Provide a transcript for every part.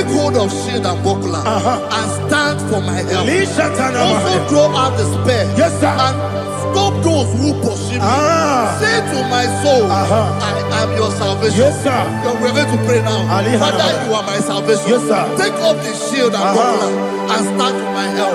take hold of shield and buckler and stand for my help. Also draw out the spear and stop those who pursue me. Say to my soul, I am your salvation. We're going to pray now. Father, you are my salvation. Take off the shield and buckler and stand for my help.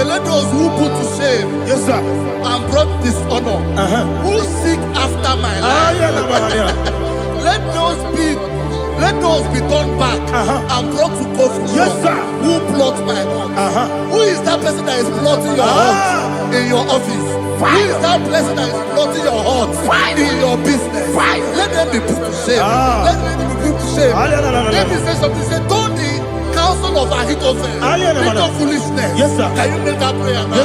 Let those who put to shame and brought dishonor, who seek after my life, let those be turned back and brought to confusion. Who plot my hurt? Who is that person that is plotting your hurt in your office? Who is that person that is plotting your hurt in your business? Let them be put to shame. Let them be put to shame. Let me say something. Say, don't the counsel of Ahithophel think of foolishness. Can you make that prayer now?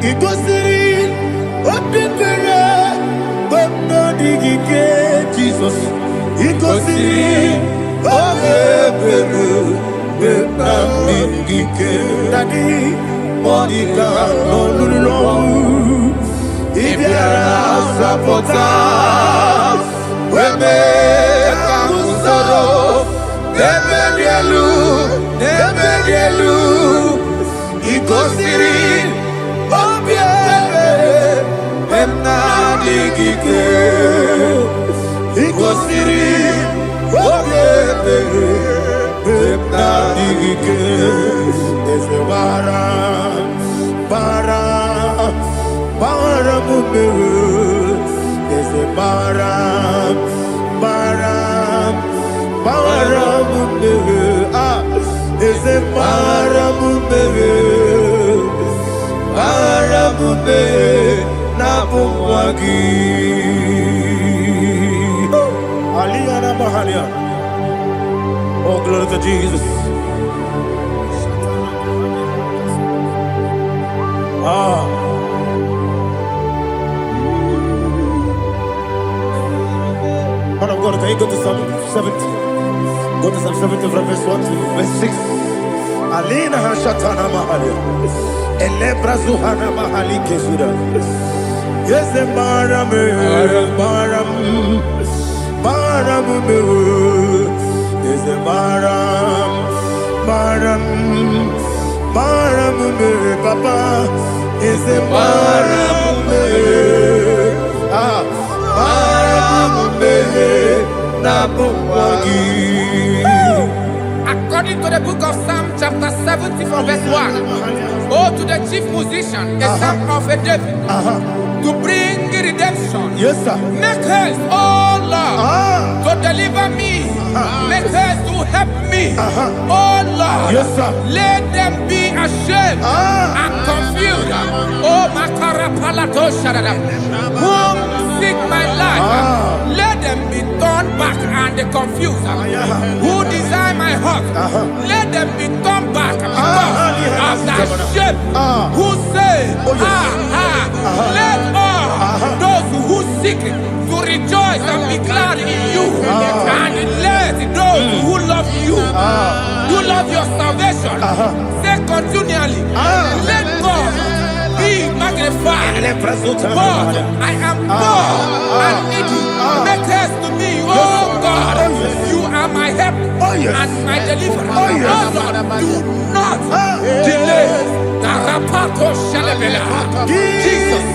Igosiri, what did Jesus. Igosiri obebere benamigike dadi monica no lulu ibiara sapota weme kamusoro nebelielu igosiri obebere benamigike igosiri obebere benamigike eze bara mumere eze bara mumere eze bara mumere na bumwagi Aliyana Mahalia. Oh, glory to Jesus. Man of God, can you go to Psalm 70? Go to Psalm 70 from verse 1 to verse 6. Alina Hashatana Mahalia. Elebra Zuhana Mahali Kesuda. Yes, the Baram. Is a Baram, Papa, is a Baram, Nabuwagi. According to the book of Psalm chapter 70 from verse 1, oh, to the chief musician, a son of a David, to bring redemption. Yes, sir. Make haste, oh Lord, to deliver me. Make haste to help me. Oh Lord, yes, sir. Let them be ashamed and confused. Oh Makara Palato Shadada, whom seek my life, let them be turned back and confused. Who desire my heart, let them be turned back because of that shame. Who say, let all those who seek to rejoice and be glad in you, and let those who love you, who love your salvation, say continually, let God be magnified. God, I am poor and needy. Make haste to me, oh God. You are my help and my deliverer. Oh Lord, do not delay. Jesus.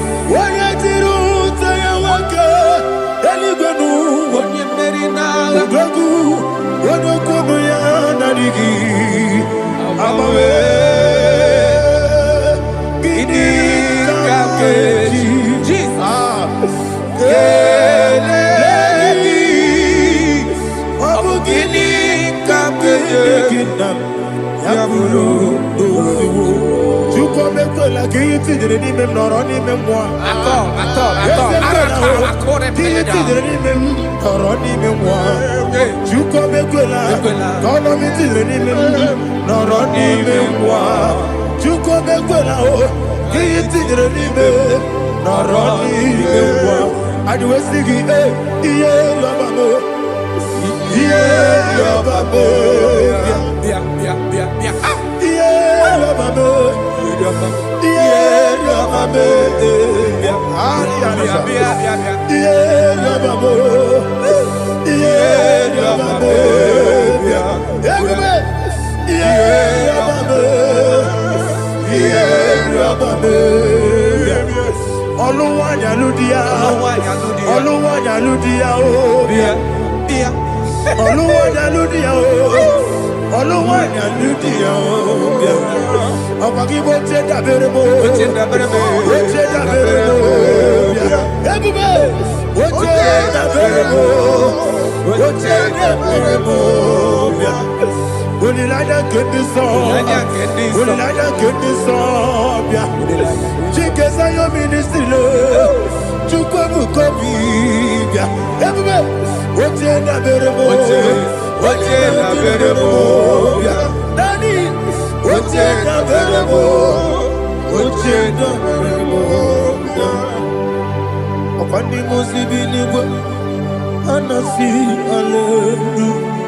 Anasi, hallelujah.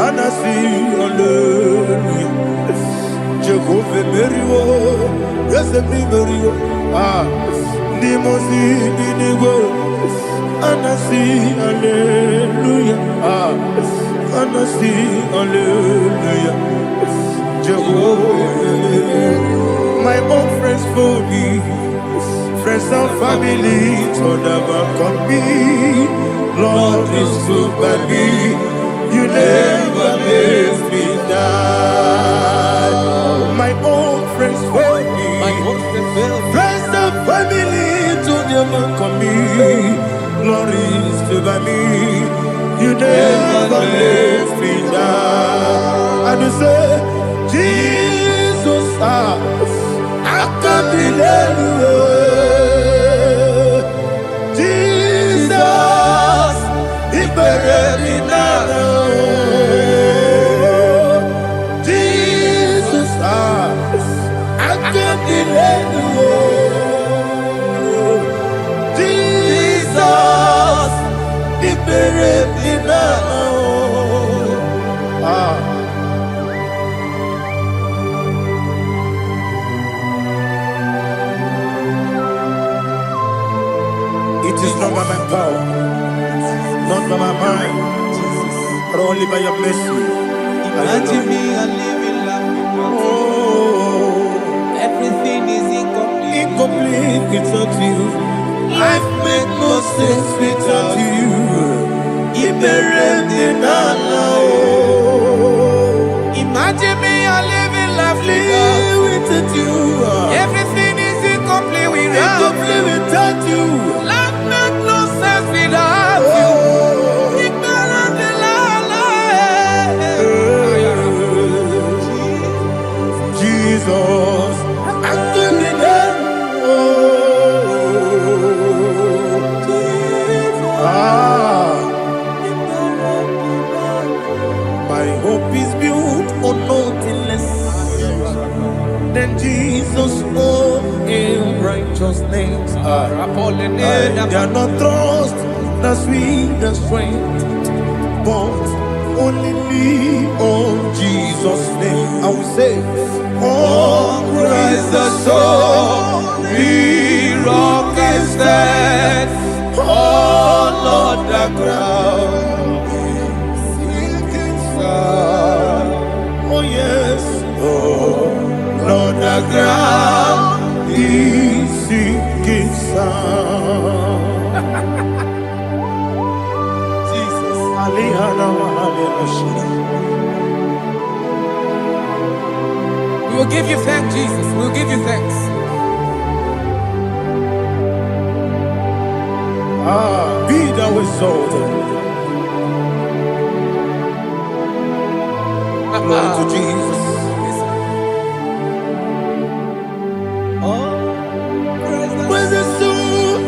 Anasi, hallelujah. Jehovah Merio, yes, me Merio. Dimosi, Dinigo. Anasi, hallelujah. Anasi, hallelujah. Jehovah, my own friends for me. Friends and family, so never come me. Lord is good by me. You never leave me die. My own friends for me. Friends and family, so never come me. Lord is good by me. You never leave me die. And you say, Jesus, I can't believe you. Jesus, He buried me now. Jesus, I can't believe you. Jesus, He buried me now. It is not by my power, not by my mind, but only by your mercy. Imagine me a living life without you. Everything is incomplete. Incomplete without you. Life makes no sense without you. Imagine me a living life without you. Everything is incomplete without you. Life makes no sense without you. Jesus, I give you my hope is built on nothing less than Jesus' own righteousness. I cannot trust the sweetest strength, but only lean on Jesus' name. I will say, oh, Christ the solid rock and stand. Oh, Lord, the ground is sinking sand. Oh, yes, oh, Lord, the ground is sinking sand. Jesus, we will give you thanks, Jesus. We will give you thanks. Be thou exalted. Glory to Jesus. When the soul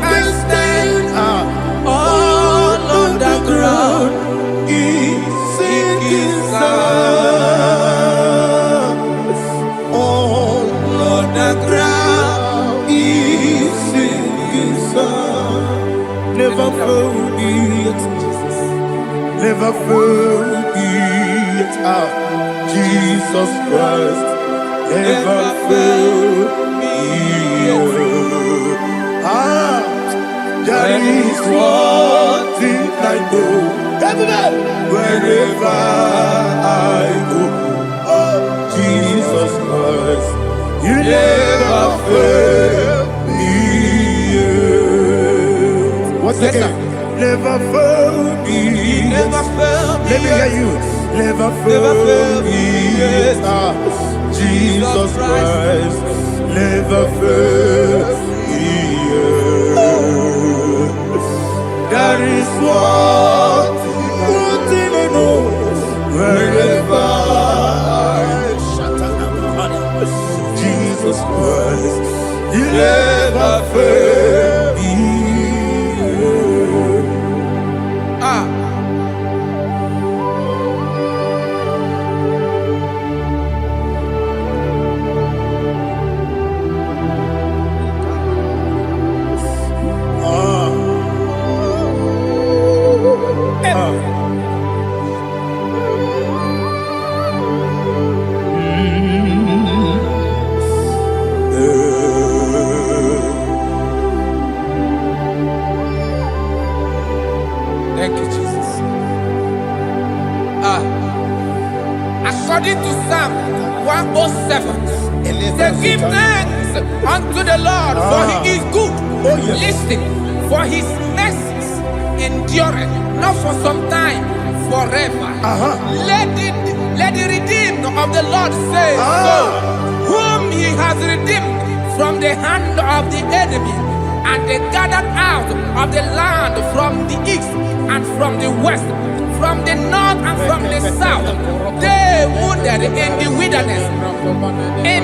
can stand, all on the ground is sinking sand. All on the ground is sinking sand. Never forget, never forget, Jesus Christ. Never fail me. There is one thing I know. Wherever I go, oh, Jesus Christ, you never fail me. Once again, never fail me. Never fail me. Let me hear you. Never fail me. Jesus Christ, never fail me. There is one thing I know. Wherever Jesus Christ, you never fail me. According to Psalm 107, they give thanks unto the Lord, for he is good. Listen, for his mercies endureth, not for some time, forever. Let the redeemed of the Lord say so, whom he has redeemed from the hand of the enemy, and they gathered out of the land from the east and from the west, from the north and from the south. They wandered in the wilderness, in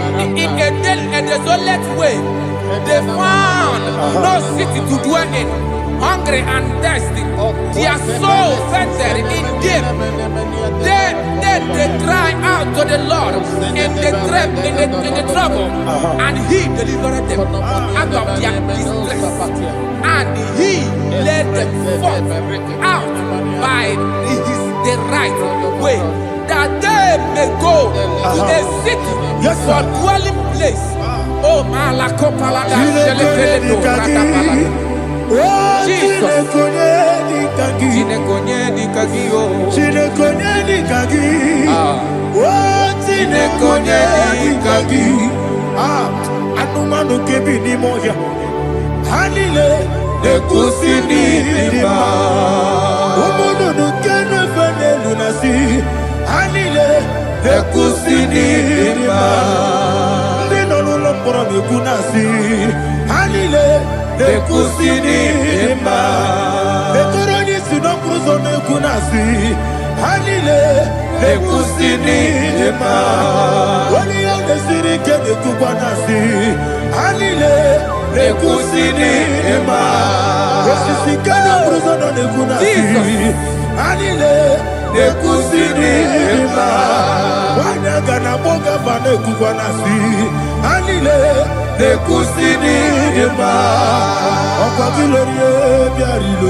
a desolate way. They found no city to dwell in, hungry and thirsty. Their soul fainted in deep. Then they cry out to the Lord in the trouble, and he delivered them out of their distress, and he led them forth out by the right way, that they may go to a city for dwelling place. Oh, Malakopalada, Jesus. Anumanu kebi ni moja Hanile Nekusini lima Umudu nukenu fene lunasi Hanile Nekusini lima Ndino luloporo mikunasi Hanile Nekusini lima Nekoroni sinokruzo mekunasi Hanile Nekusini lima Wali ya nesiri kene kubwanasi Hanile Nekusini lima Wesisi kene bruzo no nekunasi Hanile Nekusini lima Wanyaga na boga vane kubwanasi Hanile Nekusini lima Okwa gilorie biarilo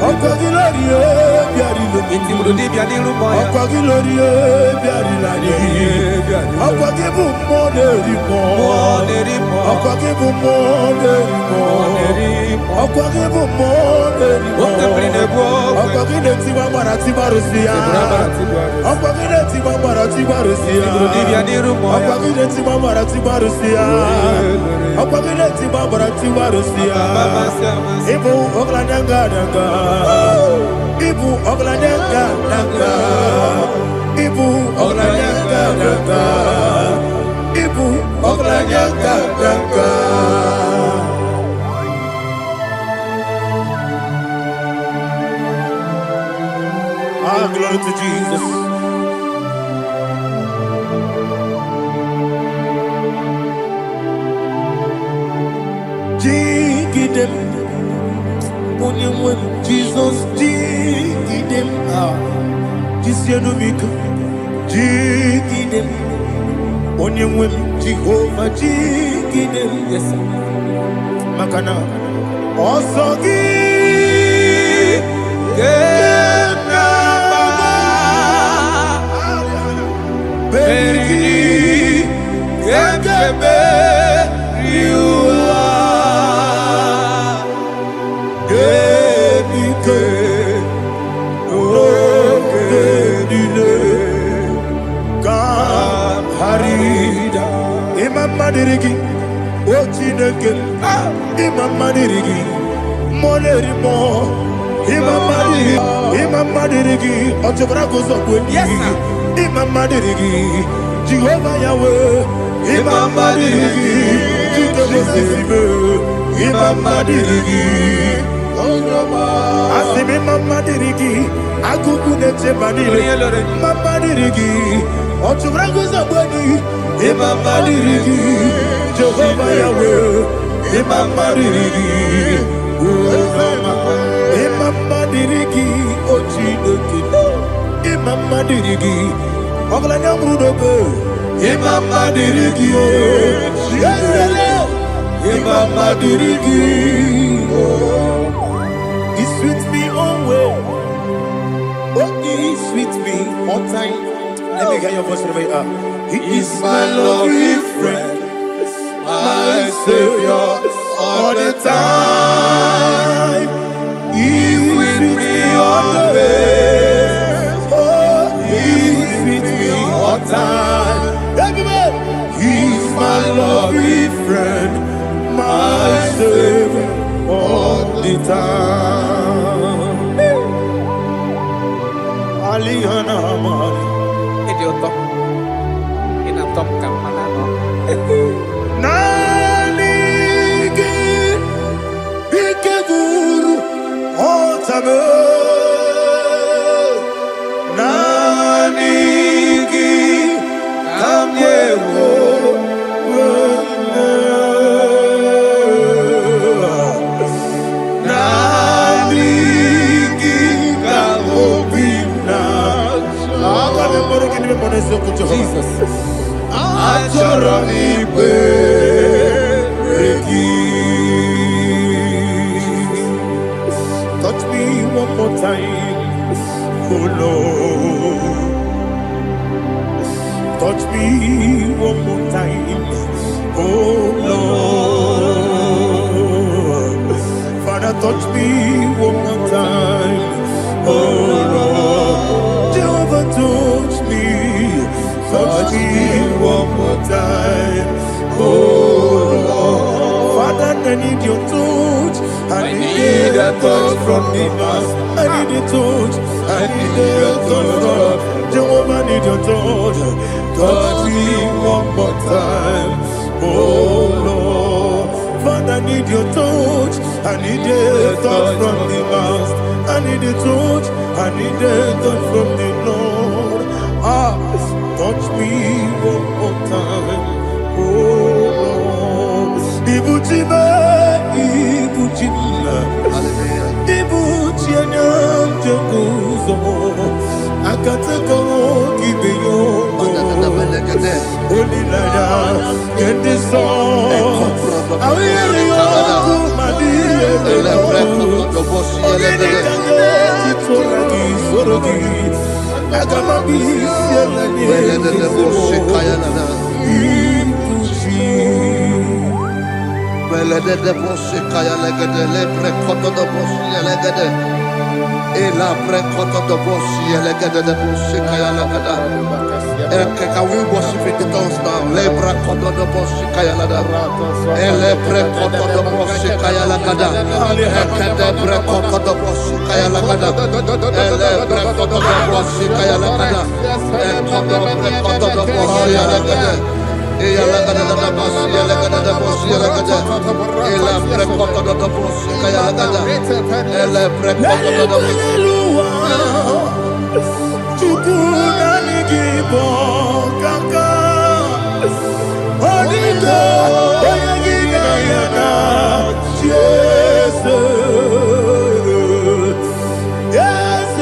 Okwa gilorie biarilo Okwa gilorie biarilani Okwa gibu moderimo Okwa gibu moderimo Okwa gibu moderimo Okwa gileti mamarati marusia Okwa gileti mamarati marusia Okwa gileti mamarati marusia Okwa gileti mamarati marusia Ibu ogladanga danga Ibu ogladanga danga Ibu ogladanga danga Ibu ogladanga danga Ah, glory to Jesus. Jigidem, Onyemwe, Jesus, Jigidem, Jisianomika, Jigidem, Onyemwe, Jehovah, Jigidem, yes, Makana, Osogi, Berigi, Gekebe, Riua, Gebike, Ogedile, Kam Harida, Imam Madirigi, Ochineke, Imam Madirigi, Molerimo, Imam Madirigi, Ochobragozo, yes, Imam Madirigi, Jehovah Yahweh, Imam Madirigi, Imam Madirigi, Asim Imam Madirigi, Akukunete Madiri, Imam Madirigi, Ochobragozo, Imam Madirigi, Jehovah Yahweh, Imam Madirigi, Imam Madirigi, Ochineke, Imam Madirigi, Oglanya Brudogo, Imam Madirigi, Imam Madirigi, he sweet me always, oh he sweet me all time. Let me hear your voice wherever you are. He is my lovely friend, my Savior all the time. He is with me always. He is with me time. Everybody, He's my lovely friend, my Savior all the time. Alihana Mari. Idiot. In a top camera. Nanigi Bikeguru Otame Nanigi Kamyewo Nanigi Kamobina Jesus. Touch me one more time, oh Lord. Touch me one more time, oh Lord. Father, touch me one more time, oh Lord. Jehovah, touch me. Touch me one more time, oh Lord. Father, I need your touch. I need a touch from the master. I need a touch. I need a touch from Jehovah. I need your touch. Touch me one more time, oh Lord. Father, I need your touch. I need a touch from the master. I need a touch. I need a touch from the Lord. Touch me one more time, oh Lord. Ibuchima, Ibuchima, Ibuchina, Jaguzo. Akataka, Gibeyo, Holy Lada, get this song. I will hear you, Madi, Can we worship in the tongues now? Lebra koto do boshi kaya lada. Elebre koto do boshi kaya lada. Ekede bre koto do boshi kaya lada. Elebre koto do boshi kaya lada. Ekodo bre koto do boshi lada. Eya lada da boshi lada da boshi lada. Elebre koto do boshi kaya lada. Elebre koto do boshi. Igbo kaka Odito Oyagina yana Jesus Yes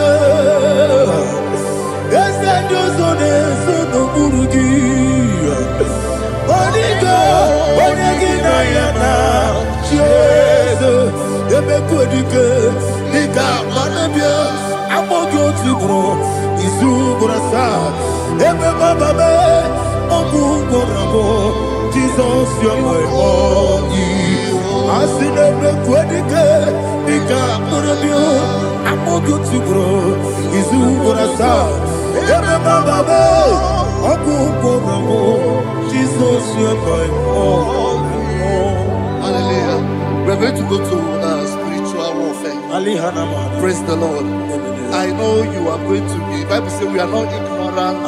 Josone Sono Burugi Odito Oyagina yana Jesus Ebe kodike Nika manabia Amogyo tibro Izuburasa, Ebe Bababe, Oguborabo, Jesus, you're my body. Asinebe Quedike, Nika Murabio, Amogutibro, Izuburasa, Ebe Bababe, Oguborabo, Jesus, you're my body. Hallelujah. We're going to go to spiritual warfare. Praise the Lord. I know you are going to be. The Bible says we are not ignorant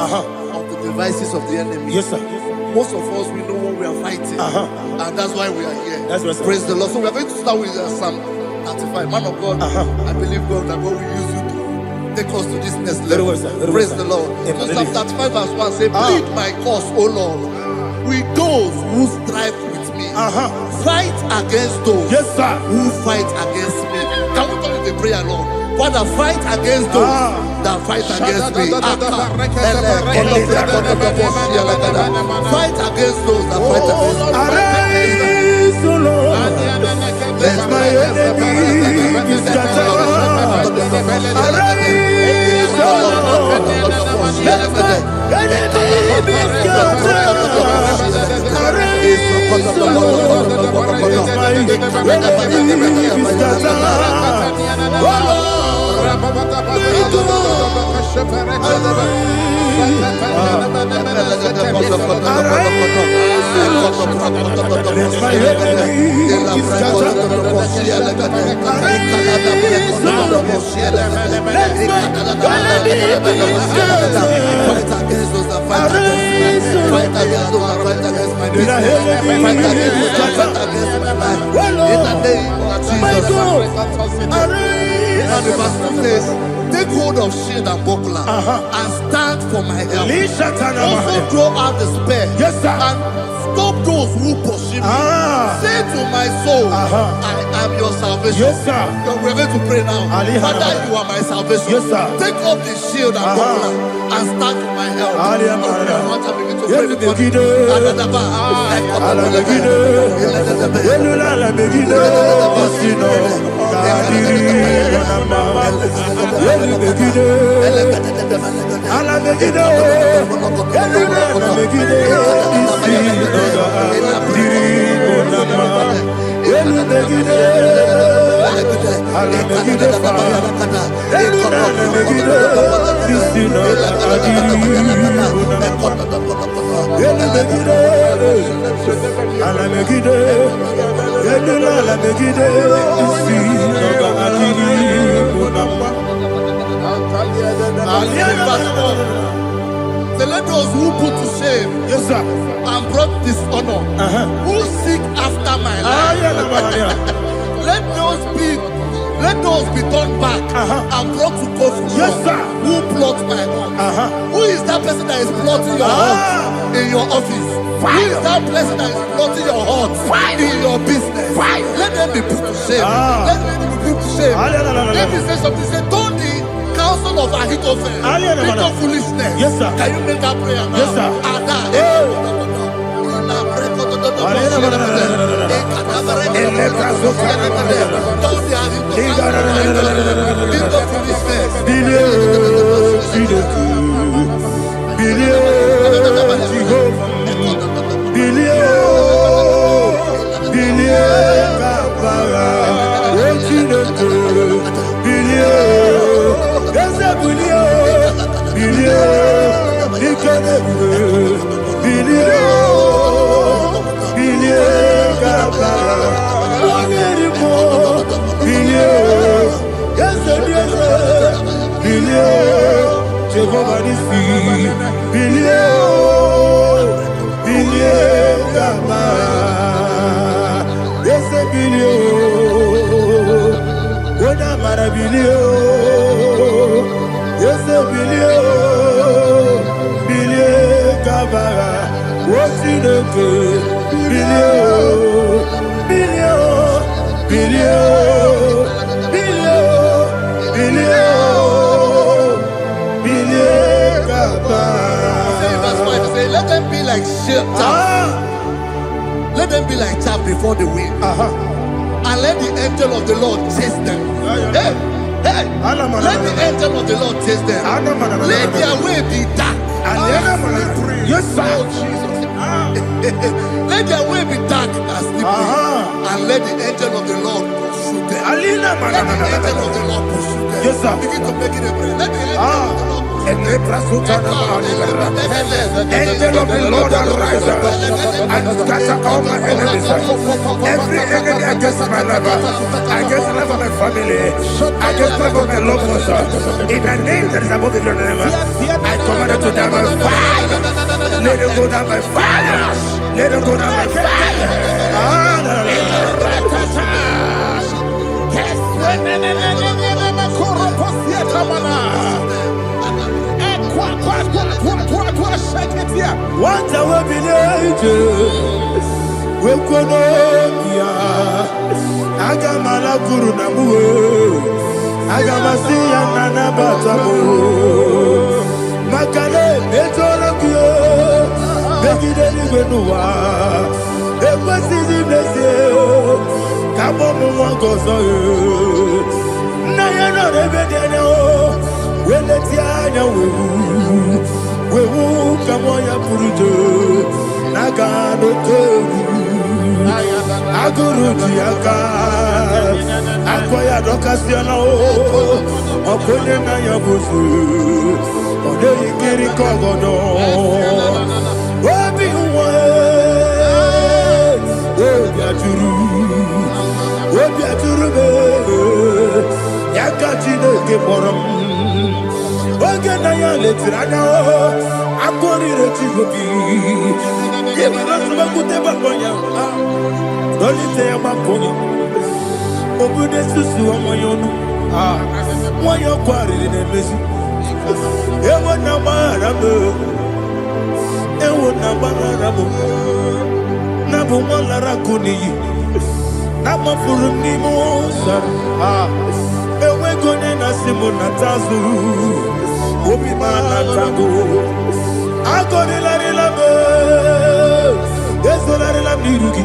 of the devices of the enemy. Yes, sir. Most of us, we know what we are fighting. And that's why we are here. That's right, sir. Praise the Lord. So we are going to start with Psalm 35. Man of God, I believe God that God will use you to take us to this next level. Well, sir. Praise the Lord. So Psalm 35 verse 1 says, plead my cause, O Lord, with those who strive with me. Fight against those who fight against me. Can we call it a prayer, Lord? Father, fight against those that fight against me. Fight against those that fight against me. Arise, O Lord. Let my enemy be scattered. Arise, O Lord. Let my enemy be scattered. Arise, O Lord. Let my enemy be scattered. Oh Lord. And the verse 2 says, take hold of shield and buckler and stand for my help. Also draw out the spear and stop those who pursue me. Say to my soul, I am your salvation. We're going to pray now. Father, you are my salvation. Take up the shield and buckler and stand for my help. Let those who put to shame and brought dishonor, who seek after my life, let those be turned back and brought to confusion. Who plot my heart? Who is that person that is plotting your heart in your office? Who is that person that is plotting your heart in your business? Let them be put to shame. Let them be put to shame. Let me say something. Say, don't the counsel of Ahithophel become foolishness. Can you make that prayer now? Let them be like let them be like chaff before the wind, and let the angel of the Lord chase them. Let the angel of the Lord chase them. Let their way be dark. Let their way be dark and slippery, and let the angel of the Lord pursue them. Let the angel of the Lord pursue them. Begin to make it a prayer. Let the angel of the Lord Angel of the Lord arise and scatter all my enemies. Every enemy against my life, against the life of my family, against the life of my loved ones, in the name that is above the name, I command it to die by fire. Let it go down by fire. Let it go down by fire. What our villages we konoya agamala guru namu agamasiya nana batamu makale betolokio begideli gwenuwa ekwesidi blese kabo mu gozo na yana rebedene o weletia wewu kamoya purujo nagano tewu aguru diaka akoya dokasiano Okonye na ya bozu. Ode ikiri kogodo. Obi uwe. Obi aturu. Obi aturu be. Yaka Chineke kpọrọ m. Oge na ya letiranya akọrịrị Chigobi. Ịmara nsọgbakute gbakọnya. Dolite ya gbakọnya. Obodo susu ọmọnya ọnụ. Nwanyị ọkụ arịrị na-emezi. Ewo na gbaghara m. Ewo na gbaghara m. Na bụ nwa lara akụ n'iyi. Na mafuru m n'ime ụzọ. Enwego onye na-asị m nata azụ. Obi m anatago. Agọrịlarịla m. Ezolarịla m n'iru gị.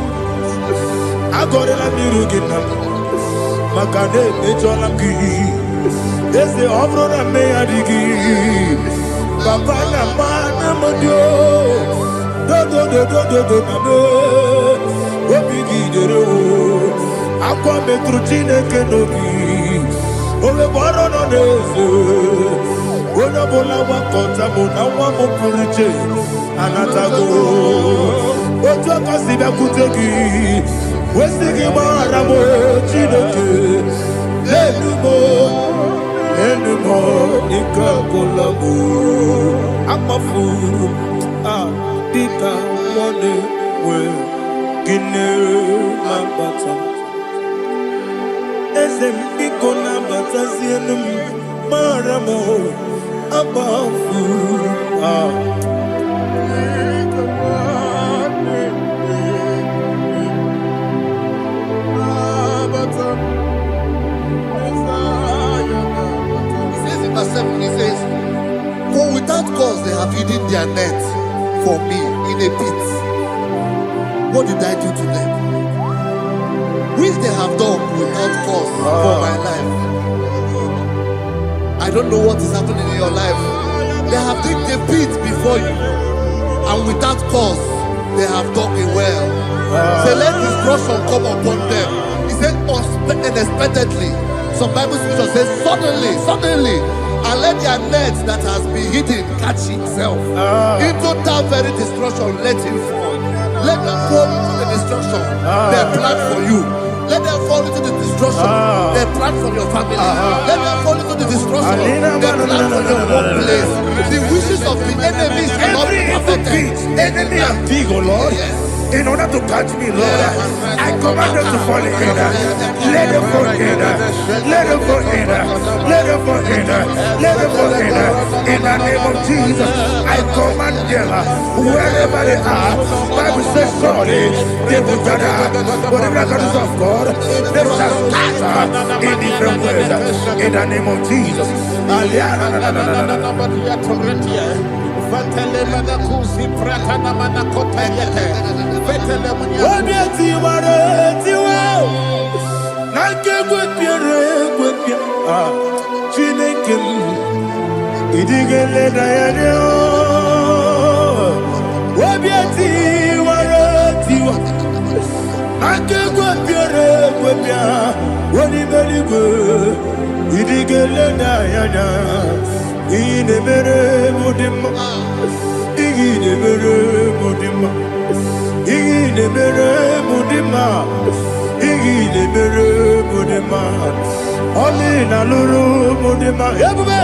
Agọrịla m n'iru gị nna m. Maka na emejọla m gị. Eze ọ bụrụ na mmehie adịghị. Papa na mma na m dị o. Dodododododo na m. Obi gị dere o. Akwa metụrụ Chineke n'obi. Owe gbọrọ nọ n'eze. Onye ọbụla gbakọta mụ na nwa m pụrụ iche anatago. Otu aka si bịakwute gị. Wesi gị gbaghara m Chineke. Lenu m ike agwụla m. Akpafuru dịka nwa na-enwe gịnị na-agbata. Eze m biko na-abatazienu m. Gbaghara m akpafuru. He says, for without cause they have hidden their net for me in a pit. What did I do to them? Which they have done without cause for my life. I don't know what is happening in your life. They have digged a pit before you, and without cause they have dug a well. Say, let destruction come upon them. He said, unexpectedly. Some Bible scripture says, suddenly, and let their net that has been hidden catch itself. Into that very destruction, let him fall. Let them fall into the destruction they plan for you. Let them fall into the destruction they plan for your family. Let them fall into the destruction they plan for your workplace. The wishes of the enemies cannot be perfected. Enemy and big, oh Lord. Yes. In order to catch me, Lord, I command them to fall in. Let them fall in. Let them fall in. Let them fall in. Let them fall in. In the name of Jesus, I command them wherever they are. Bible says surely they will gather. Whatever that is of God, they shall scatter in different ways. In the name of Jesus. Olina luru mudima ebube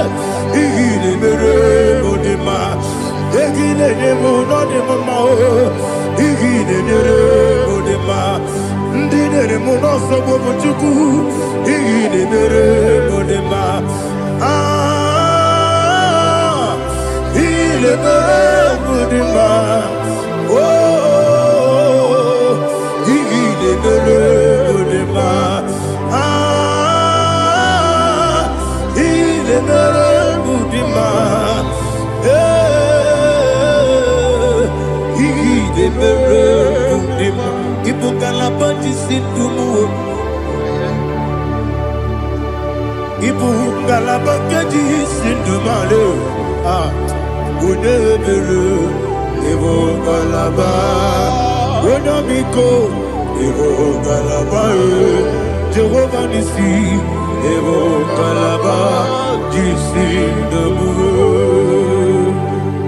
igile mere mudima egile nemu no de mama o igile nere mudima ndinere mu no sobo muchuku igile mere mudima ile mere mudima oh igile mere mudima Ibu galabakaji sindumale unebere Ibu galaba unabiko Ibu galaba Jehovah nisi Evo Kalaba, Jisindabu.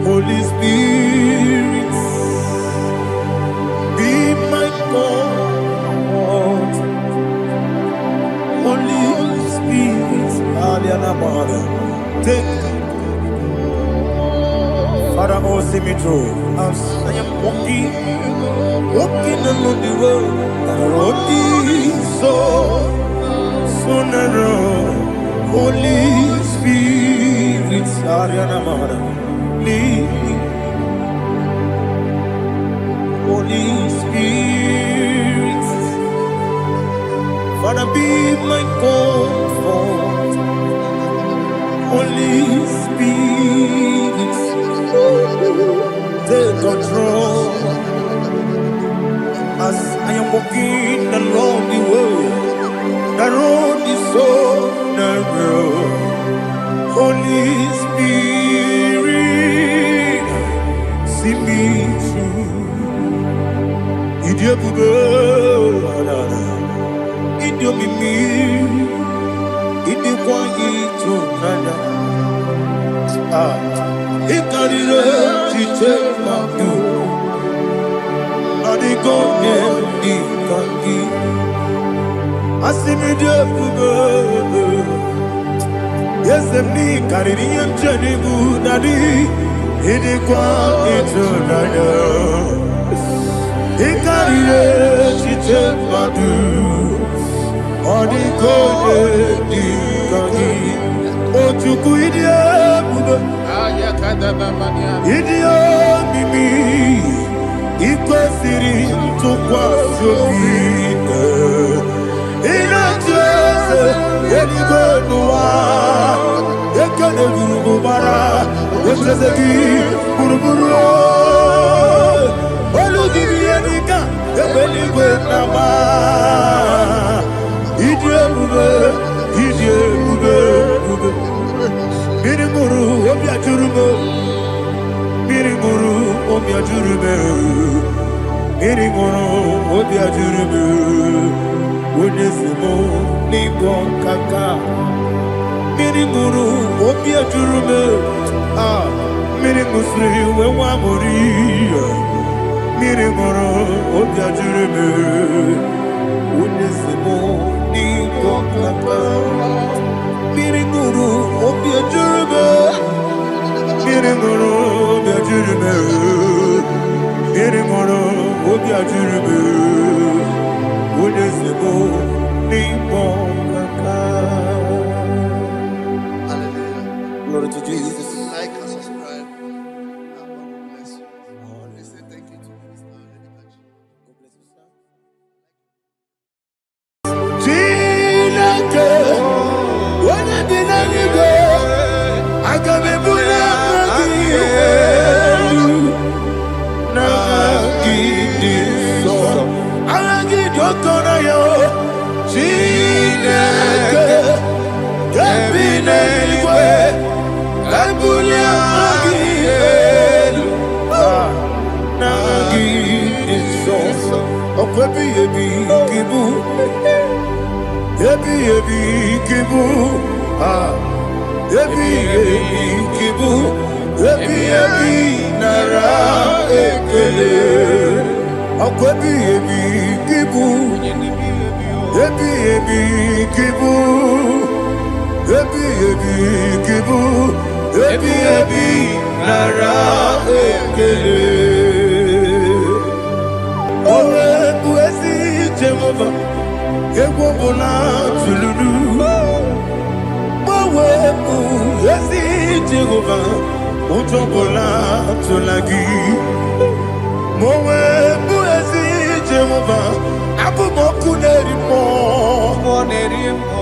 Holy Spirit, be my God. Holy Spirit, Alianamara, take Father, oh, see me through. As I am walking along the road, the road is so narrow. Holy Spirit, Ariana, lead me. Holy Spirit, Father, be my comfort. Holy Spirit, take control as I am walking along the way. The road is so narrow. Holy Spirit, see me through. Idiabube, Idiomimi, Idikwaitunanya. Ikarire chichemadu Adigonye ikangi Asimidebube Yesemi kariri yemchenibu Nadi Idikwa itunanya Ikarire chichemadu Adigonye ikangi Ochuku idiabube Idio mimi iko siri tukwa sobi inatese yenigo nuwa ekene guru bara wesezeki buruburu oludibi yenika ebeligwe nama idie bube Miriguru obiajurume Miriguru obiajurume Miriguru obiajurume Unesimo nigo kaka Miriguru obiajurume Mirigusri wewa mori Miriguru obiajurume Unesimo nigo kaka Miriguru obiajurume Miriguru obiajurume Miriguru obiajurume Unesimo nigo kaka. Glory to Jesus. Like and subscribe. God bless you. We say thank you to Mr. Edikachi. God bless you, sir. When I did go, I got me put up I get your corner, yo. Chineke, get me anywhere. I put nara ekele. Akwebi ebi kibu, ebi kibu, ebi nara ekele. Owe buezi Jehova, egwo bona tululu. Owe buezi Jehova, ojo bona tulagi. Mowe buezi Jehova, abumoku nerimo.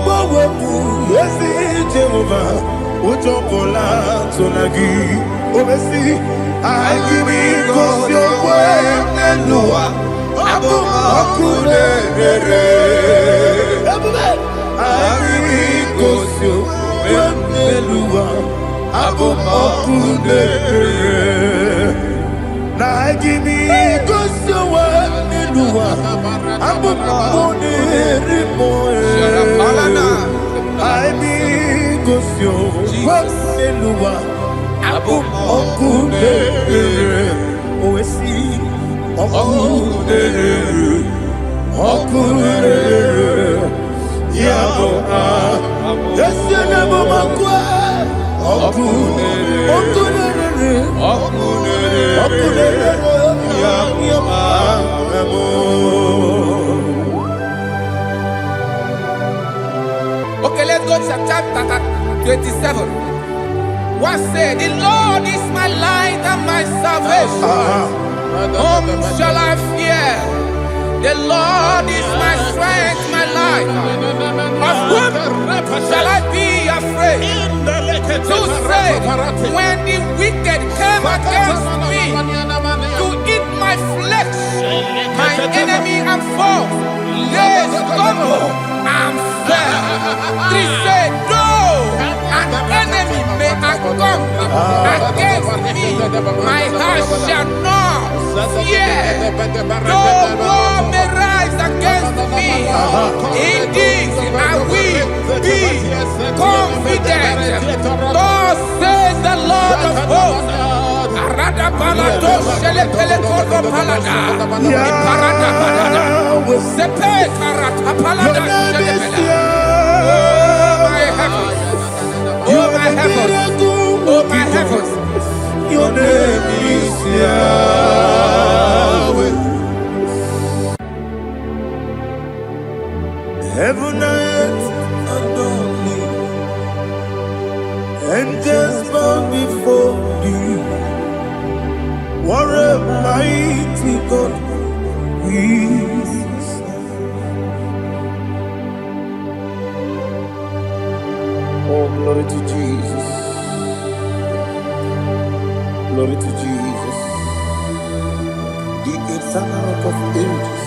Mowe buezi Jehova, ojo bona tulagi. Obesi, agimi kosyo kwe nelua. Abumoku nerere. Agimi kosyo kwe nelua. Abumoku nerere. Na agimi kosyo kwe nelua. Abumoku nerimo. Okay, let's go to chapter 27. What said, the Lord is my light and my salvation. Whom shall I fear? The Lord is my strength, my life. Of whom shall I be afraid? To say, when the wicked came against me to eat my flesh, my enemy and foe, they stumble and fell. 3 said, though an enemy may come against me, my heart shall not fear. Though war may rise against me, in this I will be confident. Thus says the Lord of hosts. Arada palado shele pele kodo palada. Iparada palada. Sepe karata palada shele pele. Oh my heavens. Oh my heavens. Oh my heavens. Your name is Yahweh. Heaven and earth adore me. Angels bow before thee. What a mighty God we serve. Oh, glory to Jesus. Glory to Jesus. The eternal rock of ages.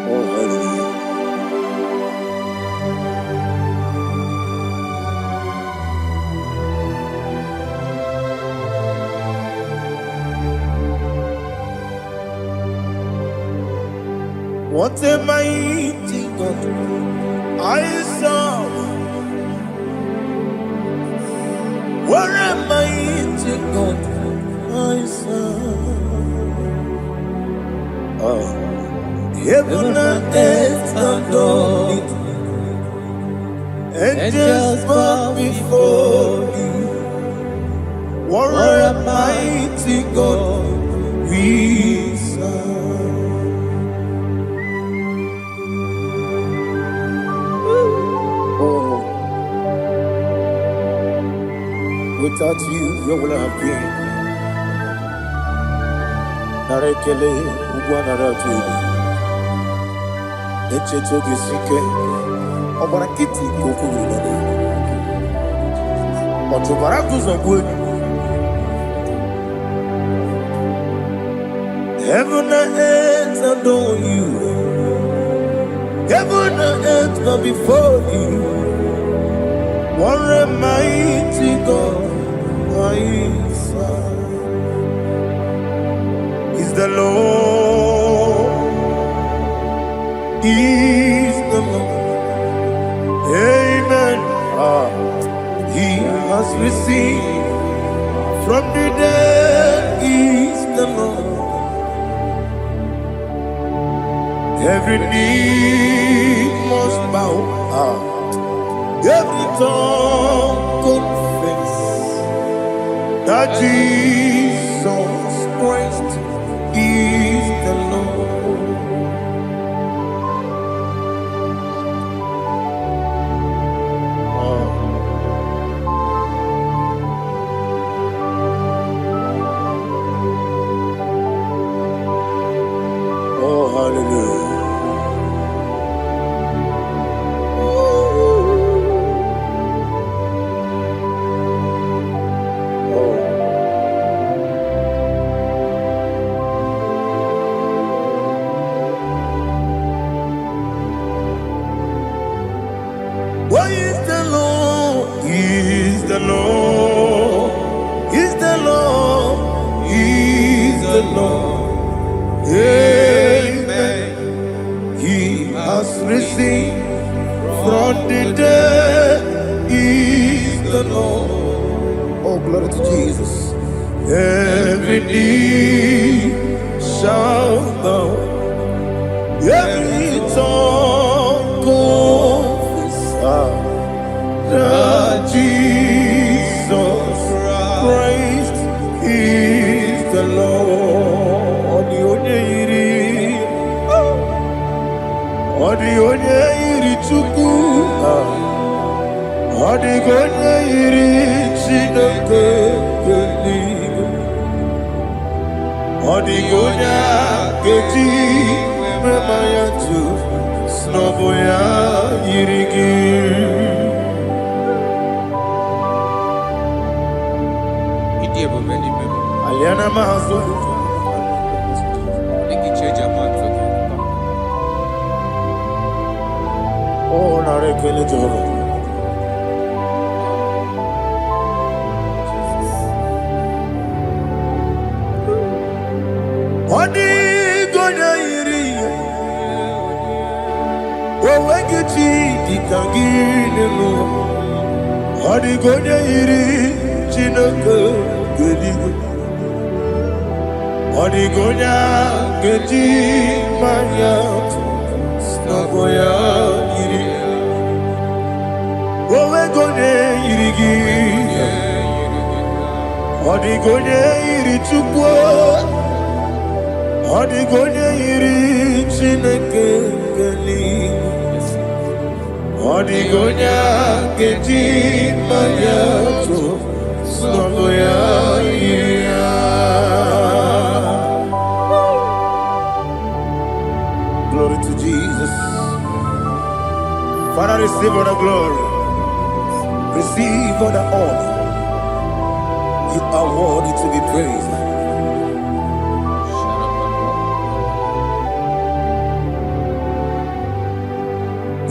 Oh, hallelujah. What a mighty God I serve. What a mighty God I serve. Oh. Heaven and earth adore it. Angels bow before you. What a mighty God we serve. Without you, where would I have been? Narekele, Ugwanaratu. Echeto Gisike, Obarakiti, Kokuru. Otobarakus of wood. Heaven and earth adore you. Heaven and earth bow before you. What a mighty God I serve. Is the Lord, is the Lord. Amen. He has received from the dead, is the Lord. Every knee must bow. Every tongue confess that Jesus Christ is the Lord. Oh, hallelujah. What is the Lord? Is the Lord? Is the Lord? Is the Lord? Amen. He has received From the dead is the Lord. Oh, glory to Jesus. Every knee shall bow, every tongue confess that Jesus Christ is the Lord. Onye iri Chukwu, onye iri Chineke eluigwe, onye ga-eji mema ya tu n'ọbụ ya yiri gị. Aliana Mazo. Oh, narekele Jehovah. Odi gonya iri, owegichi dikangilelo. Odi gonya iri, Chineke geligo. Odi gonya geji manya, snaboya iri. Owe gonya iri gi, odi gonya iri chukwu. Odi gonya iri Chineke eluigwe, odi gonya geji manya to n'ọbụ ya yiri ya. Glory to Jesus. Father, receive all the glory, receive all the honor. You are worthy to be praised.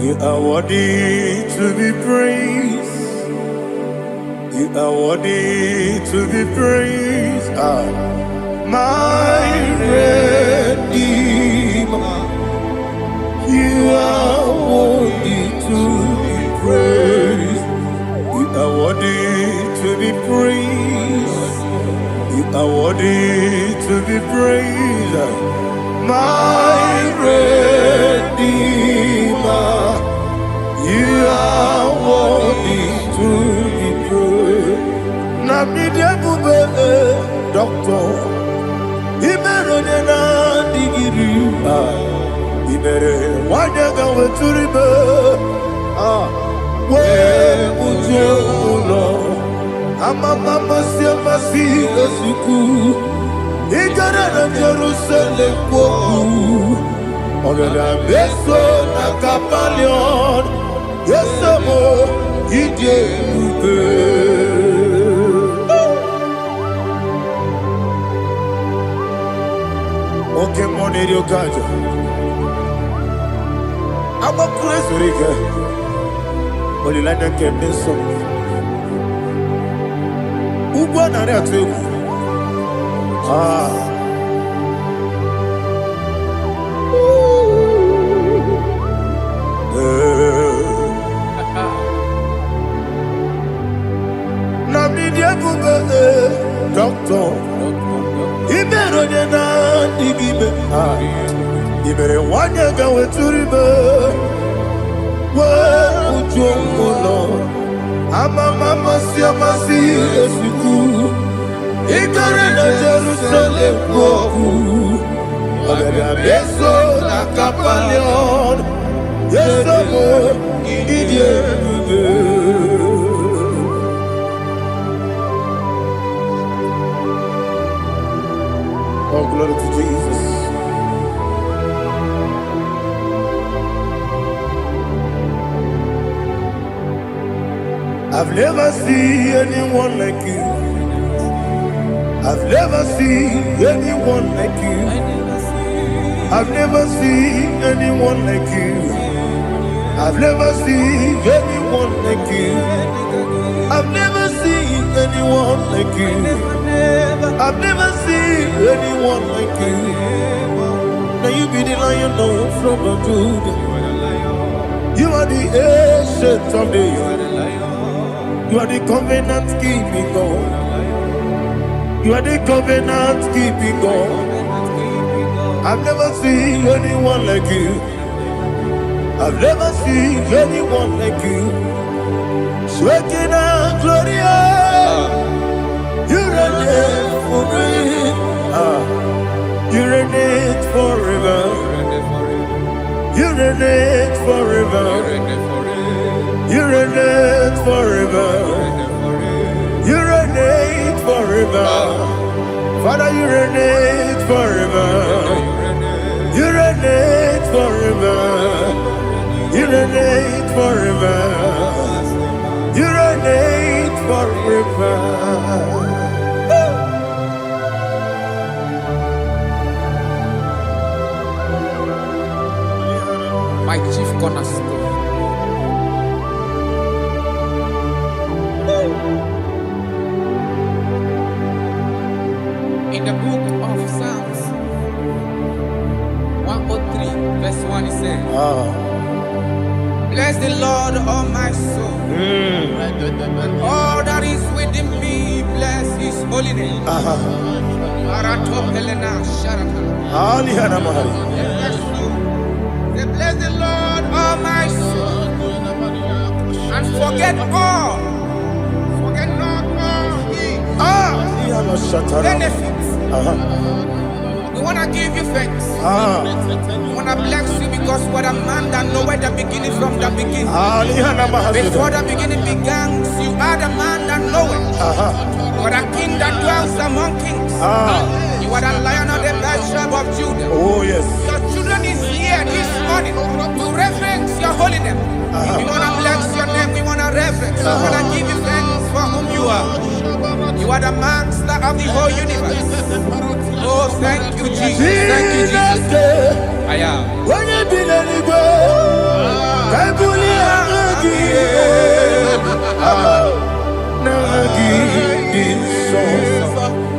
You are worthy to be praised. You are worthy to be praised. My Redeemer. You are worthy to be praised. You are worthy to be praised. You are worthy to be praised. My Redeemer. You are worthy to be praised. Nabidebube doctor, Imerone na digiri, Imere wanyaga weturibe, we ujo amama siamasi esuku, igara na Jerusalem kwoku, ogada beso na kapalion. Yes, amo, ije ube. Okay, money rio gajo. I'm a crazy riga. Only like that kept me so. Ugo na ria tu. Doctor, Iberone na digibe, Ibere wanyaga weturibe, we ujongono, amama siamasi esuku, igare na Jerusalem kwoku, agada beso na kapalion, yesomo idie ube. Oh, glory to Jesus. I've never seen anyone like you. I've never seen anyone like you. I've never seen anyone like you. I've never seen anyone like you. I've never seen anyone like you. I've never seen anyone like you. Now you be the lion from the Judah. You are the ancient of days. You are the covenant keeping God. You are the covenant keeping God. I've never seen anyone like you. I've never seen anyone like you. Shekinah Gloria, you reign forever. You reign forever. You reign forever. You reign forever. You reign forever. Father, you reign forever. You reign forever. You reign forever. You reign forever. My chief cornerstone. In the book of Psalms 103, verse 1, it says, bless the Lord, all my soul, and all that is within me, bless his holy name. Bless the Lord, all my soul, and forget all, forget not all his benefits. We want to give you thanks. We want to bless you because what a man that know where the beginning from the beginning. Before the beginning began, you are the man that know it. You are the king that dwells among kings. You are the lion of the tribe of Judah. Oh yes. Your children is here this morning to reverence your holy name. We want to bless your name. We want to reverence. We want to give you thanks for whom you are. You are the master of the whole universe. Oh, thank you, Jesus. Thank you, Jesus. I am. When you did any go,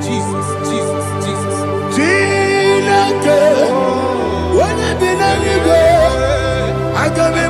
Jesus, Jesus, Jesus. When you did any go, I can be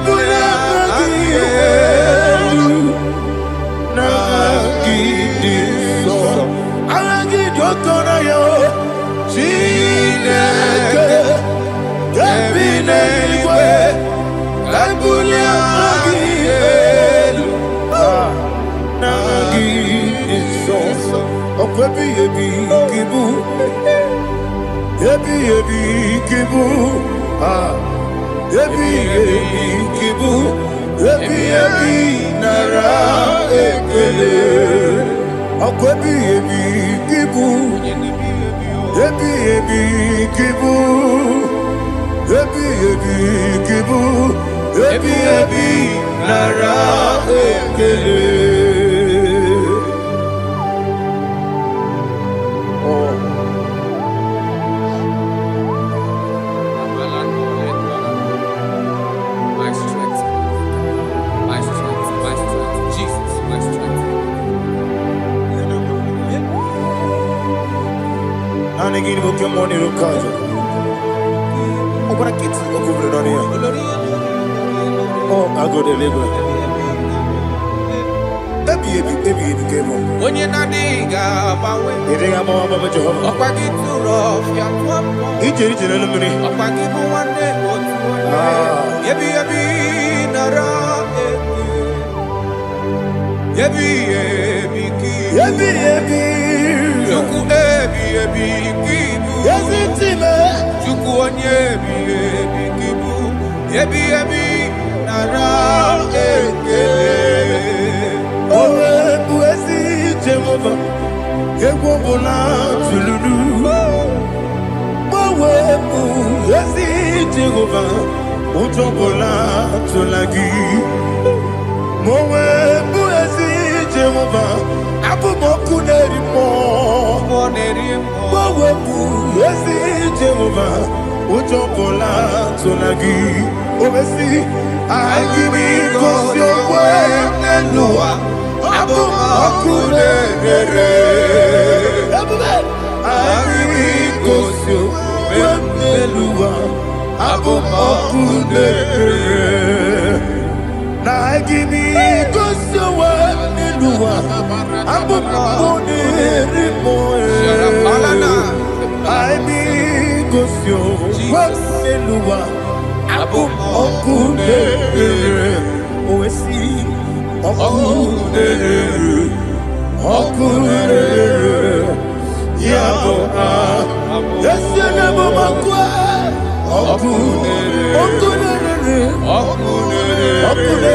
My strength, my strength, my strength. Jesus, my strength. And again, we come on in the oh, but I get to go on here. Oh, I go to live. Baby, came on. When you're not digging, You think I'm all about Jehovah? I'll get too rough. He did it in a minute. I'll give you one day. Yebi, Nara. Yebi, Juku, Kibu. Yes, it's him. Juku, Kibu. Yebi, Nara. Jehovah, Yegobola Tululu. Yesi Jehovah, Utobola Tulagi. Mowebu Yesi Jehovah, Abu Moku Nerimo. Mowebu Yesi Jehovah, Utobola Tulagi. Obesi, I give me cause your way and Noah. Abu Akune Ari Gosio Melua Abu Akune. Now I give I be Gosio, Waselua, Abu Okune, Oesi, Okune, Okune, Yaboa, Yasenabo Makwa, Okune, Okune, Okune, Okune,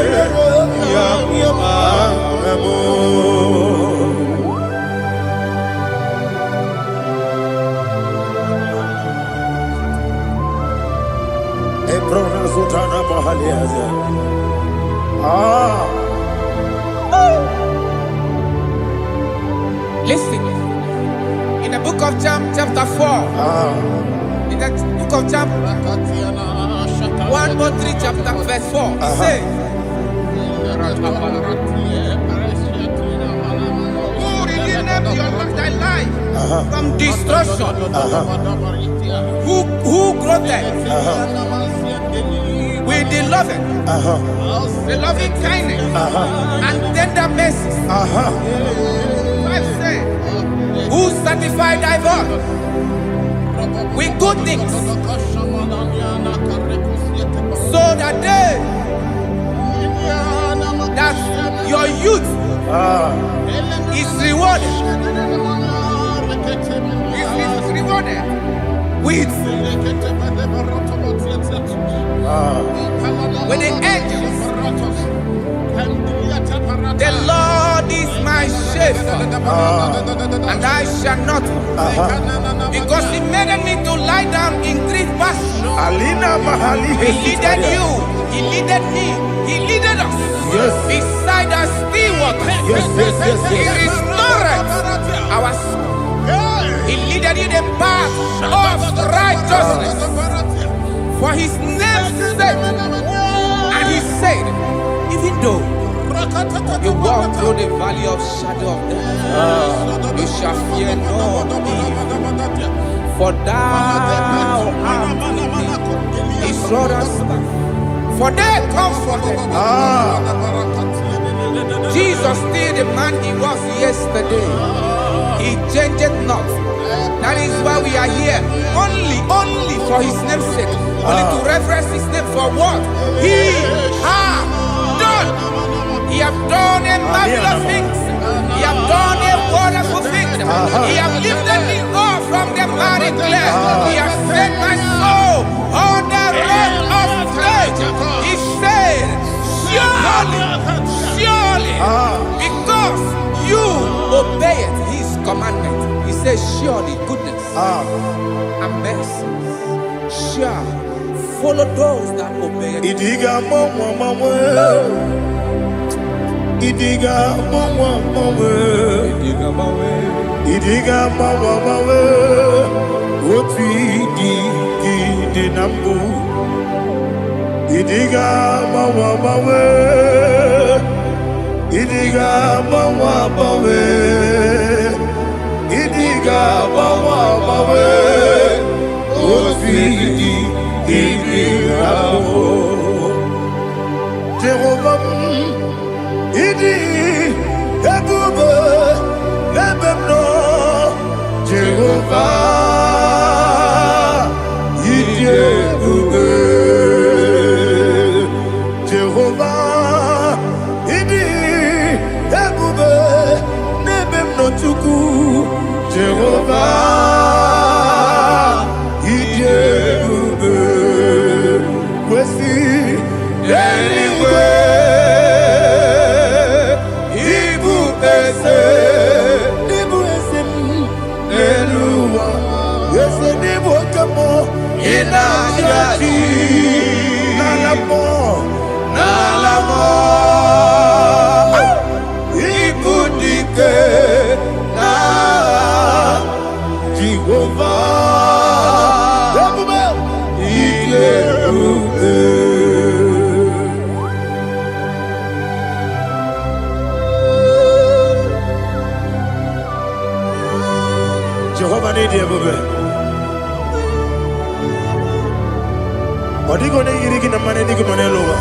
Yaboa, Listen, in the book of John, chapter 4, in the book of John 1:3, chapter verse 4, it says, who redeemed thy life from destruction? Who groweth with the loving kindness and tender mercies. Who satisfy thy voice with good things, so that your youth is rewarded. Is rewarded with the angels. The Lord is my shepherd, and I shall not want, because He made me to lie down in green pastures. He leaded you, He leaded me, He leaded us beside the still waters. He restored our soul. He leaded you the path of righteousness for His name's sake. And He said, even though you walk through the valley of shadow of death, you shall fear no evil, for thou art with me. His rod and staff, for they comforted. Jesus still the man He was yesterday. He changed not. That is why we are here. Only for His name's sake. Only to reverence His name for what He has done. He has done a marvelous things. He has done a wonderful thing. He has lifted me up from the miry clay. He has set my soul on the rock of faith. He said, surely, because you obeyed His commandment. He says, surely goodness and mercy shall follow those that obey it. Idiga mawe, oti di nambu. Idiga mawe, idiga mawe, idiga mawe, oti di nambu. Jehovah, idi ebube lebemno. Jehovah, idi ebube. Jehovah, idi ebube lebemno chuku. Jehovah, idi ebube. Kwesi anyway. Nalamo, ibudike na Jehovah, Jehovah need you, Odigo ne yirigi na mane digi monelowa.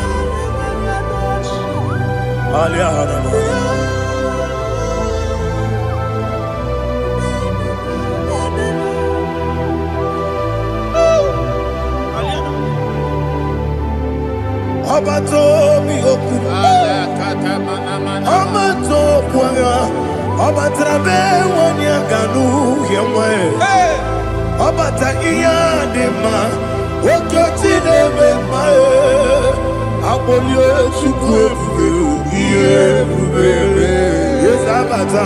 Alia hana. Obato Bioku, Obato Puanga, Obatrabe, Wanyaganu, Yamwe, Obata Iyadema, Okotine Mae, Abolio Chukwe, yes, Abata,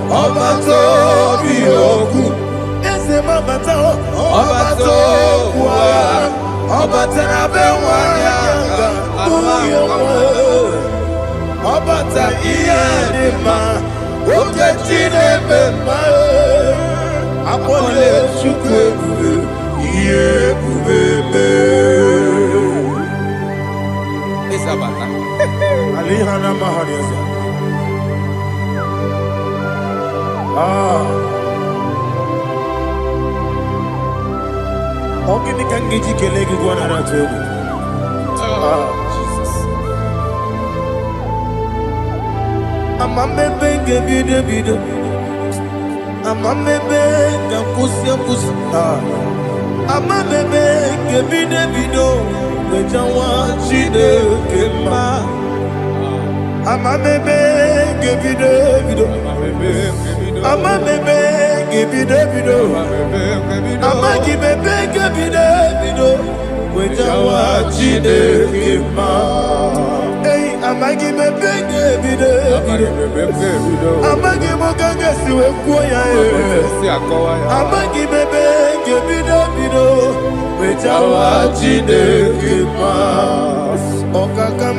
Obato Bioku, yes, Mabata, Obato Puanga. Obata bewanya Obata iyadema Okechine bema Apole chukwe Iye kubebe Isabata. Alihana mahariasa Ogini kangeji kelegi gwana ratu. Jesus. Amamebe gebide bide. Amamebe gakusia kusi. Amamebe gebide bido. Bejawa chide kema. Amamebe gebide bido. Amamebe gebide bido. Amagi bebe gebide bido. Bejawa chide kema. Hey, amagi bebe gebide bido. Amagi mogaga siwe kuya Amagi bebe gebide bido. Bejawa chide kema. Okakam.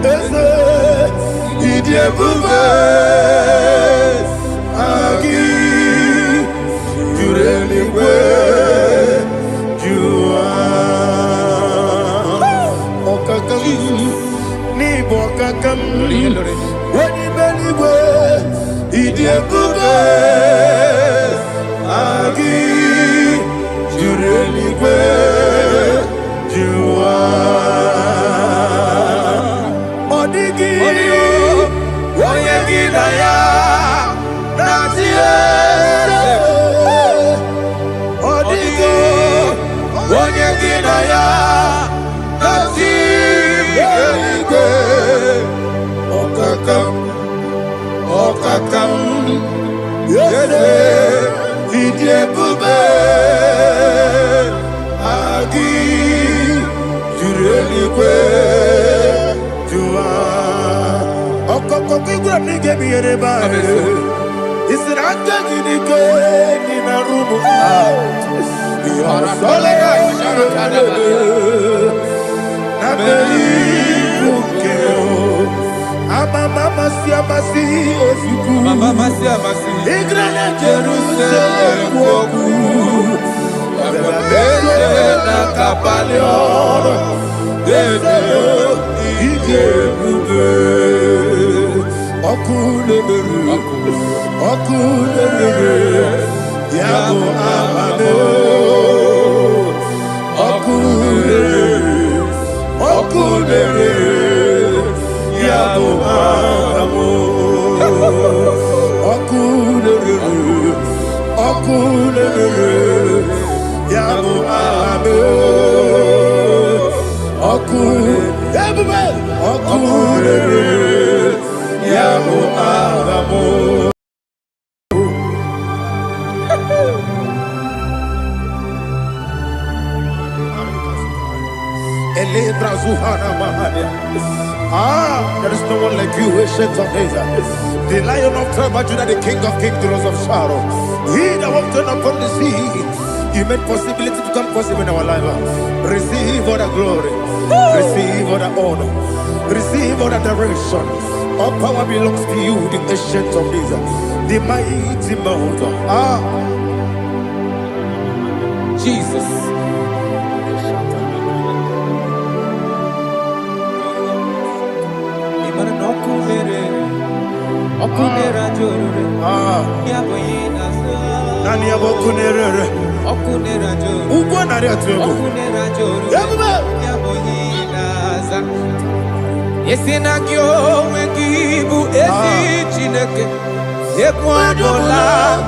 Eze idie bubes agi jureligwe jua okakam ni bokakam wani beligwe idie bubes agi jureligwe jua odigi oyegi daya natie odigi oyegi daya natie okakam yede idie bube agi jureligwe jua okokokigura nige biyereba isiraka gidike nina rumu yarasolega nabeli ukeo amama siamasi osuku igrana Jerusalem woku ababele na kapalion deselo ije bube Okulere, Yabo Amado, Okulere, Yabo Amado, Okulere, Yabo Amado, Okulere, Yabo Amado. There is no one like you, ancient of days. The Lion of tribe of Judah, the King of kings, the Rose of Sharon. He that walked upon the sea, you made possibility to come possible in our life. Receive all the glory, receive all the honor, receive all the direction. All power belongs to you, the ancient of days, the mighty mountain. Jesus. Okunera jorore, yaboyina so. Nani abokunere? Okunera jorore. Ugwa nari atuego. Okunera jorore, yaboyina za. Yesina kyo wengibu esi chineke. Ekwadola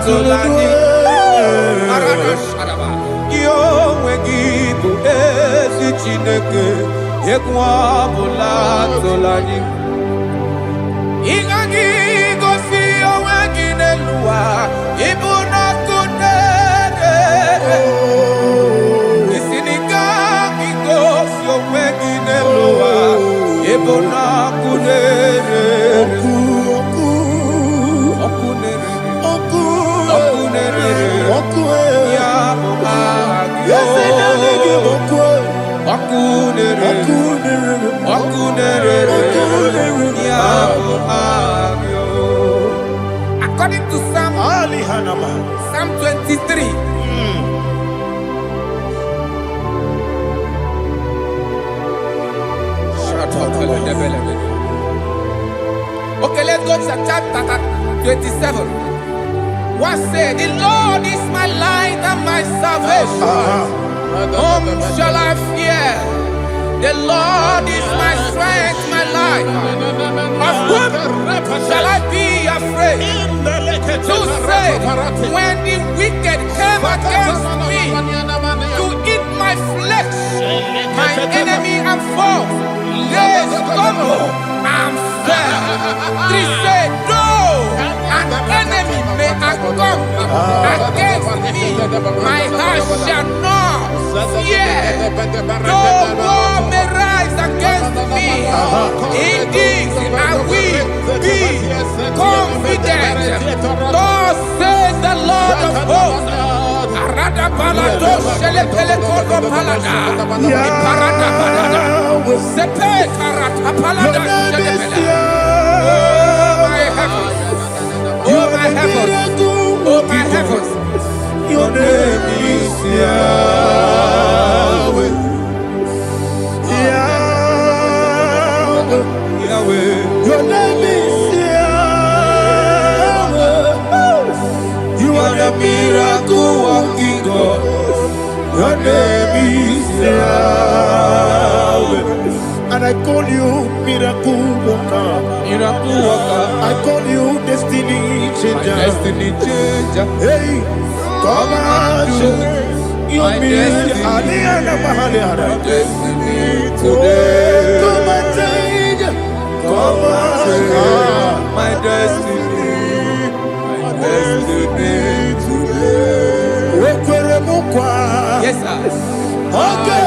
tolani. Arana sharaba. onwe gị bụ ezi Chineke, egwu ọbụla tụla anyị. Ị gaghị gosi onwe gị n'elu ụwa, ịbụ n'ọkụ na-ere. Isi na ị gaghị gosi onwe gị n'elu ụwa, ịbụ n'ọkụ na-ere. According to Psalm 23. Okay, let's go to chapter 27. What said, the Lord is my light and my salvation. Whom shall I fear? The Lord is my strength, my life. Of whom shall I be afraid? To say, when the wicked came against me to eat my flesh, my enemy and foe, they stumble and fell. 3 say, though an enemy may come against me, my heart shall not fear. Though war may rise against me, in this I will be confident. Thus says the Lord of hosts. Arada palado shele pele kodo palada. Iparada palada. Sepe karata palada shele pele. Oh my heavens. Oh my heavens. Oh my heavens. Your name is Yahweh. Yahweh. Yahweh. Your name is Yahweh. You are the miracle working God. Your name is Yahweh. And I call you miracle worker. Miracle worker. I call you destiny changer. Destiny changer. Hey, come on, you mean Aliana Mahaliana. Destiny today. Come and change. Come on, my destiny. My destiny today. Yes, sir. Okay,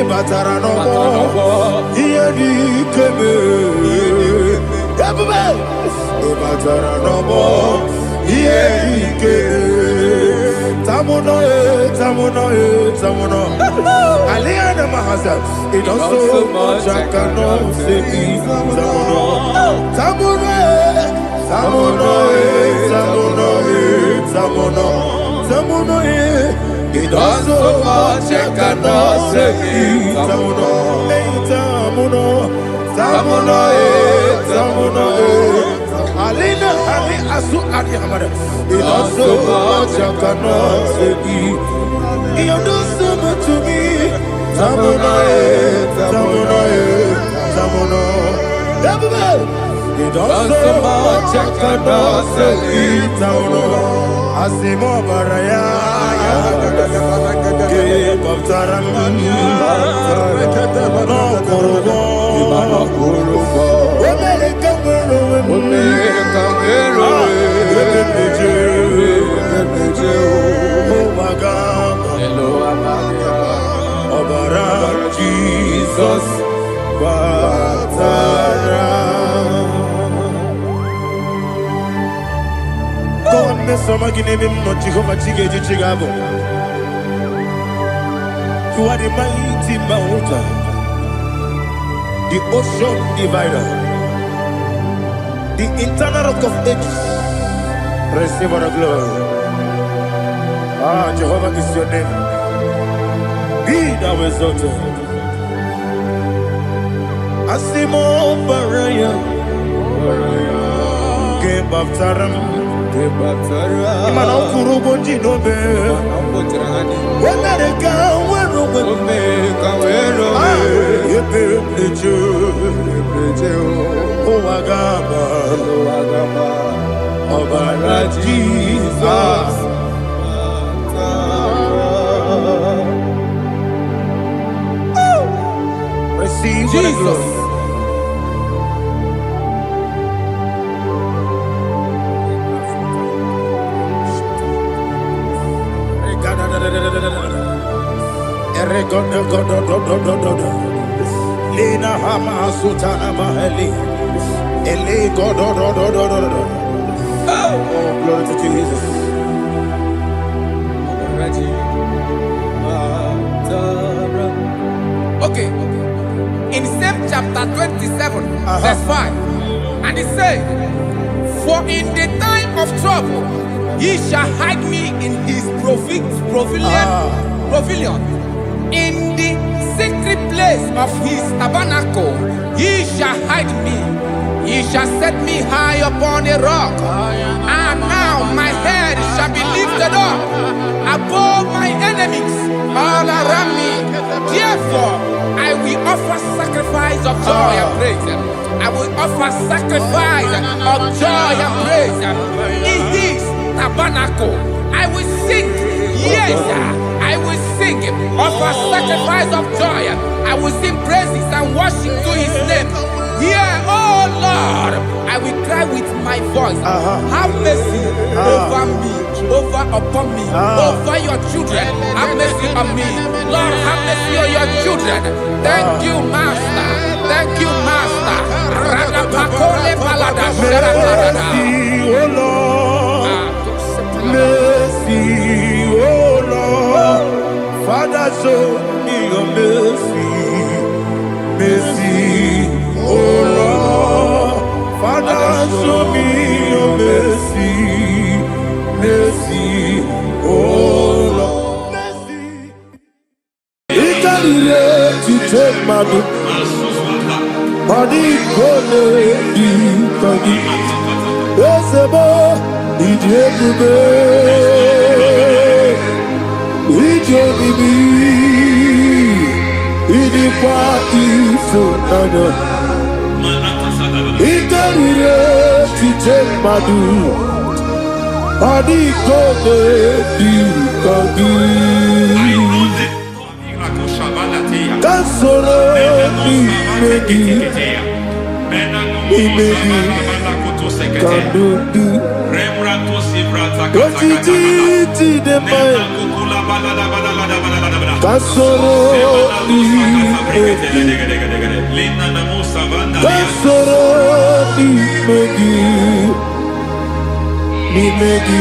Batara no more, here the kebe. Batara no more, here the kebe. Tamuno, tamuno, tamuno. Aliana Mahasa, it does so much I cannot say. Tamuno, tamuno, tamuno, tamuno, tamuno, tamuno. It does so much I cannot say. Tamuno, tamuno, tamuno, tamuno. Alina, Ali, Asu, Ali, Hamada. It does so much I cannot say. You do so much to me. Tamuno, tamuno, tamuno. It does so much I cannot say. Tamuno, Asimo Baraya. Jesus, God, me some give him not Jehovah Chicago. You are the mighty mountain, the ocean divider. the internal rock of ages. Receive all the glory. Ah, Jehovah is your name. Be thou exalted. Asimo Baraya. Game of Taram. Imana ukurubo jinobe. When I go, Jesus. Receive Jesus. Lina Hama Sutana Mahali. Oh, glory to Jesus. Okay. In same chapter 27, verse 5, and it says, "For in the time of trouble, he shall hide me in his pavilion. In the secret place of his tabernacle, he shall hide me. He shall set me high upon a rock. And now my head shall be lifted up above my enemies all around me. Therefore, I will offer sacrifice of joy and praise. I will offer sacrifice of joy and praise in his tabernacle. I will sing, yes, I will sing, offer sacrifice of joy. I will sing praises and worship to his name. Here, oh Lord, I will cry with my voice. Have mercy over me, upon me, over your children. Have mercy on me. Lord, have mercy on your children. Thank you, Master. Thank you, Master. Mercy, oh Lord. Mercy, oh Lord. Father, show me your mercy. Mercy, oh Lord. Father, show me your mercy. Mercy, oh Lord. Mercy. It can relate to take my book. Body gonna be funny. There's a boy, it's everywhere. It's your baby. It's the party, so nana. It can relate to take my book. Body gonna be funny. Kasoro imegi kandudu ojiji de mai kasoro imegi kasoro imegi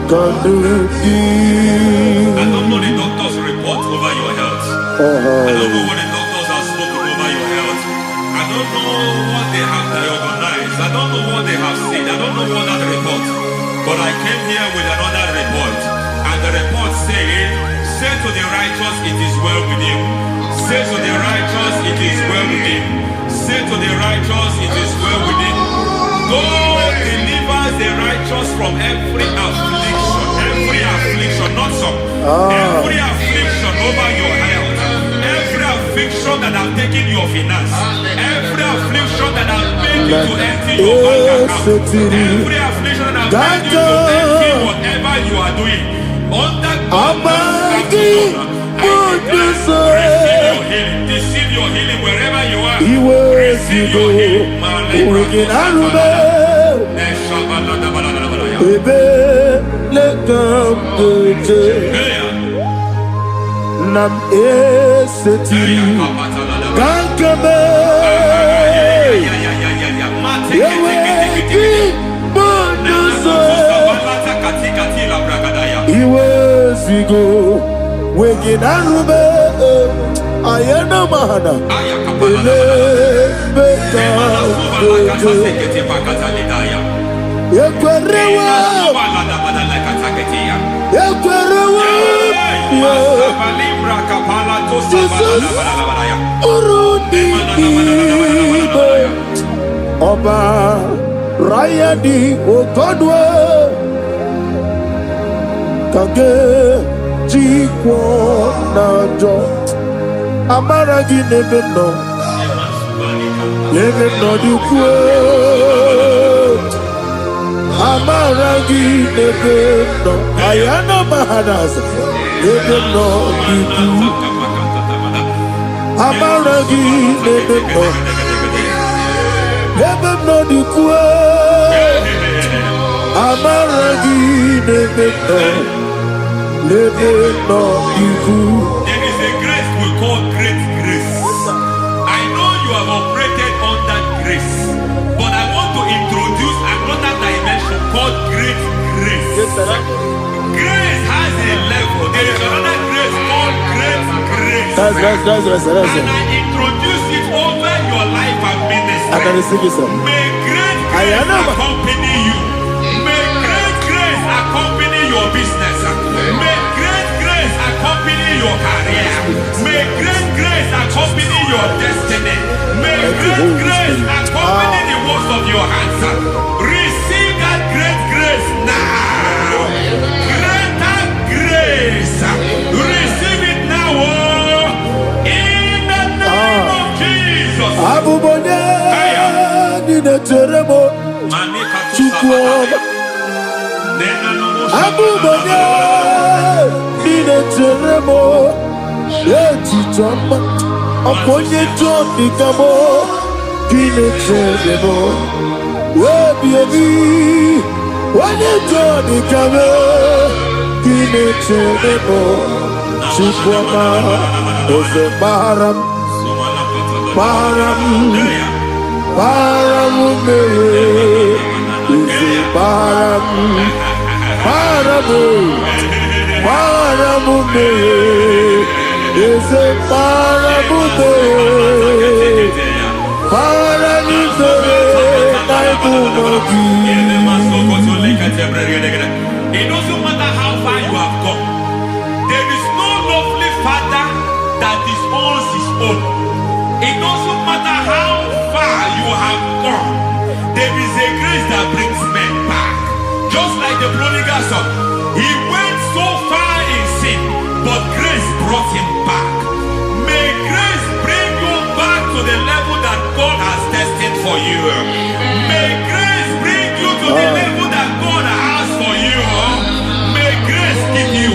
kandudu. I don't know the doctor's report over your health. I don't know what the doctors have spoken over your health. I don't know what they have diagnosed. I don't know what they have said. I don't know what that report. But I came here with another report. And the report said, say to the righteous, it is well with him. Say to the righteous, it is well with him. Say to the righteous, it is well with him. God delivers the righteous from every affliction. Every affliction, not some. Every affliction over your health. Every affliction that have taken your finance. Every affliction that have made you to empty your bank account. Every affliction that have made you to empty whatever you are doing. Under God's receive your healing. Receive your healing wherever you are. Receive your healing. Nam esetiri kankame yeweki bonuso iwezigo weginarube ayena mahana ele Oba Rayadi Okodwe Kage Jikwo Najo Amaragi Nebeno Nebeno Dukwe Amaragi Nebeno Ayana Mahadas Nebeno Dukwe Amaragi Nebeno Nebeno Dukwe Amaragi Nebeno Nebeno Dukwe. There is a grace we call great grace. I know you have operated under grace, but I want to introduce another dimension called great grace. Yes, sir. Grace has a level. There is another grace called great grace. That's And I introduce it over your life and ministry. I can receive it, sir. May great grace accompany you. May great grace accompany your business. May great grace accompany your career. May great grace accompany your destiny. May great grace accompany the works of your hands. Receive that great grace now. Greater grace. Receive it now. In the name of Jesus. Abubone Nina Teremo Chukwoma Abubone Nina Teremo Echitama Aponye Johnny Kamo Kine Teremo Baby Wanye Johnny Kamo Kine Teremo Chukwoma Ose Baram Param Paramume Ise Paramume Ise Paramume It doesn't matter how far you have gone. There is no lovely father that owns his own. It doesn't matter how far you have gone. There is a grace that brings men back. Just like the prodigal son. He went so far in sin, but grace brought him back. May grace bring you back to the level that God has destined for you. May grace bring you to the level that God has for you. May grace give you.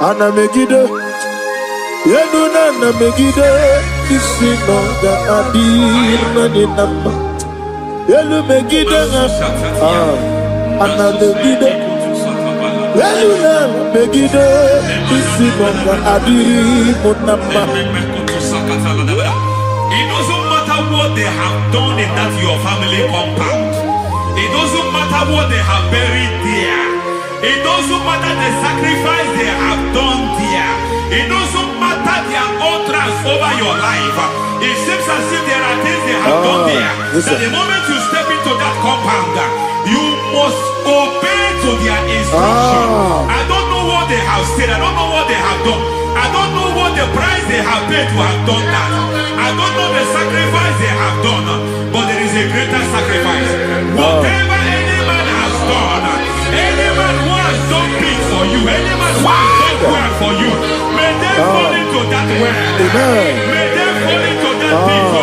Ana Megiddo, Yeduna Megiddo, Isinoga Adina Ninamba, Yelu Megiddo, Ana Megiddo, Yeduna Megiddo, Isinoga Adina Ninamba. It doesn't matter what they have done in that your family compound. It doesn't matter what they have buried there. It doesn't matter the sacrifice they have done there. It doesn't matter their utterance over your life. It seems as if there are things they have done there. That the moment you step into that compound, you must obey to their instruction. I don't know what they have said. I don't know what they have done. I don't know what the price they have paid to have done that. I don't know the sacrifice they have done. But there is a greater sacrifice. Whatever any man has done, any man who has done big for you, any man who has done well for you, may they fall into that well. May they fall into that pit.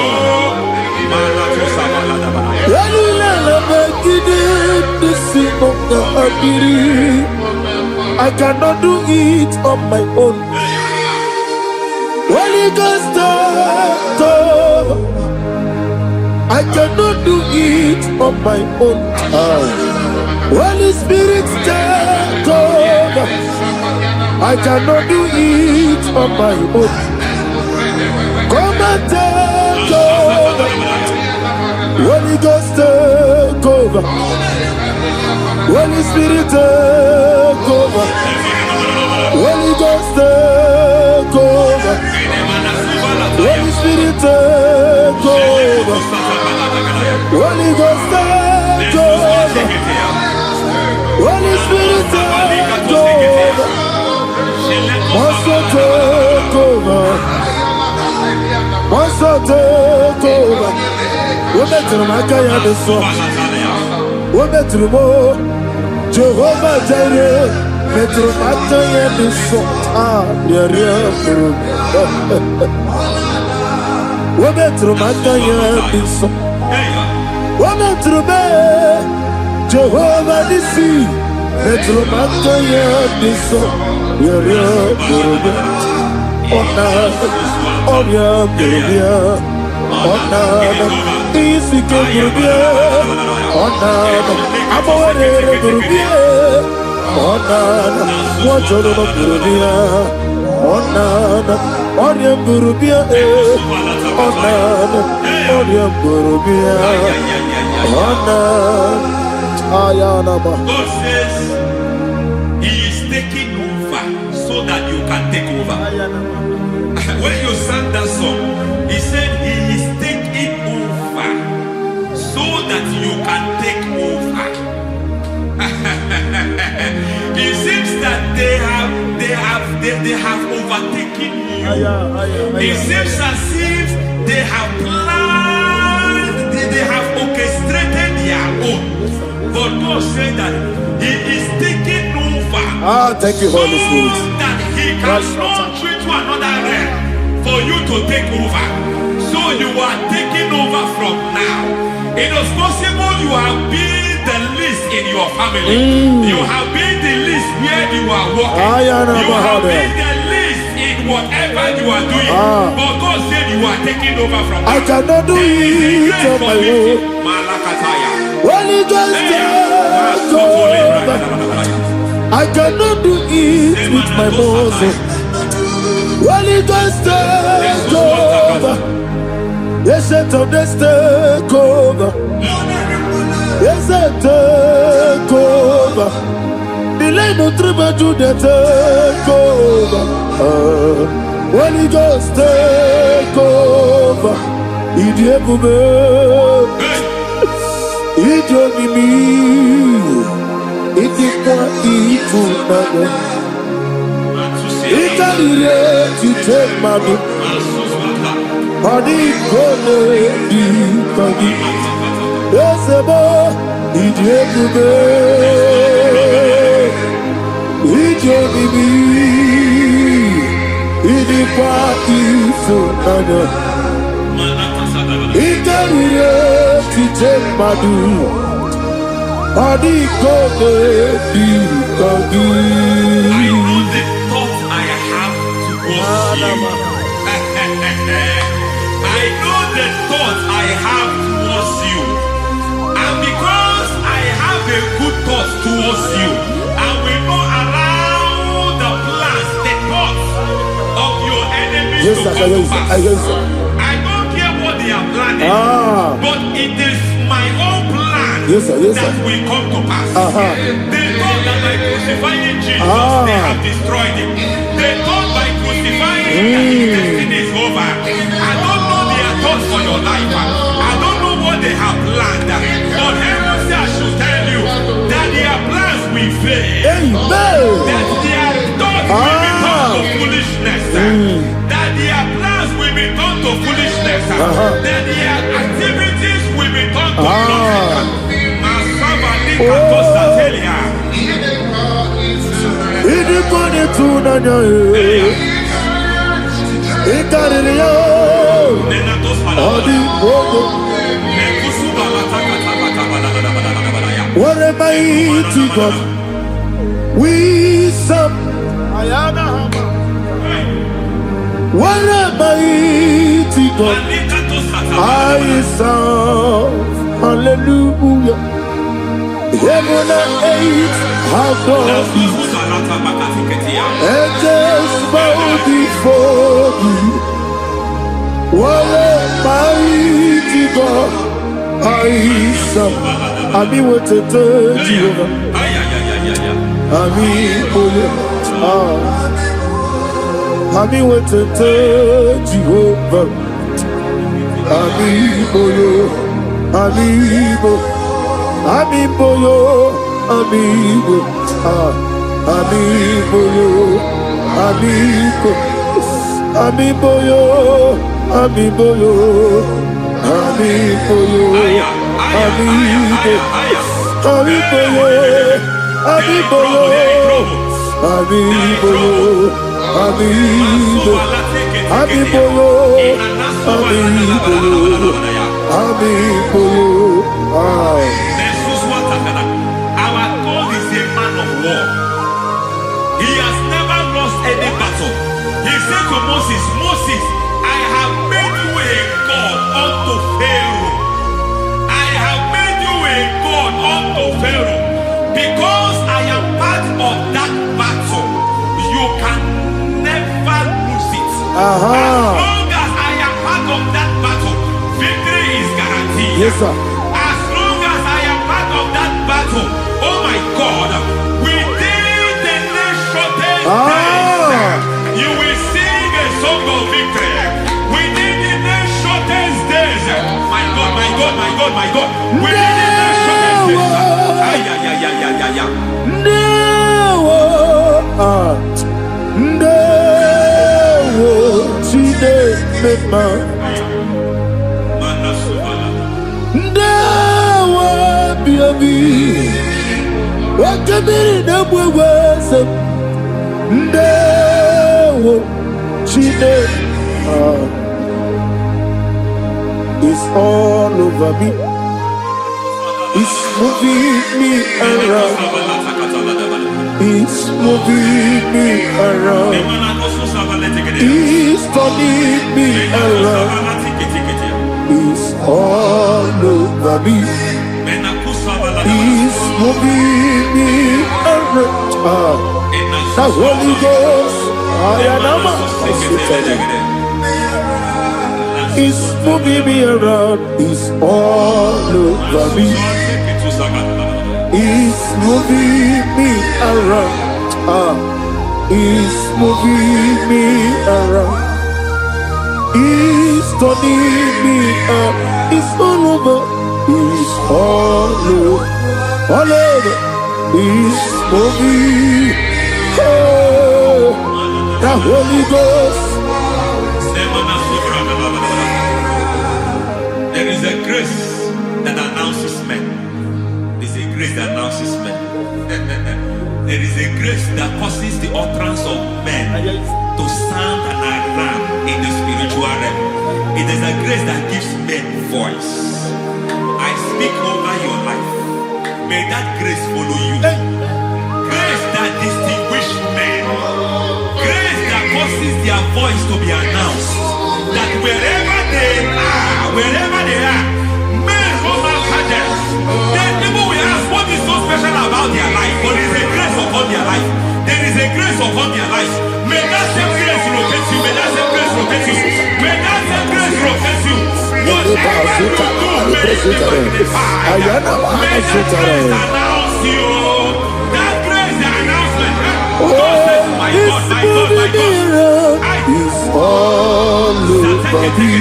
I cannot do it on my own. Holy Ghost, cannot do it on my own. Holy Spirit, take over. I cannot do it on my own. Come and take over. Holy Ghost, take over. Holy Spirit, take over. Holy Ghost, take over. Holy Spirit, take over. Holy Ghost, take over. Holy Spirit, take over. Also take over. Also take over. We better make a song. We better more. Jehovah Jireh. Better make a song. Yeah. We better make a song. We better make Jehovah Nissi. Better make a song. God says He is taking over so that you can take over. When you sang that song, He said He is taking over so that you can take over. It seems that they have overtaken you. It seems as if they have planned, they have orchestrated their own. But God said that He is taking over. Thank you, Holy Spirit. So that He can launch you to another realm for you to take over. So you are taking over from now. It is possible you have been the least in your family. You have been the least where you are working. You have been the least in whatever you are doing. But God said you are taking over from now. I cannot do it on my own. Holy Ghost, take over. I cannot do it with my muscle. Holy Ghost, take over. Yes, I told us take over. Yes, I take over. The line of tribe to the take over. Holy Ghost, take over. Idiebube, Idiomimi, Idikwa Ifunade. Ikarire to take my book. Body gone di kagi. Yes, ebo Idiebube, Idiomimi, Idikwa Ifunade. Ikarire to take my book. Body gone di kagi. I know the thoughts I have towards you. I know the thoughts I have towards you. And because I have a good thought towards you, I will not allow the plans, the thoughts of your enemies to come to pass. I don't care what they are planning, but it is my own plan that will come to pass. They thought that by crucifying Jesus, they have destroyed him. They thought by crucifying him that his destiny is over. I don't know their thoughts for your life. I don't know what they have planned. But heaven says I should tell you that their plans will fail. That their thoughts will be turned to foolishness. That their plans will be turned to foolishness. That their activities will be turned to nothing. What a mighty God we serve. What a mighty mighty God, I serve. Hallelujah. Heaven and earth adore thee. Angels bow before thee. What a mighty God I serve. I mean what to do, Jehovah. I mean what to do, Jehovah. Amigo, our God is a man of war. He has never lost any battle. He said to Moses, Moses, I have made you a God unto Pharaoh. I have made you a God unto Pharaoh. Because I am part of that battle, you can never lose it. As long as I am part of that battle, victory is guaranteed. Yes, sir. As long as I am part of that battle, oh my God, within the next shortest days, you will sing a song of victory. Within the next shortest days, my God, my God, my God, my God, within the next shortest days, it's all over me. It's moving me around. It's moving me around. It's turning me around. It's all over me. It's moving me around. The Holy Ghost, it's moving me around. It's all over me. It's moving me around. It's moving me around. It's turning me up. It's all over. It's all over. All over. It's moving. Oh, the Holy Ghost. There is a grace that announces men. There is a grace that announces men. There is a grace that causes the utterance of men to sound an alarm in the spiritual realm. It is a grace that gives men voice. I speak over your life. May that grace follow you. Grace that distinguishes men. Grace that causes their voice to be announced. That wherever they are, men come after them. Then people will ask, what is so special about their life? But there is a grace upon their life. There is a grace upon their life. May that same grace locate you. May that same grace locate you. May that same grace locate you. Whatever you do, may it be magnified. May that grace announce you. That grace, the announcement. God says, my God, my God, my God. It's all over me.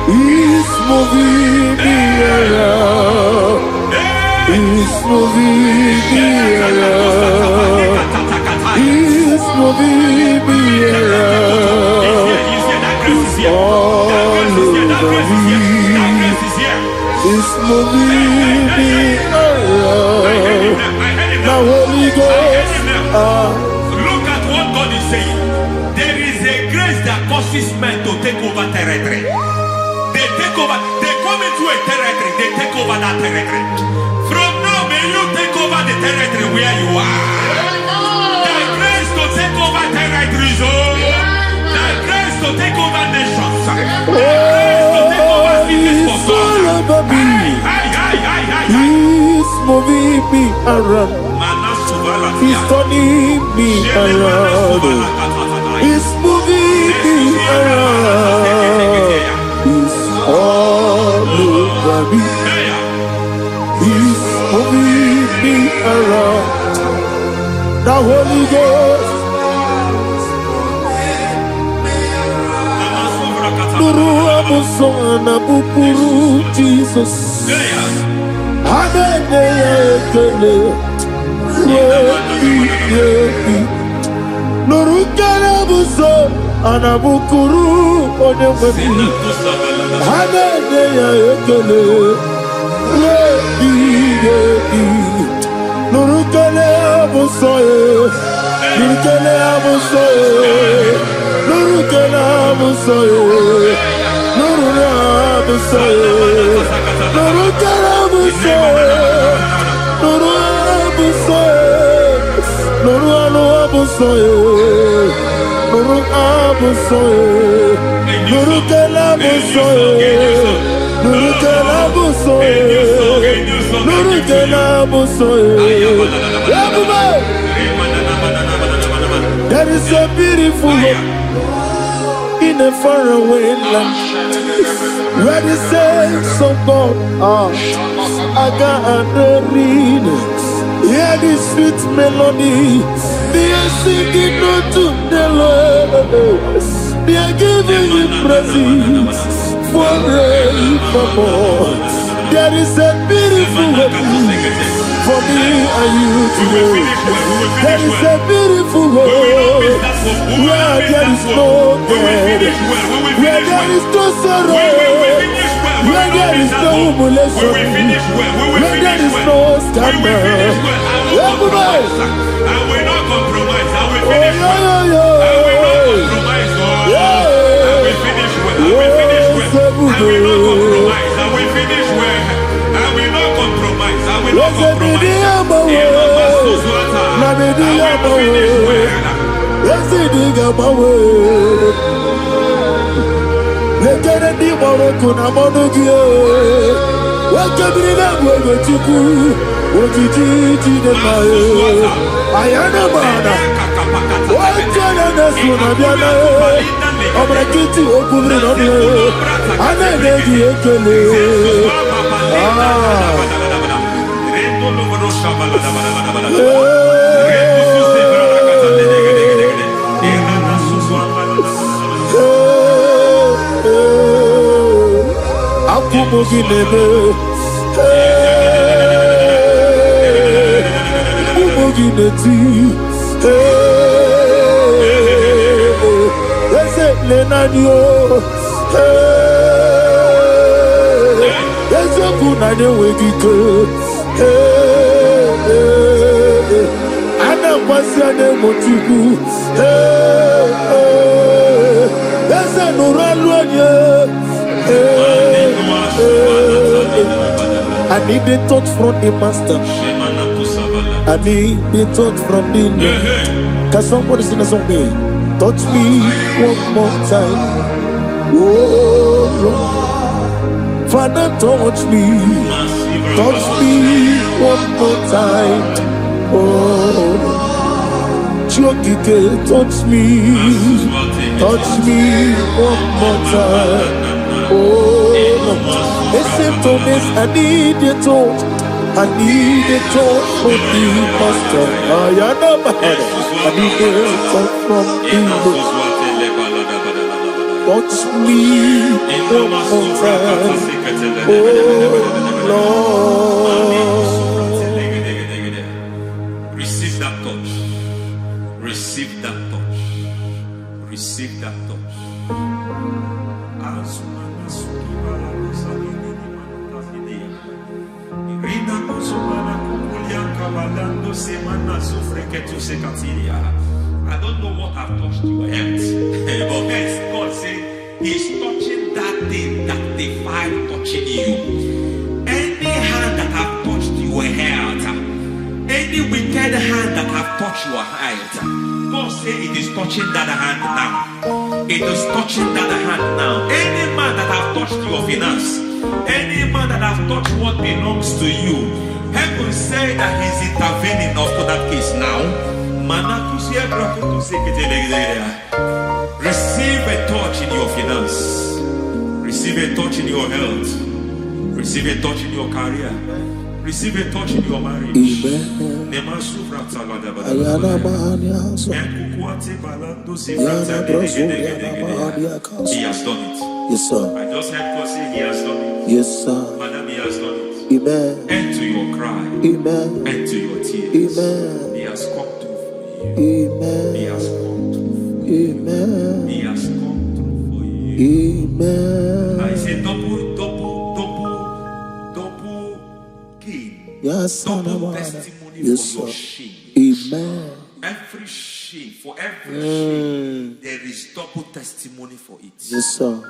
It's moving me around. It's moving me around. It's moving me around. It's all over me. It's moving me around. The Holy Ghost. Look at what God is saying. There is a grace that causes men to take over territory. They take over, they come into a territory, they take over that territory. From now, may you take over the territory where you are. The grace to take over territories, oh. The grace to take over nations. Oh, Arise to take over cities for it's all God. about me. He's moving me around. He's turning me around. He's moving me around. He's all over me. He's moving me around. The Holy Ghost. Nuru amusona bukuru Jesus. Hanene ekele. Nuru kele buso anabukuru onememi. Hanene ekele. Nuru kele buso Nuru kele buso Nuru kele buso Nuru buso Nuru kele buso Nuru buso Nuru buso Nuru buso Nuru kele buso Nuru kele buso Nuru kele buso. There is a beautiful hope in a faraway land where the saints of God are gathering. Hear the sweet melody, they are singing unto the Lord. They are giving Him praise forevermore. There is a beautiful hope for me and you today. There is a beautiful world where there is no death, where there is no sorrow, where there is no humiliation, where there is no scandal. I will not compromise. I will finish well. I will not compromise. I will finish well. I will finish well. I will not compromise. I will finish well. I will not compromise. I will not compromise. I need the touch from the master. I need the touch from the Lord. Can somebody sing a song me? Touch me one more time. Oh Lord. Father, touch me. Touch me one more time. Oh Chokike, touch me. Touch me one more time. Oh except on this, I need your touch. I need a touch from the master. I need a touch from the Lord. Touch me one more time. Oh Lord. Receive that touch. Receive that touch. Receive that touch. I don't know what I've touched your health, but God said He's touching that thing that defied touching you. Any hand that have touched your health, any Any wicked hand that have touched your health, God say it is touching that hand now. It is touching that hand now. Any man that have touched your finance, any man that have touched what belongs to you, heaven say that he's intervening after that case now. Receive a touch in your finance. Receive a touch in your health. Receive a touch in your career. Receive a touch in your marriage. Amen. He has done it. Yes, sir. I just heard God say he has done it. Yes, sir. Madam, he has done it. Amen. End to your cry. Amen. End to your tears. Amen. He has come through for you. Amen. He has come through for you. Amen. He has come through for you. Amen. I say double gain. Yes, double testimony yes, for your sir. shame. Amen. Every shame, for every shame, there is double testimony for it. Yes, sir.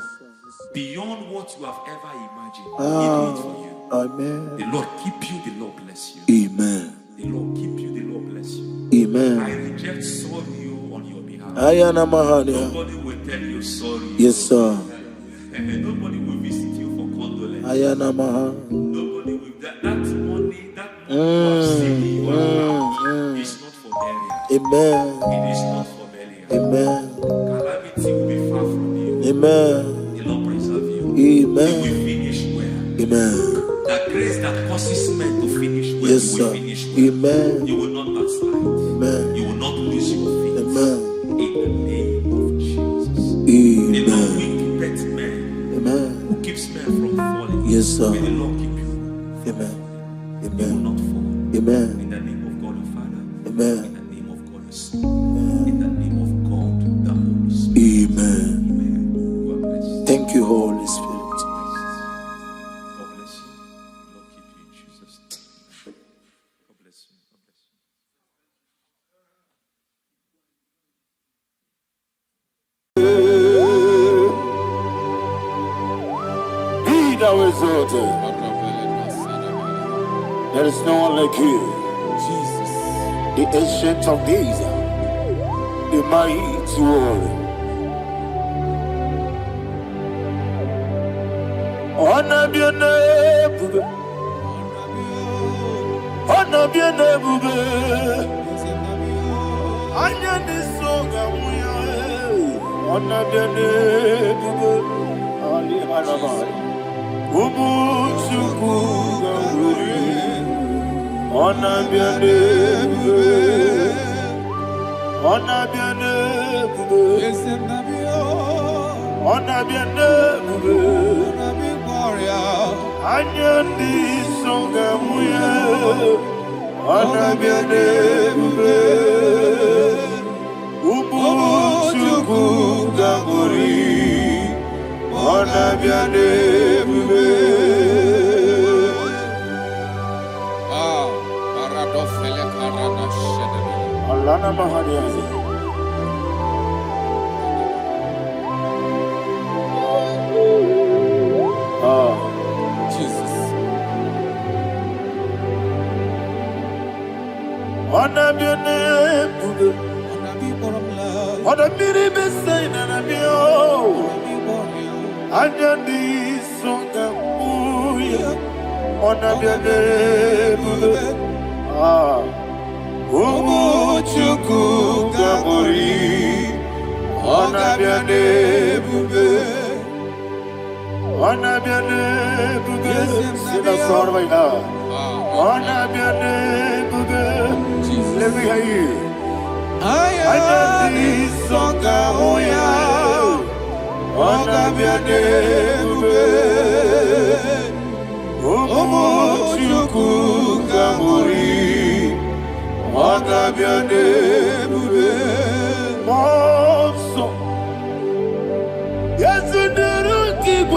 Beyond what you have ever imagined, he did it for you. Amen. The Lord keep you, the Lord bless you. Amen. The Lord keep you, the Lord bless you. Amen. I reject sorry on your behalf. Nobody will tell you sorry. Yes, sir. Nobody will visit you for condolence. Nobody will. That money you have seen in your account is not for burial. Amen. It is not for burial. Amen. Calamity will be far from you. Amen. The Lord preserve you. Amen. You will finish well. Amen. The grace that causes men to finish well, Yes, you will sir. finish well. Amen. You will not backslide. Amen. You will not lose your faith. Amen. In the name of Jesus. Amen. The Lord will keep men. Amen. Who keeps men from falling? Yes, sir. May the Lord keep you. Amen. You will Amen. not fall. Amen. In the name of God the Father. Amen. In the name of God the Son. In the name of God the Holy Spirit. Amen. Amen. You are blessed. Thank you, Holy Spirit. God bless you. Lord keep you in Jesus' name. God bless you. God bless you. Be thou exalted. There is no one like you. Jesus. The ancient of days, the mighty warrior. Honor be your name, bube. Honor be your name, bube. Anya ni soga muya. Honor be your name, bube. Ali Alabari. Ubu chuku gamburi. Honor be your name, bube. Honor be your name, bube. Honor be your name, bube. Anya ni soga muya. Honor be your name, bube. Ubu chuku gamburi. Honor be your name, bube. Alana Mahadiazi. Jesus. Honor be your name, bube. Honor be the best sign and I be oh. Anya di songa muya. Honor be your name, bube. Umu chuku gabori. Honor be your name, bube. Honor be your name, bube. Sina sor vai na. Honor be your name, bube. Let me hear you. Anya di songa muya. Honor be your name, bube. Umu chuku gabori. Honor be your name, bube. Monso. Yes, you do keep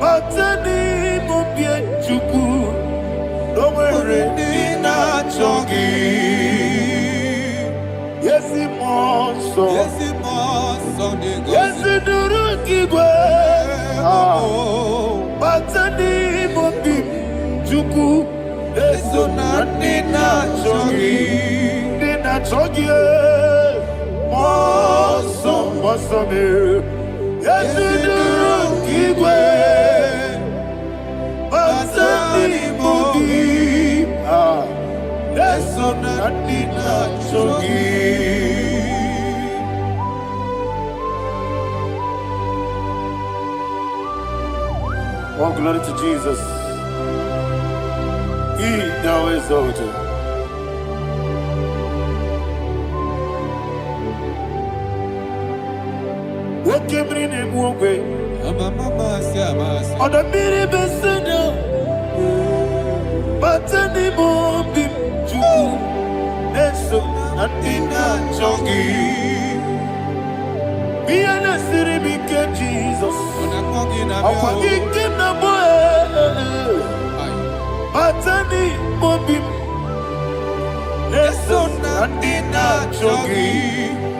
Batani mubie chuku. No worry, Nina Chogi. Yes, monso. Yes, you do keep Batani mubie chuku. Yes, Yesu nina chogi Moso me Yesu durungigwe Basani mogi Yesu nina chogi. All glory to Jesus. He thou exalted. What came in him one way? On the mini besida, but any more big to Neso and in that chogi. Be an city became Jesus. I'm forgetting the boy. But any more big Neso and in that chogi.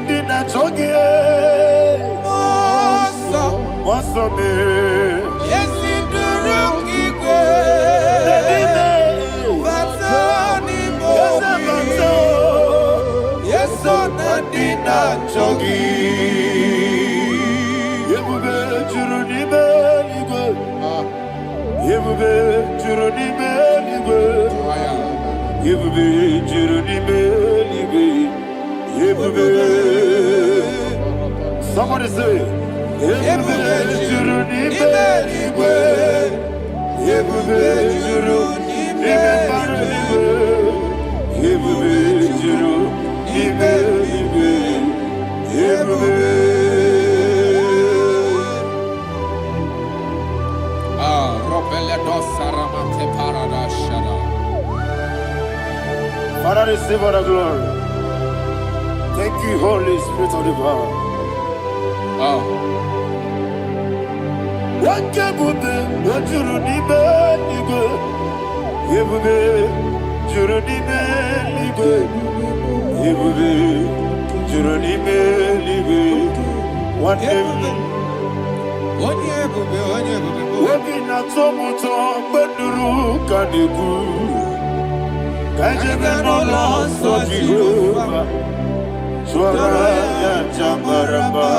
Dina chogi. What's up, man? Yes, in the room, yes, so Nadina Chogi. Yebube Juruni Beligwe. Yebube Juruni Beligwe. Yebube Juruni Beligwe. Yebube. Somebody say. Yebube Juruni Beligwe. Yebube Juruni Beligwe. Yebube Juruni Beligwe. Yebube. Father, receive all the glory. Thank you, Holy Spirit of the power. What can you do? What you need, Beligo? Yebube, Juruni Beligo. Yebube, Juruni Beligo. What Wobi na tomuto beduru kaniku. Kajebe no loso Jehovah. Swara ya jamaraba.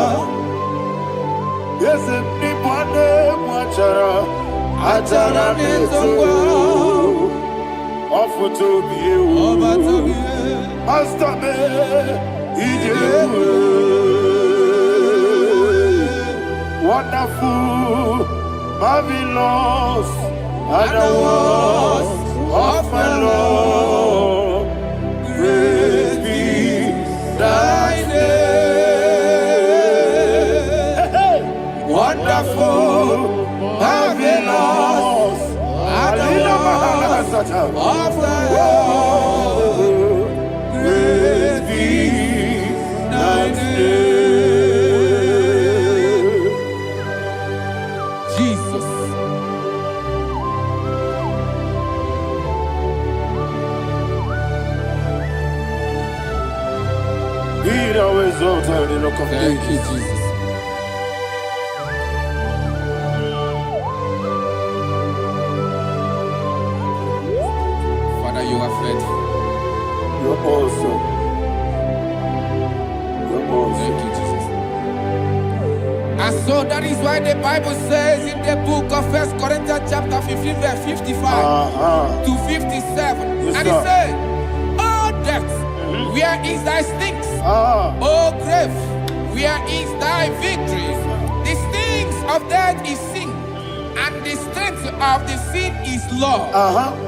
Yese nipane mwachara. Achara netongo. Ofuto biyewu. Master me ijewu. Wonderful, marvelous, and the words of my Lord. Praise be thy name. Wonderful, marvelous, and the words of my Lord. Praise be thy name. Thank you, Jesus. Father, you are faithful. You're awesome. You're awesome. Thank you, Jesus. And so that is why the Bible says in the book of 1 Corinthians chapter 15, verse 55 to 57. Yes, and it says, "Oh death, where is thy stings? Oh grave, where is thy victory? The stings of death is sin, and the strength of the sin is law.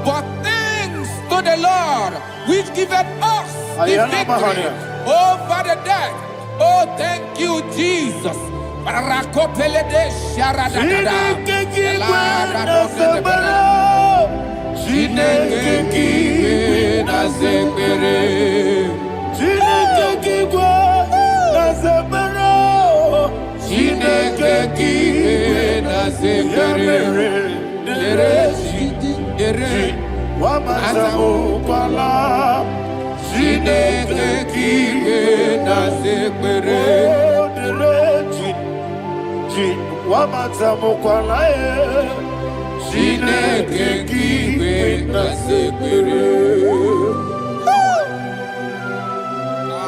But thanks to the Lord, which giveth us the victory over the death. Oh, thank you, Jesus." Chineke kiwe nasekere.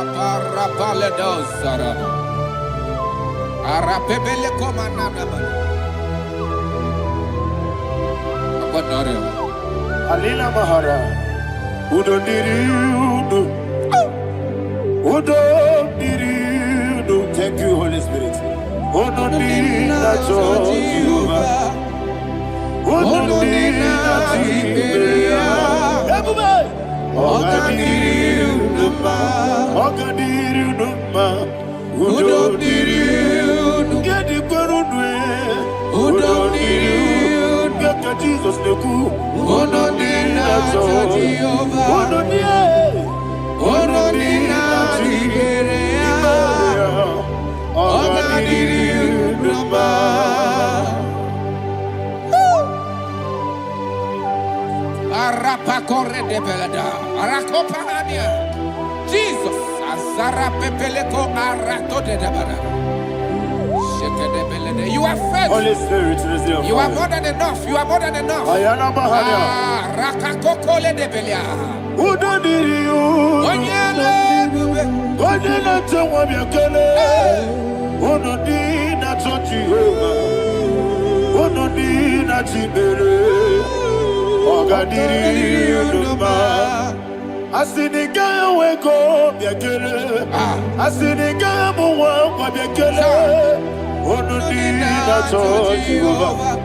Aparapale dosara. Arapebele komanana mana. Apanare. Alina Mahara. Udo diriudo. Udo diriudo. Thank you, Holy Spirit. Udo diriudo. Udo diriudo. Ogadiriudo. Udo diriudo. Gedi korudwe. Udo diriudo. Gaka Jesus neku. Udo diriudo. Udo diriudo. Udo diriudo. Ogadiriudo. Arapa corre de belada. Arakopania. Jesus. Azara pepeleko arato de dabara. You are faithful. Holy Spirit, resume. You are more than enough. You are more than enough. Ayana Mahana. Rakakokole de belia. Udo diriudo. Onyele bube. Onyele tewa miakele. Udo dina Jehovah. Udo dina Chibere. Ogadiriudo. Asinika weko miakele. Asinika muwa miakele. Udo dina Jehovah.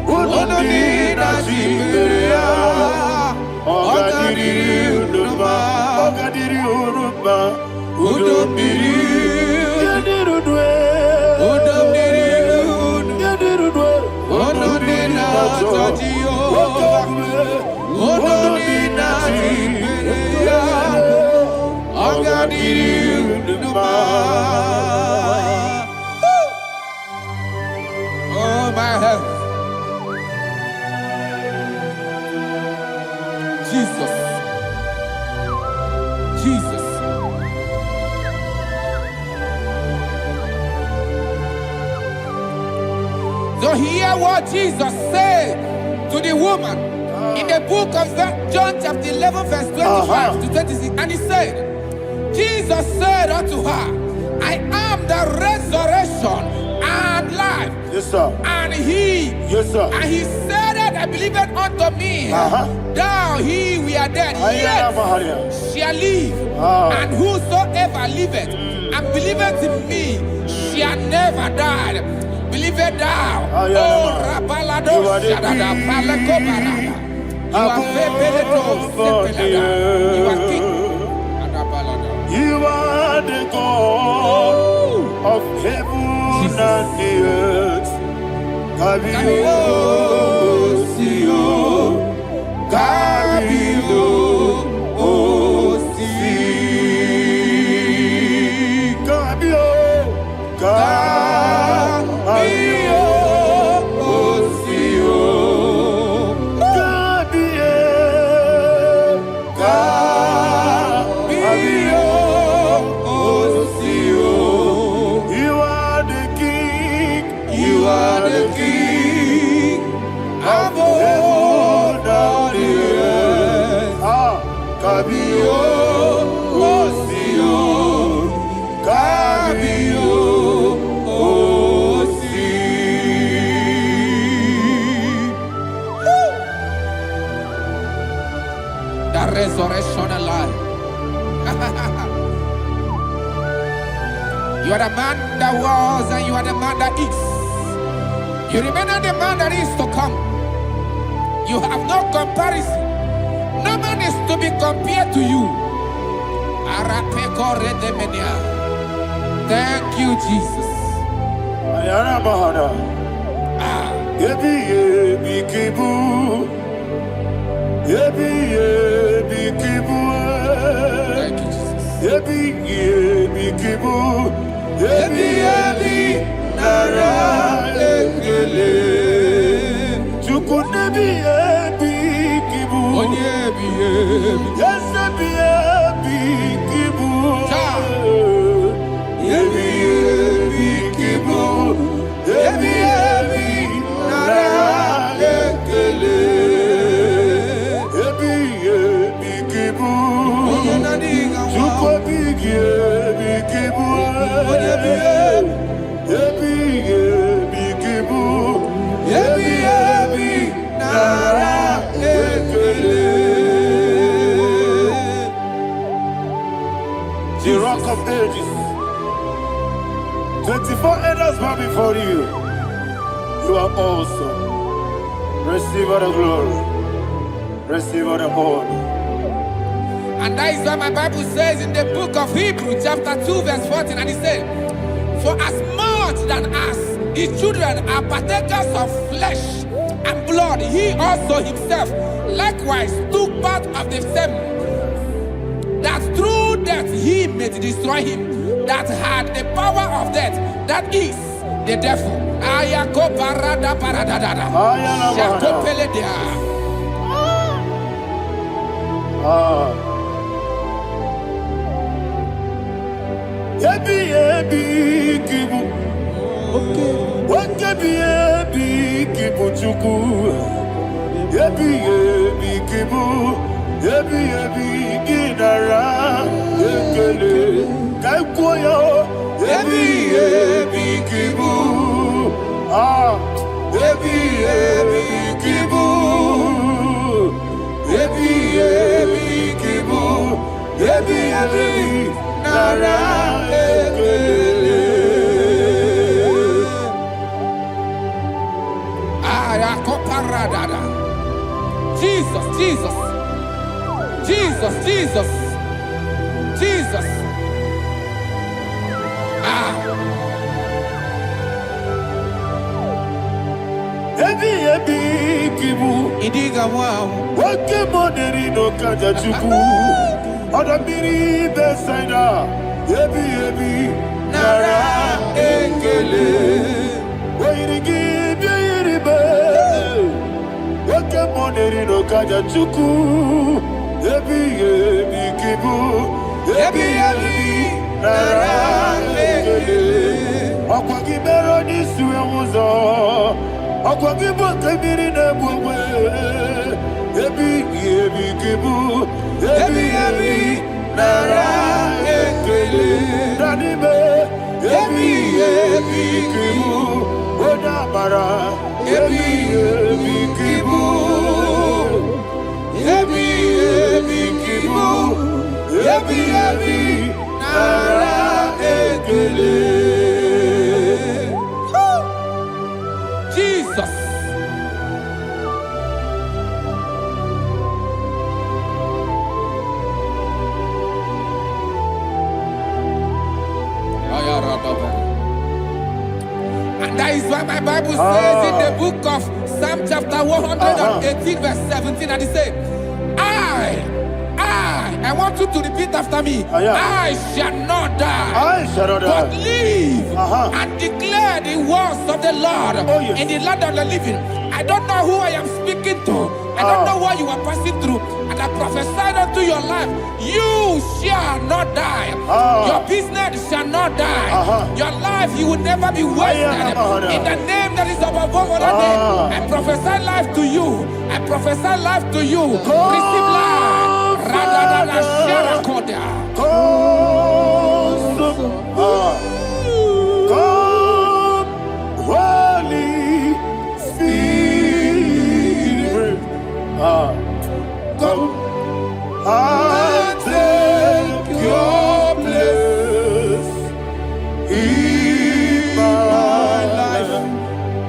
Udo dina Chibere. Ogadiriudo. Ogadiriudo. Udo diriudo. Udo diriudo. Udo dina Jehovah. Udo dina Chibere. Ogadiriudo. Oh my health. Jesus. Jesus. So hear what Jesus said to the woman in the book of John chapter 11 verse 25 to 26. And he said, Jesus said unto her, I am the resurrection and life. Yes, sir. And he, Yes, sir. and he said that I believed unto me, thou he we are dead, Ayana yet Mahara. shall live. And whosoever liveth and believeth in me shall never die. Believe it thou. Oh, Rabalado, You are the Shadada, Palako Barada. You are Febeleto, Sepelada. You are king. Adabalada. You are the God of heaven and the earth. Kabio, Sio, Kabio, Si, Kabio, Kabio, Sio, Kabio, Kabio, Sio. You are the King. You are the King of heaven and the earth. Kabio, Sio, Kabio, Si. The resurrection and life. You are the man that was and you are the man that is. You remain the man that is to come. You have no comparison. No man is to be compared to you. Thank you, Jesus. Ayana Mahara. Yebi kibu. Yebi kibu. Thank you, Jesus. Yebi kibu. Yebi nara ekele. Chukunebi kibu. Onyebi. Yes, kibu. Yebi kibu. Yebi nara ekele. the rock of ages. 24 elders bow before you. You are awesome. Receive all the glory. Receive all the honor. And that is what my Bible says in the book of Hebrews chapter 2 verse 14. And it said, for as much than us, his children are partakers of flesh and blood, he also himself likewise took part of the same, that through death he may destroy him that had the power of death, that is the devil. Jesus, Jesus, Jesus, Jesus, Jesus. Idiga wow. Wake money no kaja chuku. Oda miri besaida. Ebi nara ekele. Wairigi biiribe. Wake money no kaja chuku. Ebi kibu. Ebi nara ekele. Akwagi bero ni suwe muzo. Akwagi bote miri ne bwe. Ebi kibu. Ebi nara ekele. Nanibe. Ebi kibu. Oda mara. Ebi kibu. Ebi kibu. Ebi nara ekele. Jesus. And that is why my Bible says in the book of Psalm chapter 118 verse 17, and it says, I want you to repeat after me. I shall not die, but live and declare the words of the Lord in the land of the living. I don't know who I am speaking to. I don't know what you are passing through. And I prophesied unto your life, you shall not die. Your business shall not die. Your life, you will never be wasted. In the name that is above all other name, I prophesy life to you. I prophesy life to you. Receive life. Radadada Sharakoda. Come, Holy Spirit. Come and take your place in my life.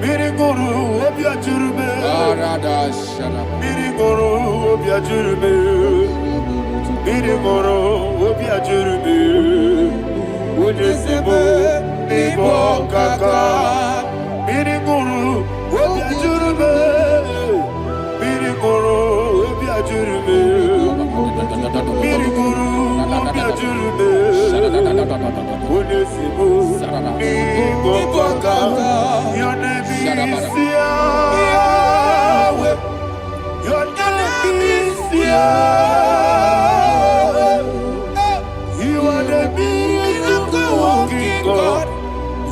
Miriguru obiajurube. Miriguru obiajurube. Miriguru obiajurube. Ujesebo ibo kaka. Miriguru obiajurube. Miriguru obiajurube. Miriguru obiajurube. Ujesebo ibo kaka. Your name is Yahweh. Your name is Yahweh. You are the miracle working God.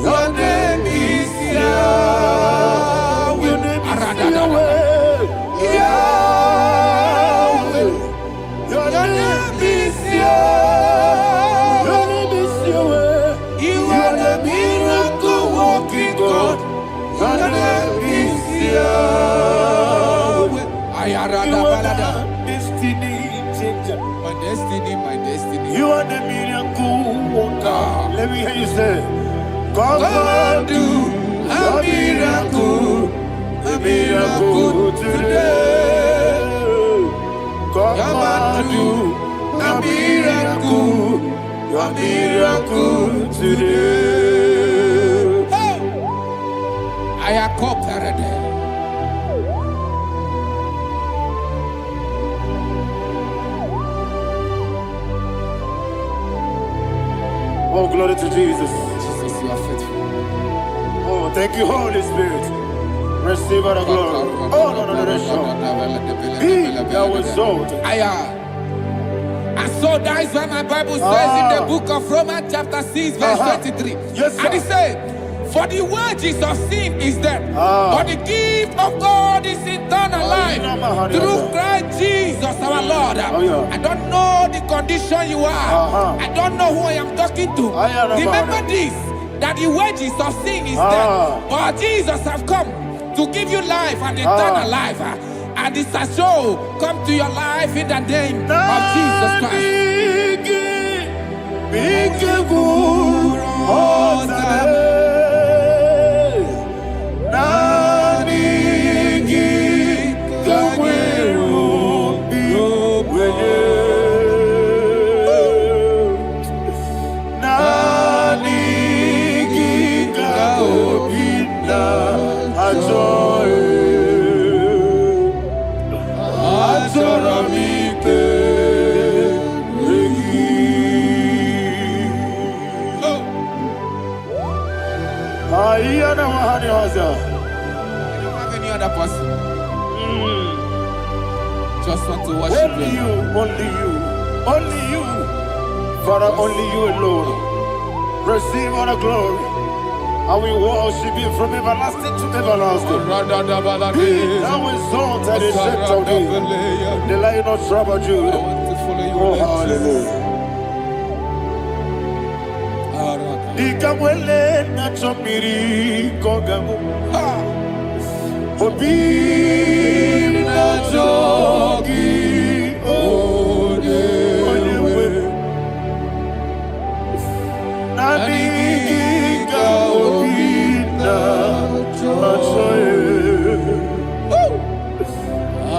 Your name is Yahweh. Your name is Yahweh. Yahweh. Your name is Yahweh. Your name is Yahweh. You are the miracle working God. Your name is Yahweh. You are the destiny changer. destiny, my destiny. You are the miracle worker. Let me hear you say, come and do a miracle today. Come and do a miracle today. Hey! I am cooperated. Oh, glory to Jesus. Jesus, you are faithful. Oh, thank you, Holy Spirit. Receive our glory. Oh, no. Be thou exalted. And so that is why my Bible says in the book of Romans chapter 6 verse 23. Yes, sir. And it said, for the wages of sin is death, but the gift of God is eternal life through Christ Jesus our Lord. I don't know the condition you are. I don't know who I am talking to. Remember this, that the wages of sin is death, but Jesus have come to give you life and eternal life. And this shall show come to your life in the name of Jesus Christ. I don't have any other person. Just want to worship only you, only you, Father, only you alone. Receive all the glory. I will worship you from everlasting to everlasting. Be thou exalted and set of thee, the Lion of tribe of Judah. Oh, hallelujah. Ikamwele na chomiri kogamu. Obi na jogi onewe. Nani ka obi na jogi.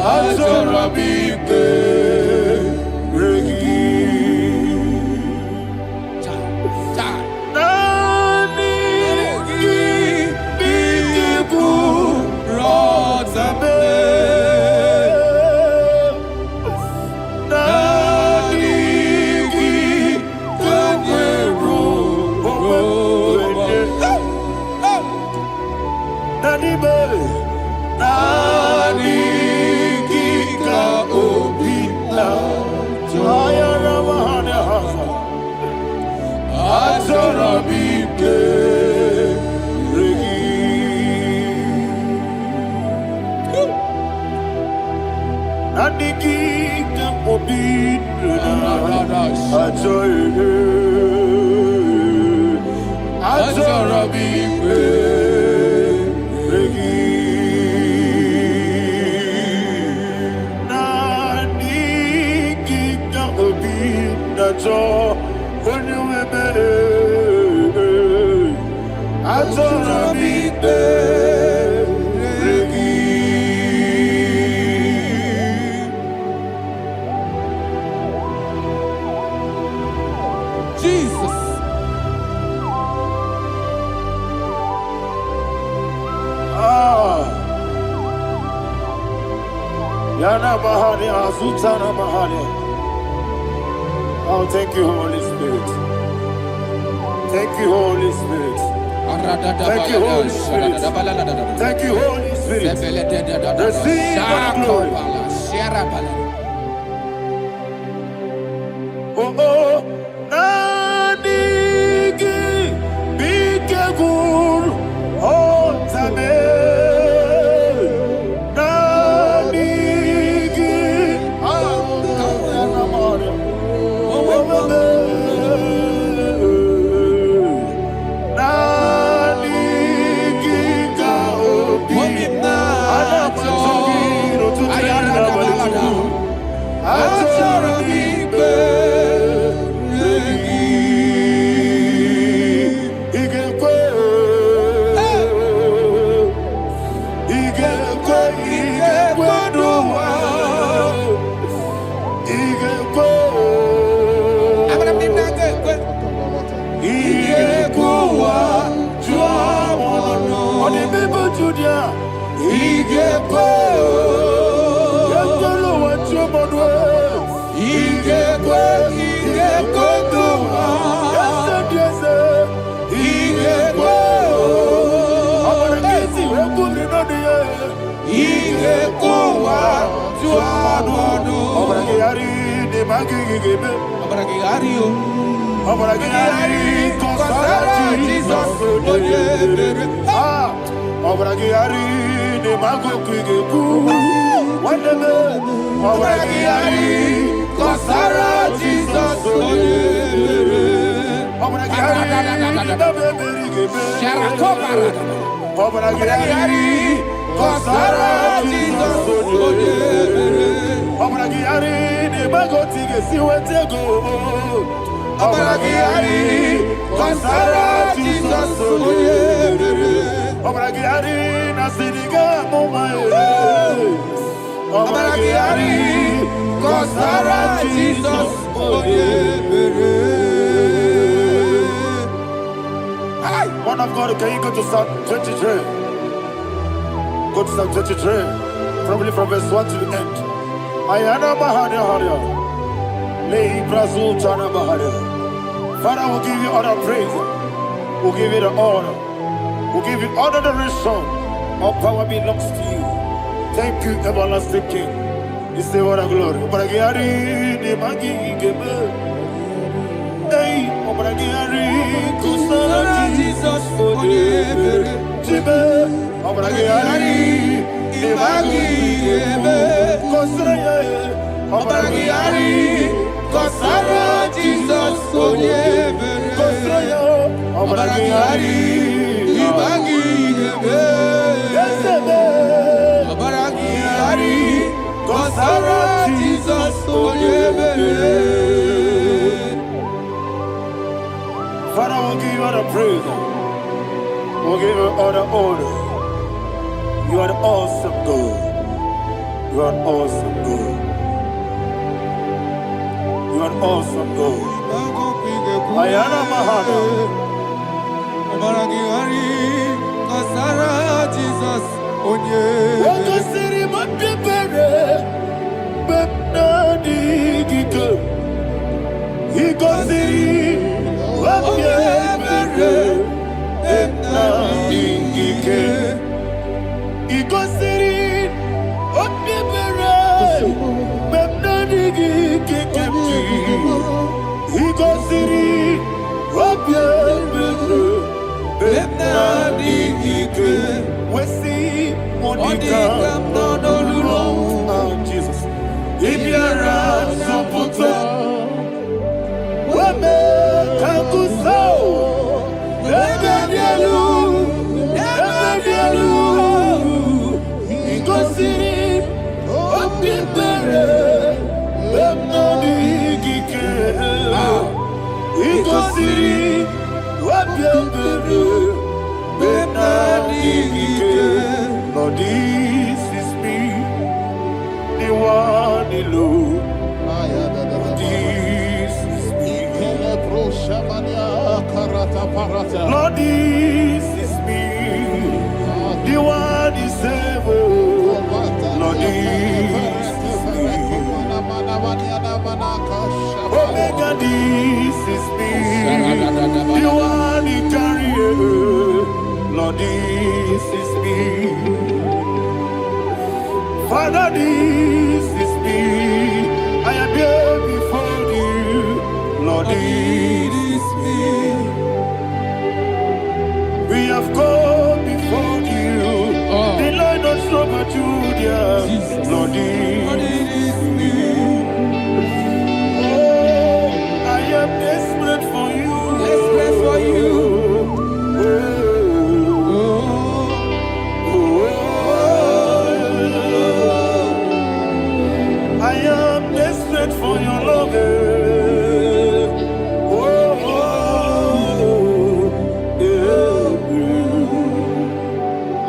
Azorabike regi. Oh, thank you, Holy Spirit. Thank you, Holy Spirit. Thank you, Holy Spirit. Thank you, Holy Spirit. Receive the glory. Oh, oh, Nanigi, Bikagur, oh, Tame. I magigebe. Obragiario. Obragiari, Kosara Jesus. Ah, Obragiari, ne magogigebu. Wandeme, Obragiari, Kosara Jesus. Obragiari, Baberigebe. Sharakobara. Obragiari, Kosara Jesus. Obragiari, ne magotige siwetego. Obragiari, Kosara Jesus. Obragiari, Nasiriga Momae. Obragiari, Kosara Jesus. Man of God, can you go to Psalm 23? Go to Psalm 23, probably from verse 1 to the end. Ayana Mahania Haria. Lay Brazil Chana Mahania. Father, we'll give you all the praise. We'll give you the honor. We'll give you all the adoration. All power belongs to you. Thank you, everlasting King. You say what a glory. Obragiari, the Magi, hey, Obragiari, Kosara Jesus, Jibe, Obragiari, the Magi, Kosara, Obragiari, Kosara Jesus, Kosara, Obragiari, the Magi, Obragiari, Kosara Jesus, Father, we'll give you all the praise. We'll give you all the honor. You are the awesome God. You are an awesome God. You are an awesome God. Ayana Mahana. Obragiari, Kosara Jesus. Waka siri mapipere. Bepnadi gike. Iko siri. Wapyebere. Bepnadi gike. Iko siri. Wapyebere. Bepnadi gike. Iko siri. Wapyebere. Bepnadi gike. Wesi Monica. Oh, Jesus. Ibiara Soputo. Wame Kankuso. Ebedielu. Ebedielu. Igosiri. Opipere. Bemnodi Gike. Igosiri. Opipere. Bemnodi Gike. Lord, this is me. The one alone. This is me. Lord, this is me. The one is able. Lord, this is me. Omega, this is me. The one in carrier. Lord, this is me. Father, this is me. I am here before you. Lord, this is me. We have come before you. The Lord not so but you, dear. Lord, this is me. Oh, I am desperate for you. Desperate for you. I am desperate for your love.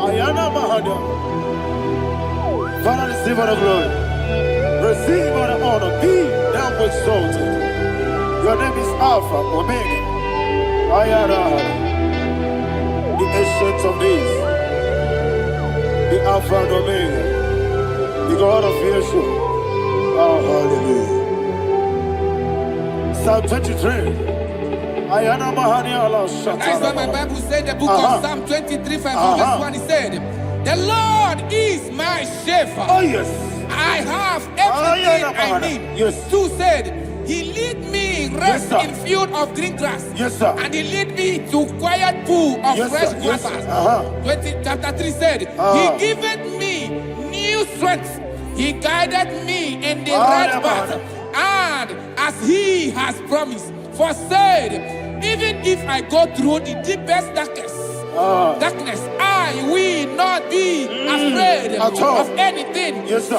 Ayana Mahada. Father, receive all the glory. Receive all the honor. Be thou exalted. Your name is Alpha, Omega. Ayana. The ancient of days. The Alpha and Omega. The God of Yeshua. Oh, hallelujah. Psalm 23. Ayana Mahani Allah Shatara. That's why my Bible said the book of Psalm 23, verse 1, it said, the Lord is my shepherd. Oh, yes. I I have everything I need. Yes. 2 said, He lead me rest Yes, in field of green grass. Yes, sir. And He lead me to quiet pool of Yes, fresh sir. Yes, waters. sir. 20, chapter 3 said, He giveth me new strength. He guided me in the right path. And as He has promised, for said, even if I go through the deepest darkness, I will not be afraid of anything. Yes, sir.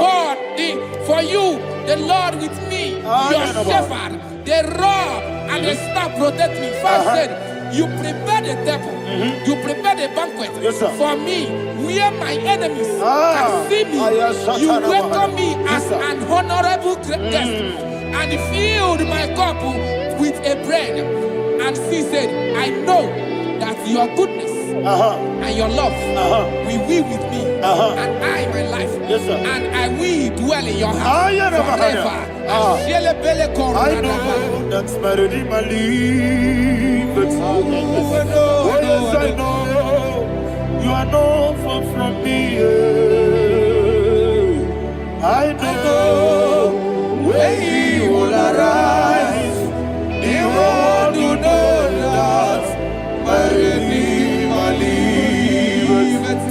For you, the Lord with me, your shepherd, the rod and the staff protect me. First said, you prepare the table, you prepare the banquet for me, where my enemies can see me. You welcome me as an honorable guest, and filled my cup with a bread. And she said, I know that your goodness and your love will be with me, and I, my life, and I will dwell in your house forever. I know that's better than my life. Oh, yes, I know you are not far from me. I know when He will arise, the world will know that my Redeemer liveth.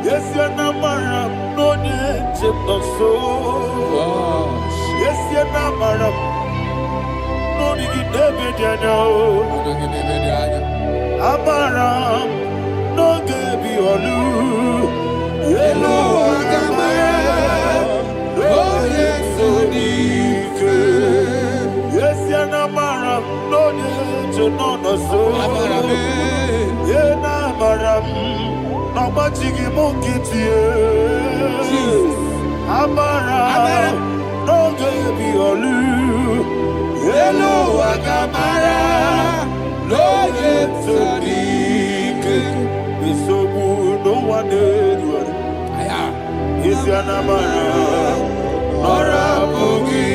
Yes, you're not married, no need to so. Yes, you're not married, no need to be Amaram, no gebi olu. Yelo agamara, no yesodike. Yes, yana maram, no yejo no no so. Yena maram, no machigi mukiti. Amaram, no gebi olu. Yelo agamara. No yesodike. Isobu no one ever. Is yana maram, nora bogi.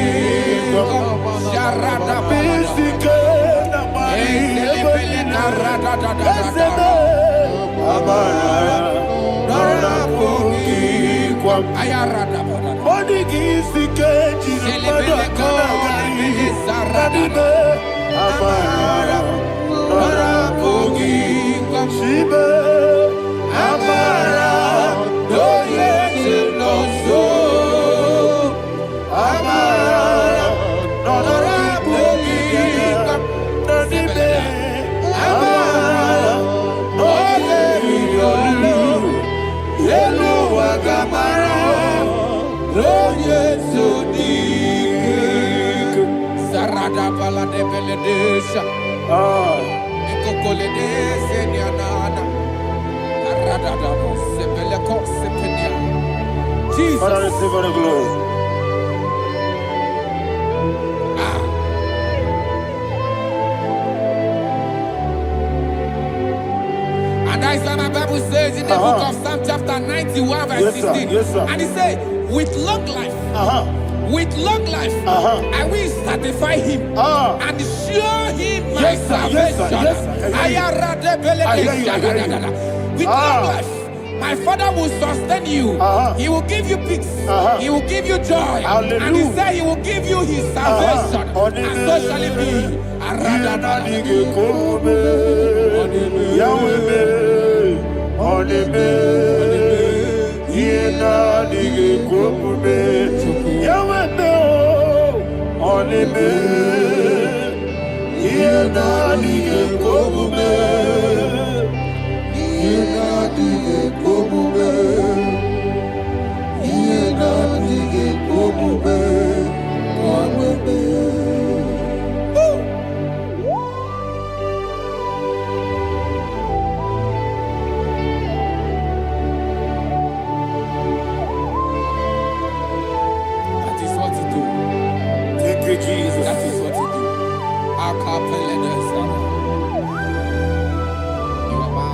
Bisike na mari. Esebe amara, nora bogi kwa. Odigi sike jina kana gari. Nadibe amara, nora bogi kwa. Shibe amara, no yesi no so. Amara, nora bogi kwa. Nadibe amara, no yesi no. Yelu agamara, no yesi dik. Sarada bala de beledesha. Ekokole de senyanana. Aradada sebele ko sepenya. Jesus. Father, receive all the glory. And that's why my Bible says in the book of Psalm chapter 91 verse 16. Yes, sir. And it says, with long life, I will satisfy him and show him my salvation. With long life, my Father will sustain you. He will give you peace. He will give you joy. Hallelujah. And He said He will give you His salvation. And so shall it be. That is what to do. Thank you, Jesus. That is what to do.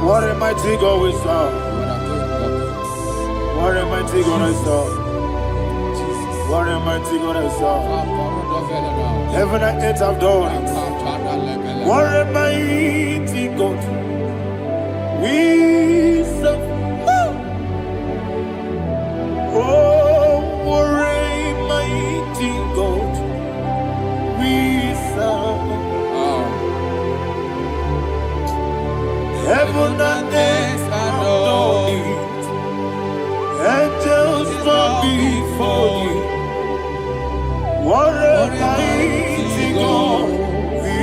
What a mighty God we serve. What a mighty God I serve. What a mighty God I serve. Heaven and earth have done it. What a mighty God we serve. Oh, what a heaven and earth adore thee. Angels bow before thee. What a mighty God we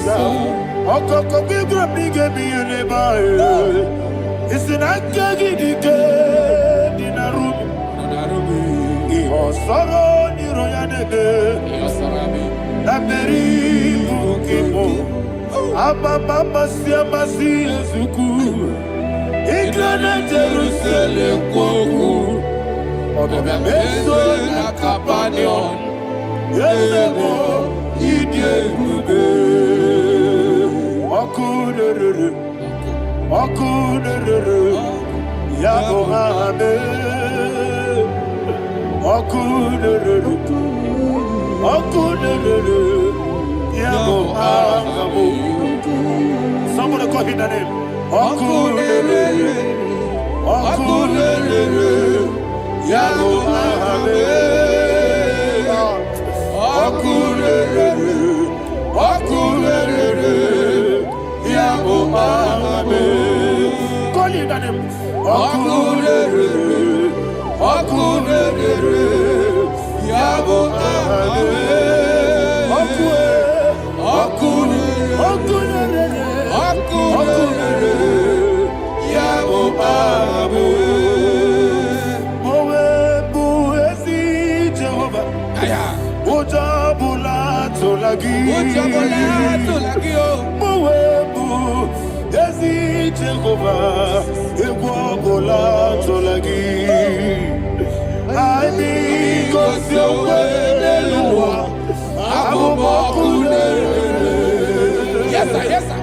serve. Okoko bigre bige bi eleba. It's an akagidike dinarubi. Iho soro ni royanebe. Naberi bukimo. Ababa siamasi ezuku. Igrana Jerusalem koku. Obebe meso na kapanion. Yesebo idie gube. Okunere. Okunere. Yago hame. Okunere. Okunere. Yago hame. Somebody call him the name. Okunere. Okunere. Yago hame. Okunere. Okunere. Yago hame. Call him the name. Okunere. Okunere. Yago hame. Yes, sir. Yes, sir.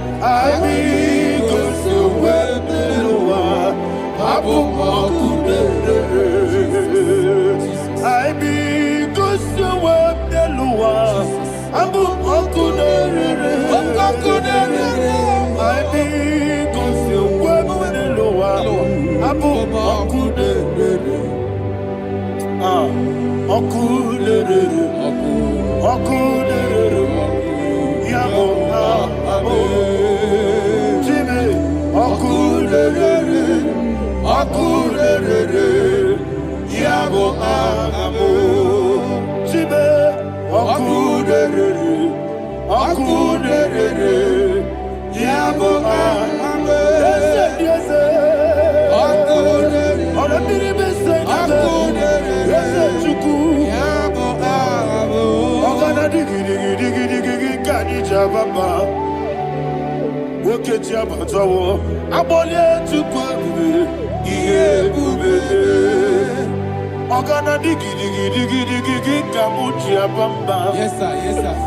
Yes, sir. Yes, sir.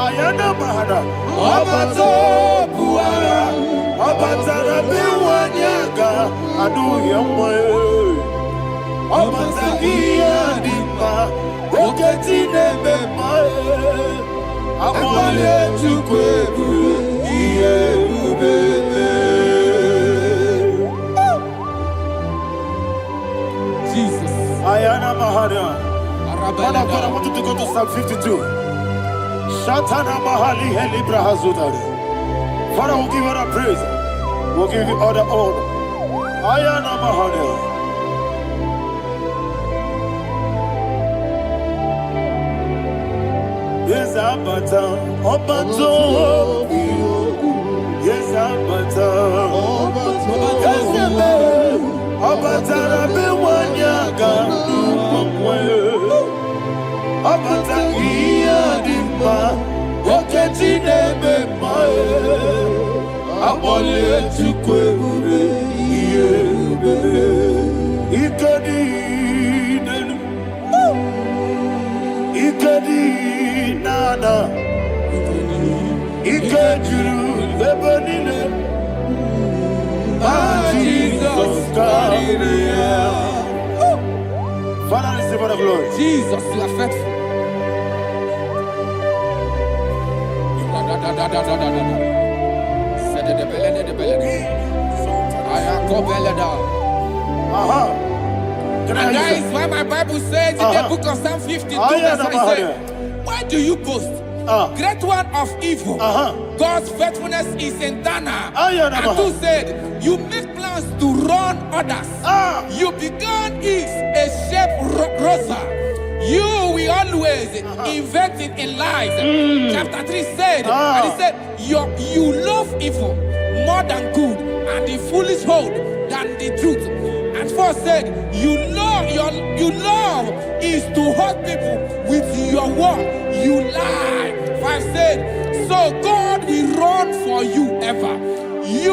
Ayana mahana, abato buara, abatana biwanyaga, adu yamwe, abatagia dimba, oketi nebemae, abale tukwebu, iye ubebe. Jesus. Ayana mahana. Father, I want you to go to Psalm 52. Shatana Mahali Helibra Hazudari. Father, we'll give you the praise. We'll give you all the honor. Ayana Mahali. Yes, Abata. Obato. Yes, Abata. Yes, Abata. Rabbi Wanyaga. Abata iya dimba, oketi nebe mae, abole tukwe ube iye ube, ikadi nenu, ikadi nana, ikajuru lebanine, Jesus God. Father, receive all the glory. Jesus, you are faithful. And that is why my Bible says in the book of Psalm 52, verse 37, why do you boast? Great one of evil. God's faithfulness is eternal. And two said, you make plans to run others. You began is a shape rosa. You will always invent it in lies. Chapter 3 said, and he said, you love evil more than good, and the foolish hold than the truth. And 4 said, you love is to hurt people with your word. You lie. 5 said, so God will run for you ever. He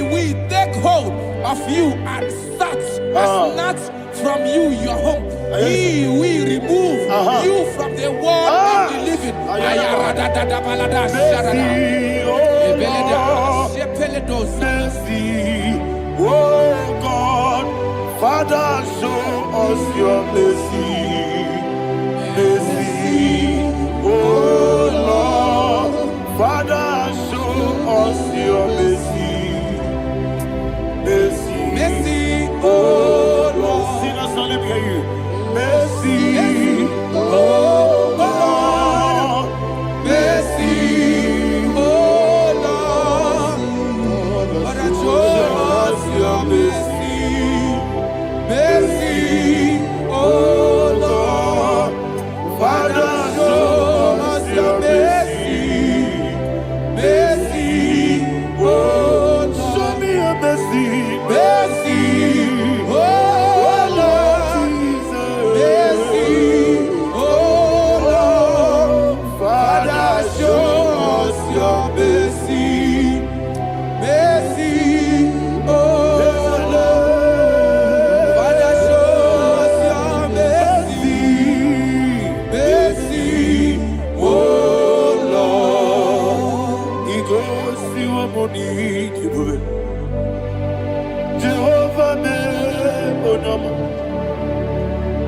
will take hold of you and snatch from you your home. He will remove you from the world of the living. Mercy, oh God, Father, show us your mercy. Mercy, oh Lord, Father, show us your mercy. Mercy, mercy, oh Lord. Sing a song, let me hear you. Mercy, oh Lord, mercy, oh Lord, Father, show us your mercy. Mercy, oh Lord, Father, show us your mercy. Mercy, oh Lord, show me your mercy. Mercy, oh Lord, mercy, oh Lord, Father, show us your mercy. Mercy, oh Lord, Father, show us your mercy. Mercy, oh Lord. He goes to a money, Jehovah me onama.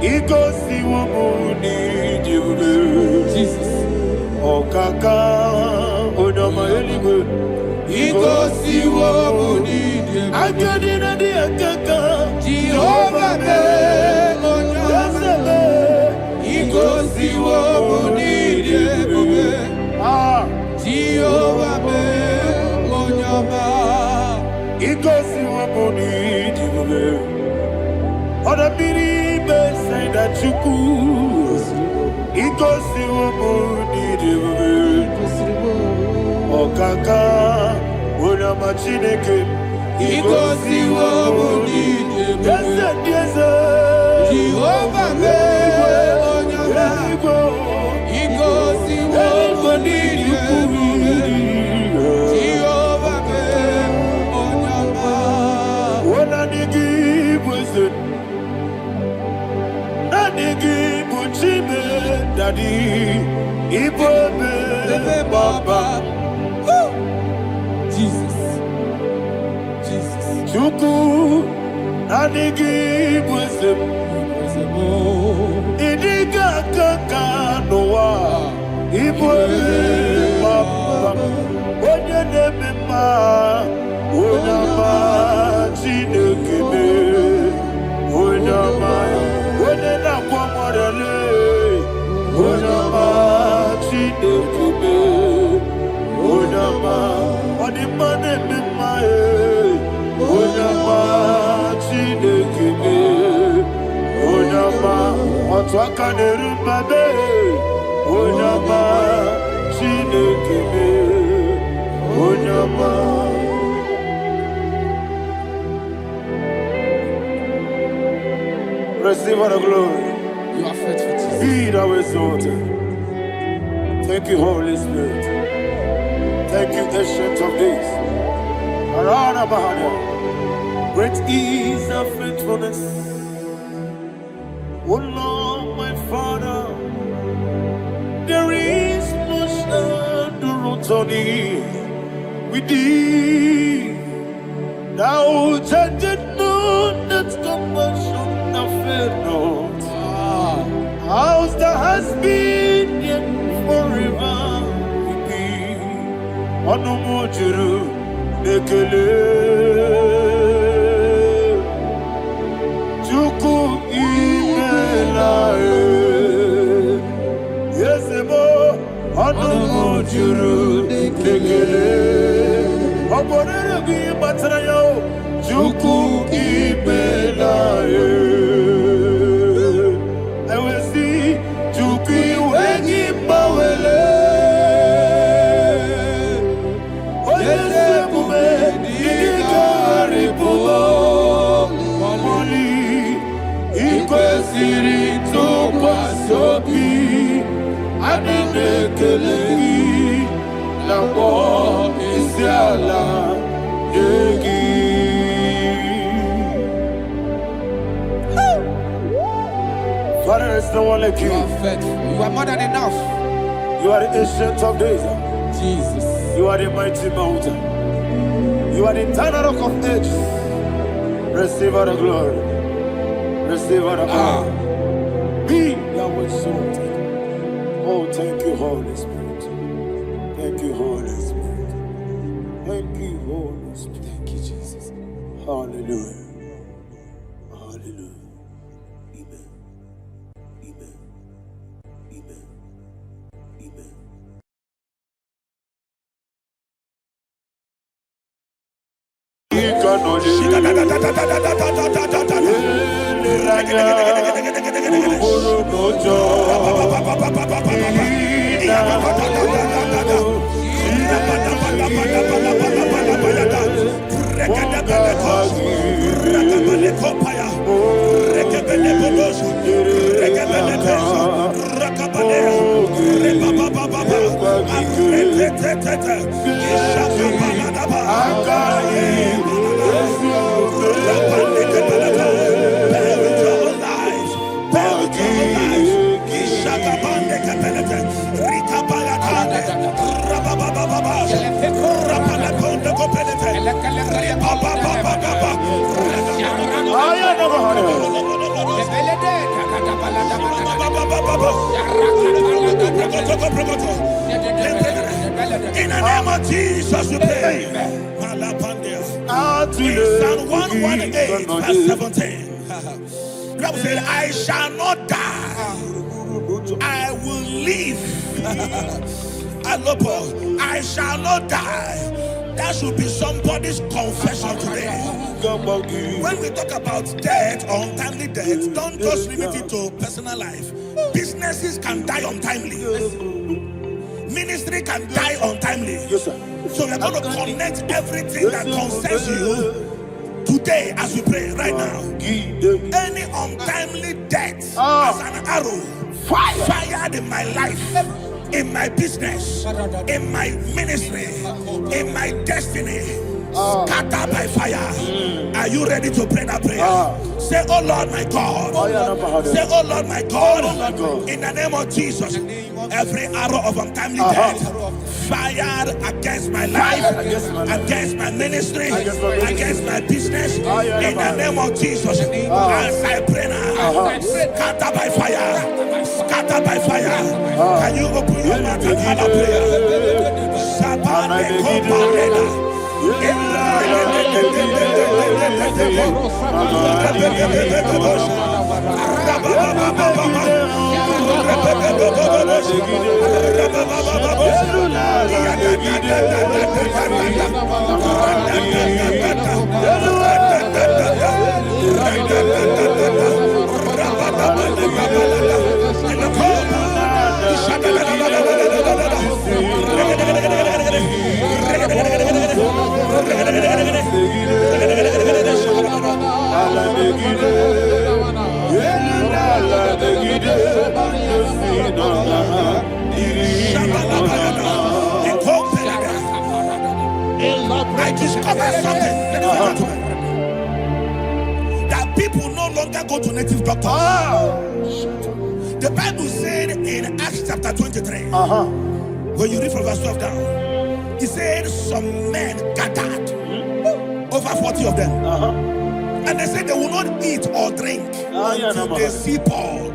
He goes to a money, Jesus. Oh kaka onama eligwe. He goes to a money, I got in a dear kaka. Jehovah me onama. He goes to a money, Jehovah me onama. He goes to a money, Other people say that you could. He goes to a money, oh kaka, onama chineke. He goes to a money, yes, Jehovah me onama. He goes to a money, Jehovah me onama. When I give was it, I give Uchime, Daddy, Igbo me, Baba. Jesus, Jesus. Chuku, I give was it, Idiga Kaka Noah, Igbo me, Baba. Onye neme ma, onama chineke me, onama, onye na kwa morele, onama chineke me, onama, onima neme ma onama chineke me, onama, otwaka nerumba me, onama chineke me. Receive all the glory. You are faithful, Jesus. Be thou exalted. Thank you, Holy Spirit. Thank you, Ancient of Days. Arana Bahana. Great is thy faithfulness. O Lord, my Father, there is no shadow on thee. With thee, thou judgest not that compassion of fail not. House that has been yet forever with thee. Onomojuru nekele. Chuku Chuku imela I will see Chuku wengi bawele Oyese bume Ika ripubo Moli Ikwesiri tukwa sobi Adine kelegi Nabo isiala Yegi Father, there's no one like you. You are faithful. You are more than enough. You are the ancient of days. Jesus. You are the mighty mountain. You are the eternal rock of ages. Receive all the glory. Receive all the honor. Be thou exalted. Oh, thank you, Holy Spirit. Thank you, Holy Spirit. Thank you, Holy Spirit. Thank you, Jesus. Hallelujah. Hallelujah. Amen. Amen. Amen. Amen. In the name of Jesus, we pray. In Psalm 118, verse 17, the Bible said, I shall not die, I will live. I shall not die. That should be somebody's confession today. When we talk about death or untimely death, don't just limit it to personal life. Businesses can die untimely. Ministry can die untimely. Yes, sir. So we're going to connect everything that concerns you today as we pray right now. Any untimely death as an arrow fired in my life, in my business, in my ministry, in my destiny, scattered by fire. Are you ready to pray that prayer? Say, oh Lord my God. Say, oh Lord my God. In the name of Jesus, every arrow of untimely death fired against my life, against my ministry, against my business, in the name of Jesus, as I pray now, scattered by fire, scattered by fire. Can you open your mouth and have a prayer? Sabane Koparena. I discovered something, ladies and gentlemen, that people no longer go to native doctors. The Bible said in Acts chapter 23, when you read from verse 12 down, it said some men gathered, over 40 of them, and they said they will not eat or drink until they see Paul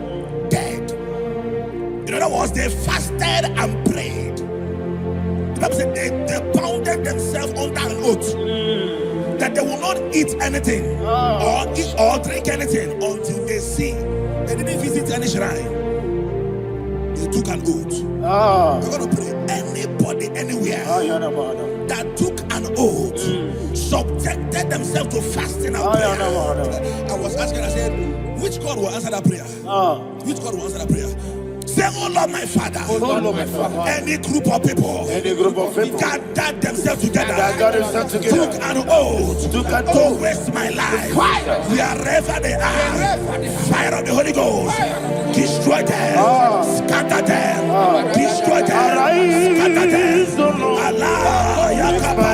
dead. In other words, they fasted and prayed. The Bible said they bounded themselves under an oath that they will not eat anything or eat or drink anything until they see. They didn't visit any shrine. They took an oath. We're going to pray. Anybody, anywhere that took an oath, subjected themselves to fasting and prayer. I was asking, I said, which God will answer that prayer? Which God will answer that prayer? Say, oh Lord, my Father, any group of people, gathered themselves together, took an oath to waste my life. Wherever they are, fire of the Holy Ghost, destroy them, scatter them, destroy them, scatter them. Allah, Yakaba,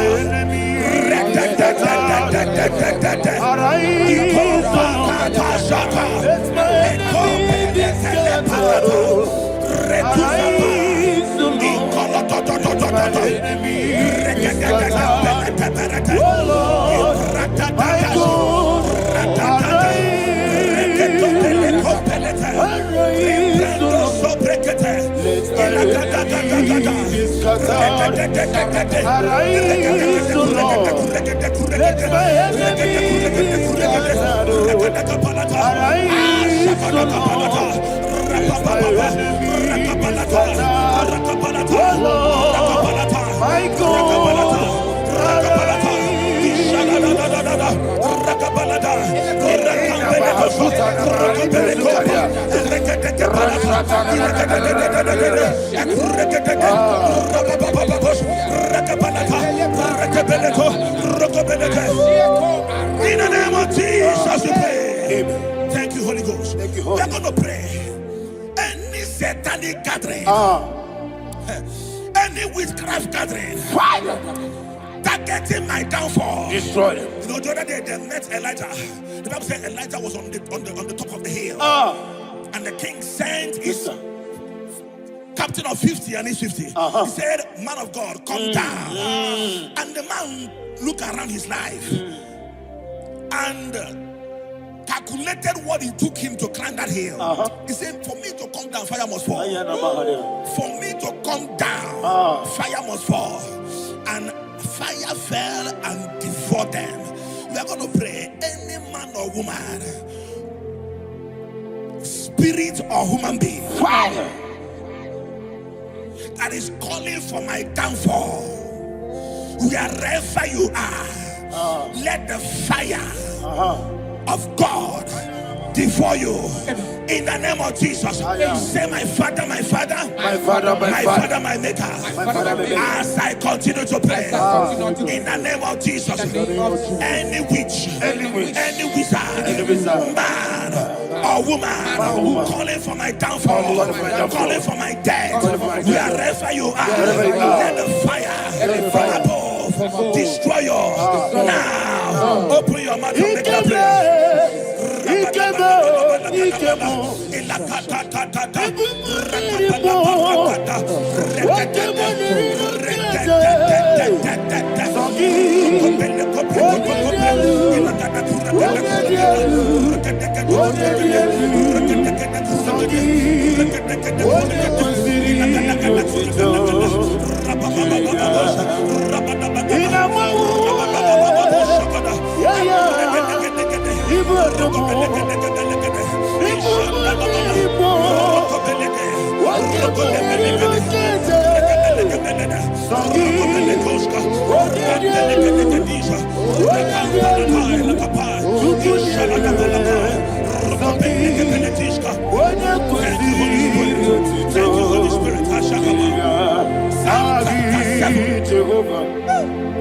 in the name of Jesus, we pray. Thank you, Holy Ghost. We are going to pray. Any satanic gathering, any witchcraft gathering, targeting my downfall, destroy them. You know, the other day they met Elijah. The Bible said Elijah was on the top of the hill, and the king sent his captain of 50 and his 50. He said, man of God, come down. And the man looked around his life and calculated what it took him to climb that hill. He said, for me to come down, fire must fall. For me to come down, fire must fall. And fire fell and devoured them. We are going to pray. Any man or woman, spirit or human being, that is calling for my downfall, wherever you are, let the fire of God devour you in the name of Jesus. Say, my Father, my Father, my Father, my Father, my Maker. As I continue to pray in the name of Jesus, any witch, any wizard, man or woman calling for my downfall, calling for my death, wherever you are, let the fire from above destroy you now. Open your mouth and make a prayer.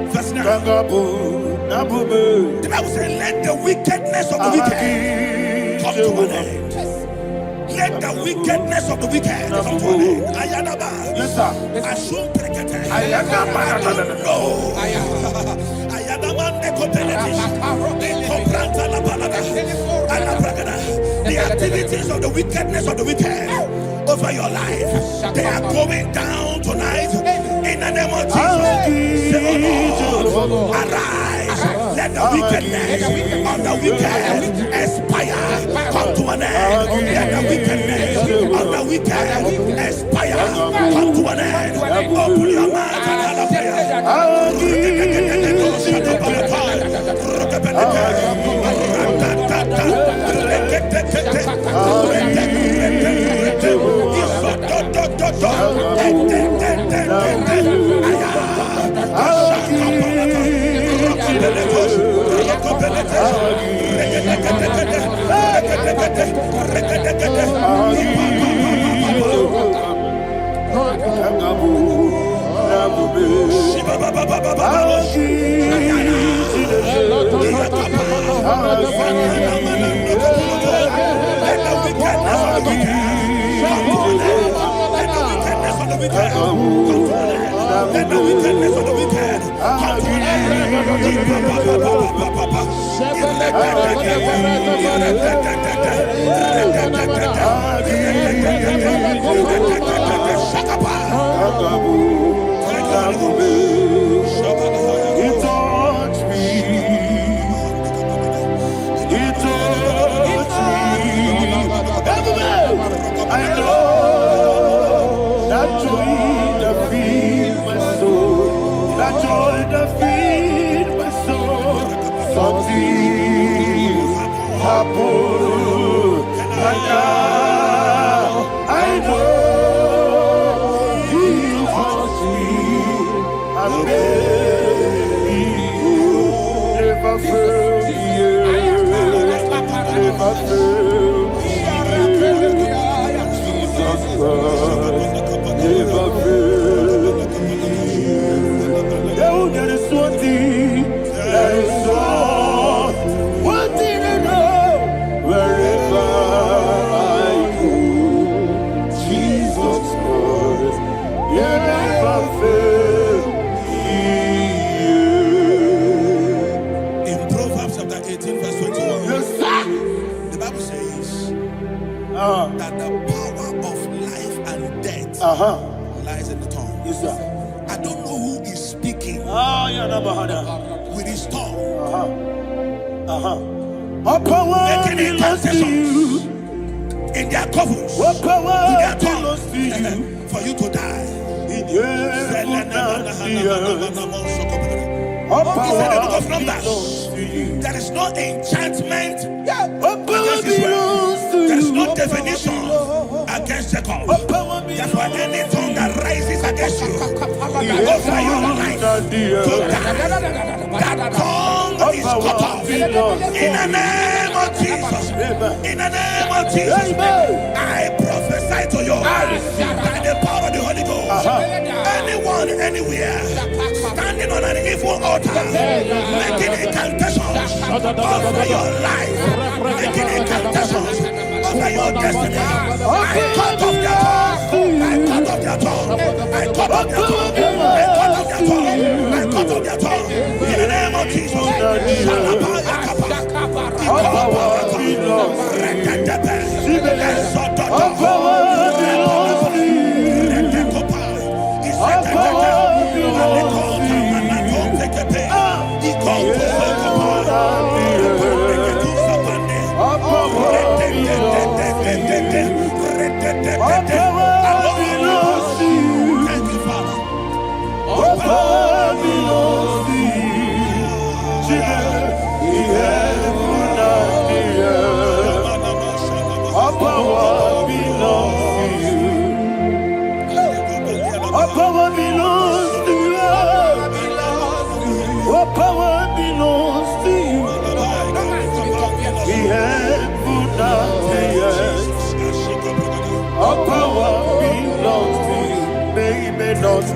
Verse 9. The Bible says, let the wickedness of the wicked come to an end. Let the wickedness of the wicked come to an end. Ayadaba. Yes, sir. Assume prekete. Ayadaba. I don't know. Ayadaba nekopeletis. Ekopranta la balada. Alabragada. The activities of the wickedness of the wicked over your life, they are going down tonight in the name of Jesus. Say, oh Lord, arise. Let the wickedness of the wicked expire, come to an end. Let the wickedness of the wicked expire, come to an end. Open your mouth and That the power of life and death lies in the tongue. Yes, sir. I don't know who is speaking with his tongue. Making incantations in their covers with their tongue for you to die. He said in the book of Numbers, there is no enchantment against Israel. There is no definition against Jacob. Therefore, any tongue that rises against you over your life to die, that tongue is cut off. In the name of Jesus. In the name of Jesus. I prophesy to you by the power of the Holy Ghost. Anyone, anywhere, standing on an evil altar, making incantations over your life, making incantations over your destiny, I cut off their tongue. I cut off their tongue. I cut off their tongue. I cut off their tongue. I cut off their tongue. In the name of Jesus.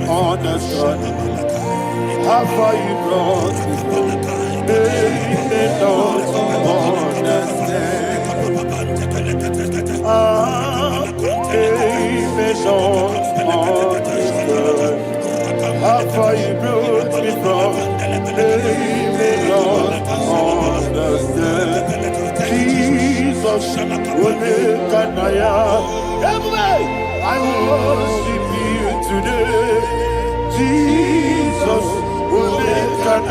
Understand how far you brought me from. They may not understand. They may not understand how far you brought me from. They may not understand. Jesus will make an I worship you today. Jesus will make an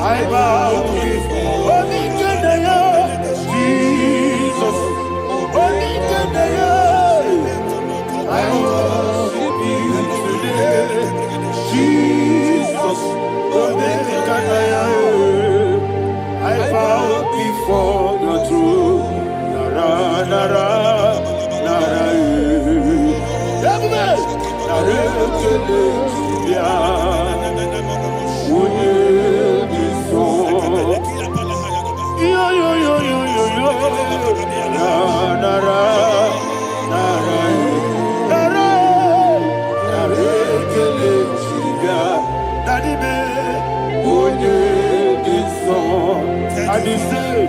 I bow before Jesus will make an I worship you today. Jesus will make an I bow before the throne. Nara, nara. Daddy, just say,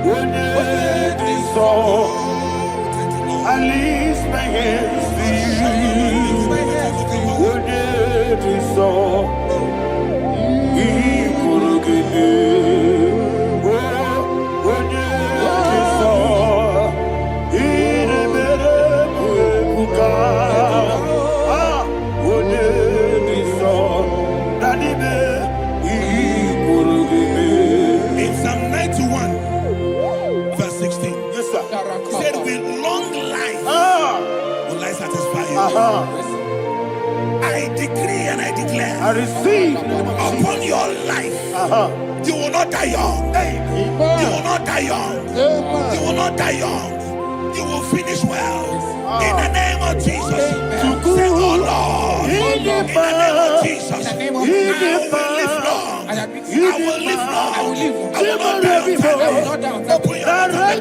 when it so, I lift my hands to you. When it so, he could give me. When it so, he never buka. Ah, when it so, Daddy me, he could give me. In Psalm 91, verse 16, Yes, sir. he said, with long life will I satisfy you. I decree and I declare I receive upon your life, you will not die young. You will not die young. You will not die young. You will finish well. In the name of Jesus. Say, oh Lord, in the name of Jesus, I will live long. I will live long. I will not die on time.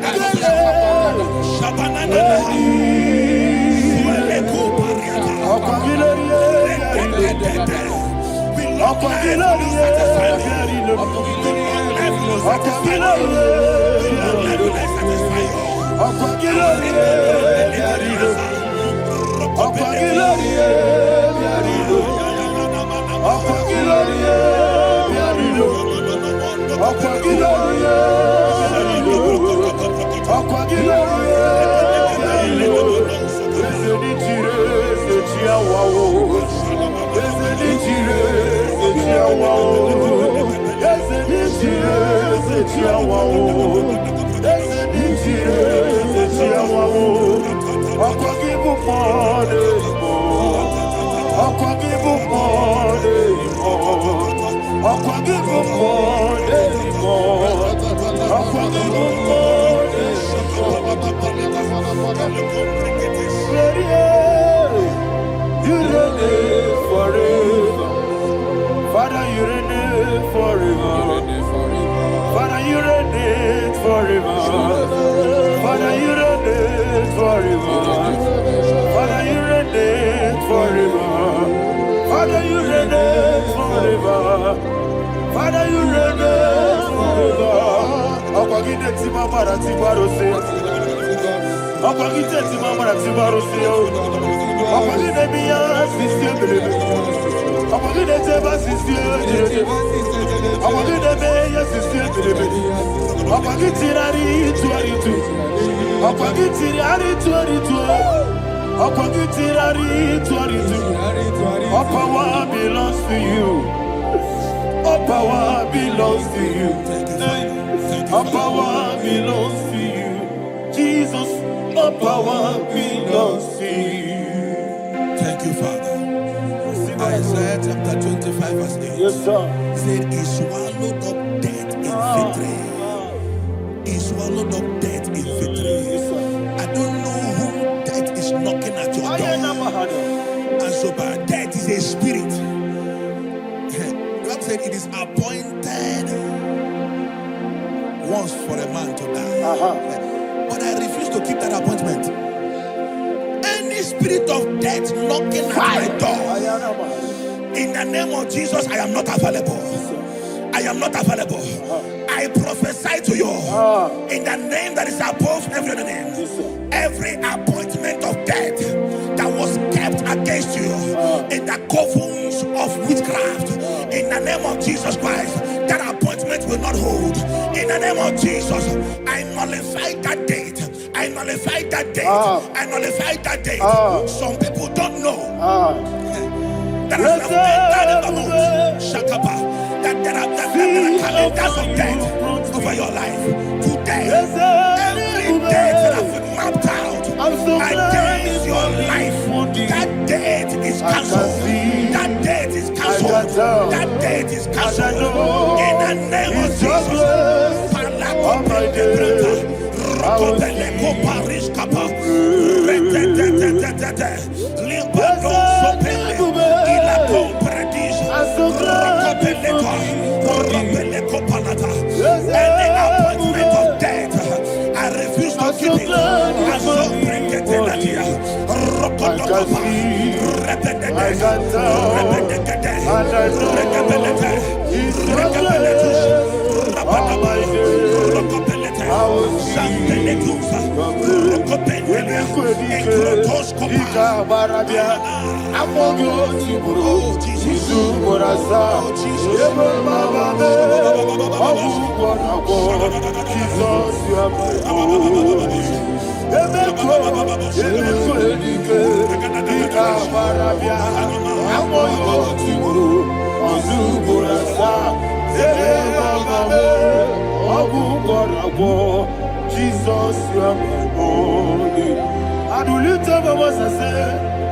Open your You reign forever. Father, you reign forever. Father, you reign forever. Father, you reign forever. Father, you reign forever. Father, you reign forever. Father, you reign forever. Akwagide timamara tibarose. Akwagide timamara tibarose. Akwagide miya sisi. Akwagide teba sisi. Akwagide meya sisi. Akwagide rari tuaritu. Akwagide rari tuaritu. Akwagide rari tuaritu. All power belongs to you. All power belongs to you. All power belongs to you. Jesus, all power belongs to you. Thank you, Father. Isaiah chapter 25, verse 8. Yes, sir. He said, he swallowed up death in victory. He swallowed up death in victory. I don't know who death is knocking at your door. And so, but death is a spirit. God said it is appointed once for a man to die. But I refuse to keep that appointment. Any spirit of death knocking at my door, in the name of Jesus, I am not available. I am not available. I prophesy to you in the name that is above every other name. Every appointment of death that was kept against you in the covens of witchcraft, in the name of Jesus Christ, that appointment will not hold. In the name of Jesus, I nullify that date. I nullify that date. I nullify that date. Some people don't know that as you have entered in the month, Shakapa, that there are calendars of death over your life. Today, every date that has been mapped out against your life, that date is cancelled. That date is cancelled. That date is cancelled. In the name of Jesus. Any appointment of death, I refuse to keep it. I so bring it in here. barabia. Amogo tiburu. Isu borasa. Ebe baba me. Ogu borabo. Jesus you are my Lord. Emeko edike. Ika barabia. Amogo tiburu. Isu borasa. Ebe baba me. Ogu borabo. Jesus, you are my Lord. I do lift up my voice and say,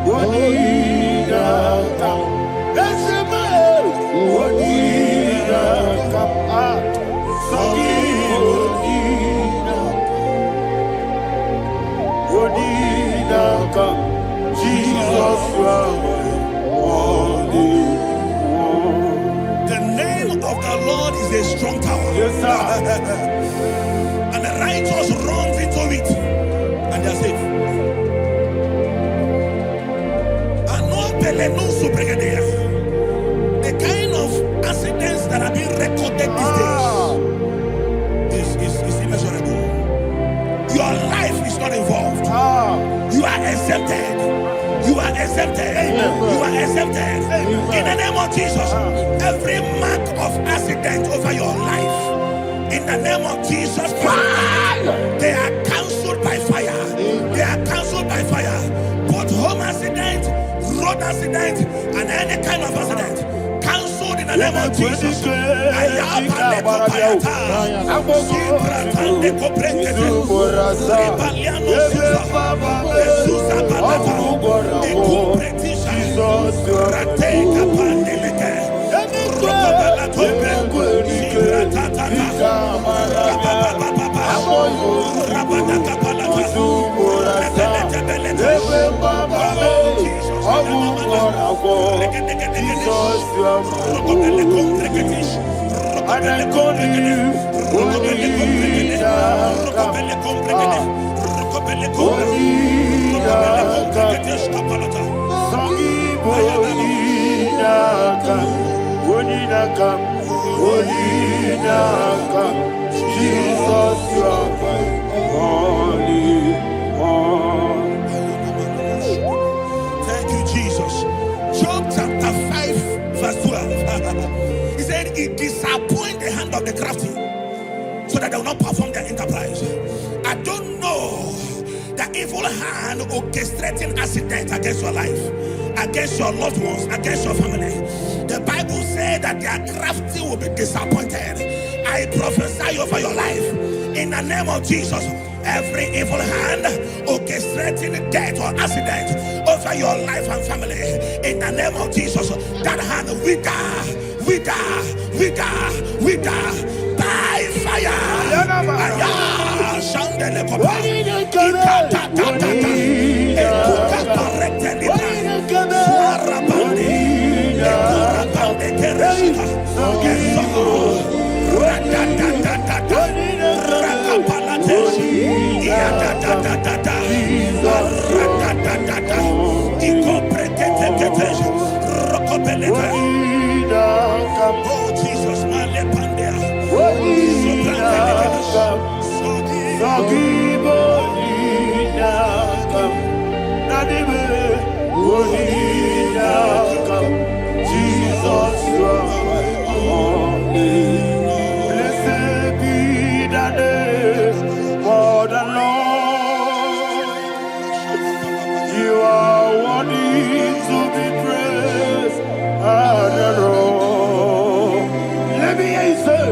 Wodidaka. Let's say, Wodidaka. Sogi Wodidaka. Jesus, you are my Lord. The name of the Lord is a strong tower. Yes, sir. And the righteous runs into it and they're safe. The kind of accidents that are being recorded these days is immeasurable. Your life is not involved. You are exempted. You are exempted. You are exempted. In the name of Jesus, every mark of accident over your life, in the name of Jesus Christ, they are cancelled by fire. They are cancelled by fire. Both home accident, road accident, and any kind of accident, cancelled in the name of Jesus. Thank you, Jesus. Job chapter 5, verse 12. He said, it disappoints the hand of the crafty, so that they will not perform their enterprise. I don't know the evil hand orchestrating accidents against your life, against your loved ones, against your family. The Bible said that their crafty will be disappointed. I prophesy over your life in the name of Jesus. Every evil hand orchestrating death or accident over your life and family, in the name of Jesus, that hand wither by fire. Oh Jesus, Jesus, you are my Lord. Blessed be the name of the Lord. You are worthy to be praised and adored. Let me hear you say,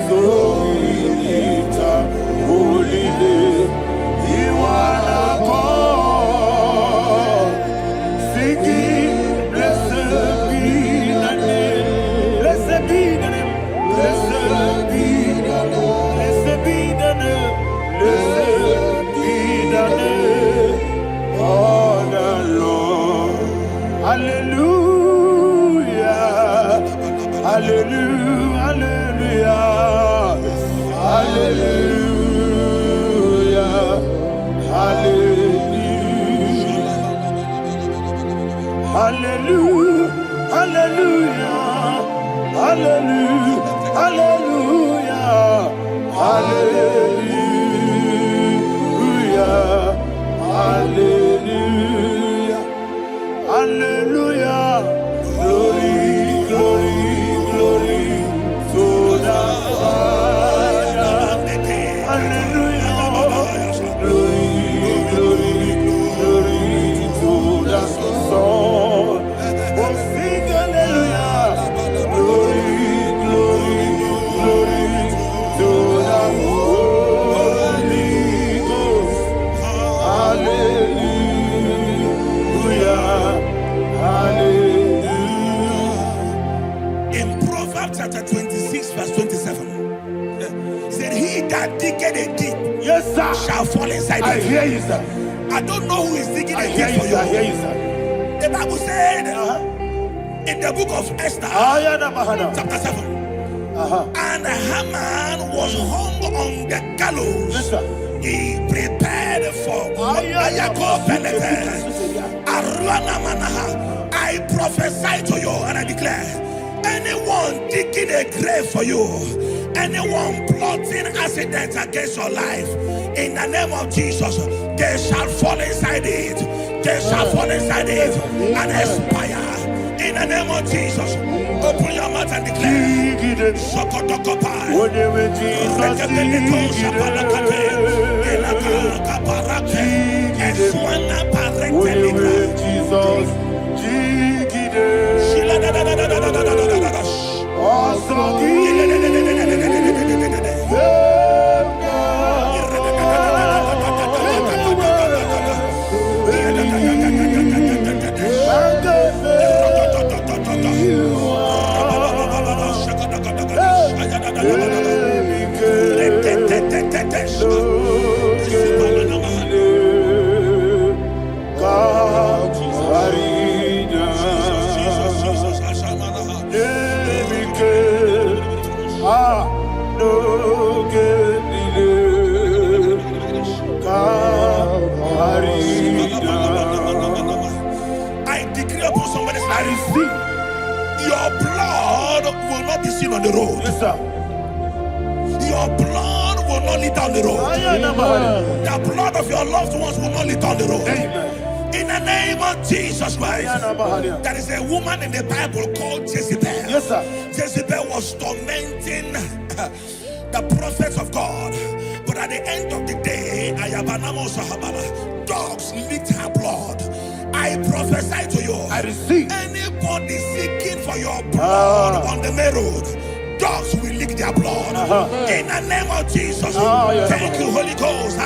so we lift up holy name. You are the God. Singing, blessed be the name. Blessed be the name. Blessed be the name. Blessed be the name. Blessed be the name of the Lord. Hallelujah. Hallelujah. Hallelujah. Hallelujah. Hallelujah. Hallelujah. Hallelujah. Hallelujah. Hallelujah. Hallelujah. Chapter 26, verse 27. He said, he that diggeth a deep, yes, sir, shall fall inside it. I hear you, sir. I don't know who is digging a deep for you. I hear you, sir. The Bible said in the book of Esther, chapter 7, and Haman was hung on the gallows. Yes, sir. He prepared for I prophesy to you and I declare, anyone digging a grave for you, anyone plotting accidents against your life, in the name of Jesus, they shall fall inside it. They shall fall inside it and expire. In the name of Jesus, open your mouth and declare. I decree upon somebody's life, your blood will not be seen on the road. Yes, sir. Your blood will not lead down the road. The blood of your loved ones will not lead down the road. Amen. In the name of Jesus Christ. There is a woman in the Bible called Jezebel. Yes, sir. Jezebel was tormenting the prophets of God. But at the end of the day, dogs licked her blood. I prophesy to you, I receive. Anybody seeking for your blood on the main road, dogs will lick their blood. In the name of Jesus. Thank you, Holy Ghost.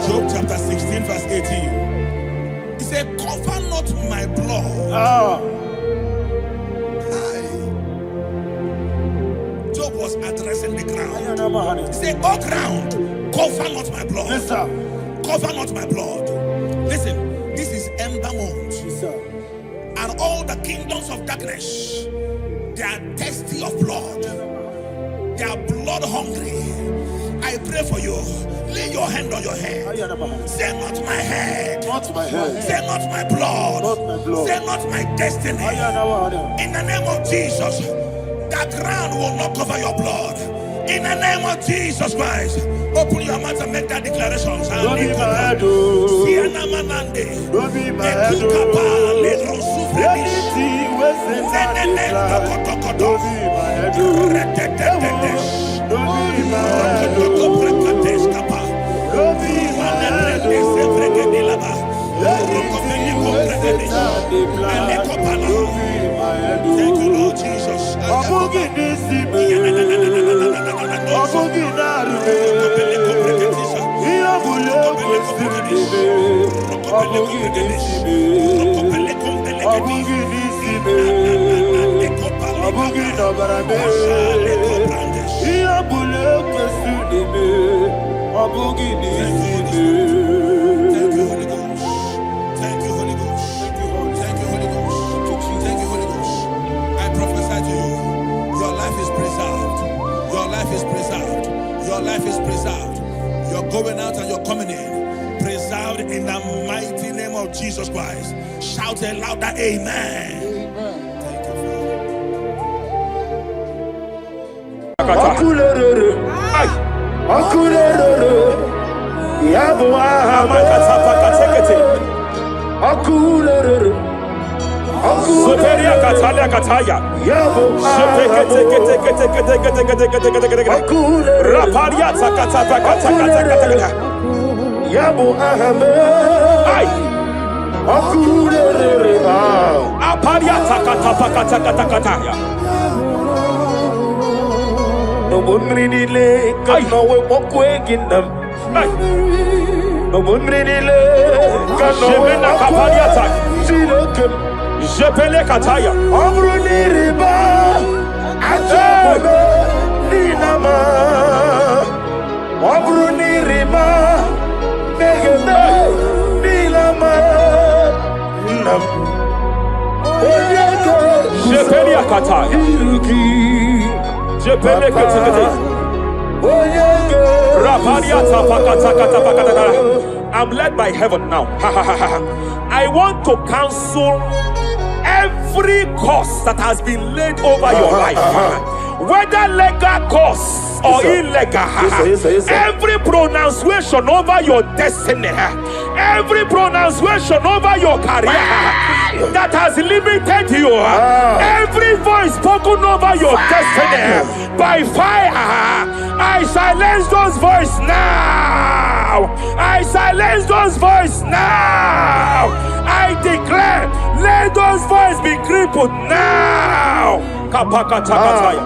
Job chapter 16 verse 18. He said, cover not my blood. Job was addressing the ground. He said, oh ground, cover not my blood. Yes, sir. Cover not my blood. Listen, this is ember month. Yes, sir. And all the kingdoms of darkness, they are thirsty of blood. They are blood hungry. I pray for you. Lay your hand on your head. Say not my head. Not my head. Say not my blood. Not my blood. Say not my destiny. In the name of Jesus, that ground will not cover your blood. In the name of Jesus Christ, open your mouth and make that declaration. Don't be my head. Don't be my head. Thank you, Lord Jesus. Your life is preserved. You're going out and you're coming in. Preserved in the mighty name of Jesus Christ. Shout a louder amen. Thank you, Superia Catalia Cataya. Raparia Takata. Yabu Ahame. Aparia Takata. No one really lay, no one walk away in them. No one really lay, no one walk away. Jepele Kataya. Obruni riba. Ajabu ninama. Obruni riba. Megene nilama. Nam. Jepele Kataya. Jepele Kataya. Raparia Tapakata. I'm led by heaven now. I want to counsel every curse that has been laid over your life, whether legal curse or illegal, every pronunciation over your destiny, every pronunciation over your career that has limited you, every voice spoken over your destiny by fire, I silence those voices now. I silence those voices now. I declare, let those voices be crippled now. Kapakatakataya.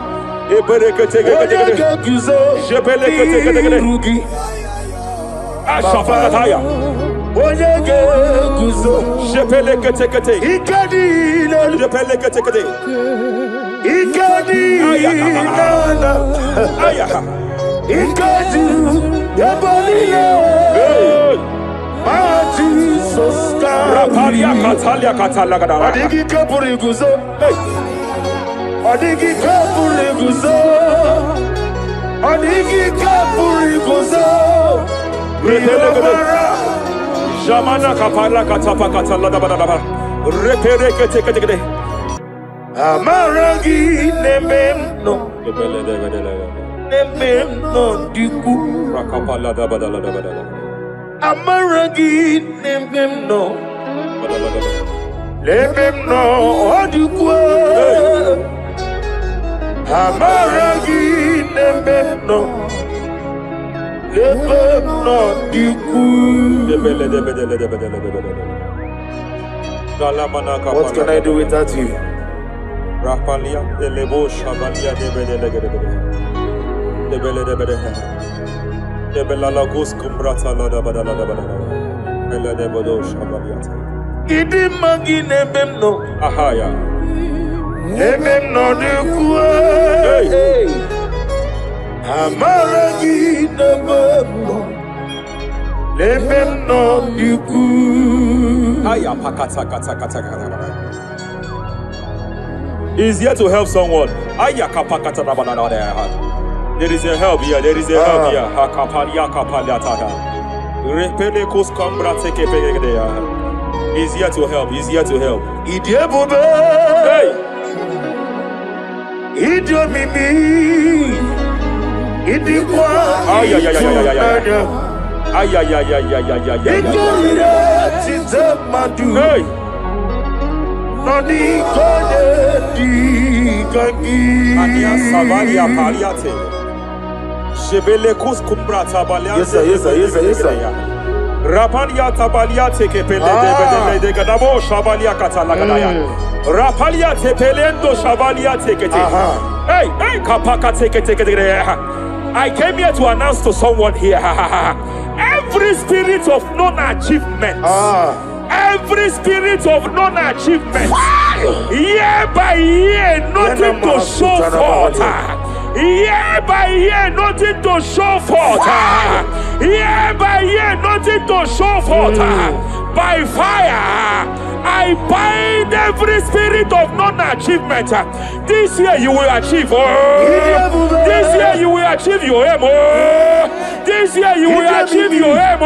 Ashafakataya. Raparia Catalia Catalaga. Adigi Kapuriguzo. Adigi Kapuriguzo. Adigi Kapuriguzo. Jamana Kapala Katapa Catalada. Repere Kete. Amaragi Nemeno. Nemeno Diku. Rakapala Dabadala. Amaragi Nemeno. Lebemno Odikwe. Amaragi Nemeno. Lebemno Diku. What can I do without you? Rapalia, the Lebo Shabalia, the Bede, the Belalagus Cumbrata, the Bela de Bodo Shabaliata. Idi Magine Bemno, Ahaya, Ebemno de Kue, Amaragi de Bemno, Lebemno de Kue. Aya Pakata. Is here to help someone. There is a help here. There is a help here. He's here to help. He's here to help. Hey. Hey. Yes, sir. Rapalia tabalia teke pele de gadabo shabalia katalagadaya. Rapalia tepelendo shabalia teke. Hey, kapaka, take it. I came here to announce to someone here. Every spirit of non-achievement. Every spirit of non-achievement. Year by year, nothing to show forth. Year by year, nothing to show forth. Year by year, nothing to show forth. By fire, I bind every spirit of non-achievement. This year you will achieve. This year you will achieve your aim. This year you will achieve your aim.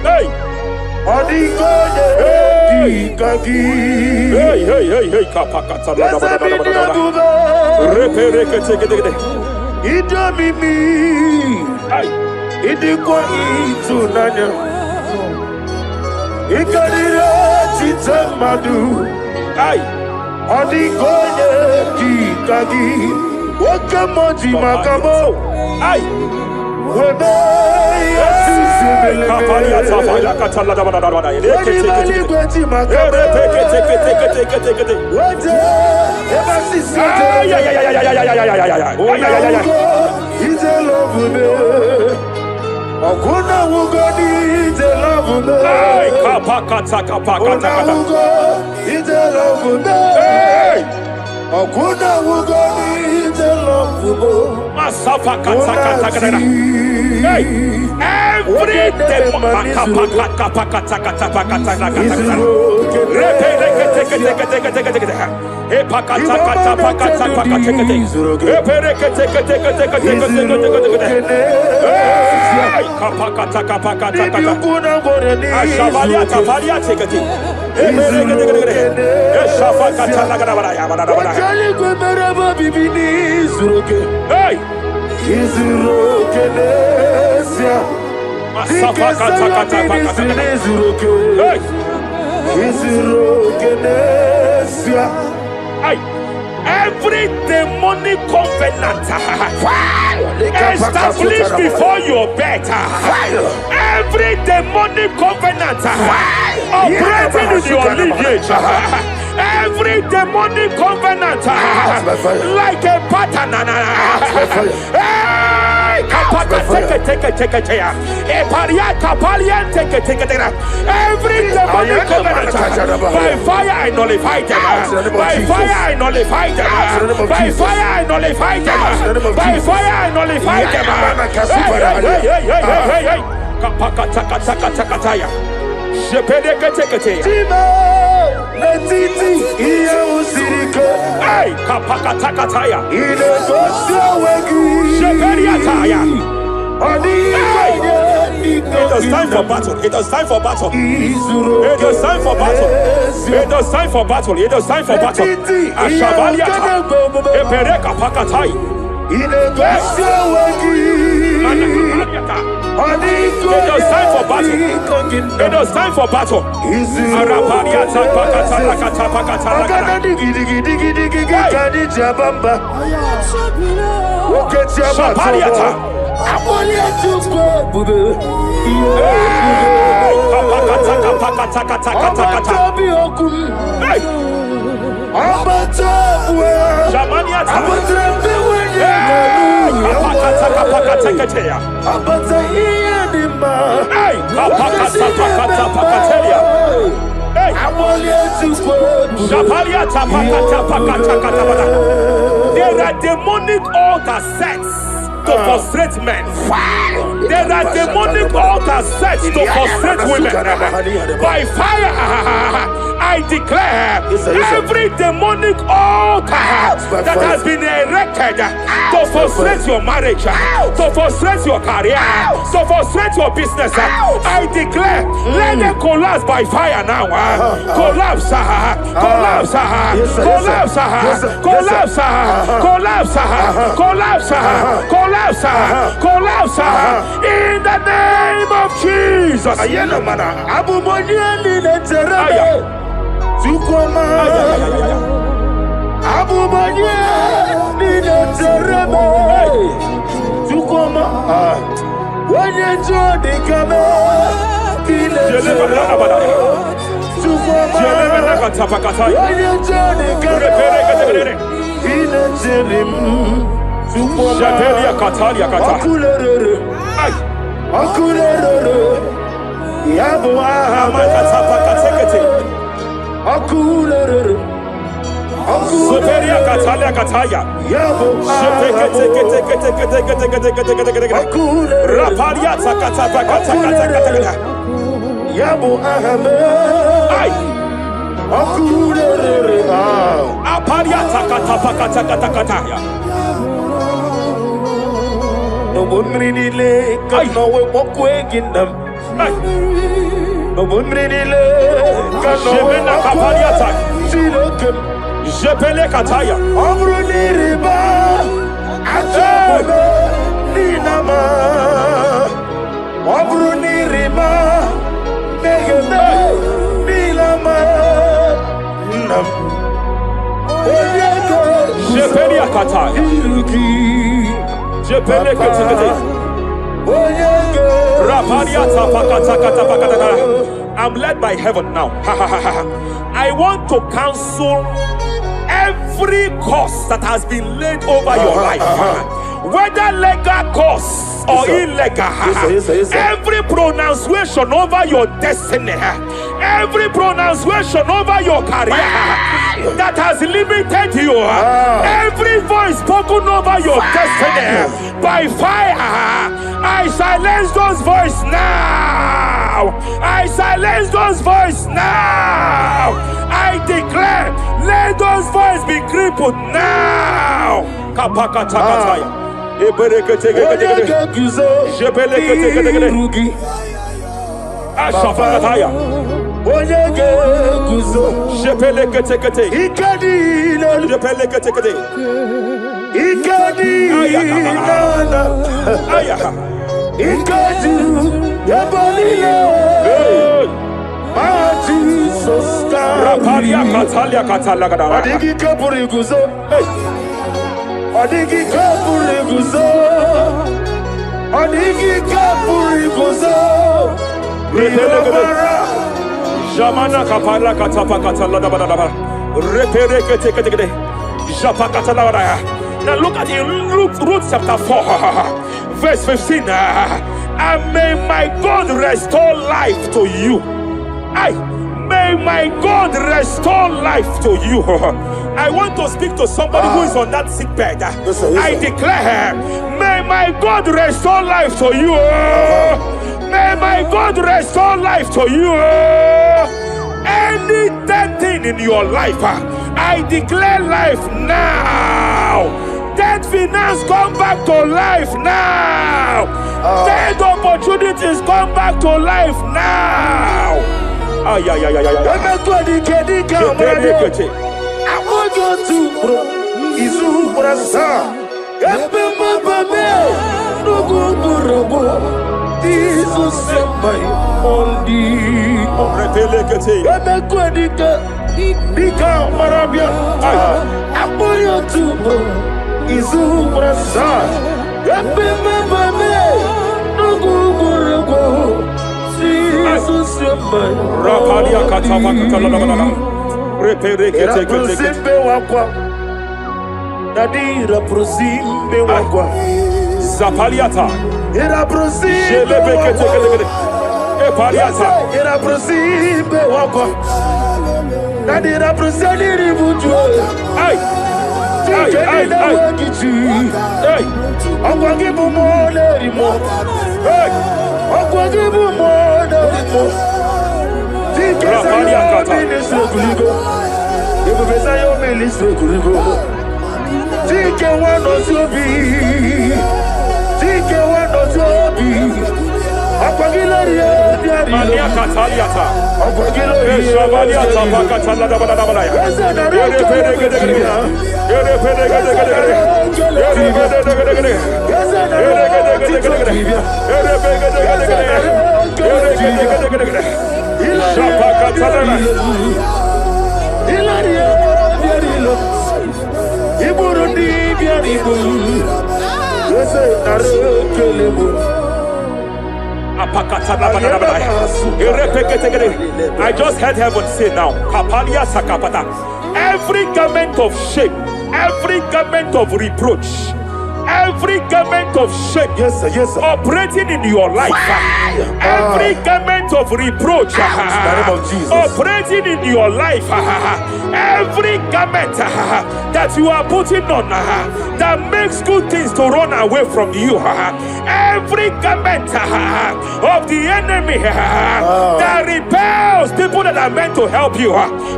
Hey. Hey, kapakata. Every demonic covenant established before your bed, every demonic covenant operating in your lineage, every demonic covenant like a pattern. Every demonic covenant, by fire I nullify them. By fire I nullify them. By fire I nullify them. By fire I nullify It is time for battle. It is time for battle. It is time for battle. It is time for battle. It is time for battle. Ashavaliata. Epereka pakatai. It is time for battle. It is time for battle. Arapariata pakata lakata pakata. Shabaliata. There are demonic altar sets to frustrate men. There are demonic altars set to frustrate women. By fire, I declare every demonic altar that has been erected to frustrate your marriage, to frustrate your career, to frustrate your business, I declare, let them collapse by fire now. Collapse, collapse, collapse, collapse, collapse, collapse, collapse, collapse, in the name of Jesus. Superia Catalia Cataya. Rapalia Takata Kata. Yabo Ahame. Aparia Takata Kata. No one really lake, no way walk in them. No one really lake, Shemena Kapaliata. Jepele Kataya. Omruni riba, achabe ninama. Omruni riba, negede nilama. Nam. Jepele Kataya. Jepele Kataya. I'm led by heaven now. I want to counsel every curse that has been laid over your life, whether legal curse or illegal. Every pronunciation over your destiny, every pronunciation over your career that has limited you, every voice spoken over your destiny by fire, I silence those voices now. I silence those voices now. I declare, let those voices be crippled now. Kapakatakataya. Ashafakataya. Shepelekete. Rapalia Katalia Katalagadara. Adigi Kapuriguzo. Adigi Kapuriguzo. Adigi Kapuriguzo. Jamana Kapala Katapa Katalada. Reperekete. Japakatalada. Now look at it, Ruth chapter 4, verse 15. And may my God restore life to you. May my God restore life to you. I want to speak to somebody who is on that sick bed. I declare, may my God restore life to you. May my God restore life to you. Any dead thing in your life, I declare life now. Dead finance come back to life now. Dead opportunities come back to life now. I want you to Izu Brasa. Jesus my only repelekete. Bika Marabia. I want you to Izu Brasa. Rapalia Katama Katalana. Reperekete. Nadira prosimbe wakwa. Zapaliata. Era prosimbe wakwa. Epaliata. Era prosimbe wakwa. Nadira prosimbe wakwa. Ay. Akwagibu molerimo. Akwagibu molerimo. Rapalia Kata. Ebubeza yo ministre kuligo. Tike wano zobi. Akwagilariye diari. Mania Kataliata. Akwagilariye. Eshavaliata Pakatalada Badabaya. I just heard heaven say now, every garment of shame, every garment of reproach, every garment of shame, Yes, sir. Yes, sir. operating in your life, every garment of reproach, In the name of Jesus. operating in your life, every garment that you are putting on that makes good things to run away from you, every garment of the enemy that repels people that are meant to help you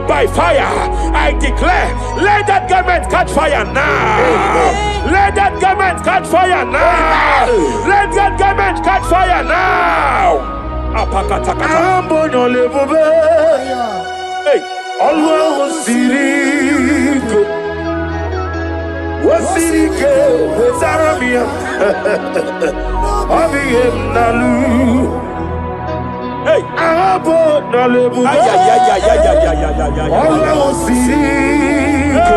by fire, I declare, let that garment catch fire now. Let that garment catch fire now. Let that garment catch fire now. Hey. Allah Sirike Wasirike Zaramia Abiyem Nalu Hey. Abo Nalebu Allah Sirike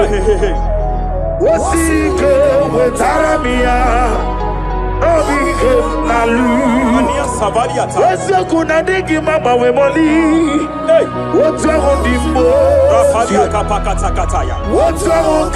Wasirike Zaramia Abiyem Nalu Wese kuna digi mama we moli. Hey. What's wrong with the What's wrong with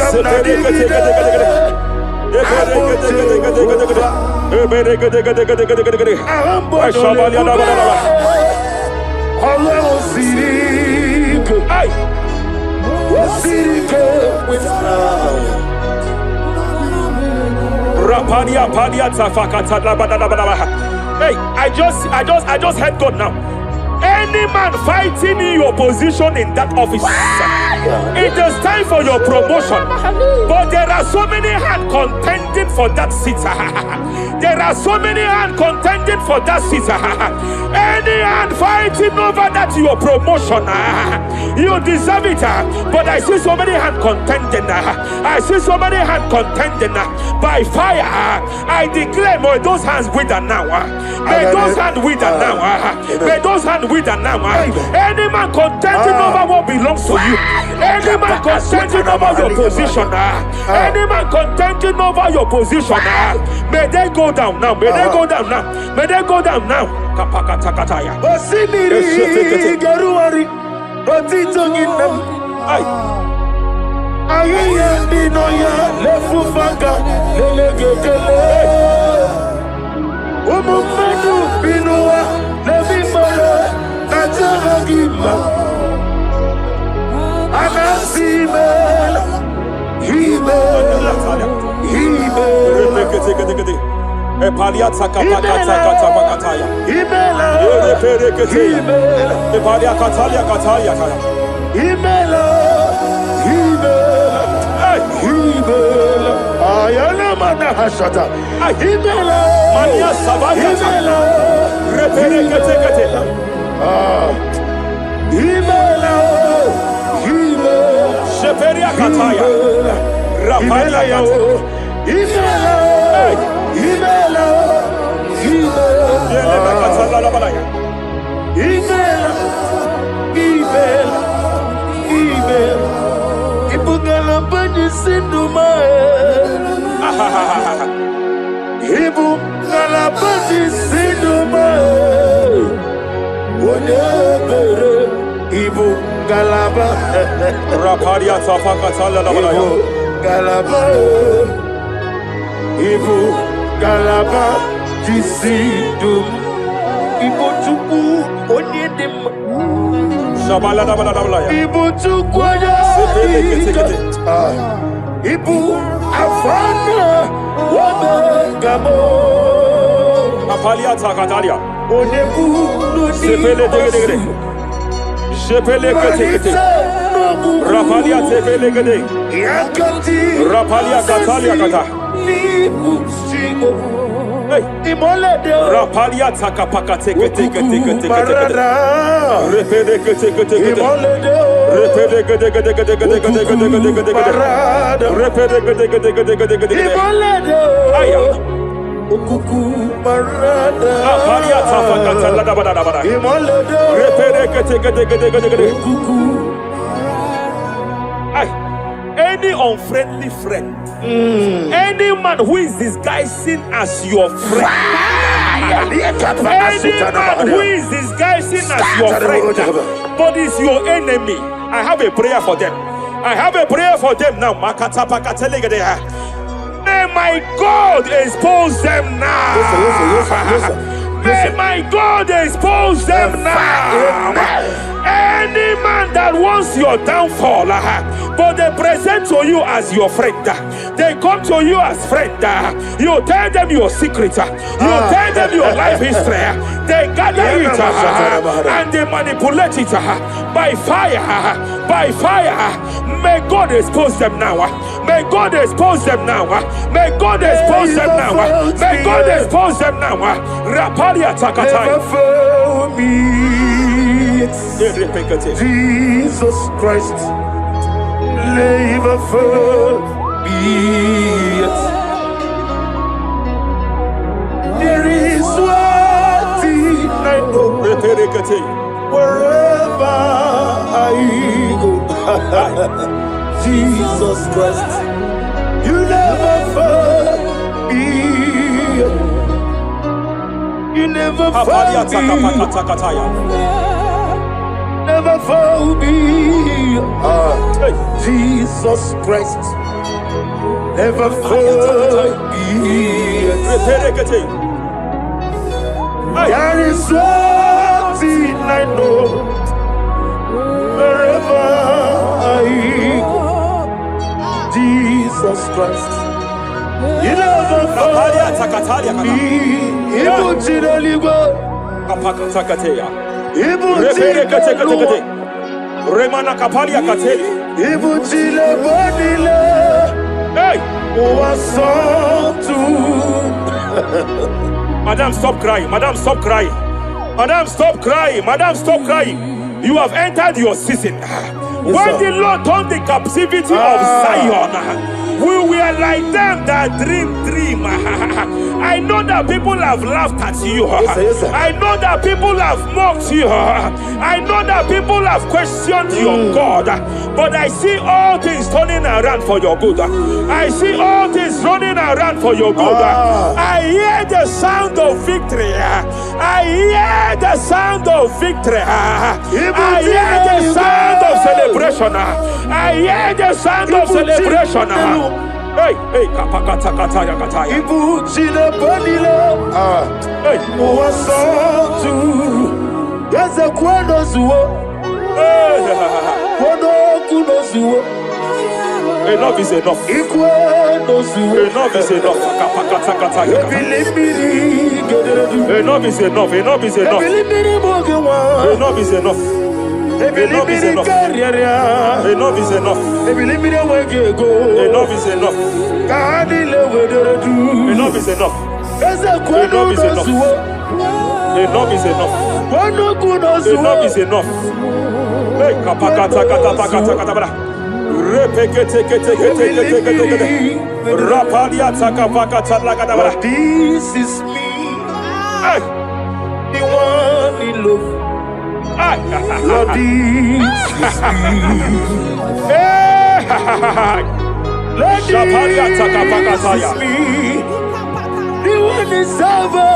Hey, I just heard God now. Any man fighting in your position in that office, it is time for your promotion. But there are so many hands contending for that seat. There are so many hands contending for that seat. Any hand fighting over that your promotion, you deserve it. But I see so many hands contending. I see so many hands contending by fire. I declare, may those hands wither now. May those hands wither now. May those hands wither now. Any man contending over what belongs to you. Any man contending over your position. Any man contending over your position. May they go down now. May they go down now. May they go down now. Kapakatakataya. Osimiri Garuari Otitongina Ayaya Ninoya Lefufanga Lelegele Umumenu Binua Levimala Najahagima Anasimela Himela Epalia takapakataya. Himela Epalia katalia kataya. Himela Ayana mana hashata Himela Mania sabaya. Reperekete. Himela Sheperia kataya. Rapalia kataya. Himela Ibugala bani sinduma Ibugala bani sinduma Wonebere Ibugala ba Rapalia tafakatala labalaya. Galaba Galaba Jisidum Ibotuku Onyedim Shabala labalaya. Ibotuku Ibu Afana Wabagamo Apalia takatalia. Onebu Sepele degedegede. Sepele kete. Rapalia tepele gede. Yakati Rapalia katalia kata. Nibustigo Hey. Imolede Rapalia takapakate kete. Repede kete. Imolede Repede Imolede Aya. Ukuku Marada Apalia tafakatala dabada. Imolede Repede kete. Ukuku Ay. Any unfriendly friend, any man who is disguising as your friend, man who is disguising as your friend, but is your enemy, I have a prayer for them. I have a prayer for them now. May my God expose them now. May my God expose them now. Any man that wants your downfall, but they present to you as your friend, they come to you as friend, you tell them your secret, you tell them your life history, they gather it and they manipulate it by fire, by fire. May God expose them now. May God expose them now. May God expose them now. May God expose them now. Rapalia Takatai. Jesus Christ, never for me. There is one thing I know. Wherever I go, Jesus Christ, you never fail me. You never fail me. Never fail me. Jesus Christ, never fail me. There is one thing I know. Wherever I go, Jesus Christ, you never fail me. Remana Kapalia Kateli. Hey! Madam, stop crying. Madam, stop crying. Madam, stop crying. Madam, stop crying. You have entered your season. When the Lord turned the captivity of Zion, we were like them that dream. I know that people have laughed at you. I know that people have mocked you. I know that people have questioned your God. But I see all things turning around for your good. I see all things running around for your good. I hear the sound of victory. I hear the sound of victory. I hear the sound of celebration. I hear the sound of celebration. Hey, hey, kapakata kataya kataya. Ibu chile panile. Hey, Uwasotu. Yaza kwano zuo. Kwano kuno zuo. Enough is enough. Ikwano zuo. Enough is enough. Kapakata kataya. Enough is enough. Enough is enough. Enough is enough. Enough is enough. Enough is enough. Enough is enough. Enough is enough. Enough is enough. Enough is enough. Enough is enough. Hey, kapakata katapakata katabara. Repekete kete kete kete kete kete. Rapalia takapakata lagadabara. This is me. Hey, The one in love. Lord, this is me. Lord, this is me. The one is over.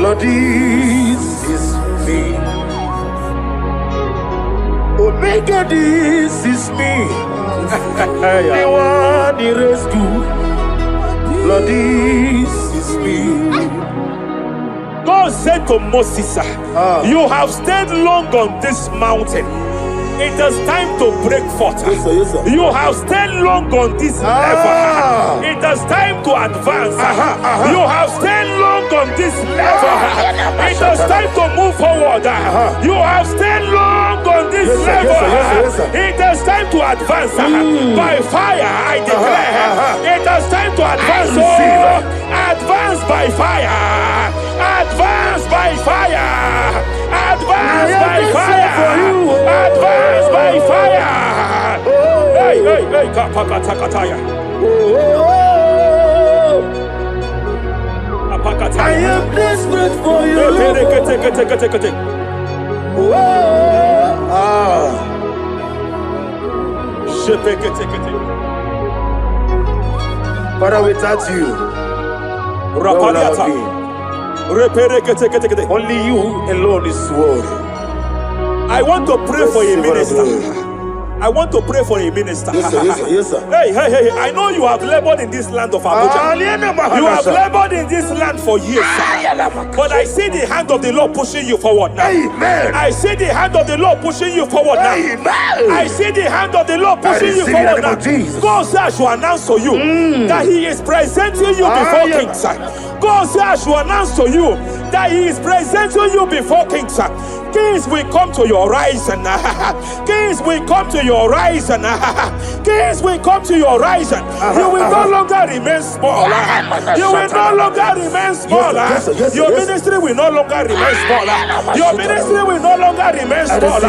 Lord, this is me. Omega, this is me. The one in rescue. Lord, this is me. God said to Moses, you have stayed long on this mountain. It is time to break forth. Yes, sir. You have stayed long on this level. It is time to advance. You have stayed long on this level. It is time to move forward. You have stayed long on this level. Yes, sir. It is time to advance. By fire, I declare. It is time to advance. Advance by fire. Advance by fire. Advance by fire. Advance by fire. Hey, hey, hey, kapakatakataya. I am desperate for you. Father, without you, Rapaliata. Only you alone is worthy. I want to pray for a minister. I want to pray for a minister. Yes, sir. Yes, sir. Yes, sir. Hey. I know you have labored in this land of Abuja. You have labored in this land for years, sir. But I see the hand of the Lord pushing you forward now. Amen. I see the hand of the Lord pushing you forward now. Amen. I see the hand of the Lord pushing you forward now. God says I should announce to you that He is presenting you before kings. God says I should announce to you that He is presenting you before kings. Kings will come to your horizon. Kings will come to your horizon. Kings will come to your horizon. You will no longer remain small. You will no longer remain small. Your ministry will no longer remain small. Your ministry will no longer remain small.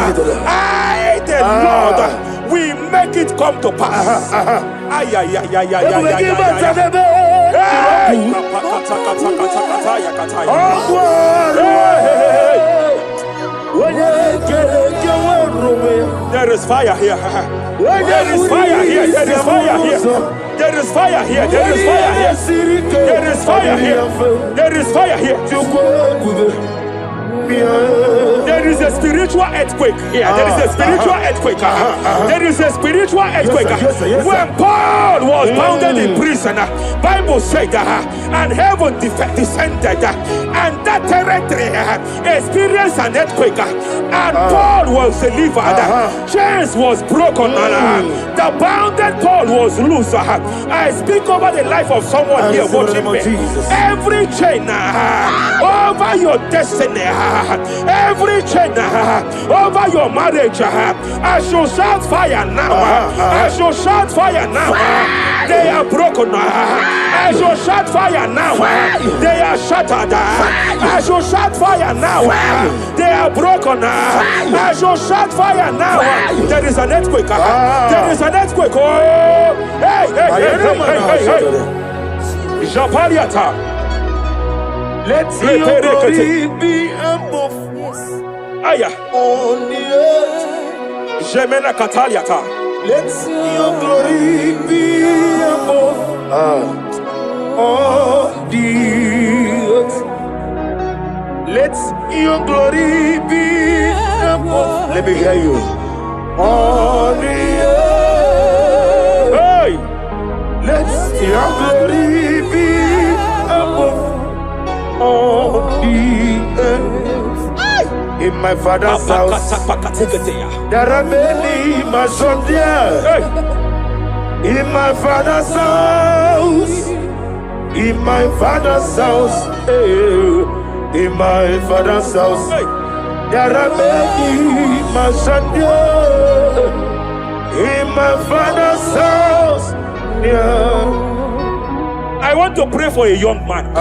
I, the Lord, will make it come to pass. There is fire here. There is fire here. There is fire here. There is fire here. There is fire here. There is fire here. There is fire here. There is a spiritual earthquake here. There is a spiritual earthquake. There is a spiritual earthquake. When Paul was bounded in prison, Bible said and heaven descended, and that territory experienced an earthquake, and Paul was delivered. Chains was broken. The bounded Paul was loose. I speak over the life of someone here watching me. Every chain over your destiny, every chain over your marriage, I shall shout fire now. I shall shout fire now. They are broken. I shall shout fire now. They are shattered. I shall shout fire now. They are broken. I shall shout fire now. There is an earthquake. There is an earthquake. Oh, hey. Japaliata. Let your glory be above on the earth. Jemena Kataliata. Let your glory be above on the earth. Let your glory be above. Let me hear you. On the earth. Hey. Let your glory be above on the earth. In my father's house, there are many mansions there. In my father's house, in my father's house, in my father's house, there are many mansions there. In my father's house, I want to pray for a young man.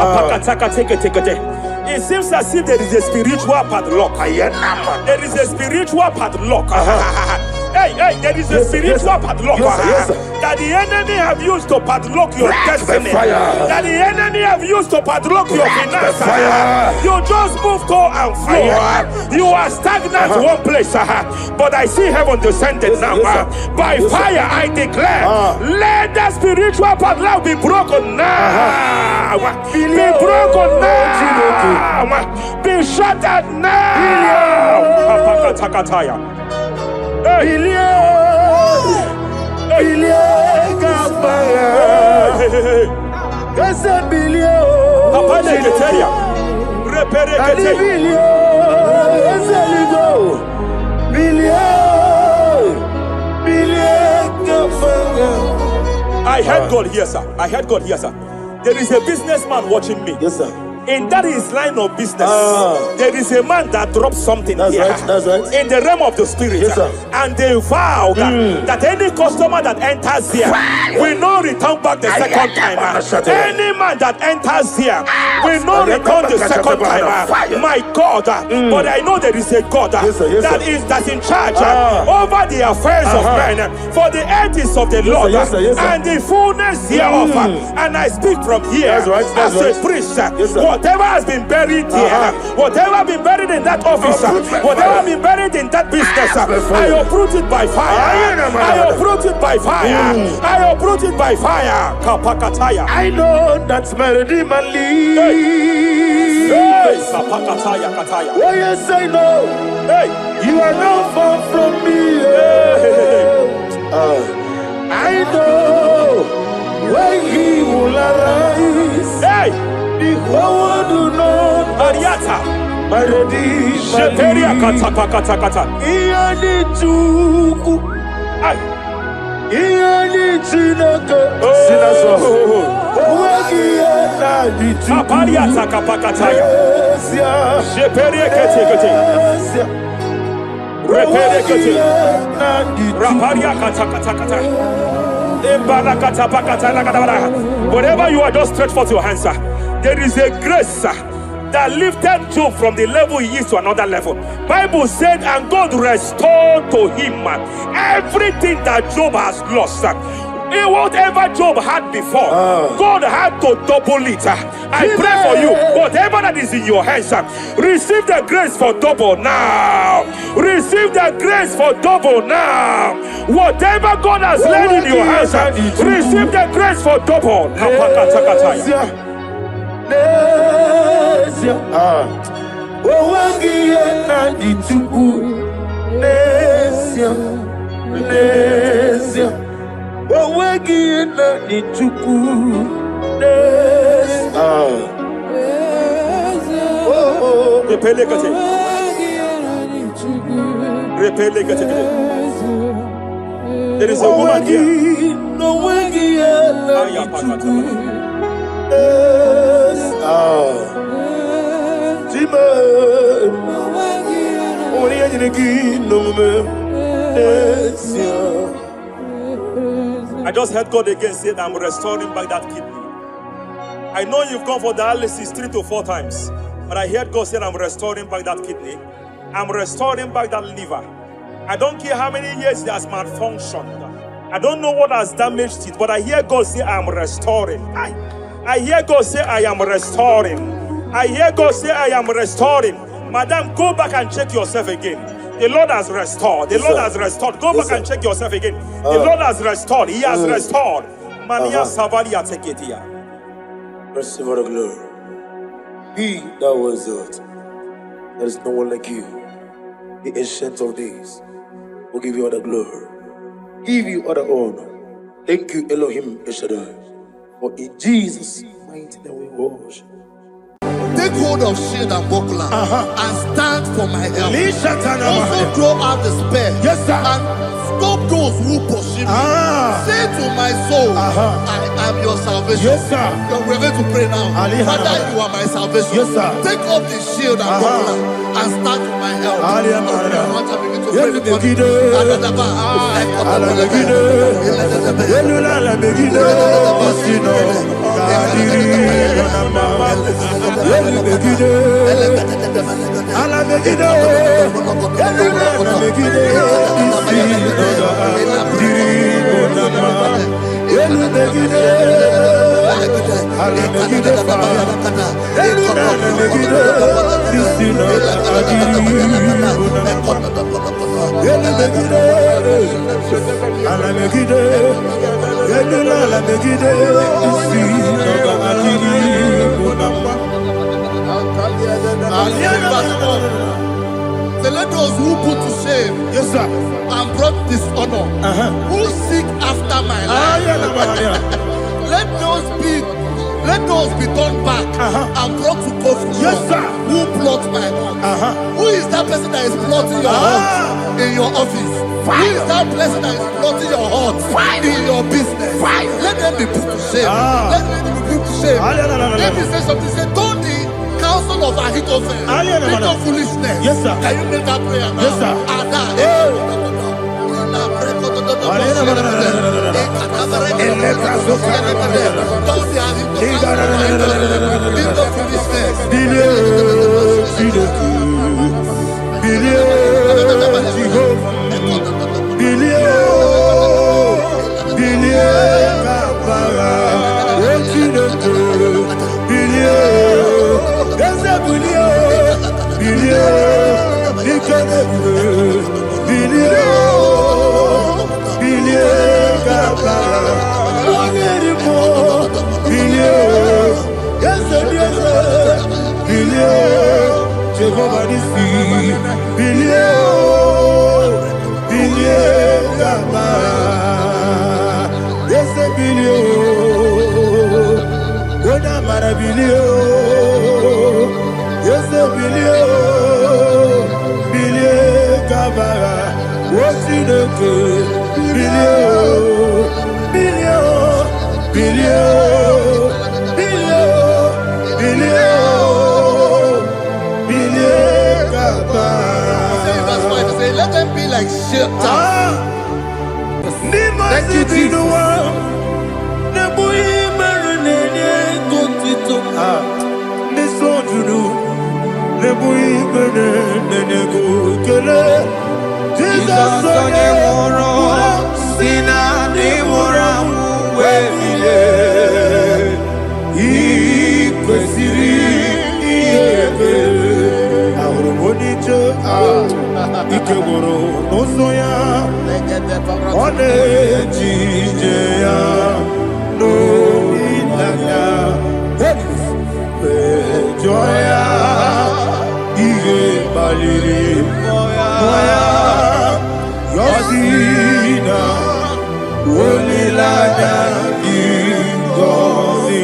It seems as if there is a spiritual padlock. There is a spiritual padlock. Hey, there is a spiritual padlock that the enemy have used to padlock your destiny. That the enemy have used to padlock your finances. You just move to and fire. You are stagnant one place, but I see heaven descended now. By fire, I declare, let the spiritual padlock be broken now. Be broken now. Be shattered now. I heard God here, sir. I heard God here, sir. There is a businessman watching me. Yes, sir. In that his line of business, there is a man that drops something here. That's right. In the realm of the spirit. Yes, sir. And they vow that any customer that enters here will not return back the second time. Any man that enters here will not return the second time. My God, but I know there is a God that's in charge over the affairs of men. For the earth is of the Lord and the fullness hereof. And I speak from here as a priest. Whatever has been buried here, whatever been buried in that office, whatever been buried in that business, I uproot it by fire. I uproot it by fire. I uproot it by fire. I know that's my Redeemer lives. Hey, sapakataya kataya. Why you say no? Hey, You are not far from me. I know when he will arise. hey, The whole world do not Mariata. my redeemer. Sheperia katapakata kata. Iyani chuku. Ay. Iyani chinaka. Sinaso. Wagiana di chuku. Apariata kapakataya. Esia. Sheperia kete kete. Esia. Repere kete. Wagiana di chuku. Raparia kata kata kata. Embara kata pakata na kata kata. Wherever you are, just stretch forth your hands, sir. There is a grace, sir, that lifted Job from the level he is to another level. Bible said, and God restored to him everything that Job has lost. Whatever Job had before, God had to double it. I pray for you, whatever that is in your hands, receive the grace for double now. Receive the grace for double now. Whatever God has laid in your hands, receive the grace for double. Wagiana di chuku. Esia. Esia. Wagiana di chuku. Repele kete. Repele kete. There is a woman here. No Wagiana di chuku. Jima. I just heard God again say that I'm restoring back that kidney. I know you've gone for dialysis 3 to 4 times, but I heard God say I'm restoring back that kidney. I'm restoring back that liver. I don't care how many years it has malfunctioned. I don't know what has damaged it, but I hear God say I'm restoring. I hear God say I am restoring. I hear God say I am restoring. Madam, go back and check yourself again. The Lord has restored. The Lord has restored. Go back and check yourself again. The Lord has restored. He has restored. Mania Savaria, take it here. Receive all the glory. He that was it. There is no one like you. The ancient of days will give you all the glory. Give you all the honor. Thank you, Elohim Eshadai. For in Jesus' mighty name we worship. Take hold of shield and buckler and stand for my help. Also throw out the spear and stop those who pursue me. Say to my soul, I am your salvation. We're going to pray now. Father, you are my salvation. Take off the shield and buckler and stand for my help. Let those who put to shame and brought dishonor, who seek after my life, let those be turned back and brought to confusion. Who plot my heart? Who is that person that is plotting your heart in your office? Who is that person that is plotting your heart in your business? Let them be put to shame. Let them be put to shame. Let me say something. Say, don't the counsel of Ahithophel think of foolishness. Can you make that prayer now? Jehovah Nissi, Bilio, Gama, yes, Bilio, Wona Marabilio, yes, Bilio, Gama, what's in the good, Bilio, Say, let them be like shelter. Thank you, Jesus. Jesus onye nwụrụ si na ndị nwụrụ anwụ wee bilie. Ị kwesịrị ihe ekele. Ahụrụ m onye ije ike gwụrụ n'ụzọ ya, ọ na-eji ije ya n'olileanya, jụọ ya ihe kpaliri mmụọ ya, yọzi na olileanya dị ngọzi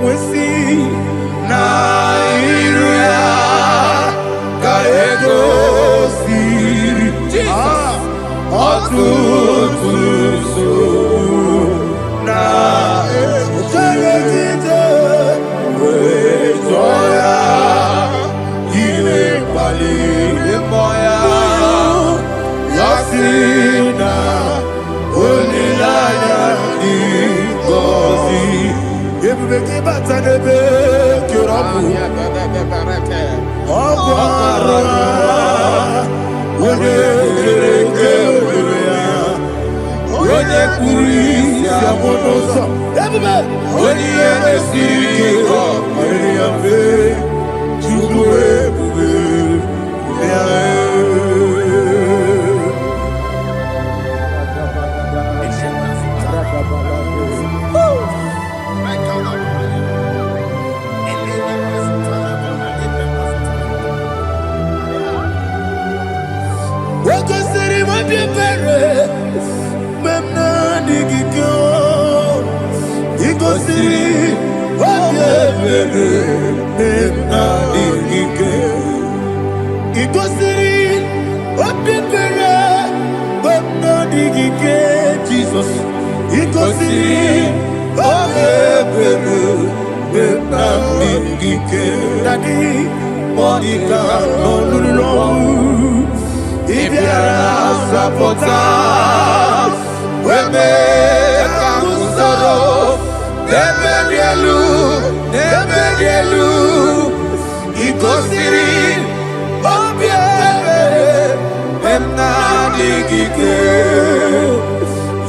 nwesị na iru ya ka egosiri ọtụtụ nsogbu na ejegide wee jụọ ya ihe kpaliri mmụọ ya, yọzi na olileanya dị ngọzi. Ebube gị bata n'ebe kere ọkụ, ọgwụ arụ onye kere eke were ya, onye kpụrụ isi abụ n'ụzọ, onye ihe na-esiri ike mere ya mfe, Chukwu ebube ya. Wakosiri mabye pere, memna digiko. Ikosiri mabye pere, memna digike. Ikosiri mabye pere, memna digike. Jesus. Ikosiri mabye pere, memna digike. Daddy, Monica, no lulu. Ibiara sapota, weme kamusoro, nebedielu, ikosiri, obiebe, memna digike,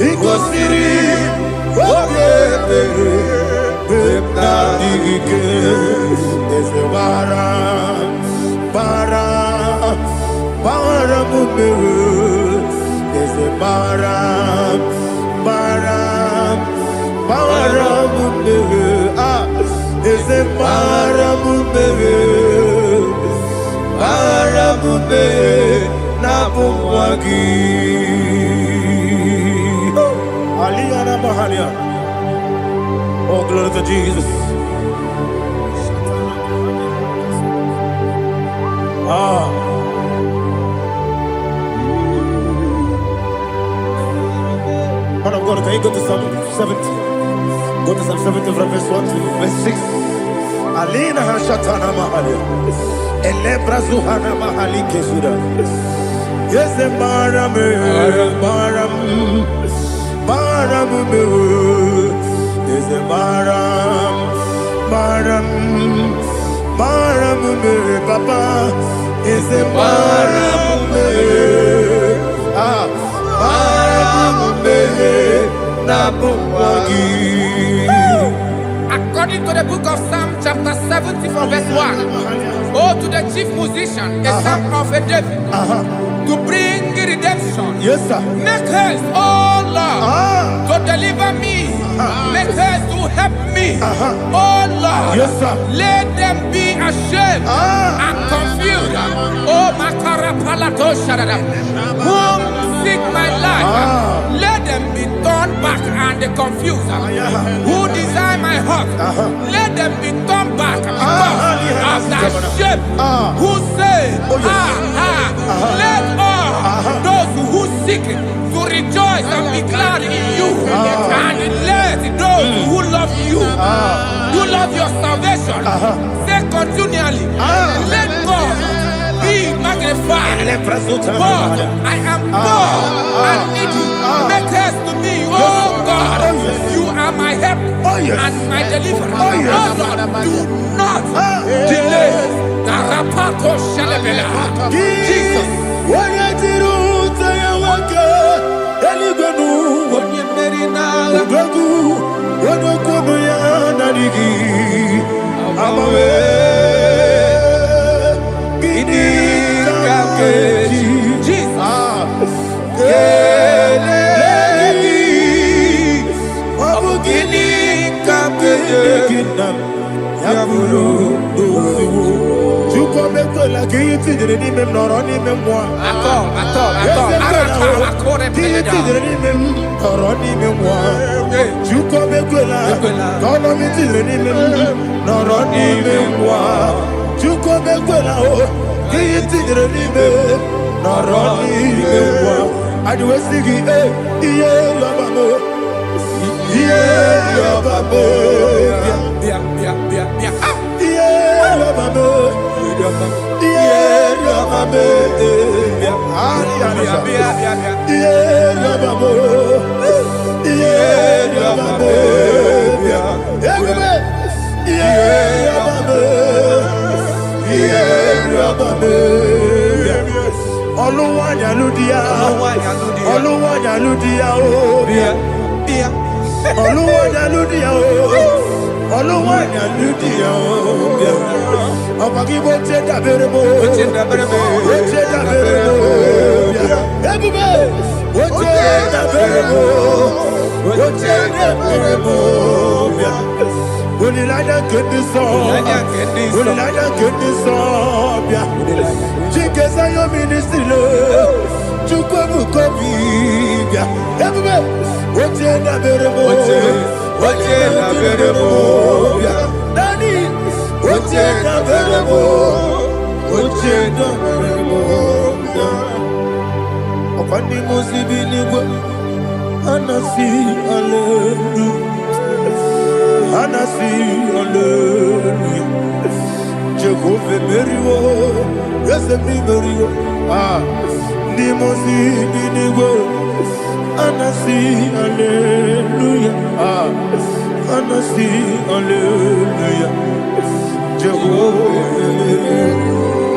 ikosiri, obiebe, memna digike, ese bara. There's a baram, there's a baramube, napumwagi. Aliyana Mahalia. Oh, glory to Jesus. Man of God, can you go to Psalm 70? Go to Psalm 70 from verse 1 to verse 6. Alina Hashatana Mahalia. Elebra Zuhana Mahali Kesuda. Yes, the Baram. Yes, the Baram. Papa. Yes, the Baram. According to the book of Psalm chapter 70 from verse 1, oh, to the chief musician, a psalm of a David, to bring redemption. Yes, sir. Make haste, oh Lord, to deliver me. Make haste to help me. Oh Lord, Yes, sir. let them be ashamed and confused. Oh Makarapalato Shadada, whom seek my life, let them be turned back and confused. Who desire my heart, let them be turned back because of that shame. Who say, let all those who seek to rejoice and be glad in you, and let those who love you, who love your salvation, say continually, let God be magnified. God, I am poor and needy. Make haste to me, oh God. You are my help and my deliverer. Oh Lord, do not delay. Tarapato Shalabela. Jesus.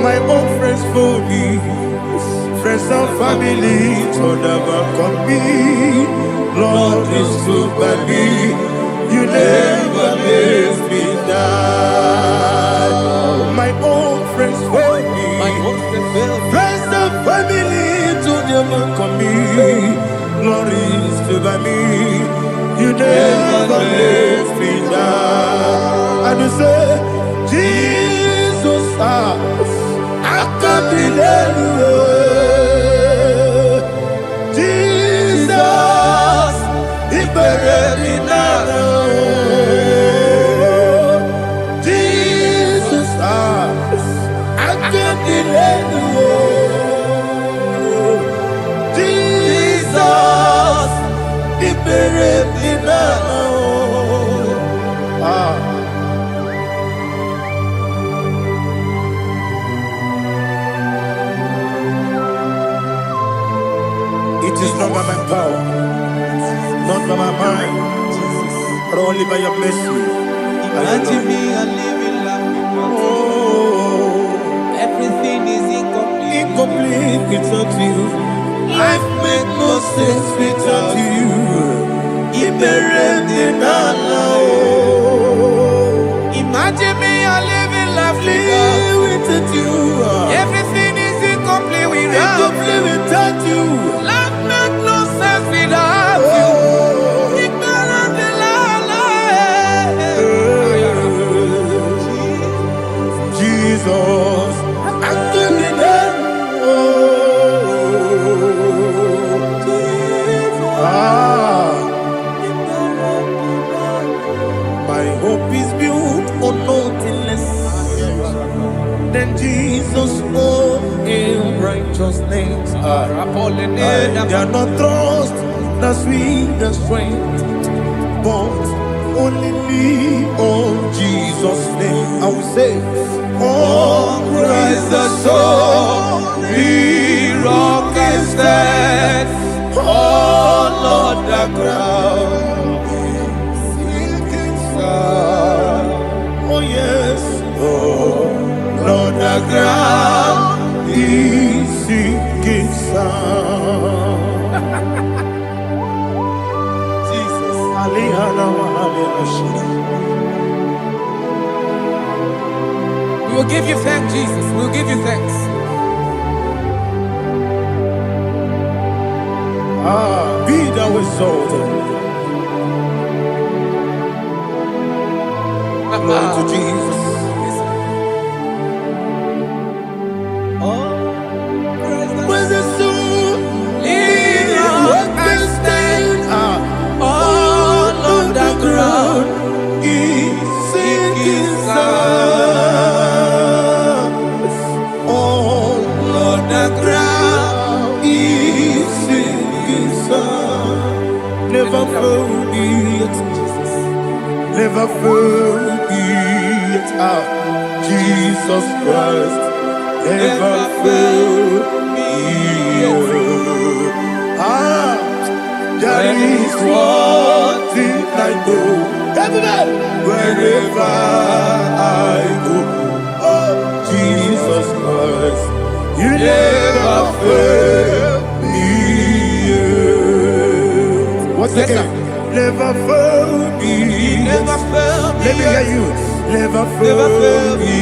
My own friends for me, friends and family to never come me. Lord is good by me, you never let me die. My own friends for me, friends and family to never come me. Lord is good by me, you never let me die. And you say, Jesus, I can't believe you. Jesus, He buried me now. Jesus, I can't believe you. Jesus, He buried me now. It is not by my power, not by my mind, but only by your mercy. Imagine me a living life. Oh, Everything is incomplete. incomplete without you. Life makes no sense without you. Imagine me a living life Live without you. Everything is incomplete without Incomplete righteousness. They are not trust the sweetest strength, but only lean on Jesus' name. I will say, On Christ the solid rock I stand. Oh Lord, the ground is sinking sand. oh yes, Lord, the ground is sinking sand. Jesus. We will give you thanks, Jesus. We will give you thanks. Be thou exalted. Glory to Jesus. When the soul Lean can stand, all on the ground is sinking sand. Oh, Lord, the ground is sinking sand. Never forget, never forget, Jesus Christ. Never fail me. There is one thing I know. Everybody, wherever I go, oh Jesus Christ, you never fail me. What's Yes, again? Never fail me. never fail me. Let me hear you. Never fail me.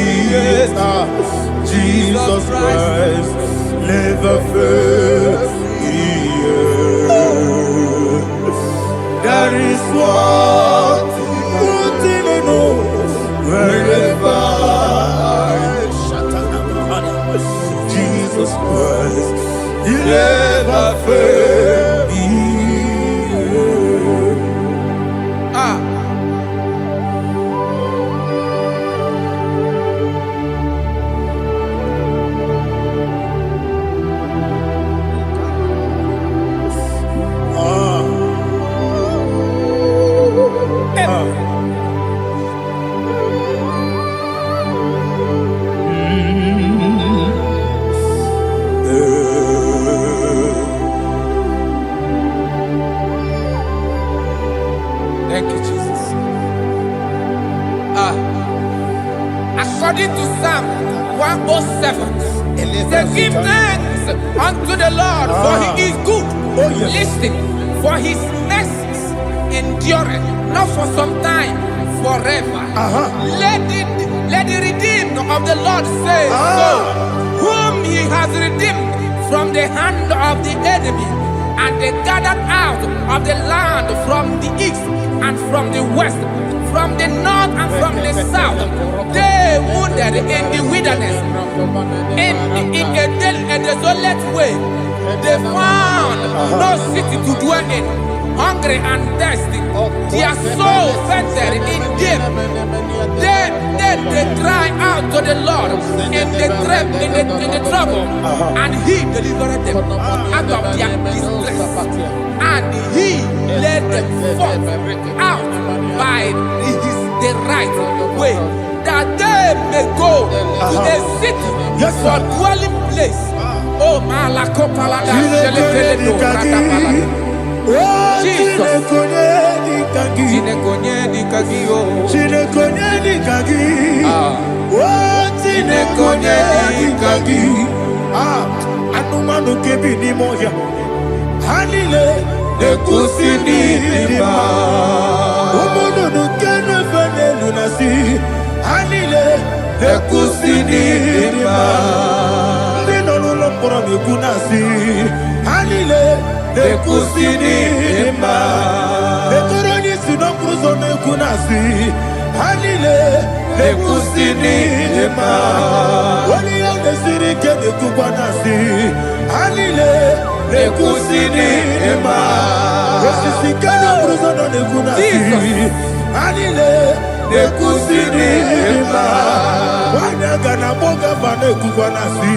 Jesus Christ never fails me. There is one thing I know. Wherever Jesus Christ, you never fail me. Thank you, Jesus. According to Psalm 107, say, give thanks unto the Lord, for he is good. Oh, yes. Listen, for his mercies endureth, not for some time, forever. Let the redeemed of the Lord say so, whom he has redeemed from the hand of the enemy, and they gathered out of the land from the east and from the west, from the north and from the south. They wandered in the wilderness, in a desolate way. They found no city to dwell in, hungry and thirsty. Their soul fainted in deep. Then they cry out to the Lord in the trouble, and he delivered them out of their distress, and he led them forth out by the right way, that they may go to a city for dwelling place. Oh, Malakopalada, Jesus. Tinekonyeni kagio. Tinekonyeni kagi. Tinekonyeni kagi. Anumanu kebi ni moja. Hanile Nekusini lima. Umudu nukene fene lunasi. Hanile Nekusini lima. Nino nulopura mikunasi. Hanile Nekusini lima. Netoroni sinokruzo mekunasi. Hanile Nekusini lima. Wali yande sirike nekukwanasi. Hanile Nekusini lima. Yesisikana kruzo nekunasi. Hanile nekusini ima. Wanyaga na boga vane kukwana si.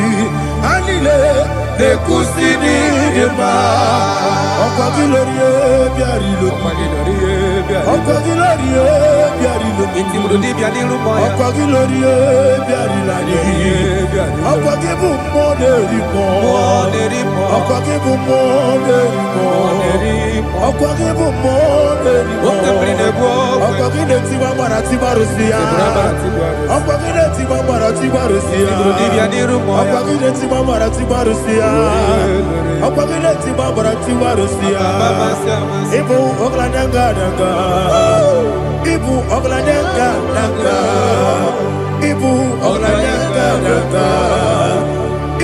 Anile Nekusini ima. Okwagilorie biarilo. Okwagilorie biarilo. Itimrudi biadilu moya. Okwagilorie biarilani. Okwagibu moderimo. Okwagibu moderimo. Okwagibu moderimo. Okwagile tiwa mara tibarusia. Okwagile tiwa mara tibarusia. Okwagile tiwa mara tibarusia. Okwagile tiwa mara tibarusia. Ibu oglanyanga danga. Ibu oglanyanga danga. Ibu oglanyanga danga.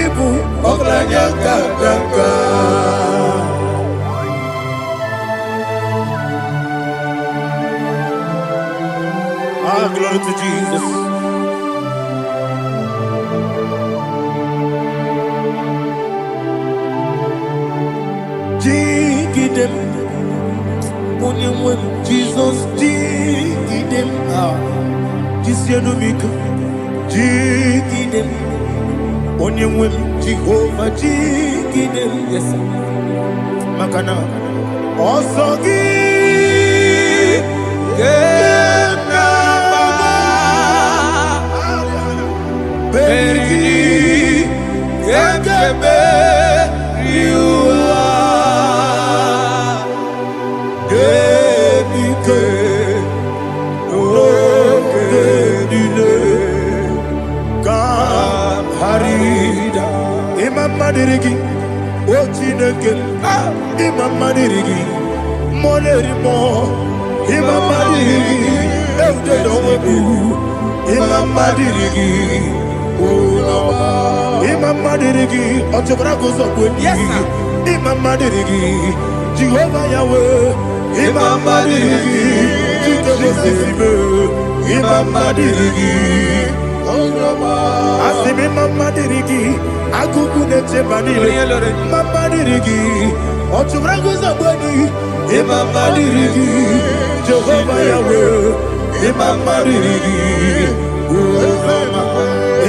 Ibu oglanyanga danga. Ah, glory to Jesus. Jigidem, Onyemwem, Jesus, Jigidem, Jisyanumika, Jigidem, Onyemwem, Jehovah, Jigidem, yes, Makana, Osogi, Berigi, Gekebe, Riua, Gebike, Nogedile, Kamharida, Imamadirigi, Ochineke, Imamadirigi, Monerimo, Imamadirigi, Eudedowebu, Imamadirigi, Imamadirigi, Otobragozokweni, Imamadirigi, Jehovah Yahweh, Imamadirigi, Jitobosisibe, Imamadirigi, Asim Imamadirigi, Akukunete Banile, Imamadirigi, Otobragozokweni, Imamadirigi, Jehovah Yahweh, Imamadirigi,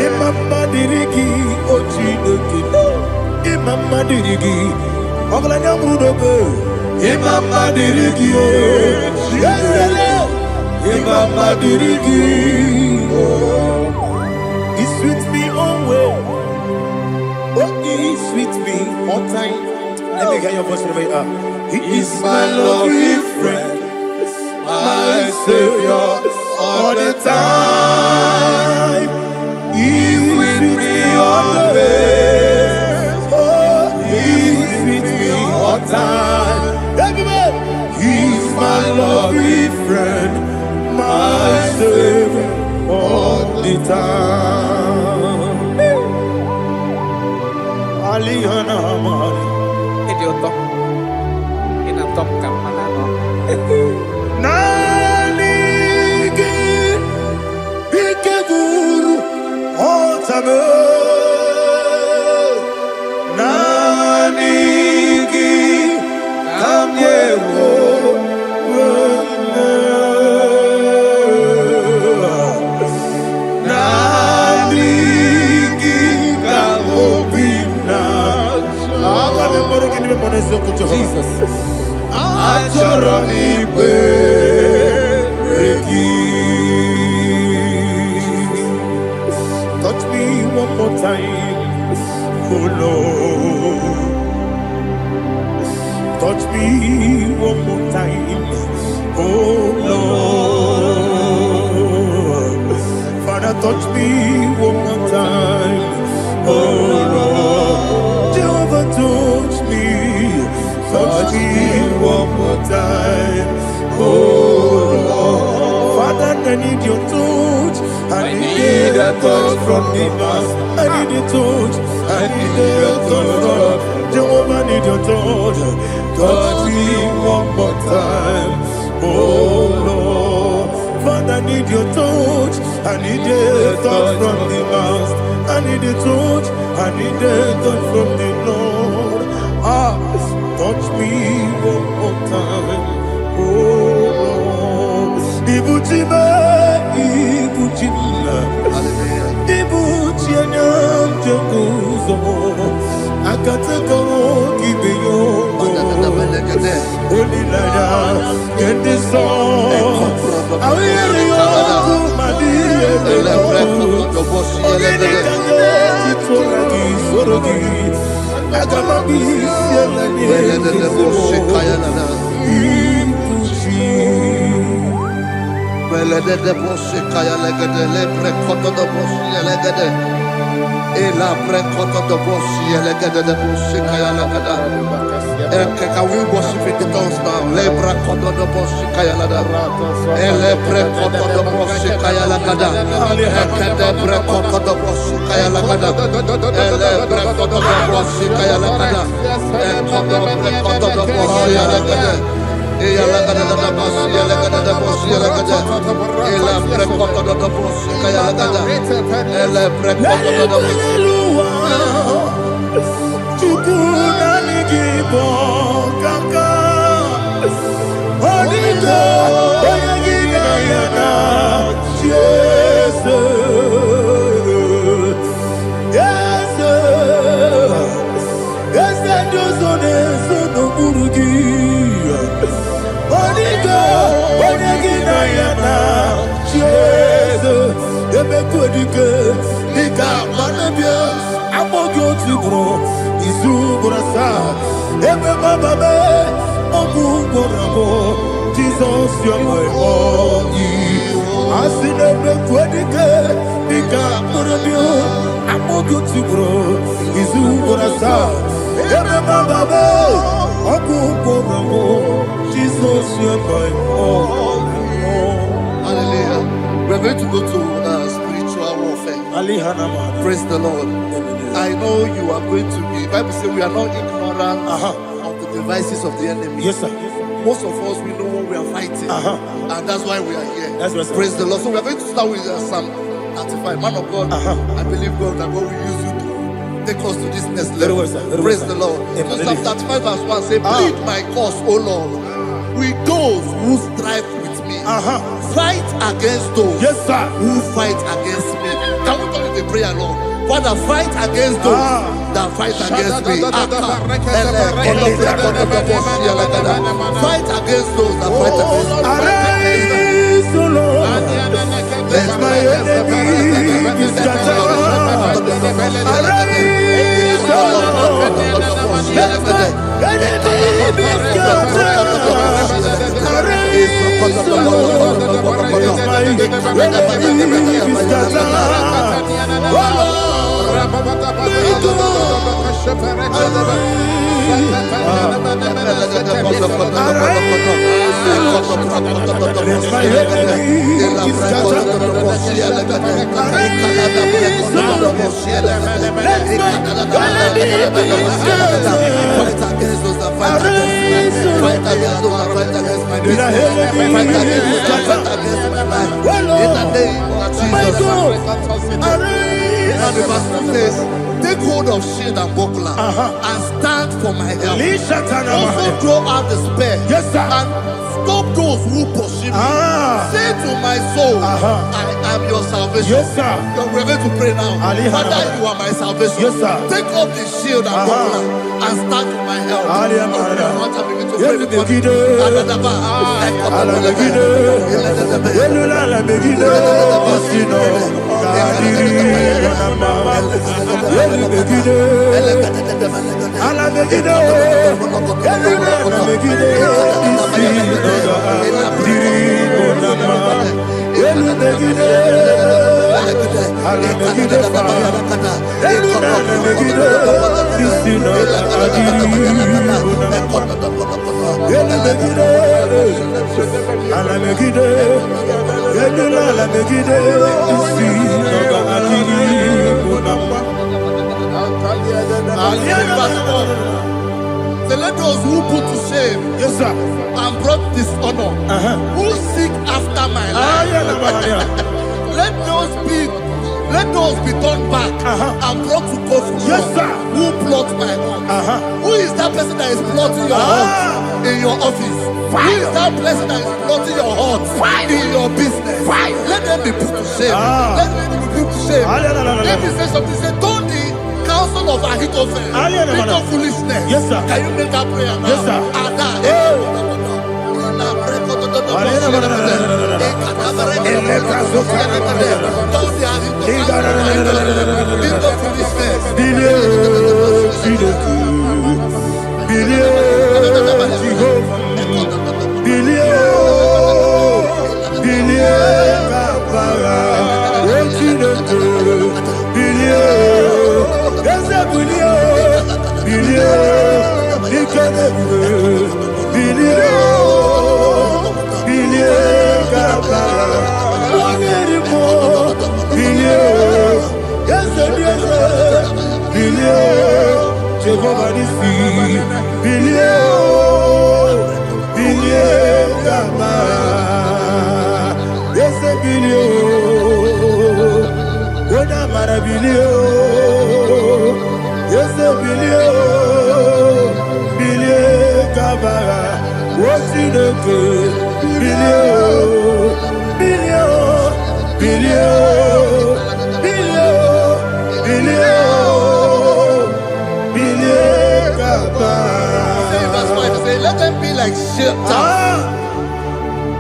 Imamadirigi, Ochineke, Imamadirigi, Oglanyamrudobe, Imamadirigi, Yesele, Imamadirigi. He sweet me always. Oh, he sweet me all time. Let me hear your voice right. He is my lovely friend, my Savior all the time. He with me always. Oh, he with me all time. Everybody, he's my lovely friend, my Savior all the time. Aliyana Amari. Idioto. Inatom ka manano. Nanigi Bikeguru Otame Nanigi Kamyewo Nanigi Kamobina Jesus Achoronipe touch me one more time, oh Lord. Touch me one more time, oh Lord. Father, touch me one more time, oh Lord. Jehovah, touch me one more time, oh Lord. Father, I need your touch. I need a touch from the Master. I need a touch. I need a touch from Jehovah. I need your touch. Touch me one more time, oh Lord. Father, I need your touch. I need a touch from the Master. I need a touch. I need a touch from the Lord. Touch me one more time, oh Lord. Ibutime. Akatako kibiyo. Only Lada, get this song. I hear you, Madi. Ela prekoto do boshi elegede de boshi kaya lagada. Can we worship in the tongues now? Lebra koto do boshi kaya lagada. Ele prekoto do boshi kaya lagada. Ekede prekoto do boshi kaya lagada. Ele prekoto do boshi kaya lagada. Ekodo prekoto do boshi lagada. Eya lagada da boshi lagada da boshi lagada. Ela prekoto do boshi kaya lagada. Ele prekoto do boshi. Chukuna nigibo kaka. Oniga oyagina yana Jesus. Yes, yes, dozone sono burugi. Oniga oyagina yana Jesus. Ebe kodike nika manabia. Amogo tibro izubrasa ebe bababe ogu gorabo Jesus your my only asine be kwedike nika manabia amogo tibro izubrasa ebe bababe ogu gorabo Jesus your my only. Hallelujah. We're going to go to spiritual warfare. Praise the Lord. I know you are going to be. The Bible says we are not ignorant of the devices of the enemy. Yes, sir. Most of us, we know what we are fighting. And that's why we are here. That's right, sir. Praise the Lord. So we are going to start with Psalm 35. Man of God, I believe God that God will use you to take us to this next level. Very well, sir. Very Praise well, the sir. Lord. Amen. So Psalm 35 verse 1 say, plead my cause, O Lord, with those who strive with me. Fight against those Yes, sir. who fight against me. Can we call it a prayer, Lord? Father, fight against those that fight against me. Fight against those that fight against me. Arise, O Lord, let my enemy be scattered. Arise, O Lord, let my enemy be scattered. Arise, O Lord, let my enemy be scattered. Oh Lord, and the verse says, take hold of shield and buckler and stand for my help. Also draw out the spear Yes, sir. and stop those who pursue me. Say to my soul, I am your salvation. Yes, sir. We're going to pray now. Father, you are my salvation. Yes, sir. Take off the shield and buckler and stand for my help. Want to begin to pray before So let those who put to shame, Yes, sir. and brought dishonor, who seek after my life, let those be turned back and brought to court. Yes, sir. Who plot my hurt? Who is that person that is plotting your hurt in your office? Who is that person that is plotting your hurt in your business? Let them be put to shame. Let them be put to shame. Let me say something. Say, turn the household of Ahithophel, think of foolishness. Yes, sir. Can you make that prayer now? Yes, sir. Let them be like chaff.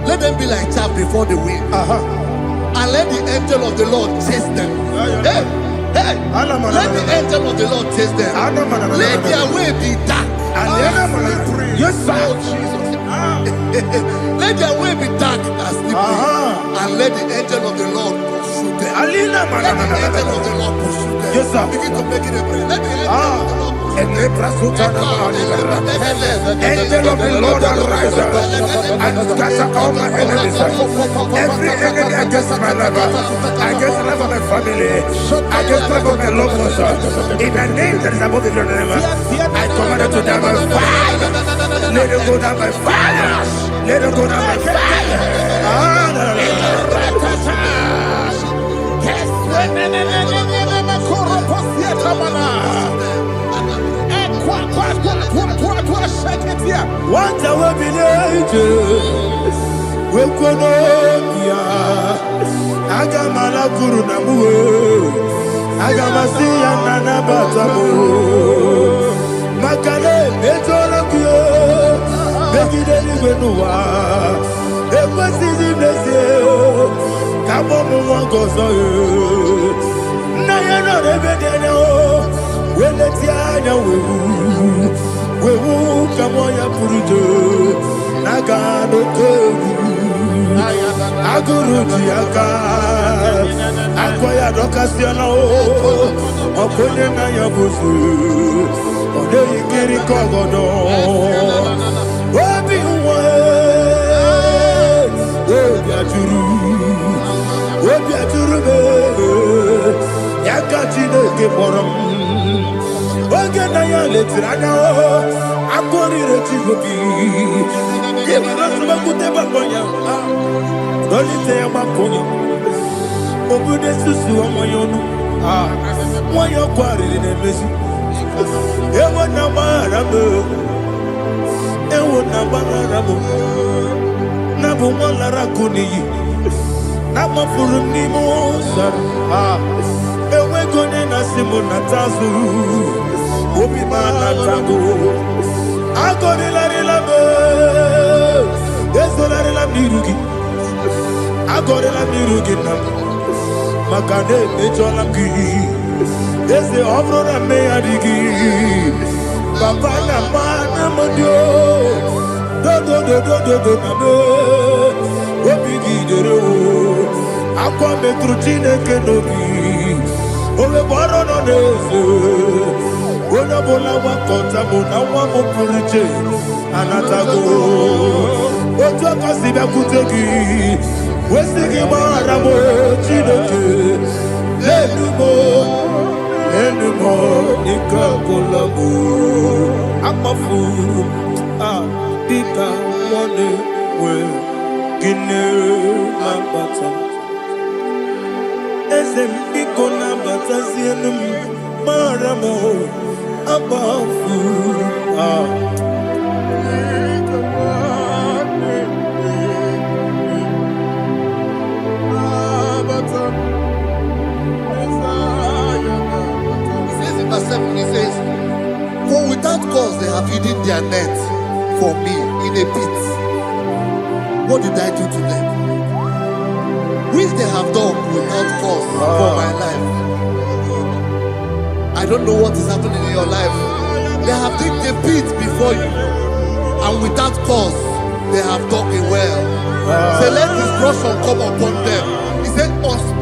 Let them be like chaff before the wind. And let the angel of the Lord chase them. Hey, hey. Let the angel of the Lord chase them. Let their way be dark. Yes, sir. Oh, Jesus. Let their way be dark and slippery. And let the angel of the Lord pursue them. Let the angel of the Lord pursue them. Yes, sir. Begin to make it a prayer. Let the angel of the Lord pursue them. Angel of the Lord arise and scatter all my enemies. Every enemy against my life, against the life of my family, against the life of my loved ones. In the name that is above the name, I command it to die by fire. Let it go down by fire. Let it go down by fire. What I will be we could Agamala Guru Namu Agamasia Nana Batamu Makale Betolakio Begideni Benua Ekwasizi Nesio Kabomu Wangozo Nayana Rebedeno Weletiana Wewu Kamoya Purujo Nagano Teru Aguru Diaka Akoya Dokasiana Okone Nayabusu Ode Ikiri Kogodo Obi Uwe Obi Aturu Yakachine Keporam Oge Nayale Tirana Akori Rechigobi Yebarasubakute Bakoya Dolite Yabakoya Obude Susu Amoyono Moyo Kwari Nemesi Ewa Nabarabu Ewa Nabarabu Nabu Malara Kuni Nama Furunimo Sar Ewe Kone Nasimu Natazu Obi Mana Tago Agori Larilabe Esolari la mirugi Agori la mirugi nam Makane mejola ki Ese obro na meyadigi Papa na mana modio Do na me Obi gidere Akwa metrutine kenobi Owe boro no neze Bona bona wakota bona wamo puriche Anatago Ojo kasiba kutegi Wesigi maramo chinoke Lenumo Nikakolabu Amafu Dika Wane We Gine Mambata Ezembiko Nambata Zienum Maramo Abafu Verse 7. have hidden their net for me in a pit. What did I do to them? Which they have done without cause for my life. I don't know what is happening in your life. They have digged a pit before you, and without cause, they have dug a well. Say, let destruction come upon them. He said,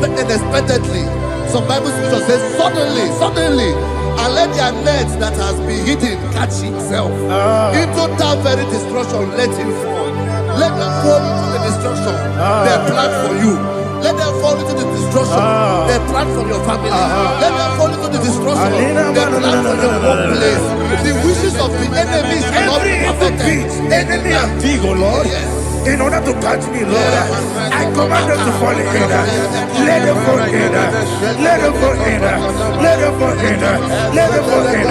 unexpectedly. Some Bible scripture says, suddenly, and let their net that has been hidden catch itself. Into that very destruction, let it fall. Let them fall into the destruction they plan for you. Let them fall into the destruction they plan for your family. Let them fall into the destruction they plan for your workplace. The wishes of the enemy shall not be perfected. Enemy and dig, oh Lord. Yes. In order to catch me, Lord, I command them to fall in. Let them fall in. Let them fall in. Let them fall in. Let them fall in.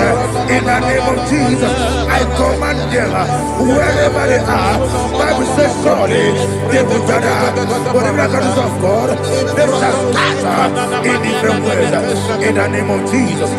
In the name of Jesus, I command them wherever they are. Bible says surely they will gather. Whatever the gods of God, they shall scatter in different ways. In the name of Jesus.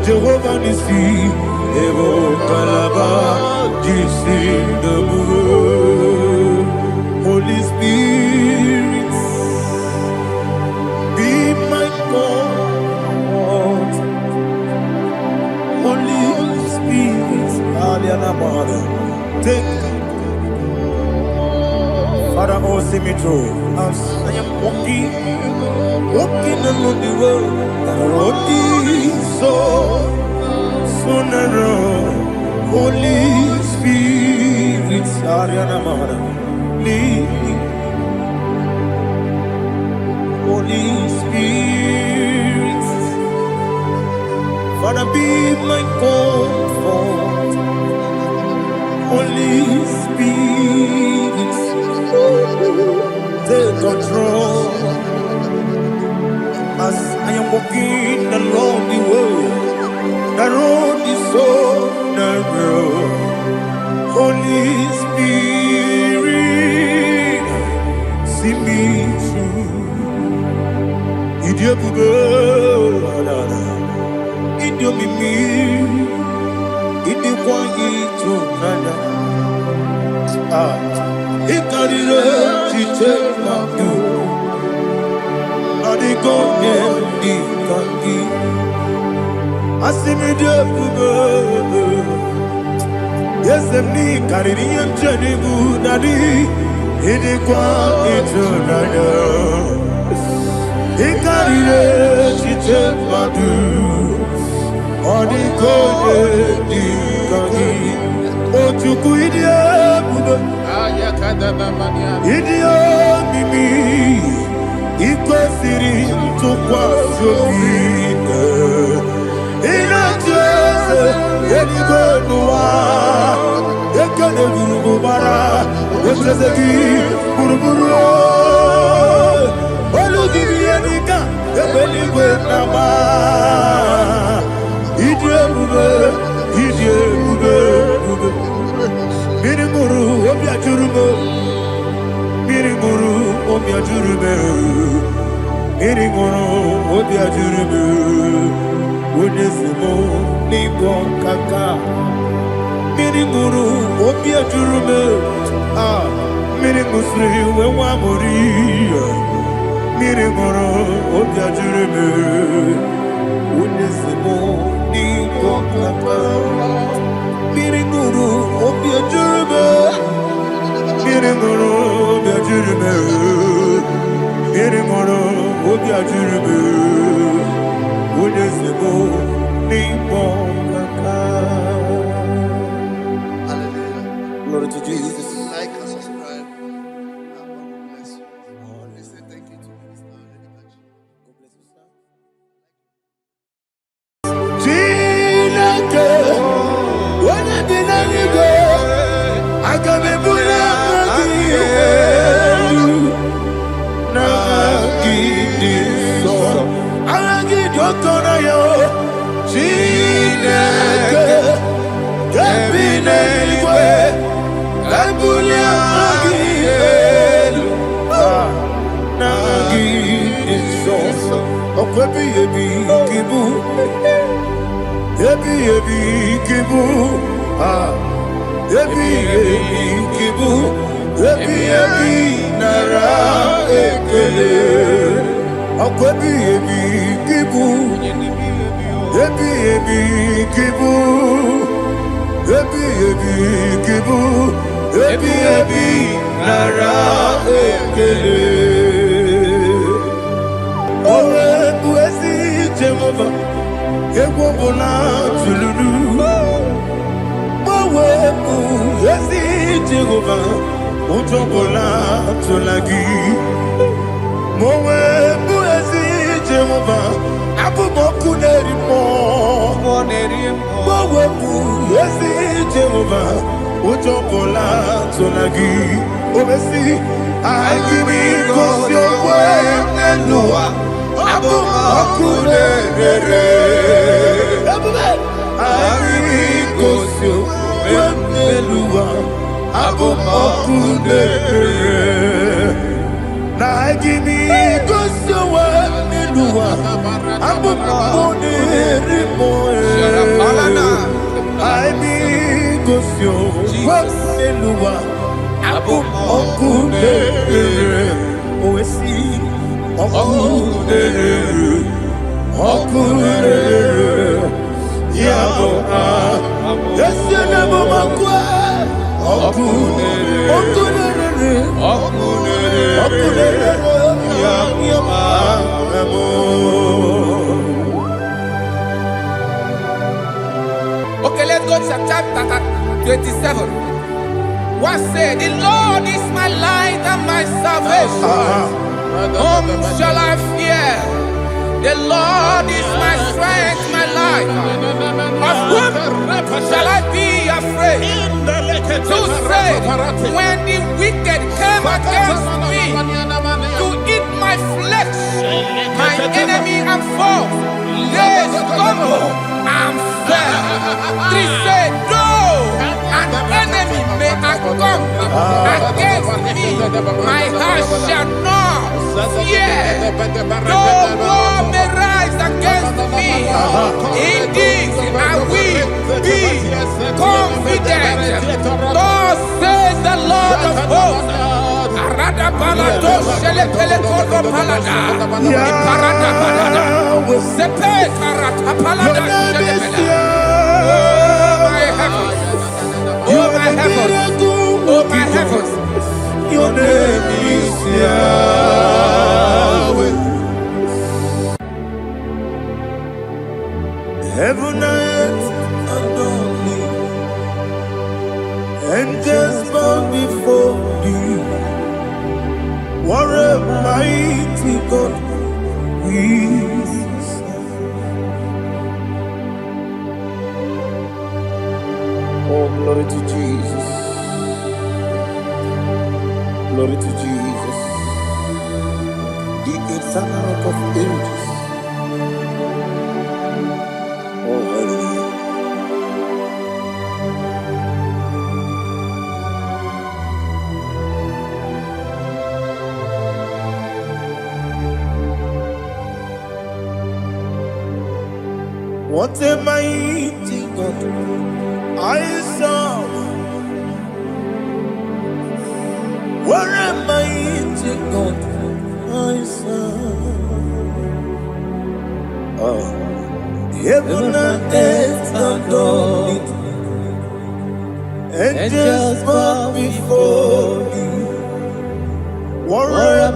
Jehovah Nissi, Evo Kalaba, Holy Spirit, be my God. Holy Spirit, take Father, oh, see me through. As I am walking along the road, the road is so narrow. Holy Spirit, lead me. Holy Spirit, Father, be my comfort. Holy Spirit, take control. As I am walking along the road is so narrow. Holy Spirit, see me through. Idiobugo, idiomimi, idikwanito nana. Ikarire chitema du. Adigonye ikangi. Asimidiabugo. Yes, me carry him Jenibu Nadi. Idikwanito nana. Ikarire chitema du. Adigonye ikangi. Ochuku idiabugo. Idio mimi iko siri tukwa sofine inatese eligo nuwa ekene gurugu bara Wetezegi, Buruburu, Olugibianika, Ebeligwe Nama, Idrebube, Mirimuru, Obiajurume, Mirimuru, Obiajurume, Mirimuru, Obiajurume, Unesimo, Nibo Kaka, Mirimuru, Obiajurume, Mirimusri, Wamuri, Mirimuru, Obiajurume, Unesimo, Nibo Kaka. Miringuru, Obiajurume, Miringuru, Obiajurume, Miringuru, Obiajurume, Unesimo, Nibo Kaka. Hallelujah. Glory to Jesus. Like and subscribe. And God will bless you. Always say thank you to Minister Lady Kachi. God bless you, sir. Chineke, onye bi n'eluigwe, aga m ebuli aha gị elu, n'aha gị dị nsọ. Aha gị dị oke ọnụahịa o. Chineke, nke bi n'eluigwe, ebuli aha gị elu, n'aha gị dị nsọ. Ọkwa ebighị ebi gị bụ Ebi kibu, ebi kibu, ebi nara ekele. Ọkọ ebi kibu, ebi kibu, ebi kibu, ebi nara ekele. Owe buezi Jehovah. Egwu ọbụla tụlụrụ gbanwepụ ezi Jehova, ụjọ ọbụla tụla gị ma o wepụ ezi Jehova, abụ m ọkụ na-eri mmụọ. Gbanwepụ ezi Jehova, ụjọ ọbụla tụla gị omesi anyị gị gosi okwe n'ụwa. Abụ m ọkụ na-ere anyị gosi okwe n'ụwa. Abụ m ọkụ na-ere na anyị gosi okwe n'ụwa. Abụ m ọkụ na-ere anyị gosi okwe n'ụwa. Abụ m ọkụ na-ere owesi Okunere, yabo yesi nebo makwe. Okunere, yabo. Okay, let's go to chapter 27. What said? The Lord is my light and my salvation. Whom shall I fear? The Lord is my strength, my life. Of whom shall I be afraid? Who said, when the wicked came against me to eat my flesh, my enemy and foe, they stumble and fell. Three said, though an enemy may come against me, my heart shall not fear. Though war may rise against me, in this I will be confident. Thus says the Lord of hosts. Arada balado shele pele kodo palada. Iparada balada. Sepe karata palada shele pele. Oh my heavens. Oh my heavens. Oh my heavens. Your name is Yahweh. Heaven and earth adore me, angels bow before thee. What a mighty God we serve. Oh, glory to Jesus. Glory to Jesus, the eternal rock of ages. Oh, hallelujah. What a mighty God I serve. What a mighty God I serve. Oh. Heaven and earth adore it, angels bow before you. What a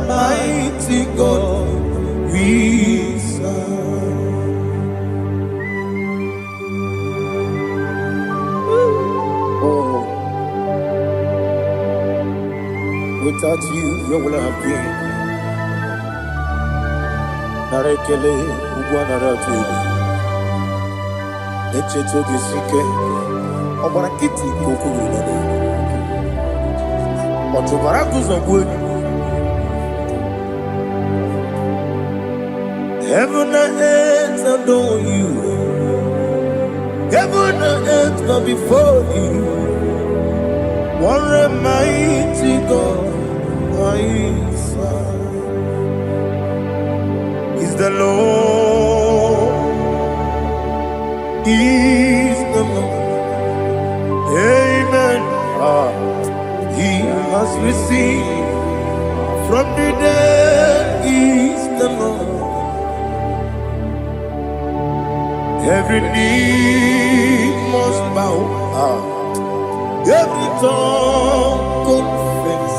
mighty God we serve. Oh, without you, where would I have been? Narekele, Ugwanaratu. Echetogizike, Obarakiti Kokuru, Otobarakus of wood. Heaven and earth adore you. Heaven and earth bow before you. What a mighty God I serve. Is the Lord. Is the Lord. Amen. He has received from the dead. Is the Lord. Every knee must bow. Every tongue confess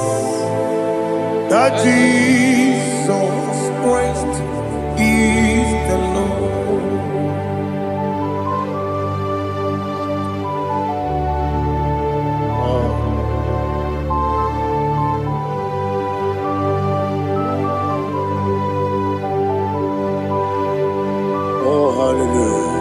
that Jesus Christ is the Lord. Oh, hallelujah.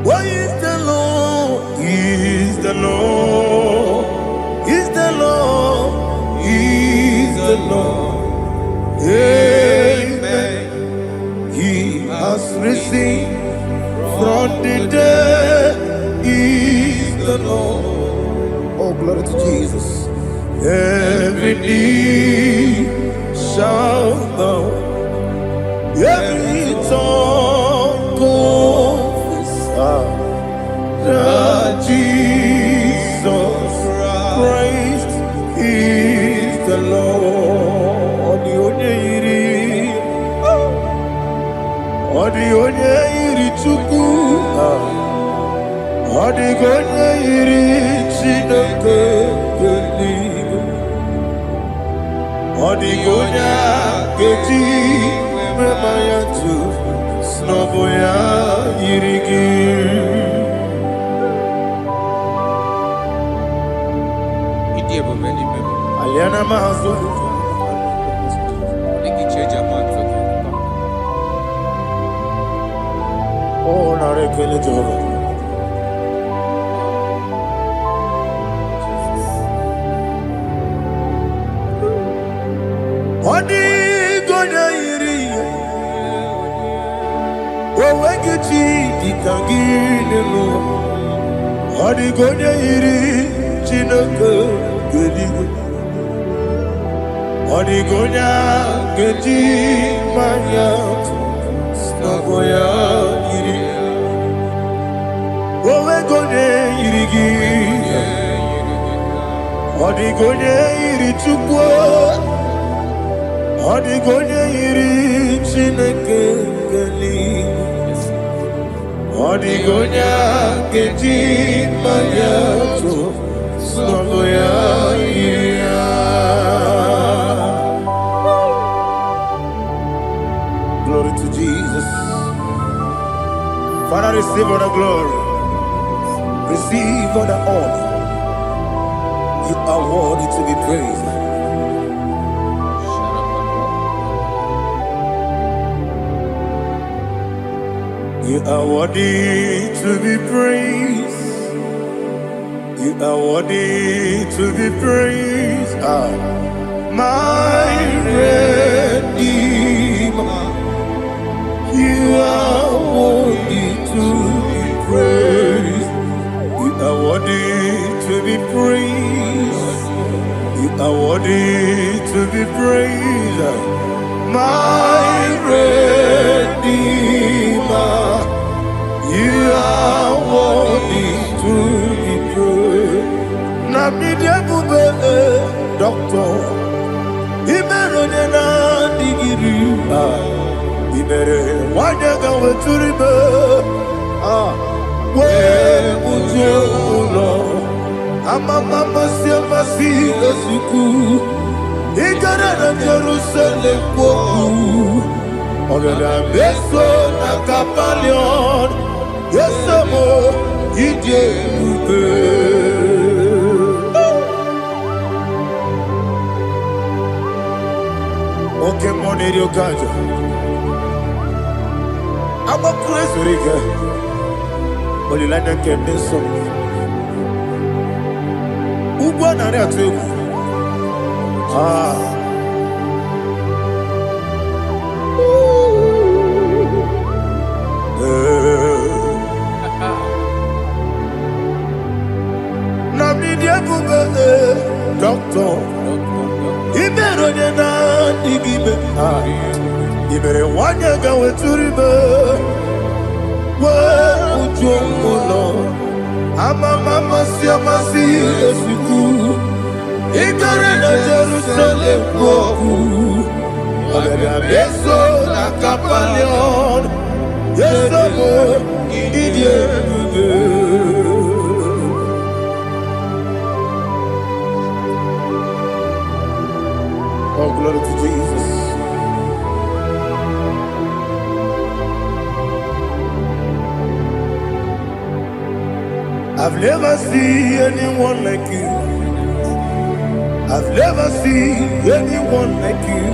Why is the Lord? Is the Lord? Is the Lord? Is the Lord? Amen. He has risen from the dead. Is the Lord. Oh, glory to Jesus. Every knee shall bow. Every tongue confess that Jesus Christ is the Lord. The only iri Chukwu, the only iri Chineke eluigwe, the onye ga-eji mema ya tu n'ọbụ ya yiri gị. Aliana Mahazo. Oh, Narekele Jehovah. Odi gonya iri, owengechi dikangile lo. Odi gonya iri, Chineke geligwe. Odi gonya geji manya, snagoya iri. Owe gonya iri gi, odi gonya iri Chukwu. Odi gonya iri Chineke geligwe. Odi gonya geji manya to snagoya iri. Glory to Jesus. Father, receive all the glory. Receive all the honor. You are worthy to be praised. You are worthy to be praised. You are worthy to be praised. My Redeemer. You are worthy to be praised. You are worthy to be praised. You are worthy to be praised. My Redeemer. You are worthy to be praised. Nabidia Bube, Doctor. Imeronena digiri. Ibere wanyaga weturibe. We ujulo. Mama siamasi esuku. Igara na Jerusalem kwoku. Ogada beso na kapalion. Yesamo ije ube. Okay, money yo kaja. I'm a crazy riga. Only like that can be so. Ugwa na re atu. Nabidia Bube, Doctor. Ibero na digibe. Ibere wanyaga weturibe. We ujongola. Mama siamasi esuku. Igare na Jerusalem kwoku. Ogada beso na kapalion. Yesamo idie bube. Oh, glory to Jesus. I've never seen anyone like you. I've never seen anyone like you.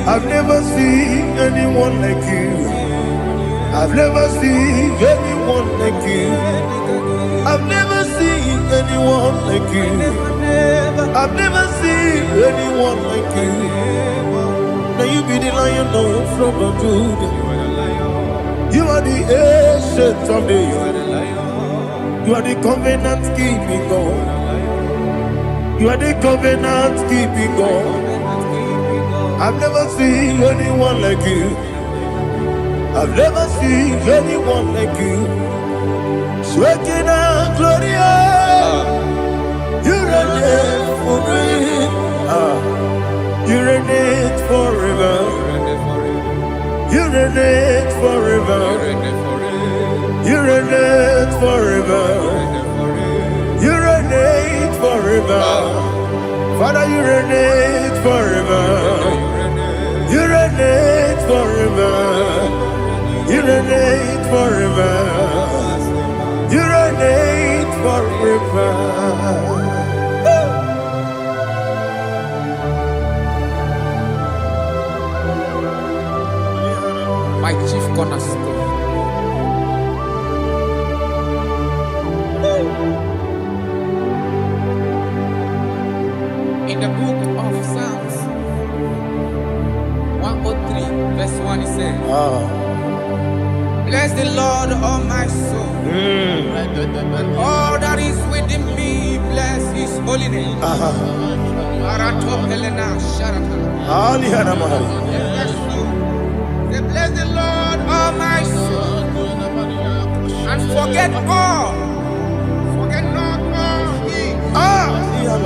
I've never seen anyone like you. I've never seen anyone like you. I've never seen anyone like you. I've never seen anyone like you. Now you be the Lion from the Judah. You are the ancient of days. You are the covenant keeping God. You are the covenant keeping God. I've never seen anyone like you. I've never seen anyone like you. Shaking and glorious. You reign forever. You reign forever. You reign forever. You reign forever. You reign forever. Father, you reign forever. You reign forever. You reign forever. You reign forever. My chief cornerstone. In the book of Psalms 103 verse 1 it says, bless the Lord, all my soul, and all that is within me, bless his holy name. Bless the Lord, all my soul, and forget not all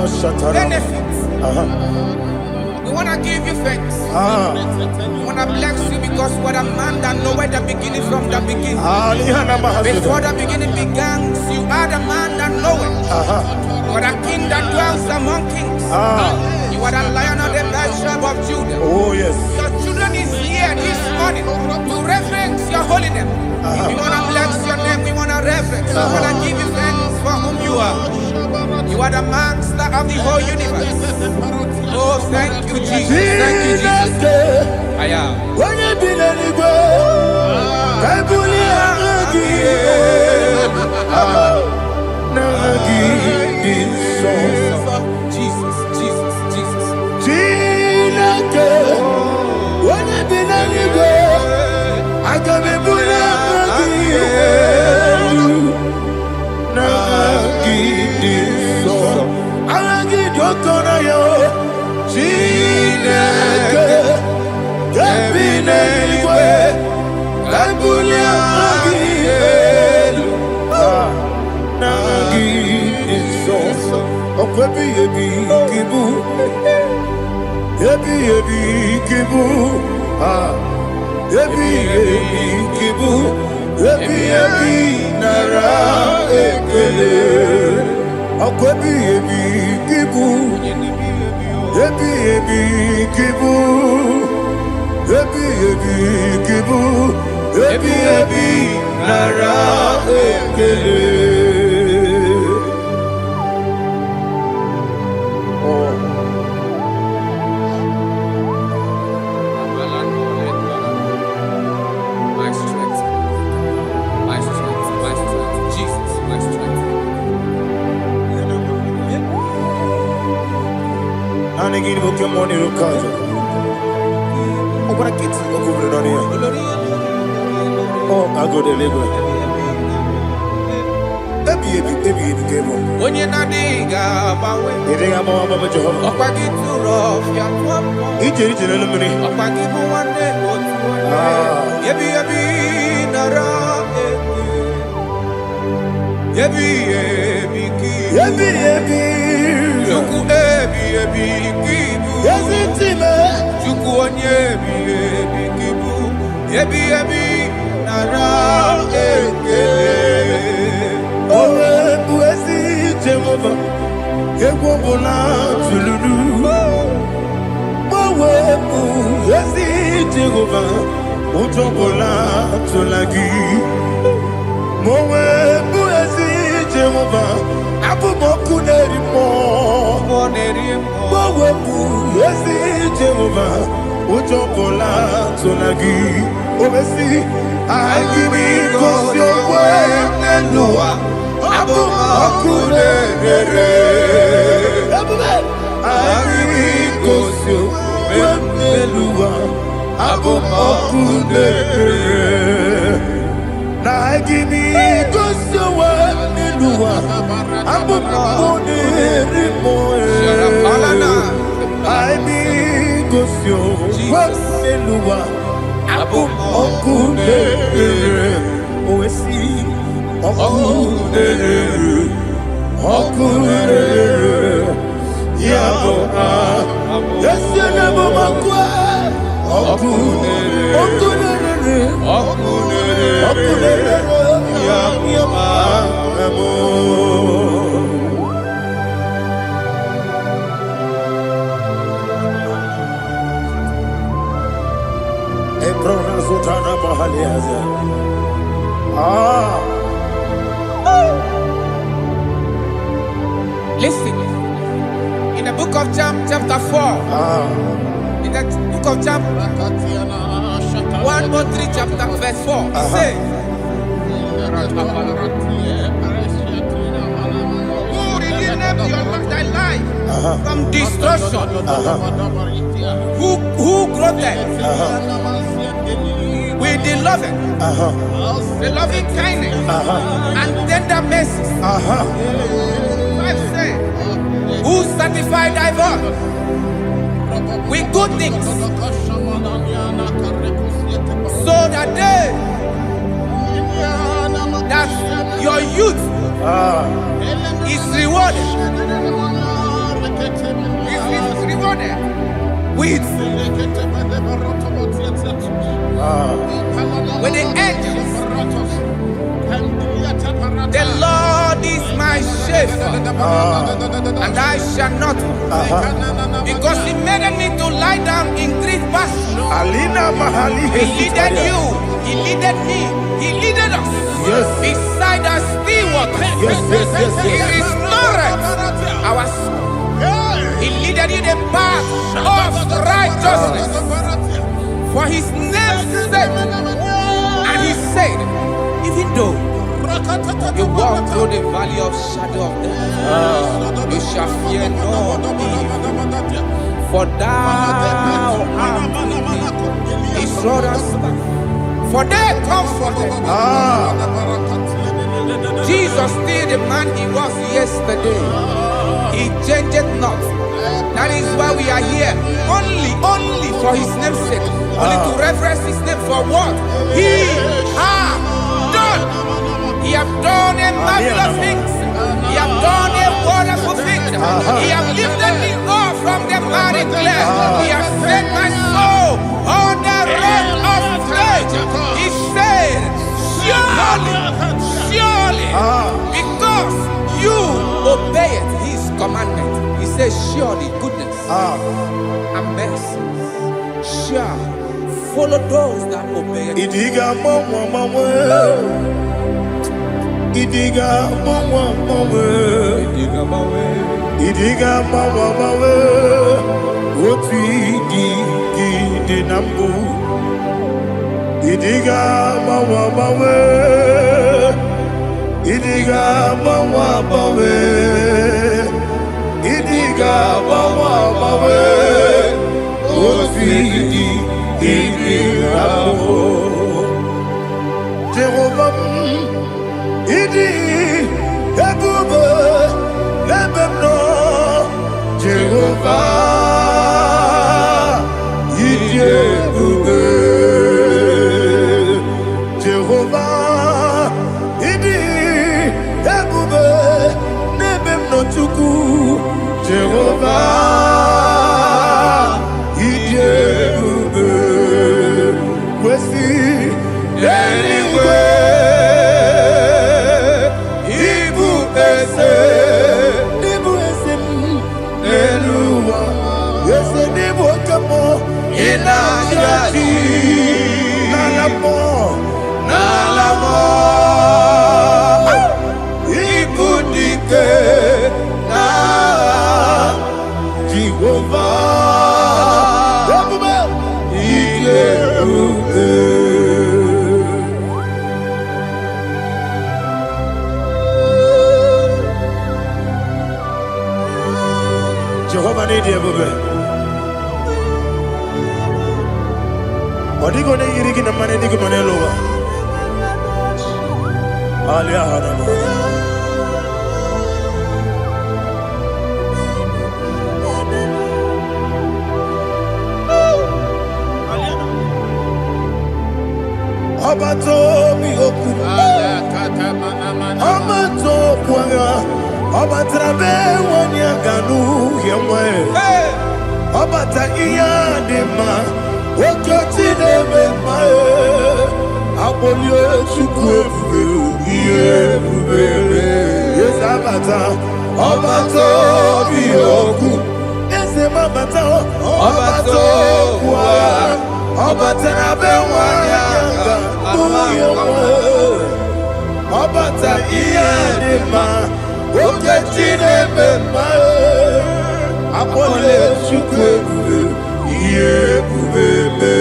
his benefits. We want to give you thanks. We want to bless you because what a man that knoweth the beginning from the beginning. Before the beginning began, you are the man that knoweth. You are the king that dwells among kings. You are the Lion of the tribe of Judah. Oh yes. Your children is here this morning to reverence your holy name. We want to bless your name. We want to reverence. We want to give you thanks for whom you are. You are the master of the whole universe. Oh, thank you, Jesus. Thank you, Jesus. I am. When you be the Igbo, Kabulia Nagi, Jesus, Jesus, Jesus. Chinake, when you be the Igbo, I can be Bulia Nagi, Alagi Dokona yo, Chinake. Nara ekele. My strength, my strength, my strength, Jesus, my strength. And again, book your money to cause. Oh, what a kid, over on here. Oh, I go to labor. Baby, came on. When you're not diga, You think I'm on Mama Jehovah? up I get too rough, you're Each and money. up I give one day, Yebi, Nara, Yebi, Juku, Kibu, Yes, it's him. Juku, on Yebi, Kibu, Yebi, Nara, Oh, Buesi, Jehovah. Ekwobona tululu. Mowe Buesi, Jehovah. Utobola tulagi. Mowe Buesi, Jehovah. Abumoku nerimo. Mowe Buesi, Jehovah. Utobola tulagi. Obesi, I give me cause your way and Noah. Abumoku nerimo. I give me cause your way and Noah. Abumoku nerimo. Now I give me cause your way and Noah. Abumoku nerimo. I mean cause your way and Noah. Okudere, oesi, okudere, yabo yes yabo makwa, okudere, yabo Listen, in the book of John, chapter 4, in the book of John 1:3, chapter verse 4, it says, who redeemed thy life from destruction? Who groweth with the loving kindness and tender mercies? Who satisfied thy voice with good things, so that your youth is rewarded. Is rewarded with the angels. The Lord is my shepherd, and I shall not want, because He made me to lie down in green pastures. He leaded you, He leaded me, He leaded us beside the still waters. He restored through the valley of shadow of death, you shall fear no evil. For thou art with me. His rod and staff, for they comforted me. Jesus still the man he was yesterday. He changed not. That is why we are here. Only for his name's sake. Only to reference his name for what he has done. He has done a marvelous things. He has done a wonderful thing. He has lifted me up from the miry clay. He has set my soul on the rock of faith. He said, surely, because you obeyed his commandment. He says, surely goodness and mercy shall follow those that obey it. Idiga mama, Idiga mama, Idiga mama, what we did nambu. Idiga mama, Idiga mama, Idiga mama, what we did nambu. Jehovah, Idi, Ebube, Ebemno, Jehovah, Idi Ebube, Jehovah, Idi, Ebube, Ebemno Chuku, Jehovah, Idi Ebube, Kwesi, anyway. Jehovah need you, baby. What are you going to get in the money? You can lower. Alia Hanama. Abato mi oku. Abato kwanga. Abatrabe wanya ganu yemwe. Abata iya dema. Okoti deme mae. Abolio chukwe iye bubele. Yes abata. Abato mi oku. Ese mabata. Abato kwa. Abatrabe wanya ganu yemwe. Abata iya dema. Oketi deme mae. Apole chukwe iye bubele.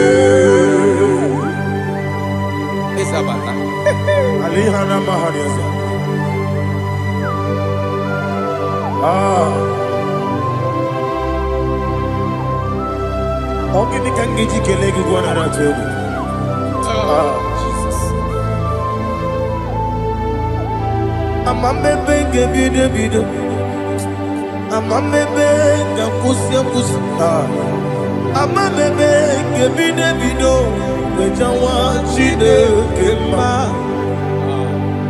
Isabata. Alihana mahariasa. Ogini kangiji kelegi gwana ratuegu. Jesus. Amamebe gebide. Amamebe gakusi. Amamebe gebide. Wejawa chide kema.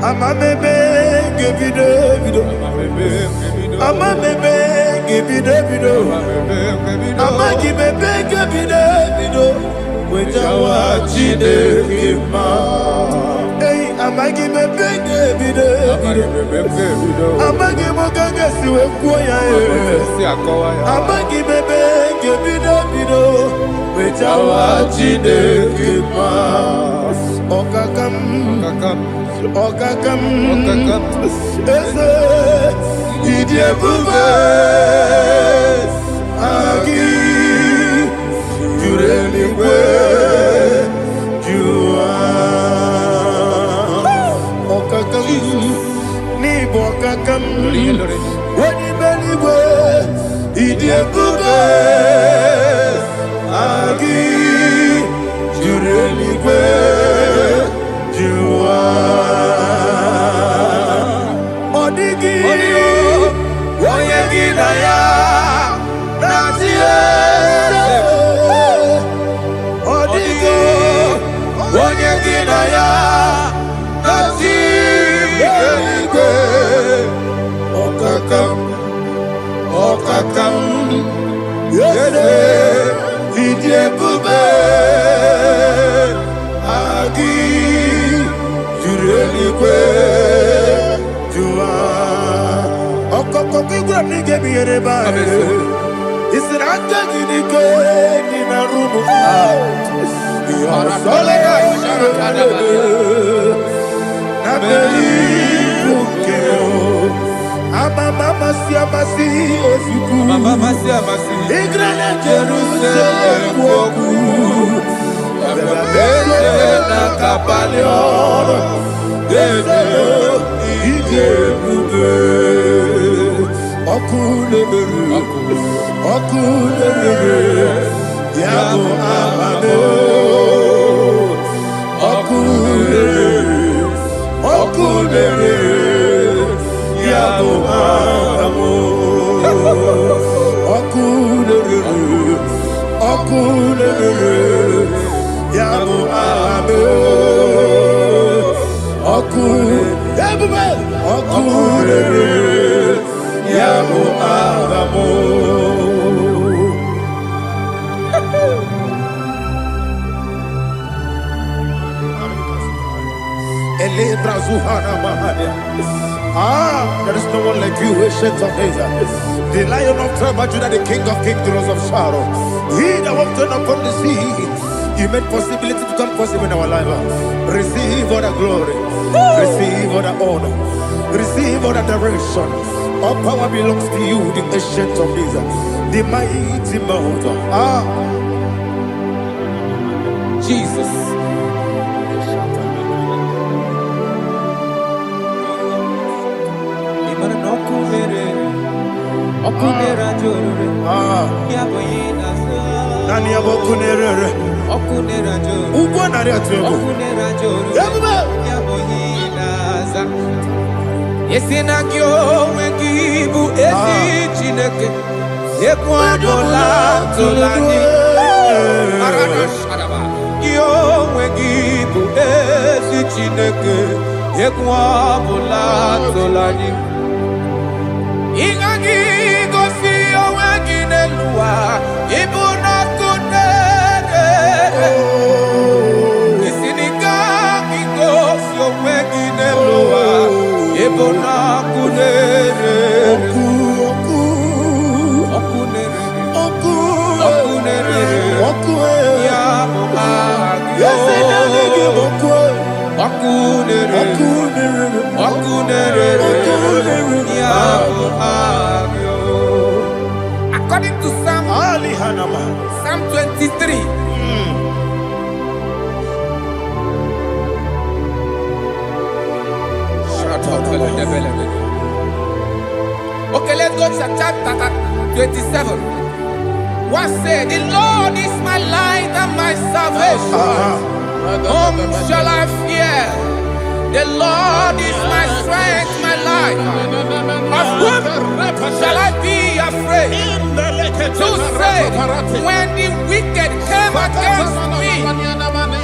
Amamebe gebide. Amamebe gebide. Amagibebe gebide. Wejawa chide kema. Hey, amagibebe gebide. Amagimogaga siwe kuya. Amagibebe gebide. Wejawa chide kema. Okakam. Eze Idie Bube Agi Jureligwe Jua Okakam Ni When you believe it, you Agi, you really you are. Odigi, Oyegi Naya, Nazie, Odigi, Oyegi Naya, Nazie, Okakam, Okakam, Yede, Idie Bube, Agi, Jurelikwe, Jua, Okokoki Granike Biereba, is it Antanike in a room? You are Mama Siamasi, Mama Siamasi, Igrana Jerusalem, Woku, Bela Capaleon, Ije Bube, Okule, Yago Amado, Okule, Yabo amo, okule, yabo amo, okule, yabo amo. Ele brazuhana mahania. There is no one like you, ancient of days. The Lion of tribe of Judah, the King of kings, the Rose of Sharon. He that walked upon the sea, you made possibility to come possible in our life. Receive all the glory, receive all the honor, receive all the direction. All power belongs to you, the ancient of days, the mighty mountain. Jesus. Nani abokunere Okunera jo Ugbo nari atuego Okunera jo Yabuba Yaboyinaza Yesina kyo wengibu esi chineke Yekwa bola tolani Arana sharaba Kyo wengibu esi chineke Yekwa bola tolani Ingagi gosi owegine luwa Ibuna kunere Isinika gosi owegine luwa Ibuna kunere Okunere Ya Agyo Okunere According to Psalm 23. Okay, let's go to chapter 27. What said? The Lord is my light and my salvation. Whom shall I fear? The Lord is my strength, my life. Of whom shall I be afraid? To say, when the wicked came against me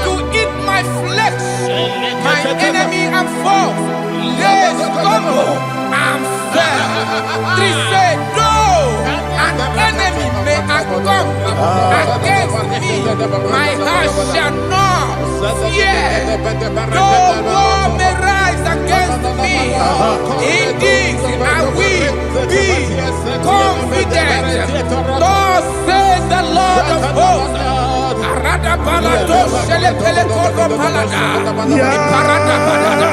to eat my flesh, my enemy and foe, they stumble and fell. They say, though an enemy may have come against me, my heart shall not fear. Though war may rise against me, in this I will be confident. Thus says the Lord of hosts. Arada balado shele pele kodo palada. Iparada balada.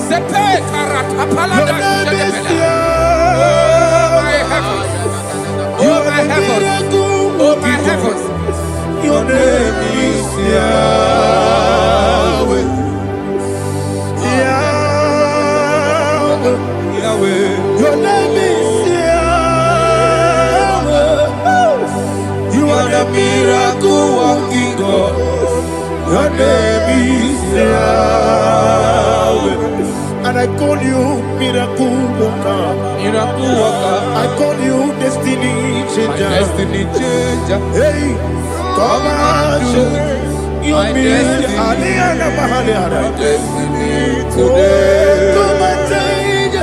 Sepe karata palada shele pele. Oh my heavens. Oh my heavens. Oh my heavens. Your name is Yahweh. Yahweh. Your name I call you miracle worker. Miracle worker. I call you destiny My changer. destiny changer. Hey, come and show your My destiny. Destiny Oh, today. come and change.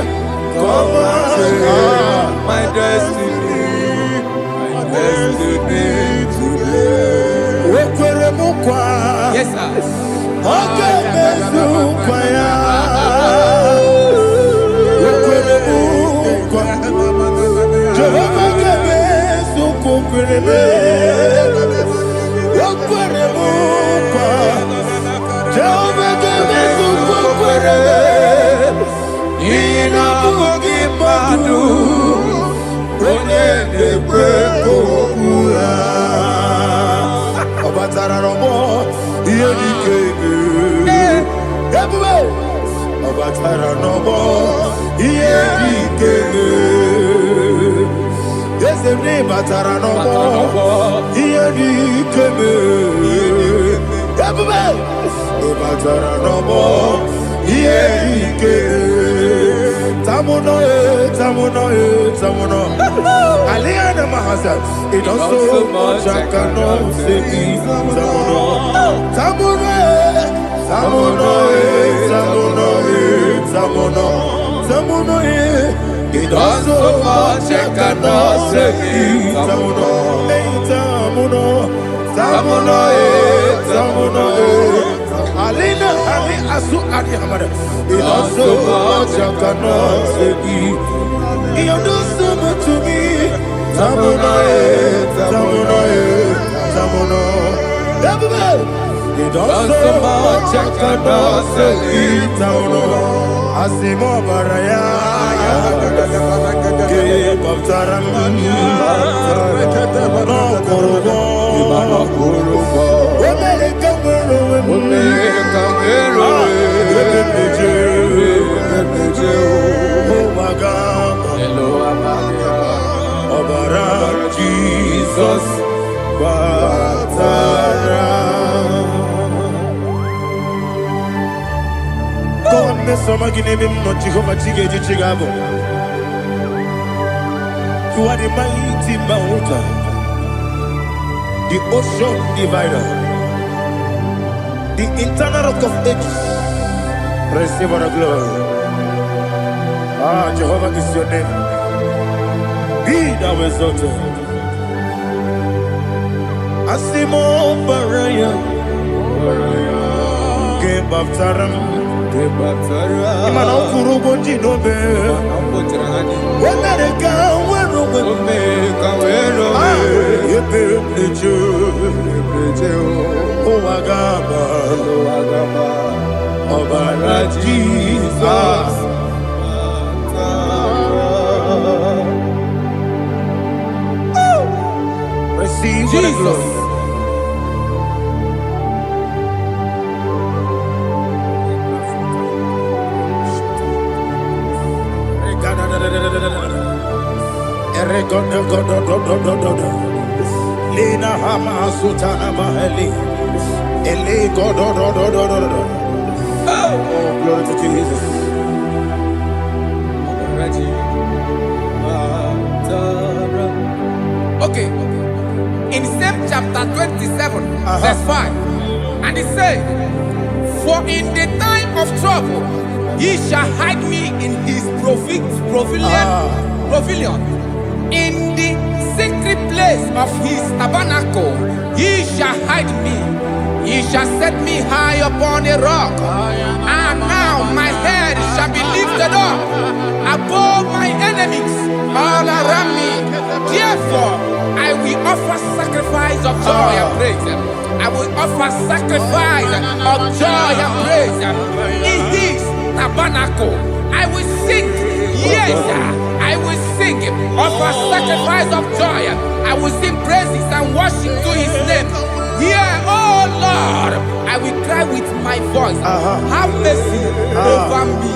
Come and My destiny. My destiny today. Okwere mukwa. Yes, sir. Oke mezu kwaya. Okwere mukwa. Jehovah ke mezu kukwere me. Okwere mukwa. Jehovah ke mezu kukwere me. Ina bugi madu. Onye nekwe kokura. Ọbatara n'ọgbọ ihe dike ebube. Ọbatara n'ọgbọ ihe dike eze m n'ịbatara n'ọgbọ ihe dike ebube. Ịbatara n'ọgbọ ihe dike tamuno tamuno tamuno. Aliana Mahasa, it does so much I cannot say it. Tamuno, tamuno, tamuno, tamuno, tamuno, tamuno. It does so much I cannot say it. Tamuno, tamuno, tamuno, tamuno. Alina, Ali Asu Adi Hamada. It does so much I cannot say it. You do so much to me. Tamuno, tamuno, tamuno. Everybody, you do so much I cannot say it. Tamuno, Asimo Baraya, Give up Taram, no Kurubo, America, oh my God. Obara Jesus Batara. Go on, Miss Somaginebim, not Jehovah Chigage Chigabo. You are the mighty mountain, the ocean divider, the internal rock of ages. Receive our glory. Ah, Jehovah is your name. Be thou exalted. Asimo Baraya, Game of Taram, Imano Kurubo Jinobe, America, where oh, Agaba, Obara Jesus. Receive the glory. Lina Hama Sutana Maheli. Ele God. Oh, glory to Jesus. Okay. In same chapter 27, verse 5, and it says, for in the time of trouble, he shall hide me in his pavilion. In the secret place of his tabernacle, he shall hide me. He shall set me high upon a rock. And now my head shall be lifted up above my enemies all around me. Therefore, I will offer sacrifice of joy and praise. I will offer sacrifice of joy and praise in his tabernacle. I will sing, yes, I will sing, offer sacrifice of joy. I will sing praises and worship to his name. Here, oh Lord, I will cry with my voice. Have mercy over me,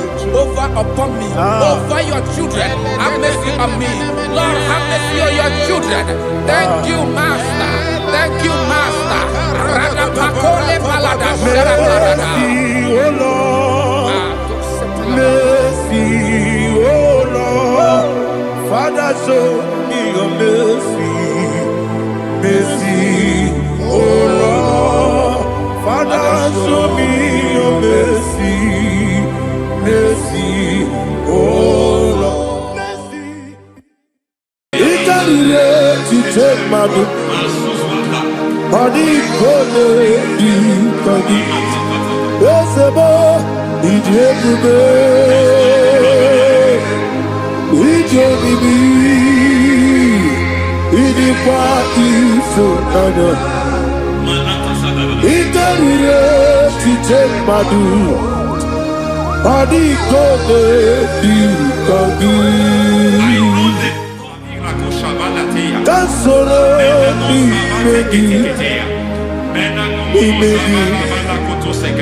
upon me, over your children. Have mercy on me. Lord, have mercy on your children. Thank you, Master. Thank you, Master. Mercy, oh Lord. show me your mercy, mercy, oh Lord. Father, show me your mercy, mercy, oh Lord. Mercy. It's a relay to take my book. Body gonna be body. Yes, a boy, it's everywhere. It's everywhere. It's party so nana. It's a relay to take my book. Body gonna be body. That's all me, baby.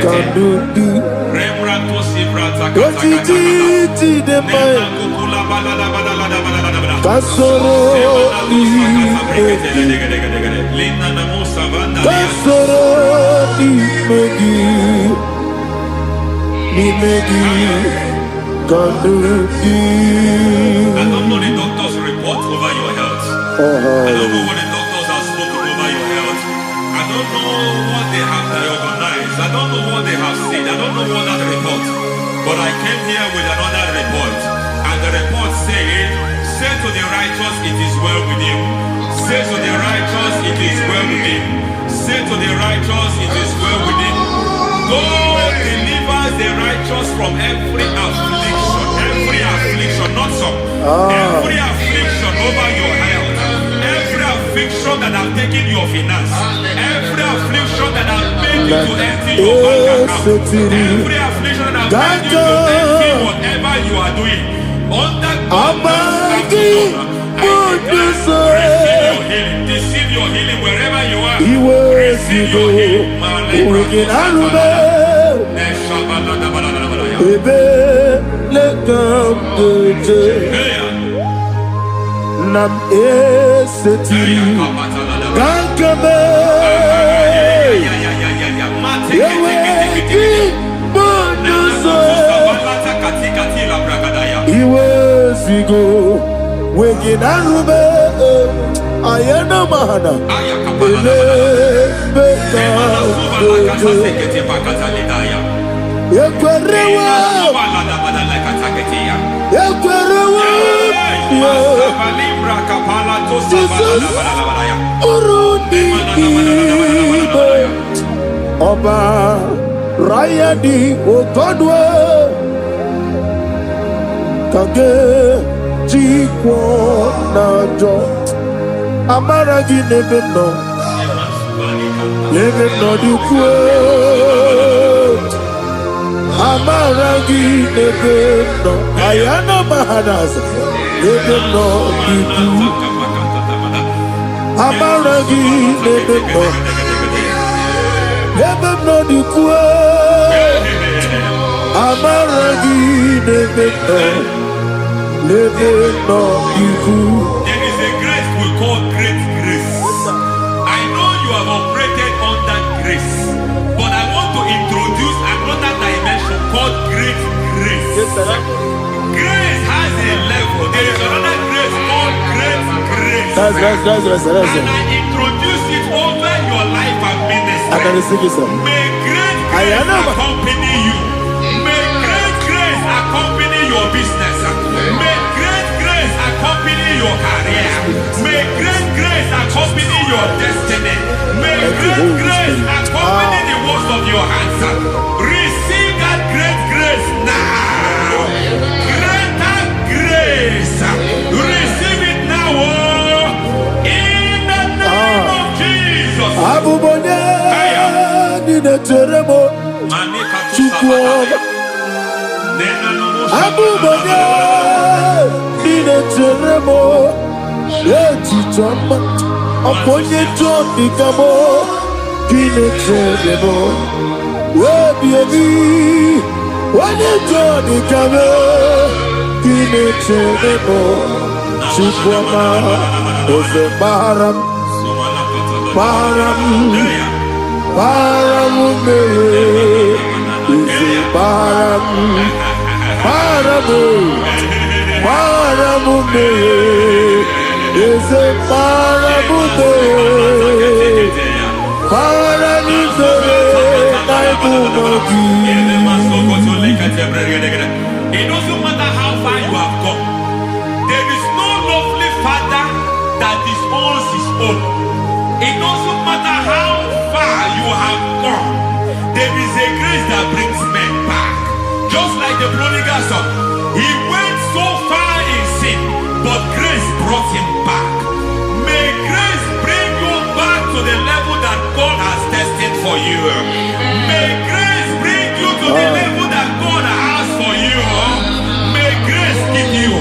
Can do what you did to the man. That's all me, baby. That's all me, baby. Me, baby. Can do I don't know the doctor's report over your health. I don't know what the doctors have spoken over your health. I don't know what they have diagnosed. I don't know what they have said. I don't know what that report. But I came here with another report. And the report said, say to the righteous, it is well with him. Say to the righteous, it is well with him. Say to the righteous, it is well with him. God delivers the righteous from every affliction. Every affliction, not some. Every affliction over your health. Every affliction that have taken your finance. Every affliction that have made you to empty your bank account. Every affliction that have made you to empty whatever you are doing. Under God's receive your healing. Receive your healing wherever you are. Receive your healing. Nam eseti gankame yeweki bonuso iwezigo weginarube ayana mahana ele beka yekwerewa Jesus Uruni Ibe Oba Rayadi Ogodwe Kage Jikwo Najo Amaragi Nebeno Nebeno Dukwe Amaragi Nebeno Ayana Mahanas Nebeno Dukwe Amaragi Nebeno Nebeno Dukwe Amaragi Nebeno Nebeno Dukwe. There is a grace we call great grace. I know you have operated under grace, but I want to introduce another dimension called great grace. Grace has a level. There is another grace called great grace. That's and I introduce it over your life and ministry. I can receive it, sir. May great grace accompany you. May great grace accompany your business. May great grace accompany your career. May great grace accompany your destiny. May great grace accompany the works of your hands. Receive that great grace now. Greater grace. Receive it now. In the name of Jesus. Abubonye Nina Teremo Chukwu Abubonye Nina Teremo Etichama Oponye Jomi Kamo Nina Teremo Webi Wanye Jomi Kamo Nina Teremo Chukwu Ose Baram Baram Paramume Ise Paramu Paramume, is a paramume, paramume, It doesn't matter how far you have come. There is no lovely father that disowns his own. It doesn't matter how far you have gone. There is a grace that brings men back. Just like the prodigal son. He went so far in sin, but grace brought him back. May grace bring you back to the level that God has destined for you. May grace bring you to the level that God has for you. May grace give you.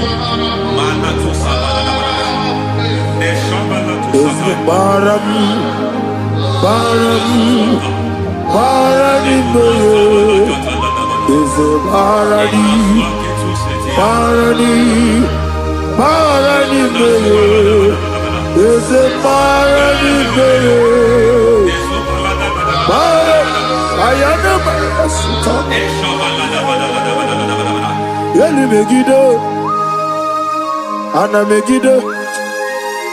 Ana Megiddo,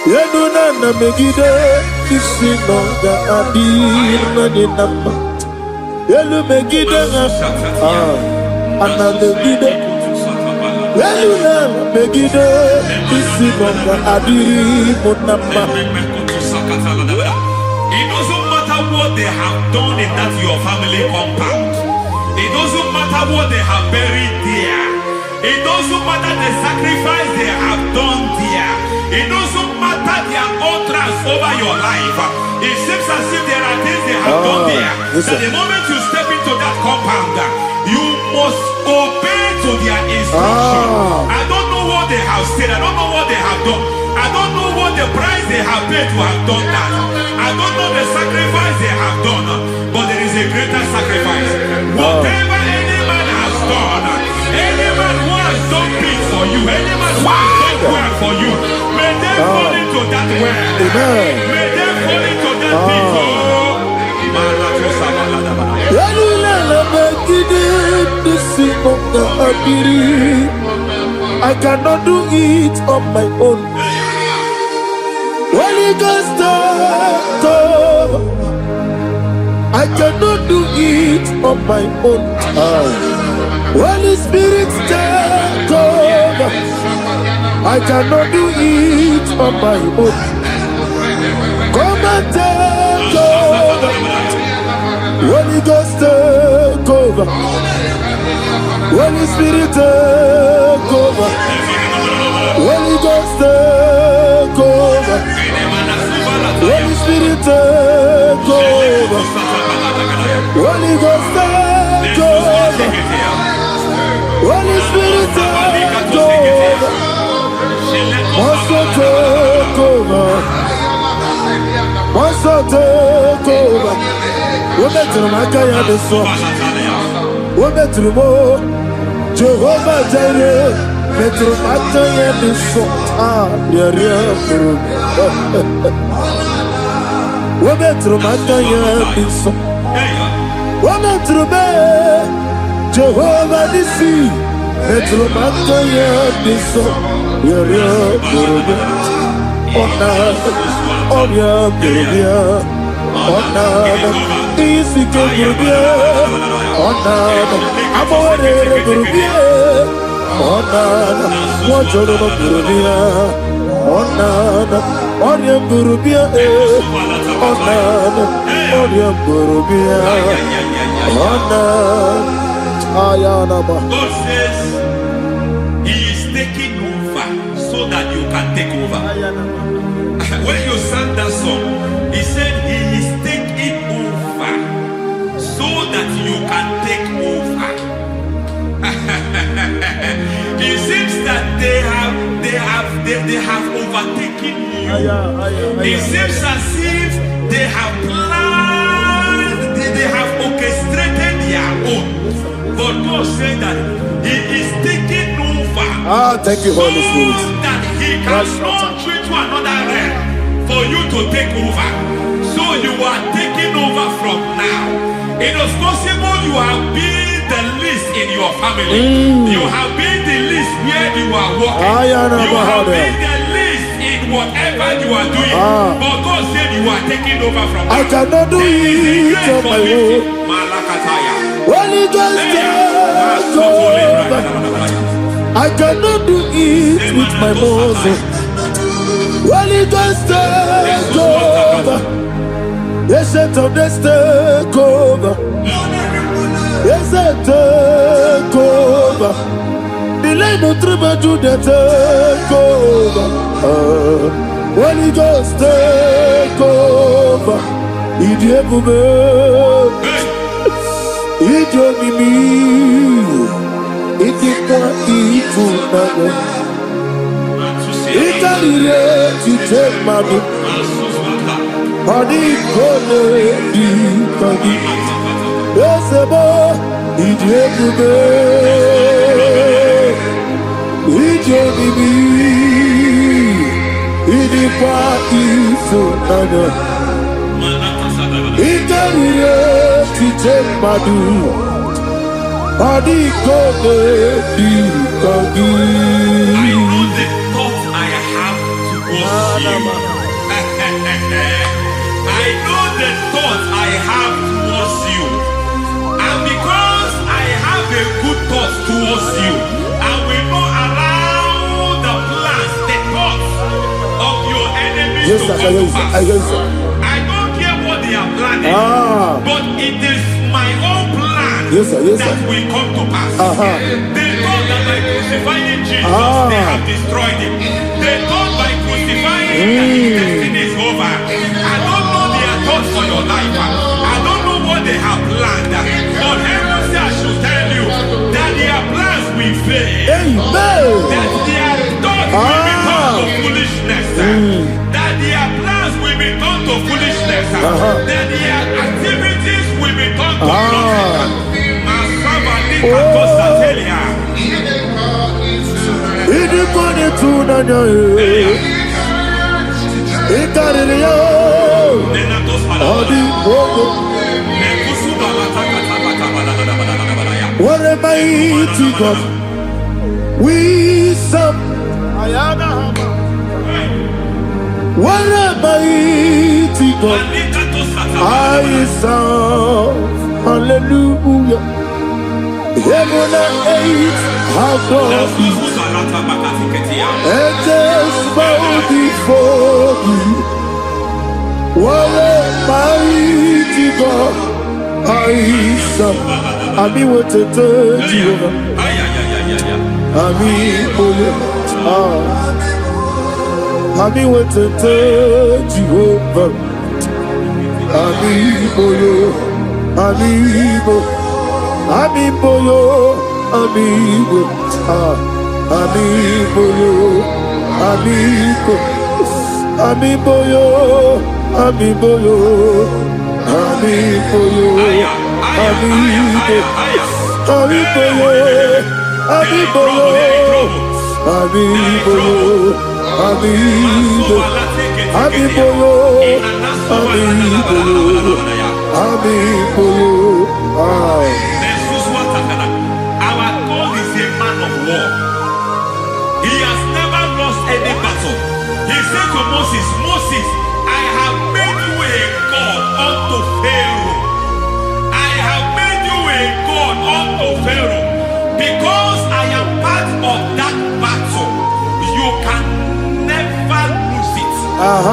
Yenuna Megiddo, Isinonga Adina Dinama, Yelu Megiddo, Ana Megiddo, Yenuna Megiddo, Isinonga Adina. It doesn't matter what they have done in that your family compound. It doesn't matter what they have buried there. It doesn't matter the sacrifice they have done there. It doesn't matter their utterance over your life. It seems as if there are things they have done there. That the moment you step into that compound, you must obey to their instruction. I don't know what they have said. I don't know what they have done. I don't know what the price they have paid to have done that. I don't know the sacrifice they have done. But there is a greater sacrifice. Whatever any man has done, any man who has done big for you, any man who has done well for you, may they fall into that well. May they fall into that pit. I cannot do it on my own. Holy Ghost, come. I cannot do it on my own. Holy Spirit, come. I cannot do it on my own. Come and take over. Holy Ghost, come. Holy Spirit, come. Holy Ghost, come. Holy Spirit, come. Holy Ghost, come. Holy Spirit, come. Monster, take over. Monster, take over. Woman to my kaya the song. Woman to the more. Jehovah Jireh. Metro Mataya the song. Yeah. Woman to my kaya the song. Woman to me. Jehovah the sea. Metro Mataya the song. Yeah. God says He is taking over so that you can take over. When you sang that song, He said He is taking over so that you can take over. It seems that they have overtaken you. It seems as if they have planned, they have orchestrated their own. But God said that He is taking over. Thank you, Holy Spirit. So that He can launch you to another realm for you to take over. So you are taking over from now. It is possible you have been the least in your family. You have been the least where you are working. You have been the least in whatever you are doing. But God said you are taking over from I cannot do it on my own. Holy Ghost, take over. I cannot do it with my muscle. Holy Ghost, take over. Yes, it's on this take over. Yes, it's take over. Delay no trouble to the take over. Holy Ghost, take over. Idiebube, Idionimi, Idikwa Ifunabo, Ikalire Titemadu, Adikone Dikagi, Esebo, Idiebube, Idionimi, Idikwa Ifunabo. Ikarire Titemadu, Adikone Dikagi. I know the thoughts I have towards you. I know the thoughts I have towards you. And because I have a good thought towards you, I will not allow the plans, the thoughts of your enemies to come to pass. I don't care what they are planning, but it is my own plan that will come to pass. They thought that by crucifying Jesus, they have destroyed him. They thought by crucifying him that his destiny is over. I don't know their thoughts for your life. I don't know what they have planned. But heaven says I should tell you that their plans will fail. That their thoughts will be turned to foolishness. That their plans will be turned to foolishness. That their activities will be turned to nonsense. What a mighty God we serve. What a mighty God I serve. Hallelujah. Heaven and earth have gone, angels bow before you. What a mighty God I serve. Ami wetete Jehovah. Ami boyo. Ami wetete Jehovah. Ami boyo. Ami boyo. Amibo yo, amigo, amibo yo, amigo, amibo yo, amibo yo, amibo yo, amigo, amibo yo, amibo yo, amibo yo, amigo, amibo yo, amibo yo, amibo yo. Our God is a man of war. He has never lost any battle. He said to Moses, Moses, I have made you a God unto Pharaoh. I have made you a God unto Pharaoh. Because I am part of that battle, you can never lose it. As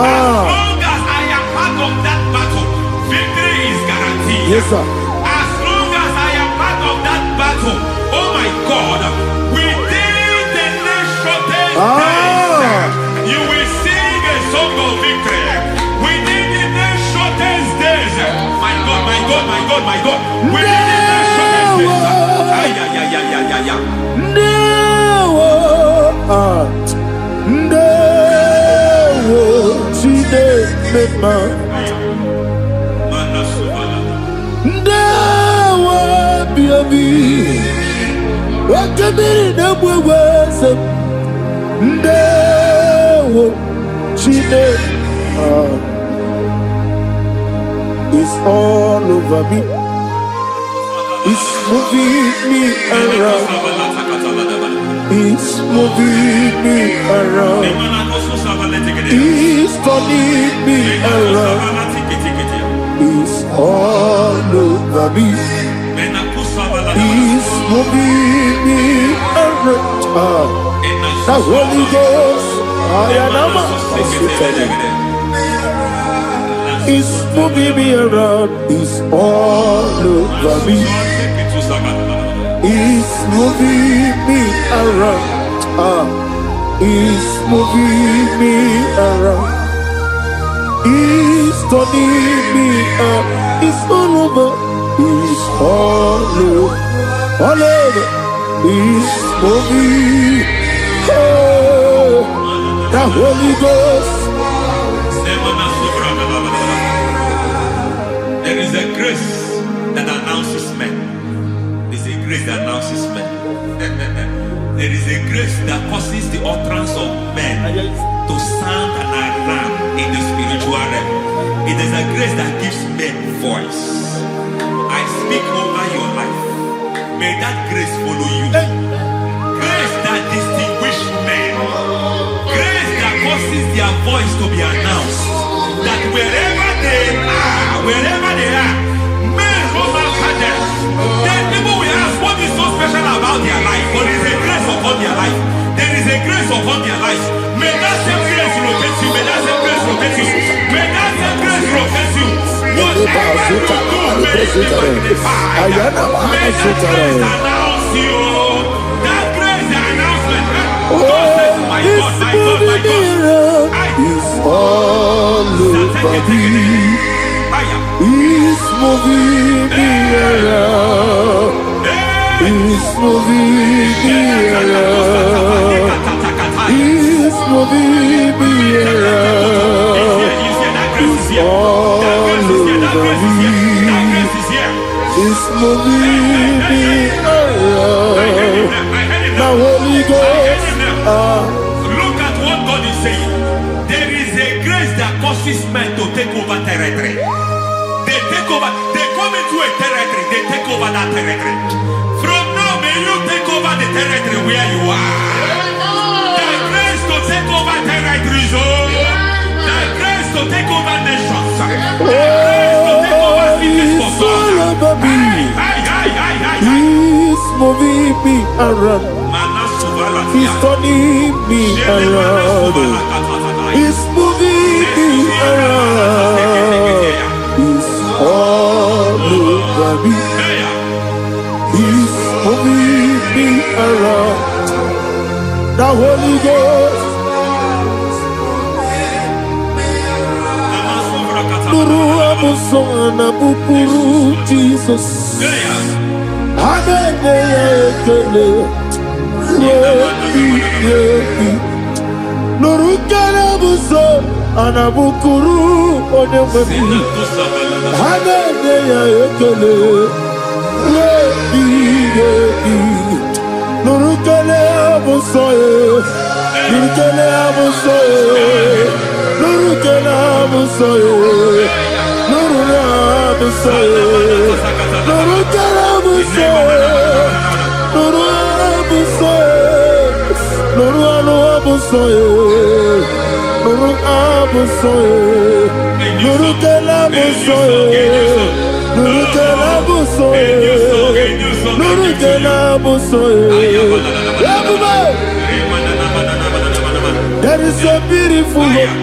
long as I am part of that battle, victory is guaranteed. Yes, sir. Oh my God, within the next days, you will sing a song of victory. Within the next days, my God, my God, my God, my God. Within the next It's all over me. It's moving me around. It's moving me around. It's turning me around. It's all over me. It's moving me around. The Holy Ghost, it's moving me around. It's all over me. It's moving me around. It's moving me around. It's turning me up. It's all over. It's all over. All over. It's moving. Oh, the Holy Ghost. There is a grace that announces men. There's a grace that announces men. There is a grace that causes the utterance of men to sound an alarm in the spiritual realm. It is a grace that gives men voice. I speak over your life. May that grace follow you. Grace that distinguishes men. Grace that causes their voice to be announced. That wherever they are, men over them. Then people will ask what is so special about their life. But there is a grace upon their life. There is a grace upon their life. May that same grace rotate you. May that same grace rotate you. May that same grace rotate you. Whatever you do, may it be magnified. May that grace announce you. That grace, the announcement. God says, my God, my God, my God. It's all over me. It's moving me around. It's moving me around. It's moving me around. It's all over me. It's moving me around. The Holy Ghost. Look at what God is saying. There is a grace that causes men to take over territory. They take over. They come into a territory. They take over that territory. From now, may you take over the territory where you are. The grace to take over territories. The grace to take over nations. The grace to take over cities for God. He's moving me around. He's turning me around. He's moving me around. He's all over me. He's moving me around. The Holy Ghost. Nuru amusona bukuru Jesus. Amen. Nurukana buso anabukuru onemami hanene ya ekele rebi nurukana buso nurukana buso nurukana buso nurukana buso nurukana buso Nuru abusoye, nuru abusoye, nuru kelabusoye, nuru kelabusoye, nuru kelabusoye. There is a beautiful hope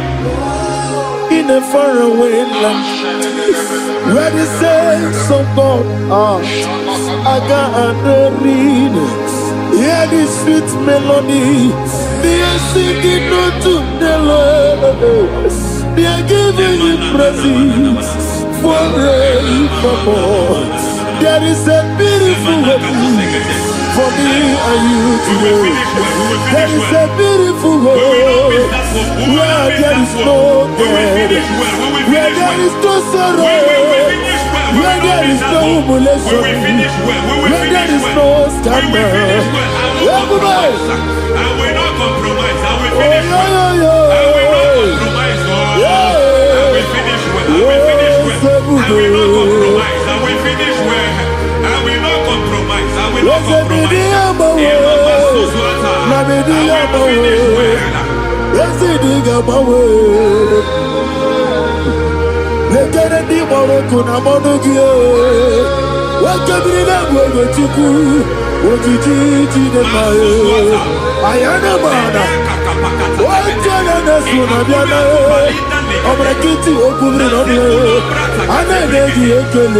in a faraway land where the saints of God are. I got the readings. Hear the sweet melody. They are singing unto the Lord. They are giving you praise forevermore. There is a beautiful hope for me and you today. There is a beautiful hope where there is no death, where there is no sorrow, where there is no humiliation, where there is no scandal. Everybody, I will not compromise. I will oh, finish well. I will not compromise. I will finish well. I will finish well. I will not compromise. I will finish well. I will not Blessed be the Yahweh. Let me the Yahweh. Blessed be the Yahweh. Let me the Yahweh. What can be that way with you? What did you do the fire? I am a man. What can I do? I'm going to get you open on you. I'm going to get you open.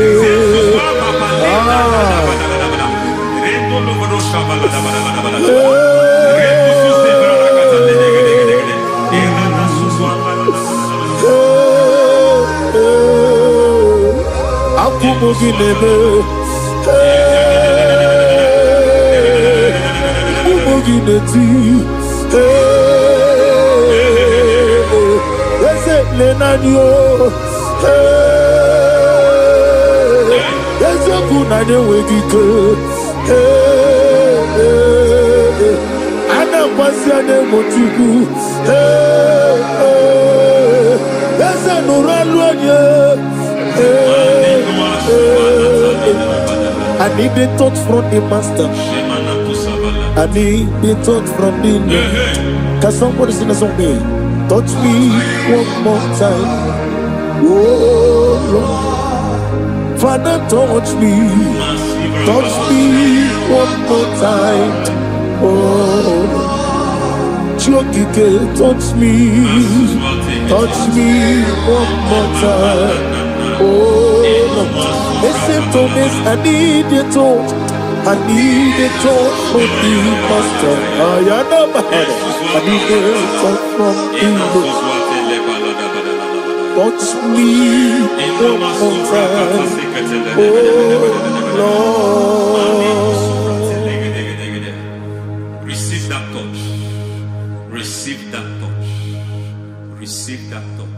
I need the touch from the master. I need the touch from the Lord. Can somebody sing a song here? Touch me one more time. Oh Lord. Father, touch me. Touch me one more time. Oh Chokike, touch me. Touch me one more time. Oh listen to this, I need your touch. I need a touch from the master. I need a touch from the Lord. Touch me one more time. Oh Lord. Receive that touch. Receive that touch. Receive that touch.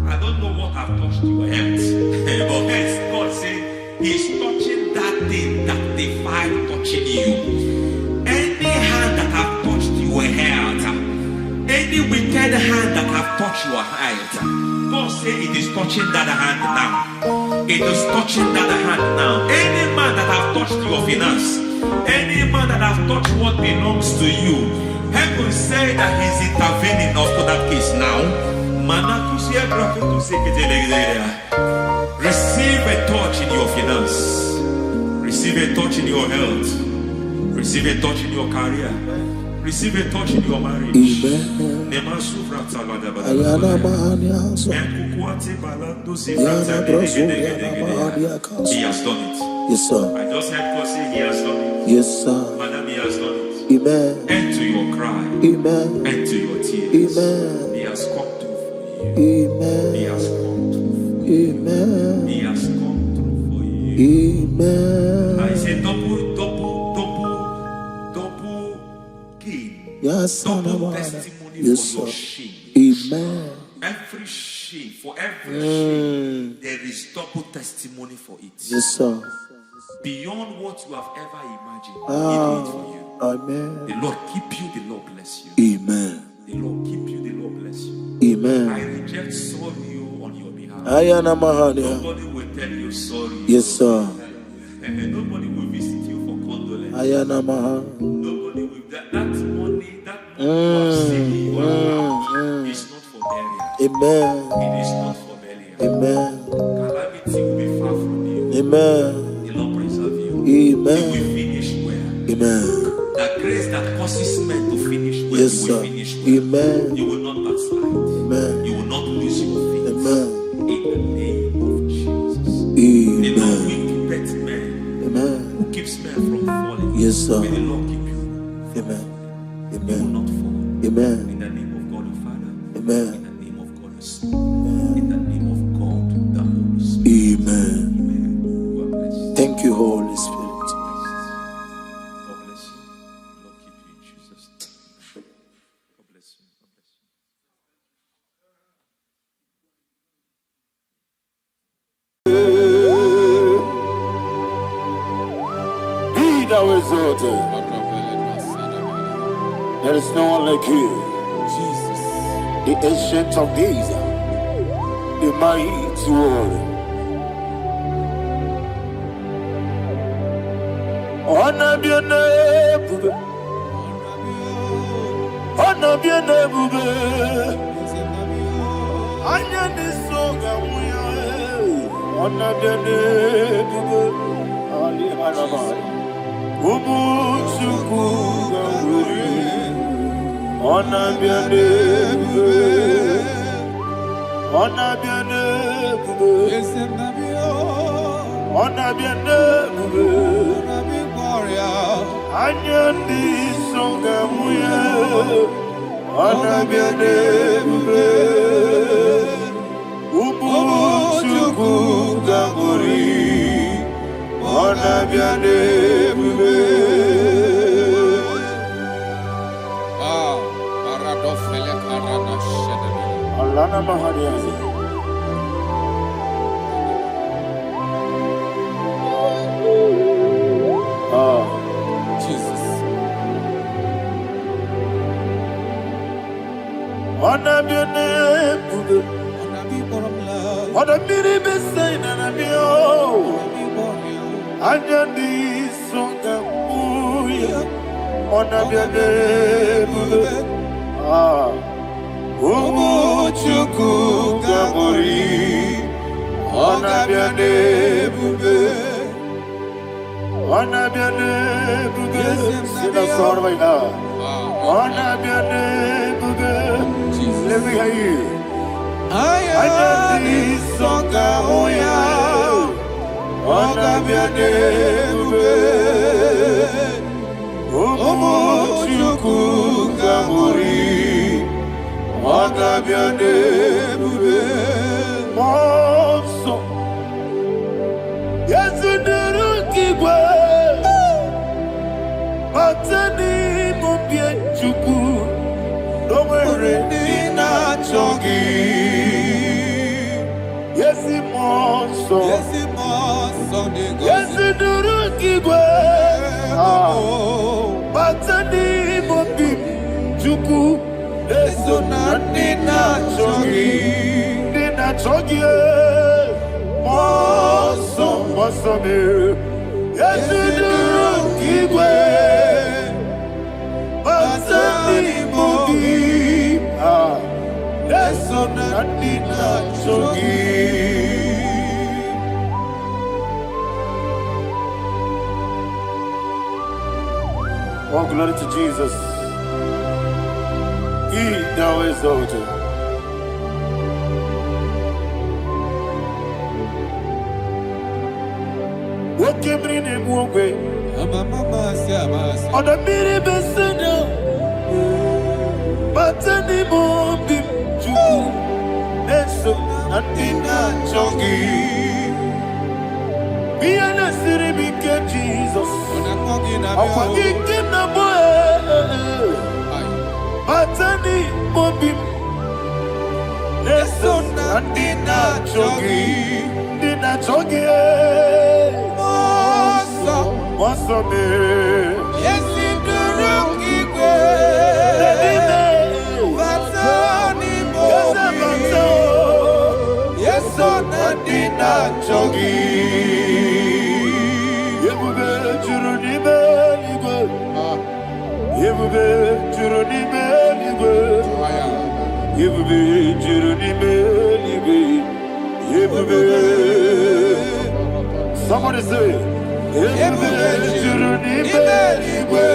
I don't know what I've touched your health, but hence God said He's touching that thing that defied touching you. Any hand that have touched your health, any wicked hand that have touched your health, God said it is touching that hand now. It is touching that hand now. Any man that have touched your finance, any man that have touched what belongs to you, heaven say that He's intervening after that case now. Receive a touch in your finance. Receive a touch in your health. Receive a touch in your career. Receive a touch in your marriage. He has done it. Yes, sir. I just heard God say He has done it. Yes, sir. Madam, He has done it. Amen. End to your cry. Amen. End to your tears. Amen. He has come through for you. Amen. He has come through for you. Amen. He has come through for you. Amen. I say double gain. Yes, double testimony yes, for your sir. shame. Amen. Every shame, for every shame, there is double testimony for it. Yes, sir. Beyond what you have ever imagined, He did it for you. Amen. The Lord keep you, the Lord bless you. Amen. The Lord keep you, the Lord bless you. Amen. I reject sorry on your behalf. Ayana Mahania. Nobody will tell you sorry. Yes, sir. And nobody will visit you for condolence. Ayana Maha. Nobody will. That money you have saved in your account is not for burial. Amen. It is not for burial. Amen. Calamity will be far from you. Amen. The Lord preserve you. Amen. You will finish well. Amen. The grace that causes men to finish well, Yes, you will sir. finish well. Amen. You will not backslide. Amen. You will not lose your faith. Amen. In the name of Jesus. Amen. The Lord will keep men. Amen. Who keeps men from falling. Yes, sir. May the Lord keep you. Amen. You will Amen. not fall. Amen. In the name of God the Father. Amen. In the name of God the Son. In the name of God the Holy Spirit. Amen. Amen. God bless you. Thank you, Holy Spirit. God bless you. Lord keep you in Jesus' name. God bless you. God bless you. Be thou exalted. There is no one like you. Jesus. The ancient of days, the mighty one. Honor be your name, honor be your name, Anya ni soga muya, honor be your name, Ali Arabari, Ubu Chuku Gamburi, honor be your name, honor be your name, honor be your name. Anya ni soga muya, honor be your name, Ubu Chuku Gamburi, honor be your name. Paradofele karana shedebe. Alana Mahadiazi. Jesus. Honor be your name, honor be the best sign and I'm your. Anya ni soga muya, honor be your name. Ubu Chuku Gamburi, honor be your name. Honor be your name. Sing a song right now. Honor be your name. Let me hear you. Anya ni soga muya, honor be your name. Ubu Chuku Gamburi, honor be your name. Monso, yes you do kigwe, matani mubye chuku, domere dina chongi. Yes you monso, yes you do kigwe, matani mubye chuku. Eso na dina chogi, moso me. Yes you kigwe, batani mobi. Eso na dina chogi. Oh, glory to Jesus. He thou exalted. What came in him one way? On the mini besena, but any more bim juku, and so Natina Chongi. Be an city became Jesus. I'm forgetting the boy. Matani mobim, eso na dina chogi, moso me. Yes, you do kigwe. Matani mobim, yeso na dina chogi. Yebube churuni beligwe, yebube churuni beligwe. Yebube churuni beligwe, yebube. Somebody say, yebube churuni beligwe,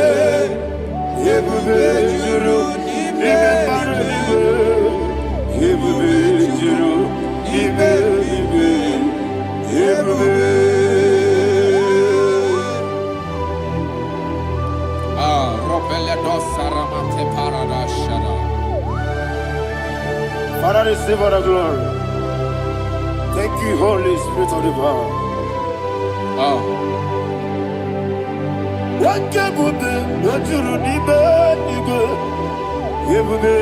yebube churuni beligwe, yebube churuni beligwe, yebube. Father, receive all the glory. Thank you, Holy Spirit of the power. What can we do? What you do? Yebube,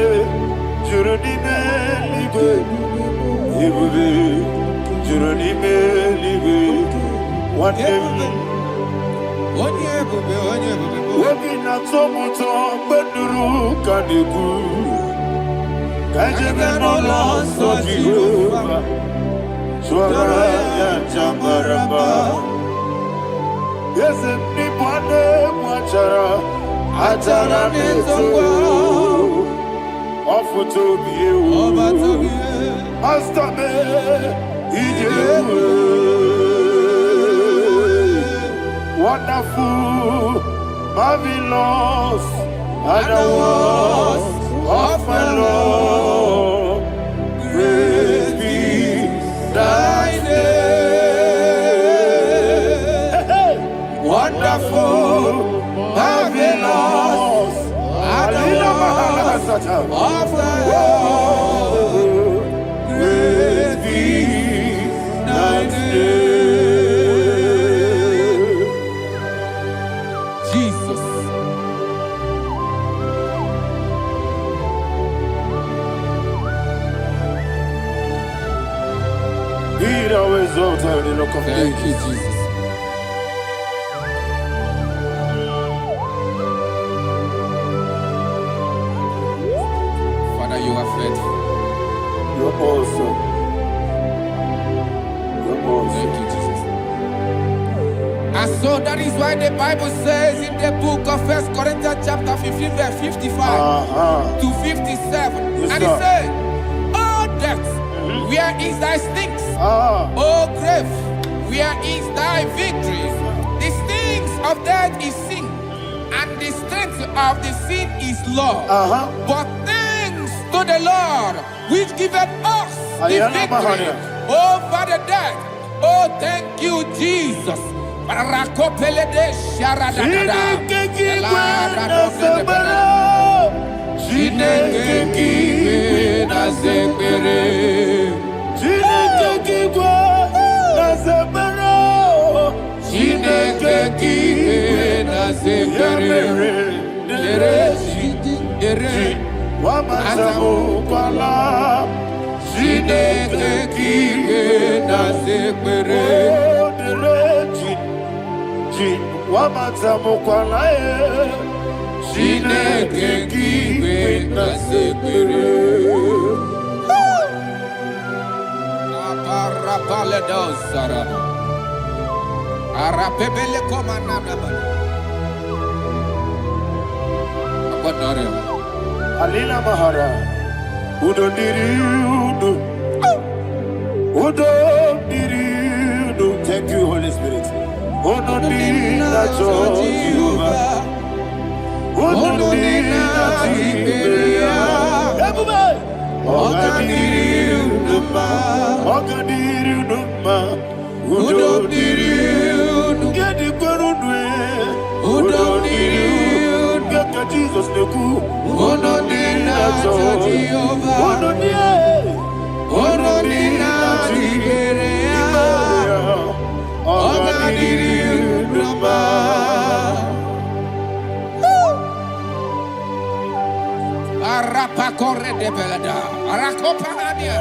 juruni melibe, yebube, juruni melibe. One day, Wogina tomoto beduru kaniku. Kajebe no loso Jehovah. Swara ya jambaraba. Yes, ni bwane mwachara. Achara neto. Ofuto biyewu. Astame ijewu. Wonderful, marvelous, and the words of my Lord. Praise be thy name. Wonderful, marvelous, and the words of my Lord. Praise be thy name. Thank you, Jesus. Father, you are faithful. You're awesome. You're awesome. Thank you, Jesus. And so that is why the Bible says in the book of 1 Corinthians chapter 15, verse 55 to 57. Yes, and it said, "Oh death, where is thy stings? Oh grave, where is thy victory? The stings of death is sin, and the strength of the sin is law. But thanks to the Lord, which giveth us the victory over the death. Oh, thank you, Jesus." Alina Mahara, Udo Diriudu, Udo Diriudu. Thank you, Holy Spirit. Udo Diriudu, Udo Diriudu, Ogadiriudu, Ogadiriudu, Udo Diriudu, Gedi Gorudwe, Udo Diriudu. Jesus the good, Uno Dina Jehovah, Uno Dia, Uno Dina Tiberia, Ogadiriuduba. Arapa corre de belada, Arakopania,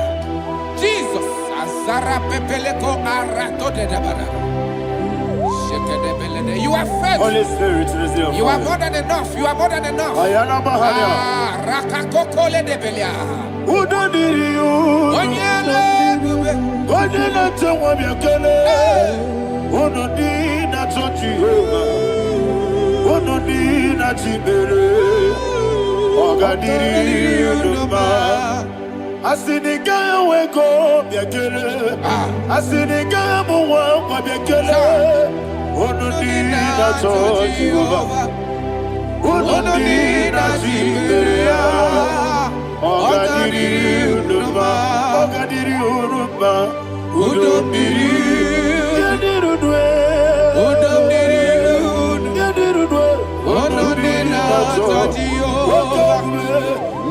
Jesus, Azara Pepeleko Arato de Dabara. You are faithful. Holy Spirit, you are more than enough. You are more than enough. Rakakokole de Belia. Udo diriu. Onyele. Onyele tewa miakele. Uno dina Jehovah. Uno dina Tibere. Ogadiriuduba. Asinika weko miakele. Asinika muwa miakele. Onodina Jehovah, Onodina Tiberia, Ogadiriuduba, Ogadiriuduba, Udomdirudwe, Udomdirudwe, Onodina Jehovah,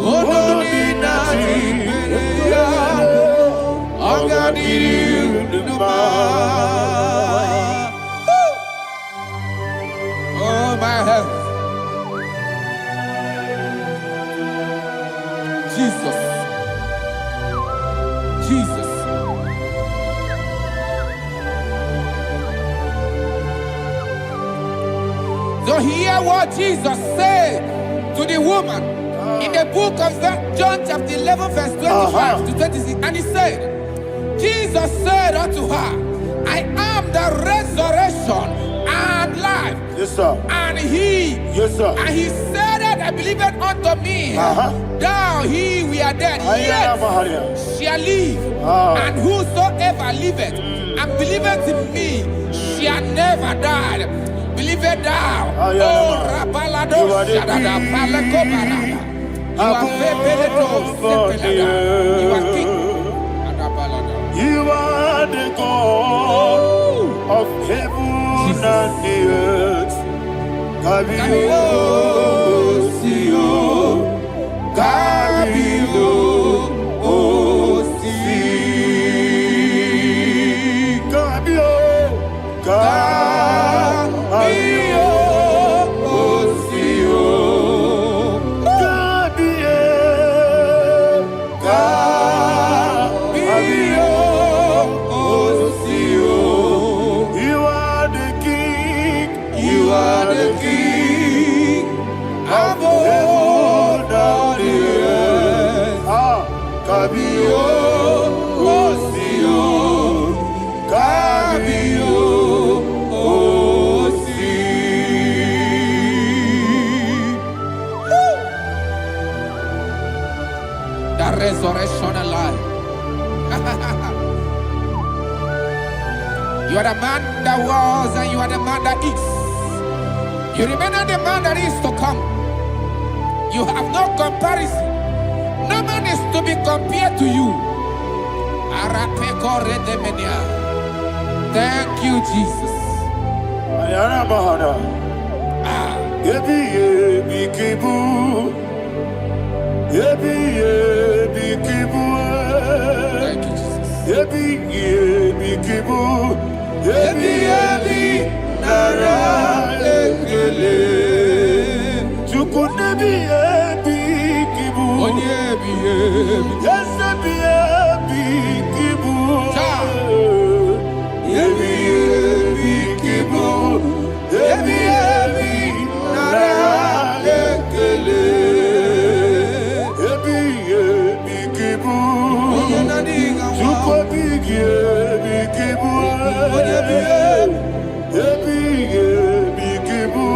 Onodina Tiberia, Ogadiriuduba. My health. Jesus. Jesus. to hear what Jesus said to the woman in the book of John chapter 11 verse 25 to 26. And he said, Jesus said unto her, I am the resurrection and life. Yes, sir. And he, Yes, sir. and he said that I believed unto me, thou he we are dead, yet shall live. And whosoever liveth and believeth in me shall never die. Believeth thou, oh Rabalado Shadada Palakobarada. You are you are king. You are the God of heaven and the earth. Kabio, Sio, Kabio, Si, Kabio, Kabio, Sio, Kabio, Kabio. You are the king. You are the king of all the earth. Kabio, Osio, Kabio, Osi. The resurrection alive. You are the man that was and you are the man that is. You remember the man that is to come. You have no comparison. No man is to be compared to you. Thank you, Jesus. Ayana Bahana. Yebi yebi kibu. Yebi yebi kibu. Thank you, Jesus. Yebi yebi kibu. Yebi yebi nara ekele. Chukunebi yebi kibu. Onyebi yebi. Yesebi yebi kibu. Yebi yebi kibu. Yebi yebi nara ekele. Yebi yebi kibu. Chukobi yebi kibu. Yebi yebi kibu.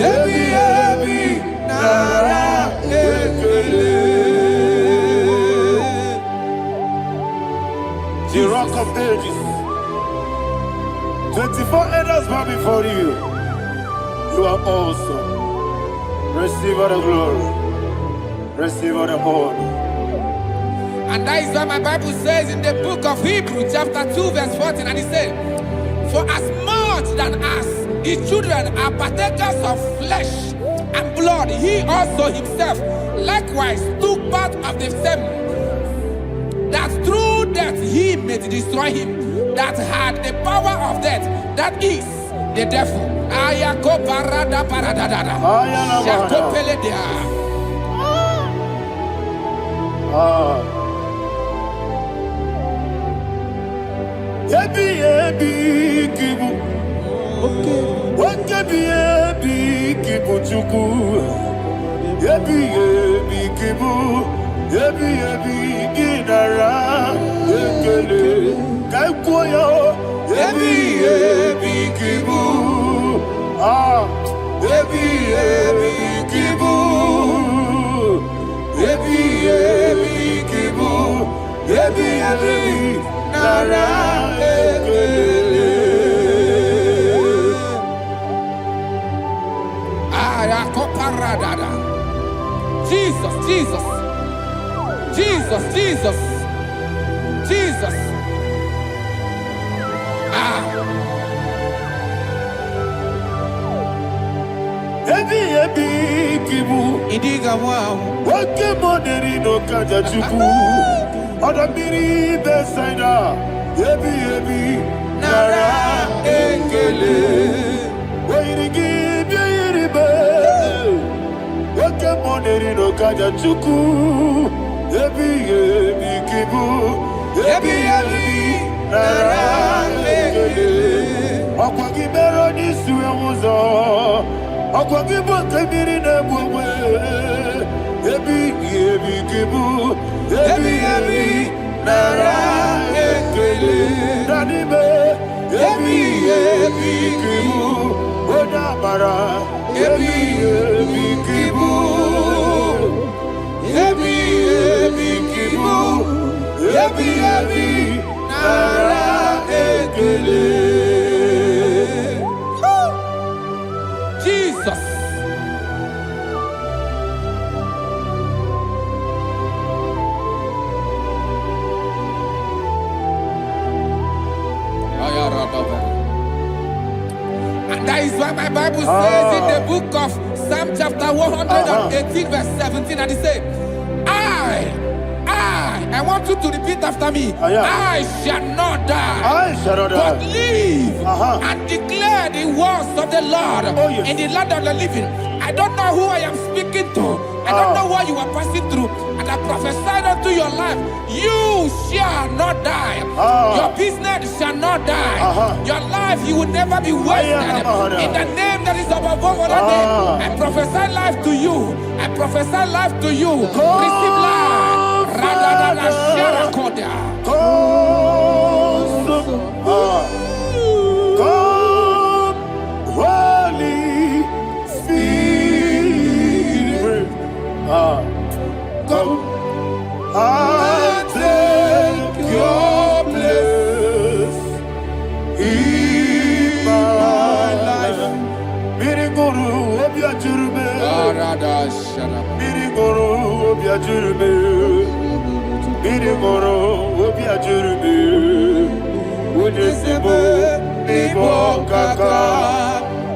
Yebi yebi nara ekele. The rock of ages. 24 elders bow before you. You are awesome. Receive all the glory. Receive all the honor. And that is what my Bible says in the book of Hebrews chapter 2 verse 14. And it says, for as much than us, his children are partakers of flesh and blood, he also himself likewise took part of the same, that through death he may destroy him that had the power of death, that is the devil. Ayako parada paradadada. Shako peledea. Yebi yebi kibu. Wakebi yebi kibu chuku. Yebi yebi kibu. Yebi yebi ginara ekele. Kaikoyo. Yebi yebi kibu. Yebi yebi kibu. Yebi yebi kibu. Yebi yebi nara ekele. Ayakoparadada. Jesus, Jesus, Jesus, Jesus, Jesus. Yebi yebi kibu. Idiga wow. Wake moneri no kaja chuku. Odamiri besaida. Yebi yebi nara ekele. Wairigi biiribe. Wake moneri no kaja chuku. Yebi yebi kibu. Yebi yebi nara ekele. Okwagibero ni suwe muzo. Okwagibo kebiri ne bwe. Ebi kibu. Ebi nara ekele. Danibe. Ebi kibu. Odabara. Ebi kibu. Ebi kibu. Ebi nara ekele. Jesus. And that is why my Bible says in the book of Psalm chapter 118 verse 17, and it says, I want you to repeat after me. I shall not die, but live and declare the words of the Lord in the land of the living. I don't know who I am speaking to. I don't know what you are passing through. And I prophesied unto your life, you shall not die. Your business shall not die. Your life, you will never be wasted. In the name that is above all other name, I prophesy life to you. I prophesy life to you. Receive life. Radadada Sharakoda. Come, Holy Spirit. Come and take your place in my life. Miriguru obiajurube. Miriguru obiajurube. Miriguru obiajurube. Unesebo nibo kaka.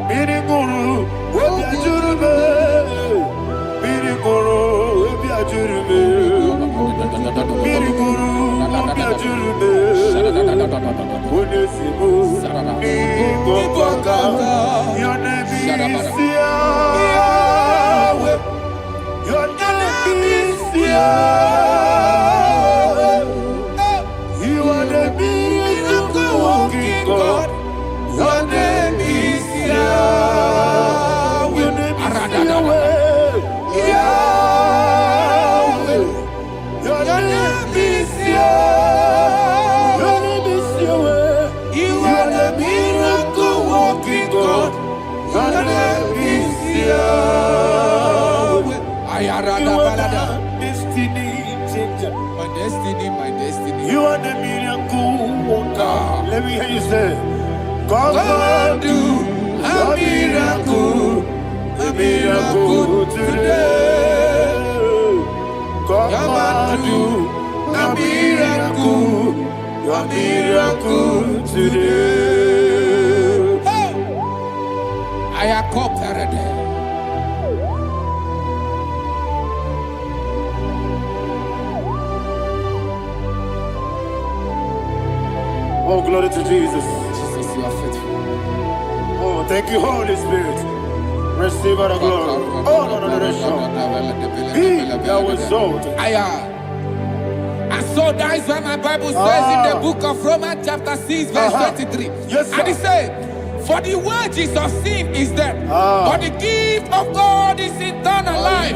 Miriguru obiajurube. Miriguru obiajurube. Miriguru obiajurube. Unesebo nibo kaka. Your name is Yahweh. Your name is Yahweh. You are the miracle working God. Your name is Yahweh. Your name is Yahweh. Yahweh. Your name is Yahweh. Your name is Yahweh. You are the miracle working God. Your name is Yahweh. You are the destiny changer. My destiny. You are the miracle worker. Let me hear you say, come and do a miracle today. Come and do a miracle today. I am cooperated. Oh, glory to Jesus. Jesus, you are faithful. Oh, thank you, Holy Spirit. Receive our glory. Oh, no, Be thou exalted. And so that is why my Bible says in the book of Romans chapter 6 verse 23. Yes, sir. And it says, for the wages of sin is death, but the gift of God is eternal life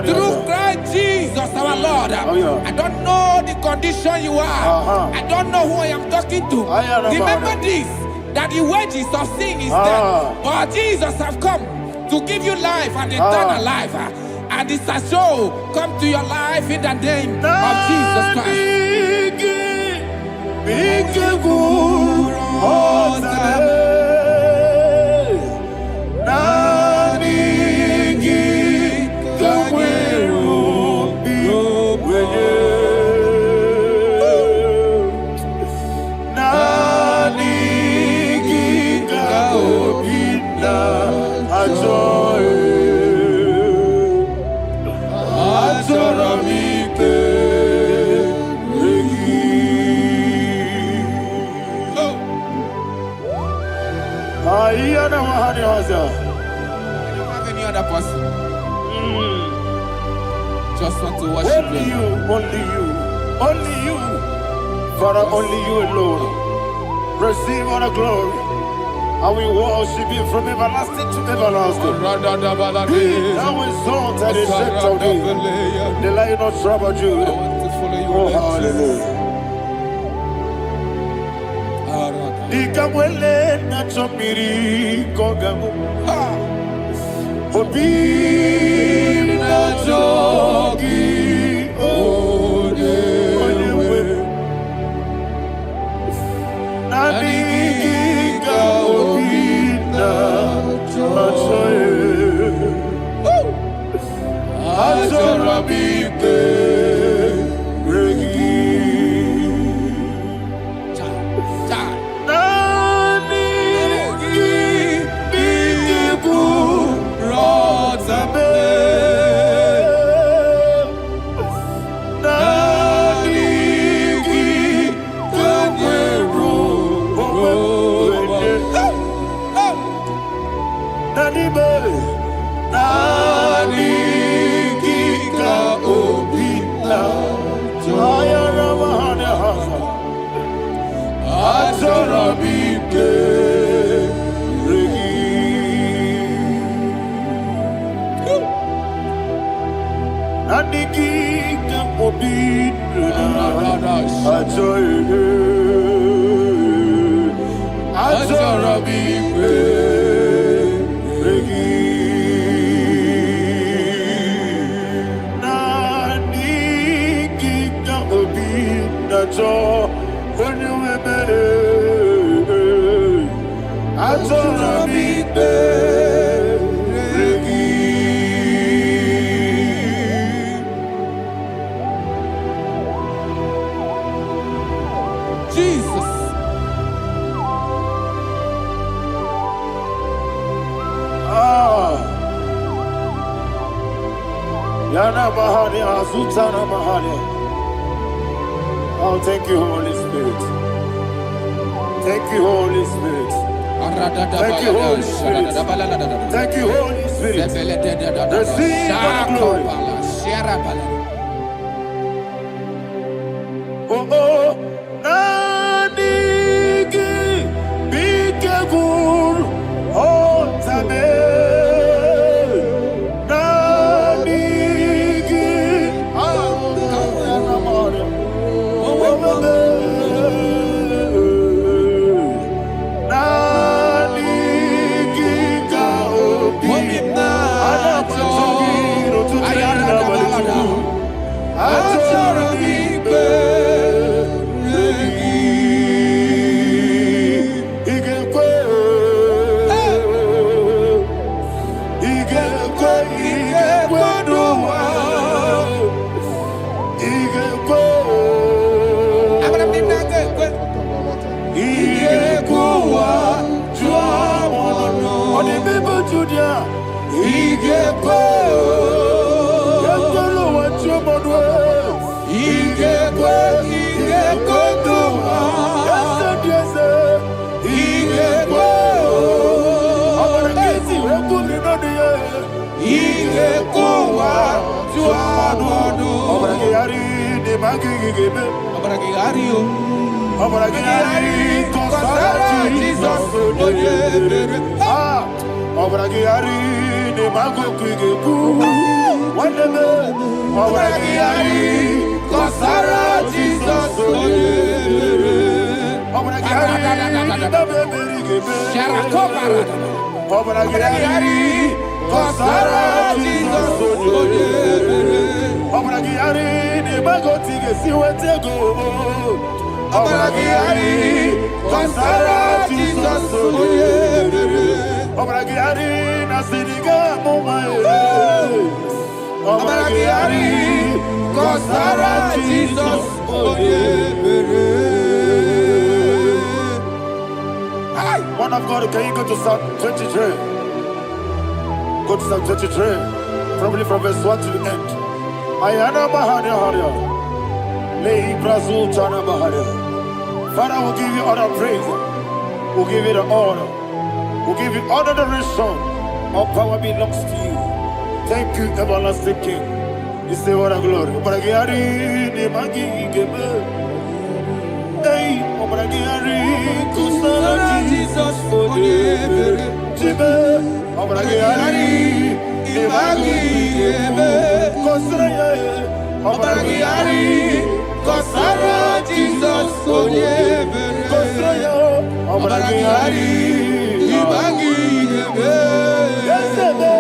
through Christ Jesus our Lord. I don't know the condition you are. I don't know who I am talking to. Remember this, that the wages of sin is death, but Jesus have come to give you life and eternal life. And this shall show come to your life in the name of Jesus Christ. I don't have any other person. Just want to worship only you, only you, Father, only you alone. Receive all the glory, And we worship Him from everlasting to everlasting. Be thou exalted and set of thee, the Lion of tribe of Judah. Oh, hallelujah. Nikamwele na chomiri kogamu. Obi na jogi odewe. Naniga obi na jogi. Ajorabipe regi. Oh, thank you, Holy Spirit. Thank you, Holy Spirit. Thank you, Holy Spirit. Thank you, Holy Spirit. Receive my glory. Oh, oh, Nanigi, Bikagur, oh, Tame. Man of God, can you go to Psalm 23? Go to Psalm 23, probably from verse 1 to the end. Ayana Mahania Haria. Lei Brazil Chana Mahania. Father, we'll give you all the praise. We'll give you the honor. We'll give you all the adoration. All power belongs to you. Thank you, everlasting King. You say what a glory. Obragiari, ne magi gebe. Hey, Obragiari, Kusara Jesus, Ibe, Obragiari, Ibagi, Ebe, Kosraya, Obragiari, Kosara, Jesus, Onyebe, Kosraya, Obragiari, Ibagi, Ebe, Yesebe,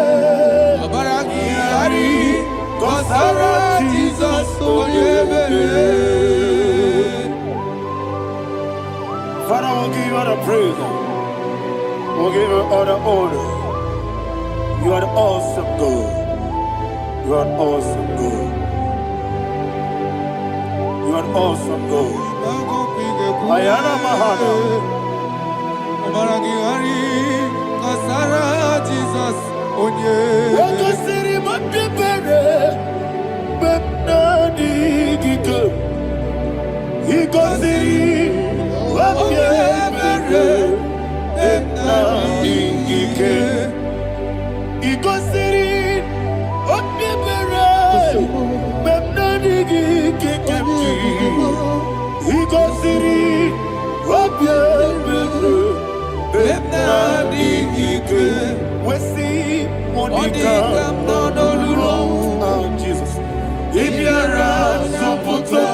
Obragiari, Kosara, Jesus, Onyebe. Father, we'll give you all the praise. We'll give you all the honor. You are the awesome God. You are an awesome God. You are an awesome God. Ayana Mahana. Jesus, Onye. Wakasiri Mapipere. Bepnadi Gika. Hikasiri. Wapyemere. Bepnadi Gika. Hikasiri. Wapyemere. Bepnadi Gika. Hikasiri. Wapyemere. Bepnadi Gika. Wesi Monica. Oh, Jesus. Ibiara Soputo.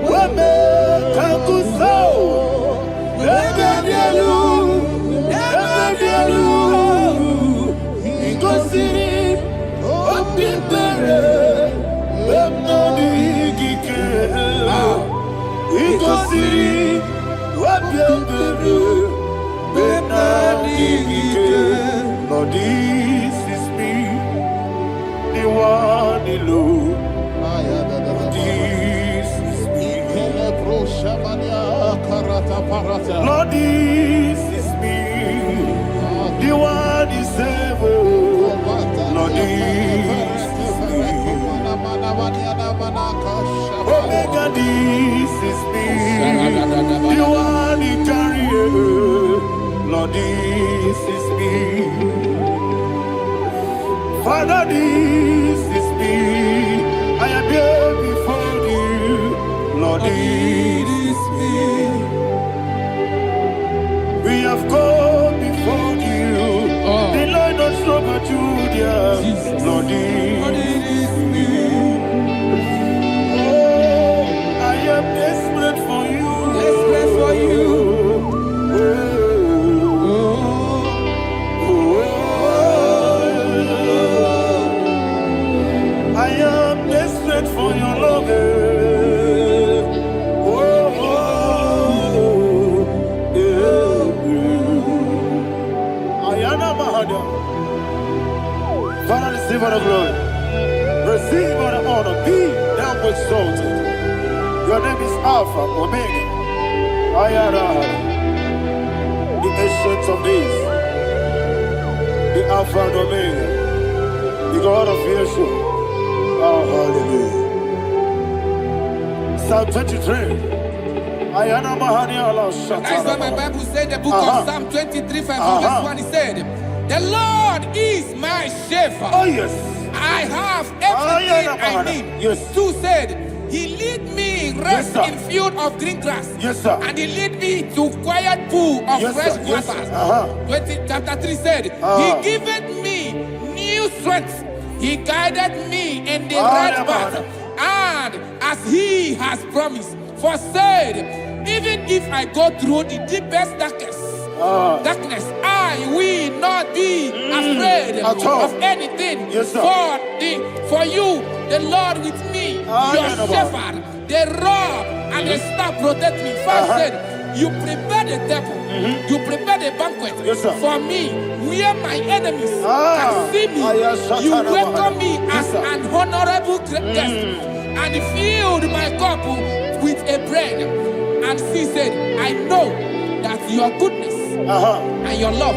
Wame Kakuso. Ebedielu. Ebedielu. Ingosiri. Opipere. Bepnadi Gike. Ingosiri. Opipere. Bepnadi Gike. Lord, this is me. The one alone. This is me. Lord, this is me. The one is able. Lord, this is me. Omega, this is me. The one in carrier. Lord, this is me. Father, this is me. I am here before you. Lord, this is me. We have come before you. The Lord not so much Judah. Lord, this is me. Oh, I am desperate for you. Desperate for you. I am desperate for your love. Ayana Mahada. Father, receive all the glory. Receive all the honor. Be thou exalted. Your name is Alpha, Omega. Ayana. The ancient of days. The Alpha and Omega. The God of Yeshua. Oh, hallelujah. Psalm 23. Ayana Mahani Allah That's what my Bible said, the book of Psalm 23, 5, verse 1. It said, the Lord is my shepherd. Oh, yes. I have everything I need. Yes. 2 said, he lead me rest Yes, in field of green grass. Yes, sir. And he lead me to quiet pool of Yes, fresh sir. Yes, waters. sir. Chapter 3 said, he giveth me new strength. He guided me in the right path. And as he has promised, for said, even if I go through the deepest darkness, I will not be afraid of anything. Yes, sir. For you, the Lord with me, your shepherd, the rod and the staff protect me. 5 said, you prepare the table, you prepare the banquet for me, where my enemies can see me. You welcome me as an honorable guest, and filled my cup with a bread. And she said, I know that your goodness and your love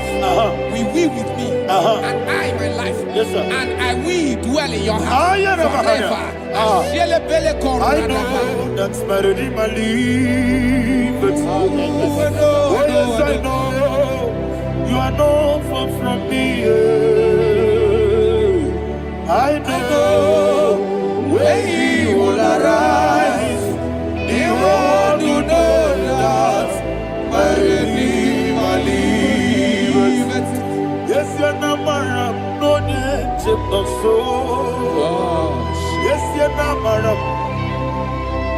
will be with me, and I, my life, and I will dwell in your house forever. I know that's better than my life. Oh, yes, I know you are not far from me. I know when he will arise, the world will know that my Redeemer lives. not so. Yes, you're not maram.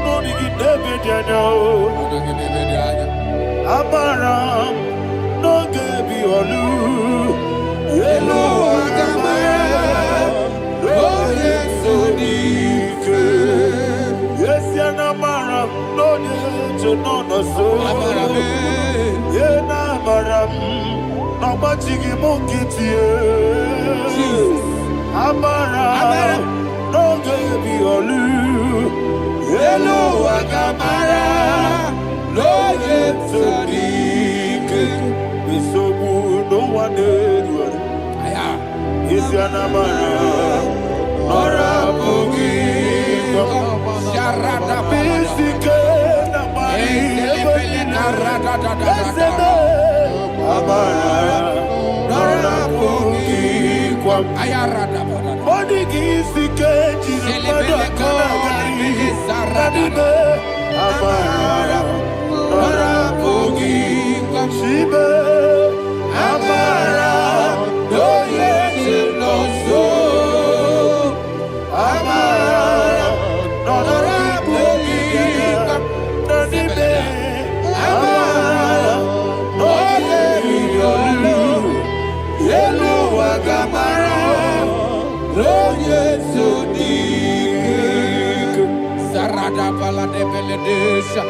No, you never know. Amaram, no gabi olu. Yellow agamara, oh yes, so deep. Yes, you're not maram. No, you not so. Yena maram, no machigi mukiti. Amaram, no gabi olu. Yellow agamara. No yet sadiq is so good, no one did. Is your number? Nora Bogi, Sharada Basic, Nora Bogi, Ayarada, Body is the cage, Nora Bogi, Shibe, Amara, no yes, no so. Amara, Nora Bogi, Nadibe, Amara, no yes, Yellow Agamara, no yes, so deep. Sarada Balade Beledesha.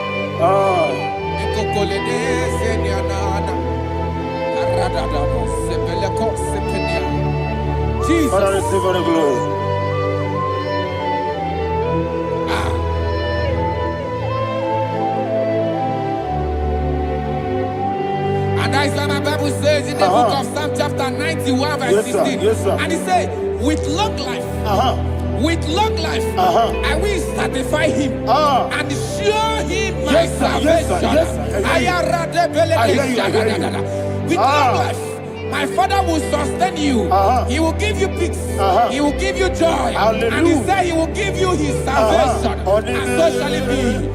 Jesus. Father, receive all the glory. And that is why my Bible says in the book of Psalm chapter 91 verse 16. Yes, sir. And it says, with long life, with long life, I will satisfy him and show him my salvation. With long life, my Father will sustain you. He will give you peace. He will give you joy. Hallelujah. And he said he will give you his salvation. And so shall it be.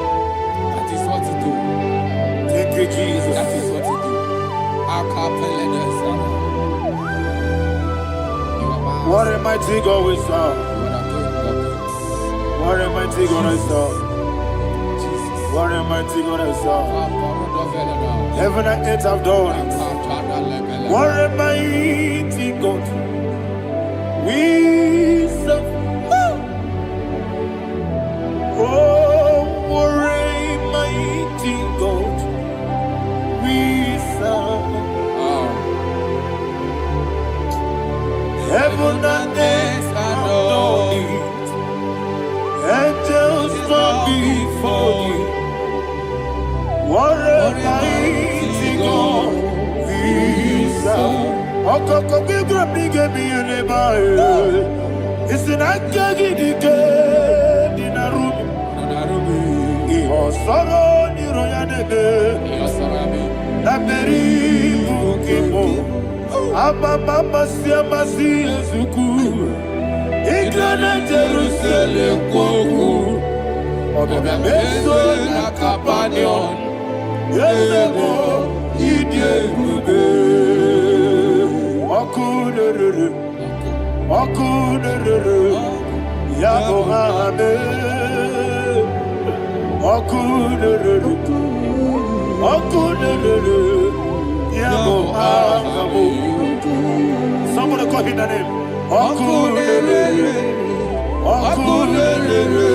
That is what to do. Thank you, Jesus. That is what to do. What a mighty God we serve. What a mighty God I serve. What a mighty God I serve. Heaven and earth have done it. What a mighty God we serve. Oh, what a mighty God we serve. Heaven and earth adore it. Angels bow before you. What a mighty God we serve. Okoko bigro bige mi eleba. Isina kagi dike dinarubi. Iho soro ni royanebe. Laberi bukimo. Ababa siamasi ezuku. Igrana Jerusalem koku. Obe meso na kapanion. Yelebo idye kube. Okunerere. Okunerere. Yabo hame. Okunerere. Okunerere. Yabo hame. Somebody call him the name. Okunelele, Okunelele,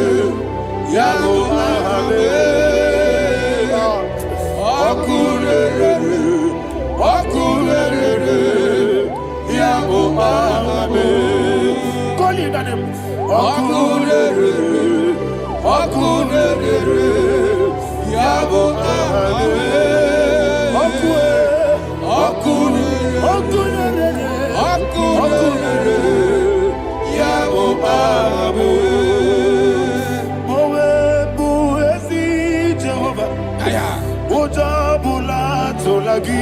Yabo Ahame. Okunelele, Okunelele, Yabo Ahame. Call him the name. Okunelele, Okunere, Yabo Amen. Okunere, Yabo Amen. Mowebu ezi Jehovah. Ojabula tolagi.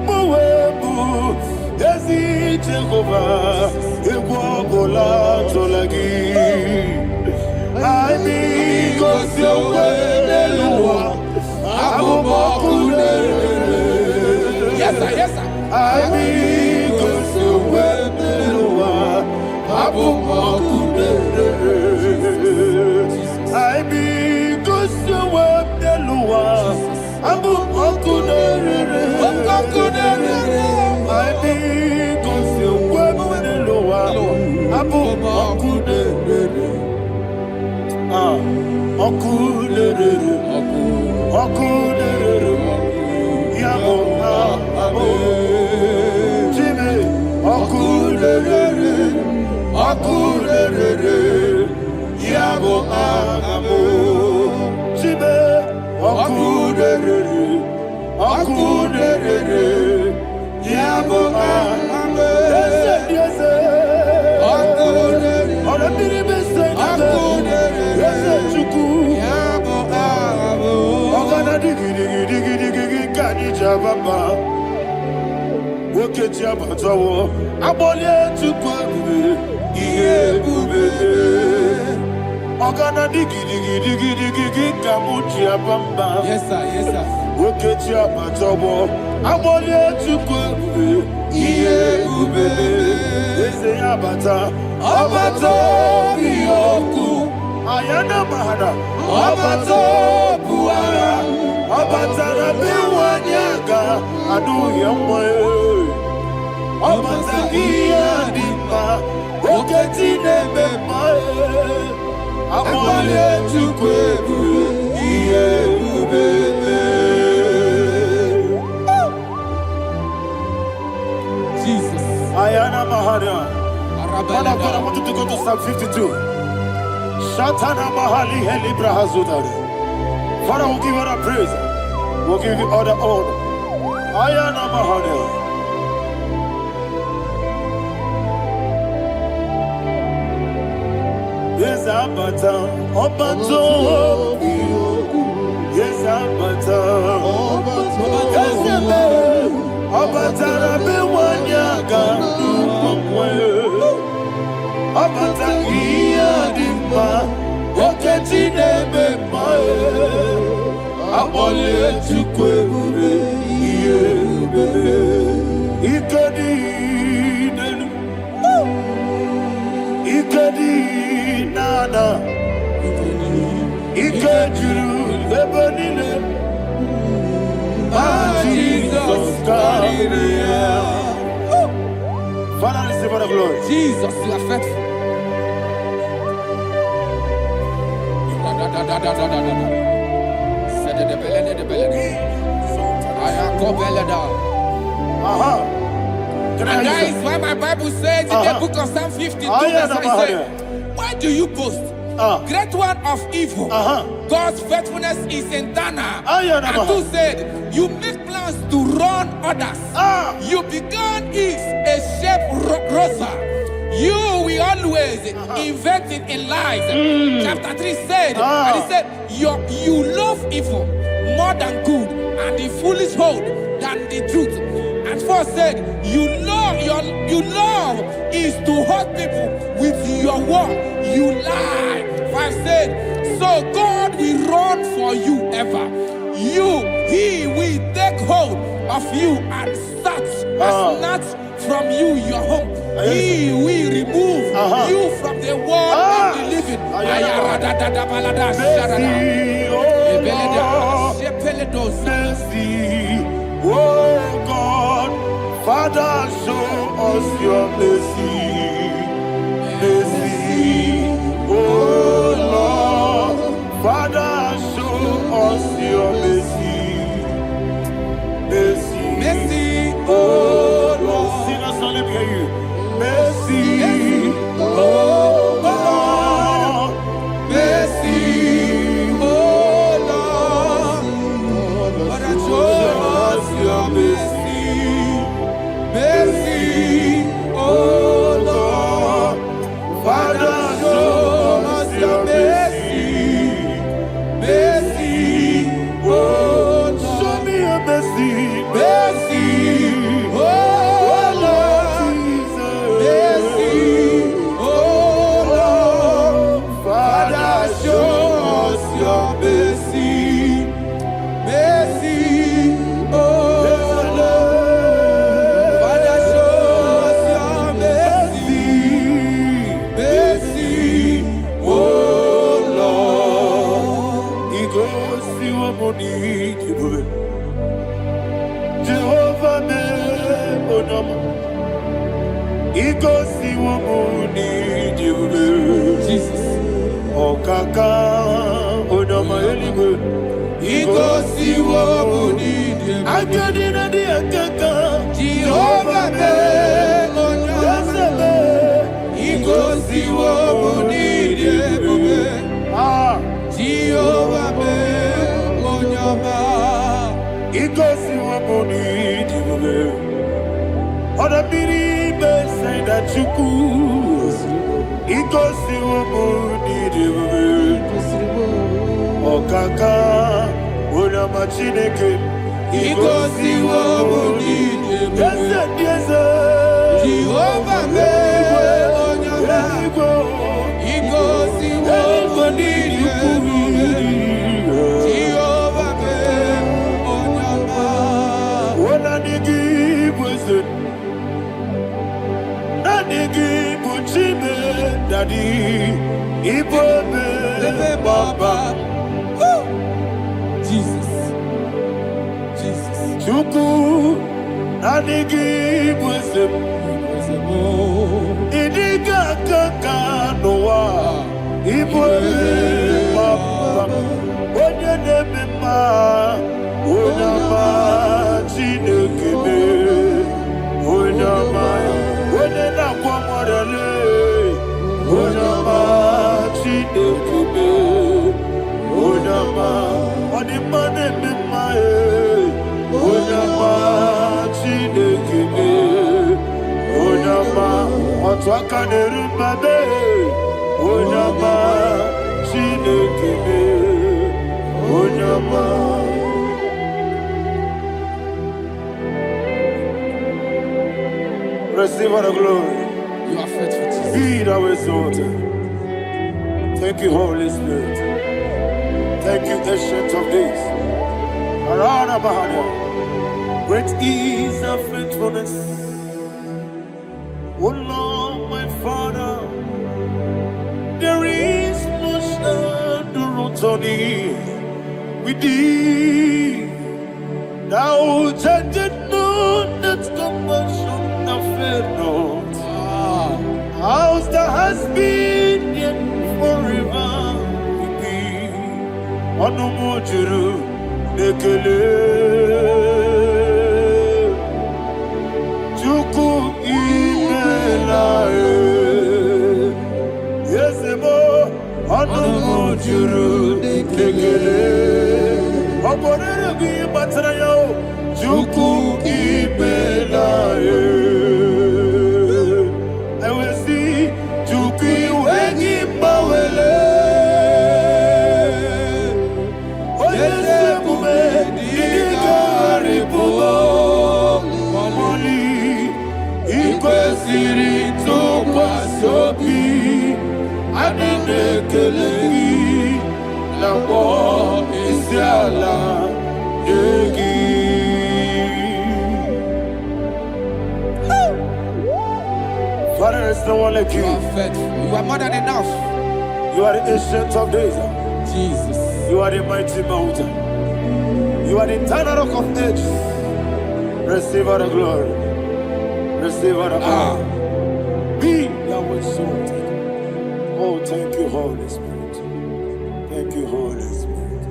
Mowebu ezi Jehovah. Egwabola tolagi. Aibi kosio weneluwa. Yes, sir, yes, sir. Aibi kosio weneluwa. Aibi kosio weneluwa. Aibi kosio weneluwa. Okunere, Yabo Amen. Jimmy, Okunere, Yabo Amen. Jimmy, Okunere, Yabo Amen. Yes, Baba, woke Jabatawo, Abolia to Kwabe, Yebube, Ogana digi, Kamutia Bamba. Yes, sir, yes, sir. Woke Jabatawo, Abolia to Kwabe, Yebube, Ese Abata, Abato, Yoku, Ayana Mahada, Abato, Buara. Abatara biwanyaga adu yamwe Abatagia dipa oketi nebema Amwale tukwebu iye ubebe Jesus. Ayana Mahara. Man of God, I want you to go to Psalm 52. Shatana Mahali Helibra Hazudari. Father, we'll give you all the praise. We'll give you all the honor. Ayana Mahara. Yes, Abata. Obato. Yes, Abata. Yes, Abata. Rabiwanyaga. Abata iya dimba. Oketi nebe mae. Abole tukwe ube. Iye ube. Ikedi nenu. Ikedi nana. Ikejuru lebanile. Jesus God. Father, receive all the glory. Jesus, you are faithful. Can I And that hear is why my Bible says in the book of Psalm 52, verse 37, why do you boast? Great one of evil. God's faithfulness is eternal. And who said, you make plans to run others. You began is a shape rosa. You will always invent it in lies. Chapter 3 said, and he said, you love evil more than good, and the foolish hold than the truth. And 4 said, you love is to hurt people with your word. You lie. 5 said, so God will run for you ever. He will take hold of you and snatch from you your home. He will remove you from the world of the living. Mercy, oh God, Father, show us your mercy. Mercy, oh Lord, Father, show us your mercy. Mercy, Mercy, oh Lord, sing us all, let me hear you. Mercy, oh God, si wamuni jibube. Jesus. Okaka odama eligwe. Iko si wamuni jibube. Akadina di akaka. Jehovah me onyama. Iko si wamuni jibube. Jehovah me onyama. Iko si wamuni jibube. Oda biri besa ida chuku. Iko si wamuni jibube. Okaka odama chineke. Iko si wamuni jibube. Jehovah me onyama. Iko si wamuni jibube. Jehovah me onyama. Wona nigi bwese. Na nigi buchime dadi. Ibo me baba. Jesus. Jesus. Chuku. Na nigi bwese. Idiga kaka noa. Ibo me baba. Onye neme ma. Onyama Chineke me. Onyama. Onye na kwa morele. Onyama Chineke me. Onyama. Onima neme ma e. Onyama Chineke me. Onyama. Otwaka nerumba me. Onyama Chineke me. Onyama. Receive all the glory. You are faithful, Jesus. Be thou exalted. Thank you, Holy Spirit. Thank you, Ancient of Days. Arana Bahana. Great is our faithfulness. Oh Lord, my Father, there is much endurance on thee. With thee, thou judgest not that compassion of faith not. Ours that has been yet forever with thee. Onomojuru nekele. Chuku imelae. Yesemo onomojuru nekele. Oborere bi batrayo. Chuku imelae. I will see Chuku wengi bawele. Oyesebume digaribu moli. Ikwesiri tukwa sobi. Adinekelewi nabo isiala yegi. Father, there's no one like You you. are faithful. You are more than enough. You are the ancient of days. Jesus. You are the mighty mountain. You are the eternal rock of ages. Receive all the glory. Receive all the honor. Be thou exalted. Oh, thank you, Holy Spirit. Thank you, Holy Spirit.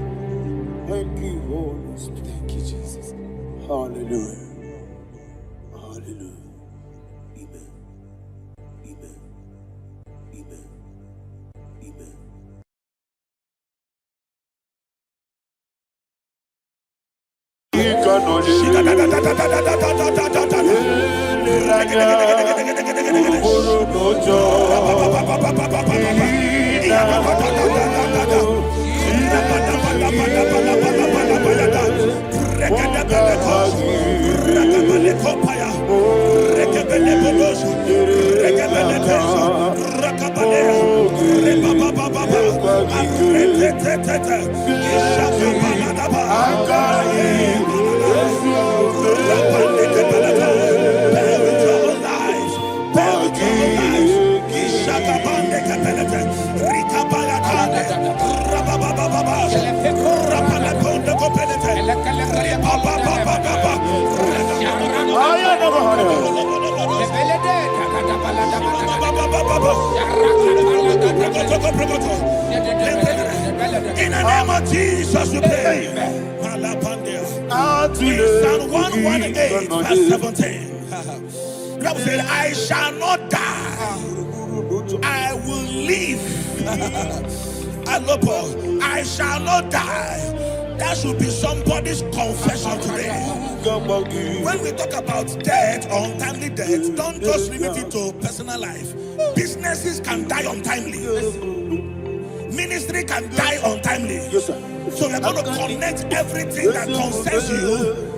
Thank you, Holy Spirit. Thank you, Jesus. Hallelujah. Hallelujah. Amen. Amen. Amen. Amen. of Jesus we pray. In Psalm 118 verse 17. The Bible said, I shall not die, I will live. I shall not die. That should be somebody's confession today. When we talk about death or untimely death, don't just limit it to personal life. Businesses can die untimely. Ministry can die untimely. Yes, sir. So we're going to connect everything that concerns you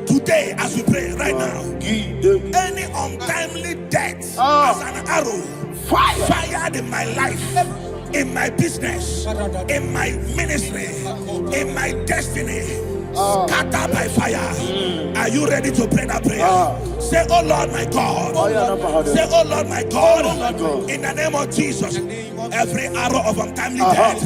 today as we pray right now. Any untimely death as an arrow fired in my life, in my business, in my ministry, in my destiny, scattered by fire. Are you ready to pray that prayer? Say, oh Lord my God. Say, oh Lord my God. In the name of Jesus, every arrow of untimely death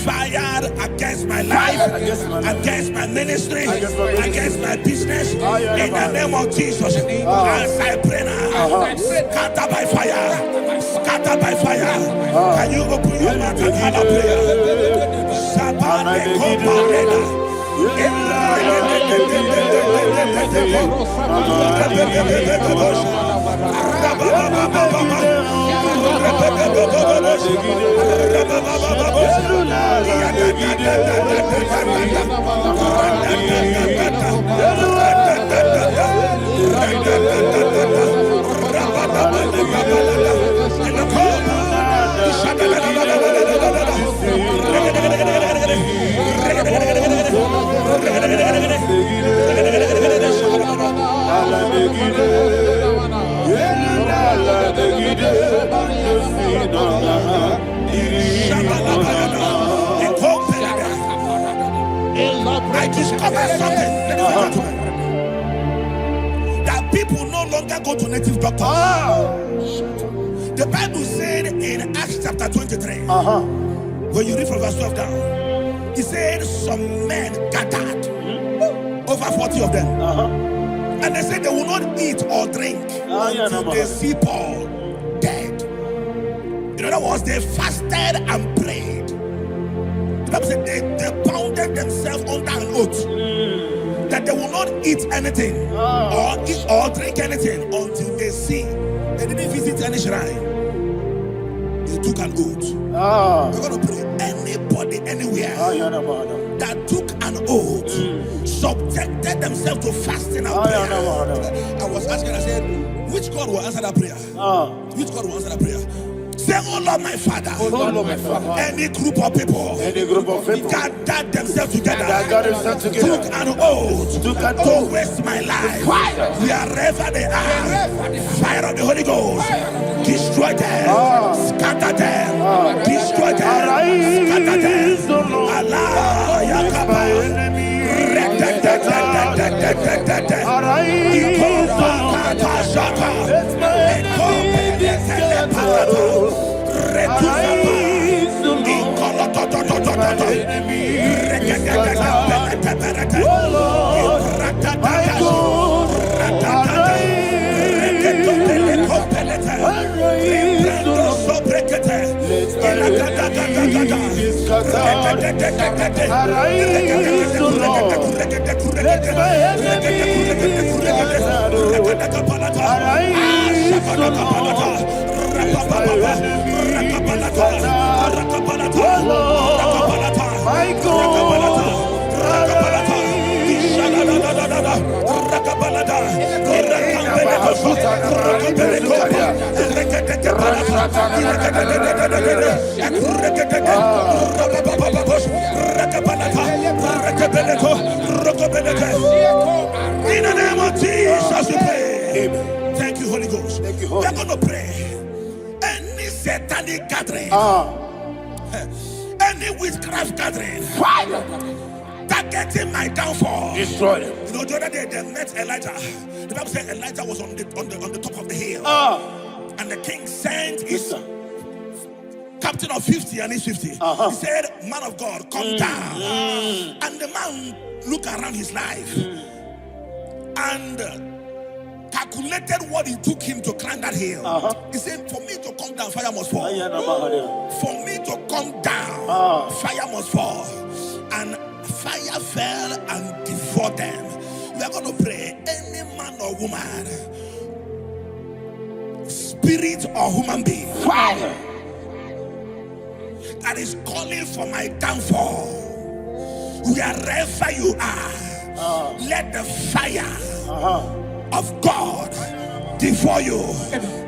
fired against my life, against my ministry, against my business, in the name of Jesus, as I pray now, scattered by fire, scattered by fire. Can you open your mouth and have a prayer? I discovered something, that people no longer go to native doctors. The Bible said in Acts chapter 23, when you read from verse 12 down, it said some men gathered, over 40 of them, and they said they will not eat or drink until they see Paul dead. In other words, they fasted and prayed. The Bible said they bounded themselves under an oath that they will not eat anything or eat or drink anything until they see. They didn't visit any shrine. They took an oath. We're going to pray. Anybody, anywhere that took an oath, subjected themselves to fasting and prayer. I was asking, I said, which God will answer that prayer? Which God will answer that prayer? Say, oh Lord my Father, any group of people gathered themselves together, took an oath to waste my life. Wherever they are, fire of the Holy Ghost, destroy them, scatter them, destroy them, scatter them. Allah, Yakaba, in the name of Jesus we pray. Thank you, Holy Ghost. We're going to pray. Any satanic gathering, any witchcraft gathering, targeting my downfall, destroy them. You know, the other day they met Elijah. The Bible said Elijah was on the top of the hill, and the king sent his captain of 50 and his 50. He said, man of God, come down. And the man looked around his life and calculated what it took him to climb that hill. He said, for me to come down, fire must fall. For me to come down, fire must fall. and fire fell and devoured them. We are going to pray. Any man or woman, spirit or human being, fire, that is calling for my downfall, wherever you are, let the fire of God devour you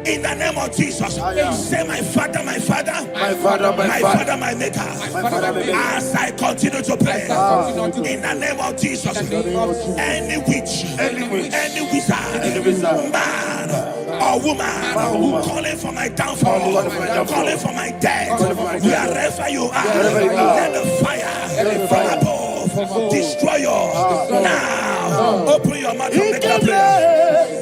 in the name of Jesus. Say, my Father, my Father, my Father, my Father, my Maker. As I continue to pray in the name of Jesus, any witch, any wizard, man or woman calling for my downfall, calling for my death, wherever you are, let the fire from above destroy you now. Open your mouth and make a prayer.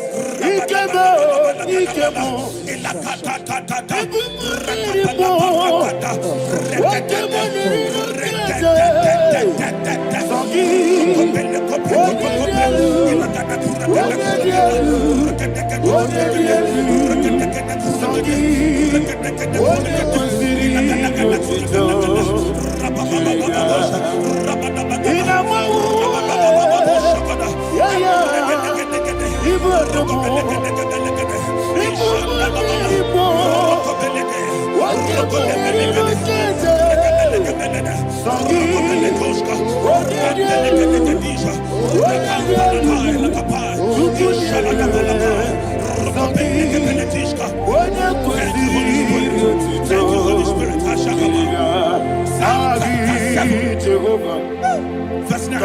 Verse 9.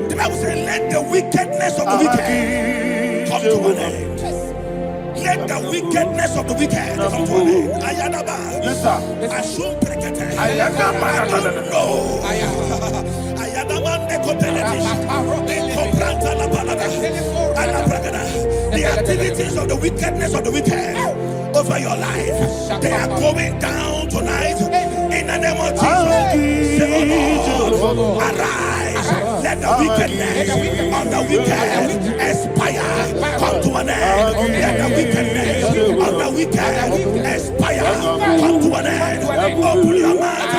The Bible says, let the wickedness of the wicked come to an end. Let the wickedness of the wicked come to an end. Ayadaba. Yes, sir. Assume prekete. Ayadaba. I don't know. Ayadaba the activities of the wickedness of the wicked over your life, they are going down tonight in the name of Jesus. Say, oh Lord, arise. Let the wickedness of the wicked expire, come to an end. Let the wickedness of the wicked expire, come to an end. Open your mouth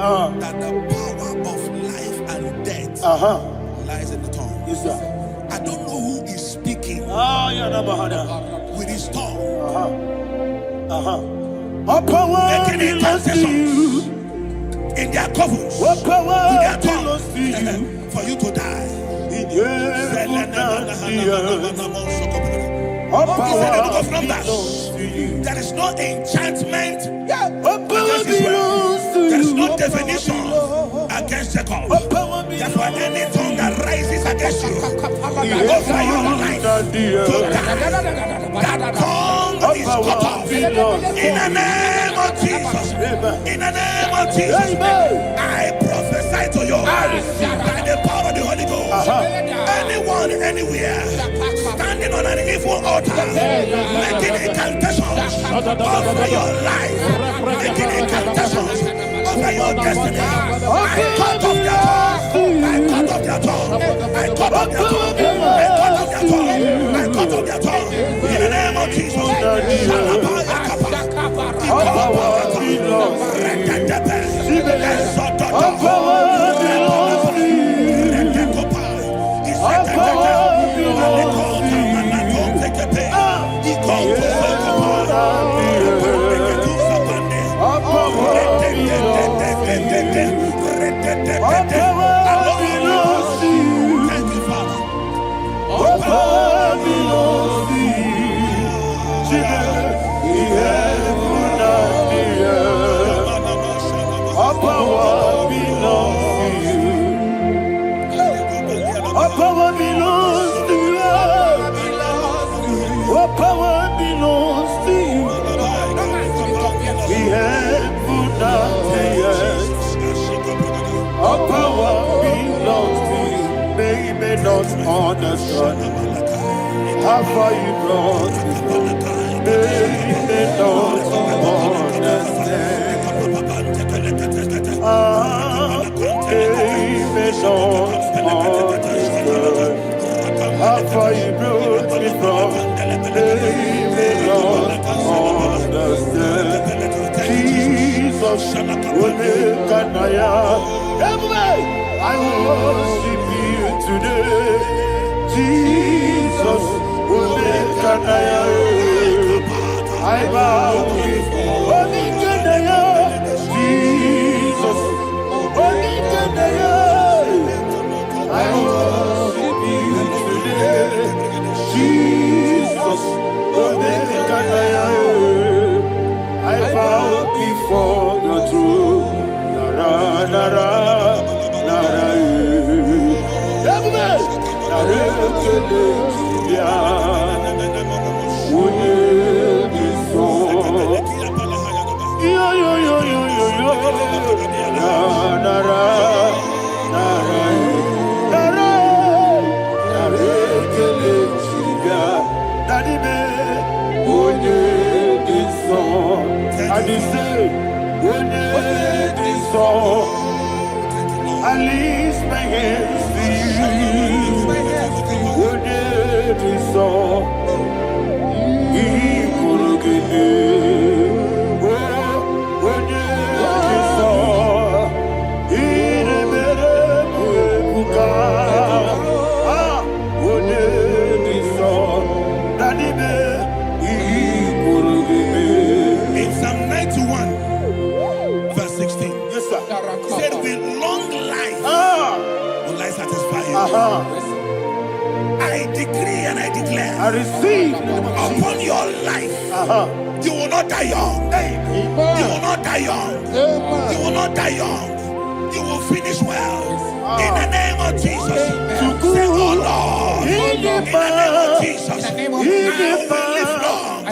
and that the power of life and death lies in the tongue. Yes, sir. I don't know who is speaking with his tongue. Making incantations in their covens with their tongue for you to die. There is no enchantment against Israel. There is no definition against Jacob. Therefore, any tongue that rises against you over your life, that tongue is cut off. In the name of Jesus. In the name of Jesus. I prophesy to you by the power of the Holy Ghost. Anyone, anywhere, standing on an evil altar, making incantations over your life, making incantations over your destiny, I cut off their tongue. I cut off their tongue. I cut off their tongue. I cut off their tongue. I cut off their tongue. In the name of Jesus. Thank you, Father. All power belongs to you. All power belongs to you. All power belongs to you. All power belongs to you. We have put out the earth. All power belongs to you. They may not understand how far you brought me. They may not understand. They may not understand how far you brought me from. They may not understand. Jesus, will make an I worship you today. Jesus, will make an I bow before Jesus, will make an I worship you today. Jesus, will make an I bow before the throne. Nara, nara, nara, I lift my hands to you. Would it be so? He could get it. Would it be so? He never would would it be so? Daddy, he could get it. In Psalm 91, verse 16. Yes, sir. He said, with long life will I satisfy you. I decree and I declare, I receive upon your life, you will not die young. You will not die young. You will not die young. You will finish well. In the name of Jesus. Say, oh Lord, in the name of Jesus, I will live long. I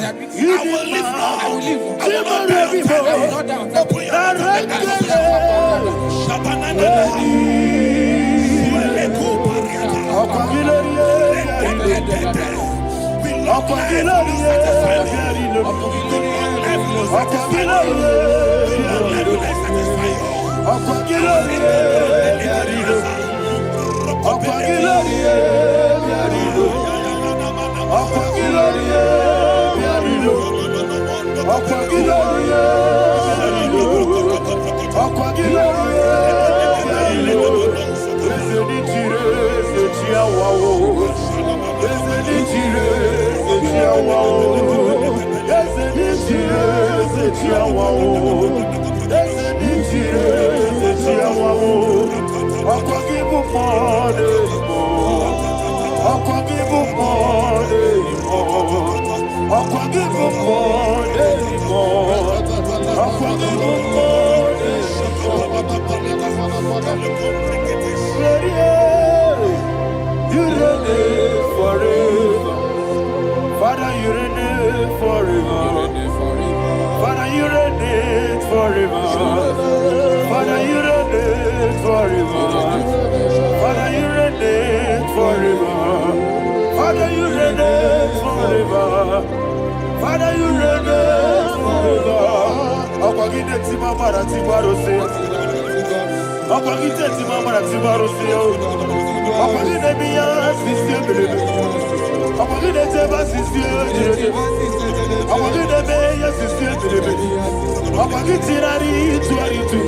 will live long. I will not die young. Open your forgive him more anymore. Forgive him more anymore. You reign forever. Father, you reign forever. Father, you reign forever. Father, you reign forever. Father, you reign forever. Father, you reign forever. Father, you reign forever. Akagite timama na tibarose. Akagite timama na tibarose. Akagite biya sisebele. Akagite teba sisebele. Akagite beya sisebele. Akagite rari tuaritu.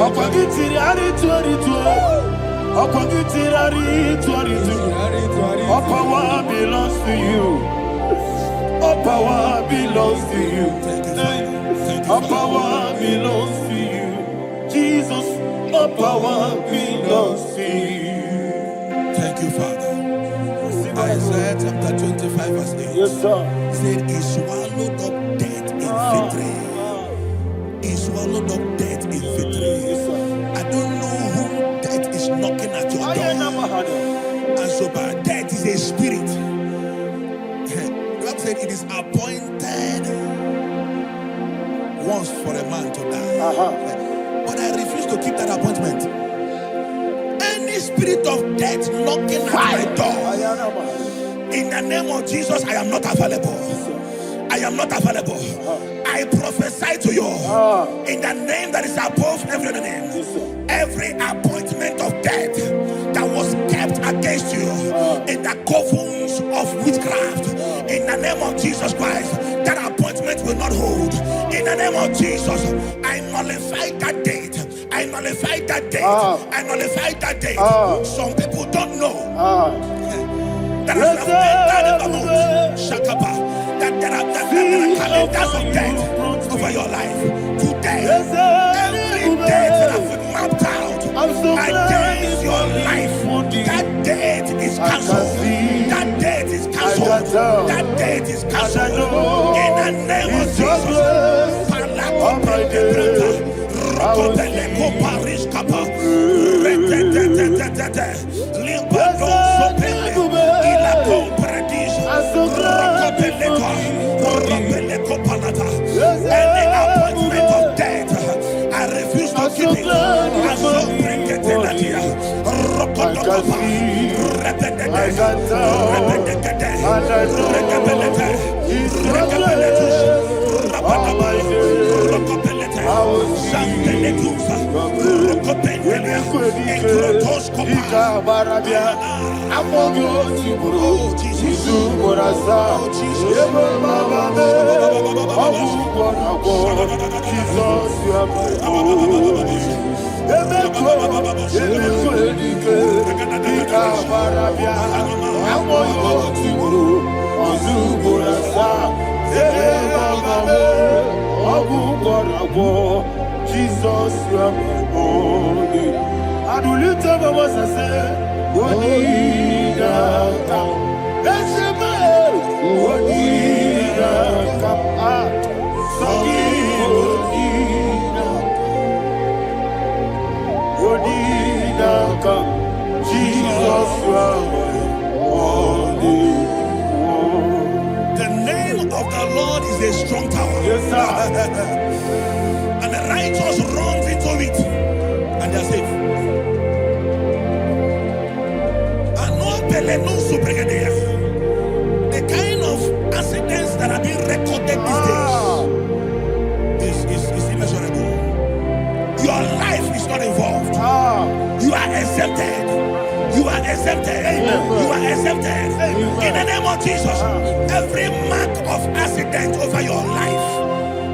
Akagite rari tuaritu. Akagite rari tuaritu. All power belongs to you. All power belongs to you. All power belongs to you. Jesus, all power belongs to you. Thank you, Father. Isaiah chapter 25 verse 8. Yes, sir. He said, he swallowed up death in victory. He swallowed up death in victory. Yes, sir. I don't know who death is knocking at your door. And so, but death is a spirit. God said it is appointed once for a man to die. But I refuse to keep that appointment. Any spirit of death knocking at my door, in the name of Jesus, I am not available. I am not available. I prophesy to you in the name that is above every other name. Every appointment of death that was kept against you in the covens of witchcraft, in the name of Jesus Christ, that appointment will not hold. In the name of Jesus, I nullify that date. I nullify that date. I nullify that date. Some people don't know that as I've entered the month, Shakapa, that there are calendars of death over your life. Today, every date that I've mapped out against your life, that date is cancelled. That date is cancelled. That date is cancelled. In the name of Jesus. Rokopeleko Paris Kappa. Limbado Sopele. Ila Compradis. Rokopeleko Palata. Any appointment of death, I refuse to keep it. I so bring it in the year. Rokopeleko. Jesus, you are my holy. I do lift up my voice and say, Wodida, Eshema, Wodida, Sagi, Wodida, Jesus, you are my holy. The name of the Lord is a strong tower. Yes, sir. And the righteous runs into it and they are safe. The kind of accidents that are being recorded these days is immeasurable. Your life is not involved. You are exempted. You are exempted. You are exempted. In the name of Jesus, every mark of accident over your life,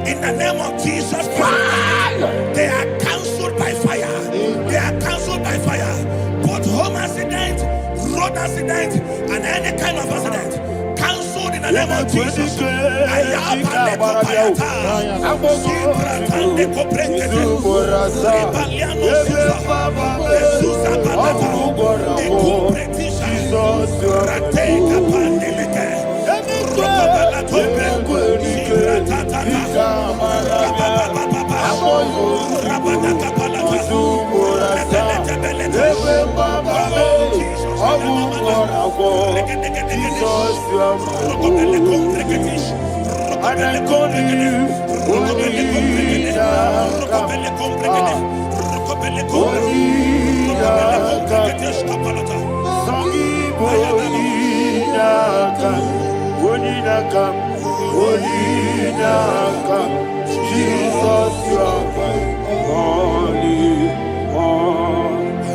in the name of Jesus Christ, they are cancelled by fire. They are cancelled by fire. Both home accident, road accident, and any kind of accident, cancelled in the name of Jesus. Jesus, you are my own. And I call you Jesus, you are my only one.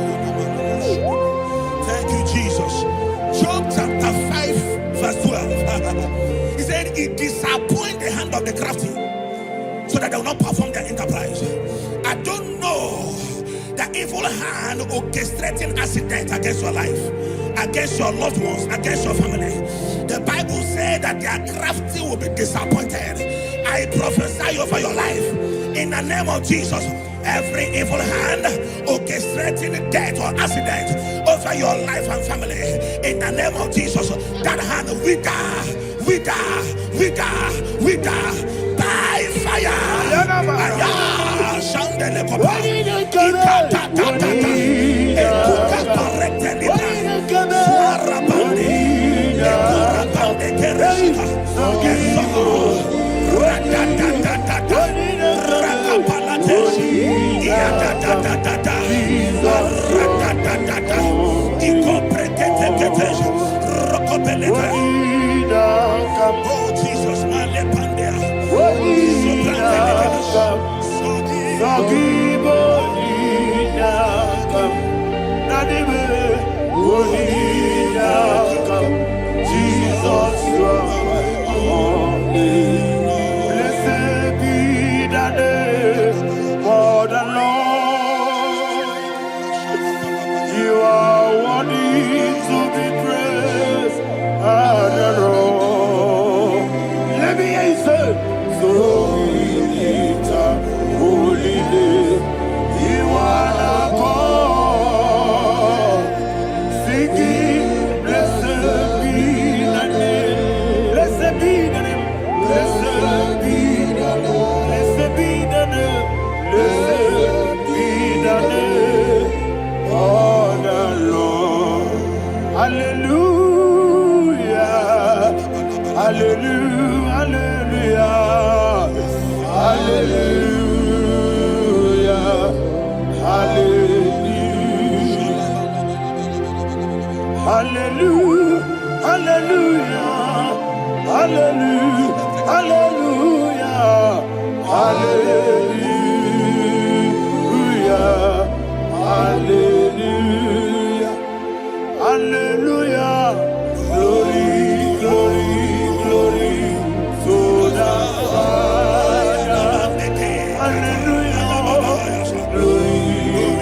Thank you, Jesus. Job chapter 5, verse 12. He said, it disappoints the hand of the crafty, so that they will not perform their enterprise. I don't know the evil hand orchestrating accidents against your life, against your loved ones, against your family. The Bible said that their crafty will be disappointed. I prophesy over your life in the name of Jesus. Every evil hand orchestrating death or accident over your life and family, in the name of Jesus, that hand wither by fire. Oh Jesus, Jesus, you are my only. Blessed be the name of the Lord. You are worthy to be praised and adored. Let me hear you say, so we lift up holy name. You are the God. Singing, blessed be the name. Blessed be the name. Blessed be the name. Blessed be the name. Blessed be the name of the Lord. Hallelujah. Hallelujah. Hallelujah. Hallelujah. Hallelujah. Hallelujah. Hallelujah. Hallelujah. Hallelujah. Hallelujah. Hallelujah. Glory, glory, glory to the Father. Hallelujah. Glory,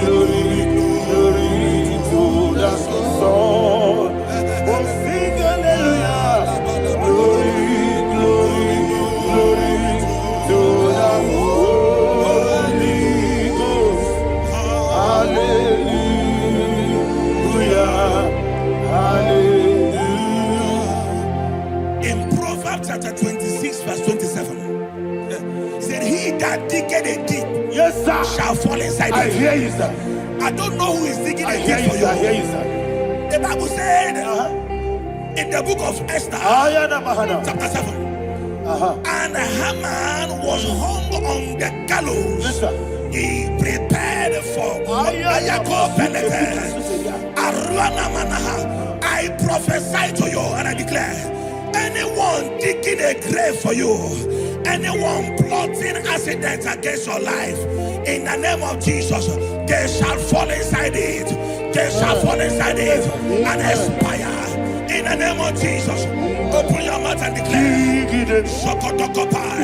glory, glory to the Son. Oh, sing hallelujah. Glory, glory, glory to the Holy Ghost. Hallelujah. Hallelujah. in Proverbs chapter 26, verse 27, he said, he that diggeth a deep, Yes, sir, shall fall inside I it. hear you, sir. I don't know who is digging I a hear deep you, for sir. I hear you. you, sir. The Bible said in the book of Esther, chapter 7, and Haman was hung on the gallows. Yes, sir. He prepared for I prophesy to you and I declare, anyone digging a grave for you, anyone plotting accidents against your life, in the name of Jesus, they shall fall inside it. They shall fall inside it and expire. In the name of Jesus, open your mouth and declare. Sokotokopai.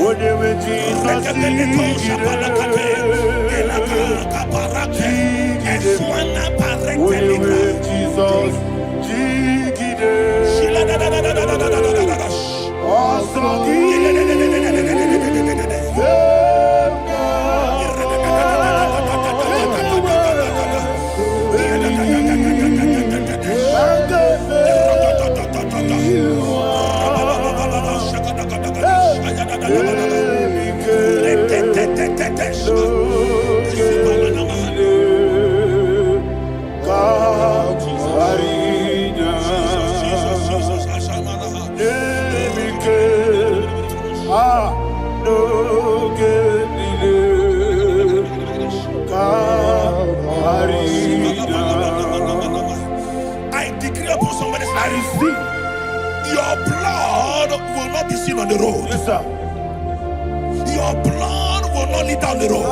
receive. Your blood will not be seen on the road. Yes, sir. Your blood will not lead down the road.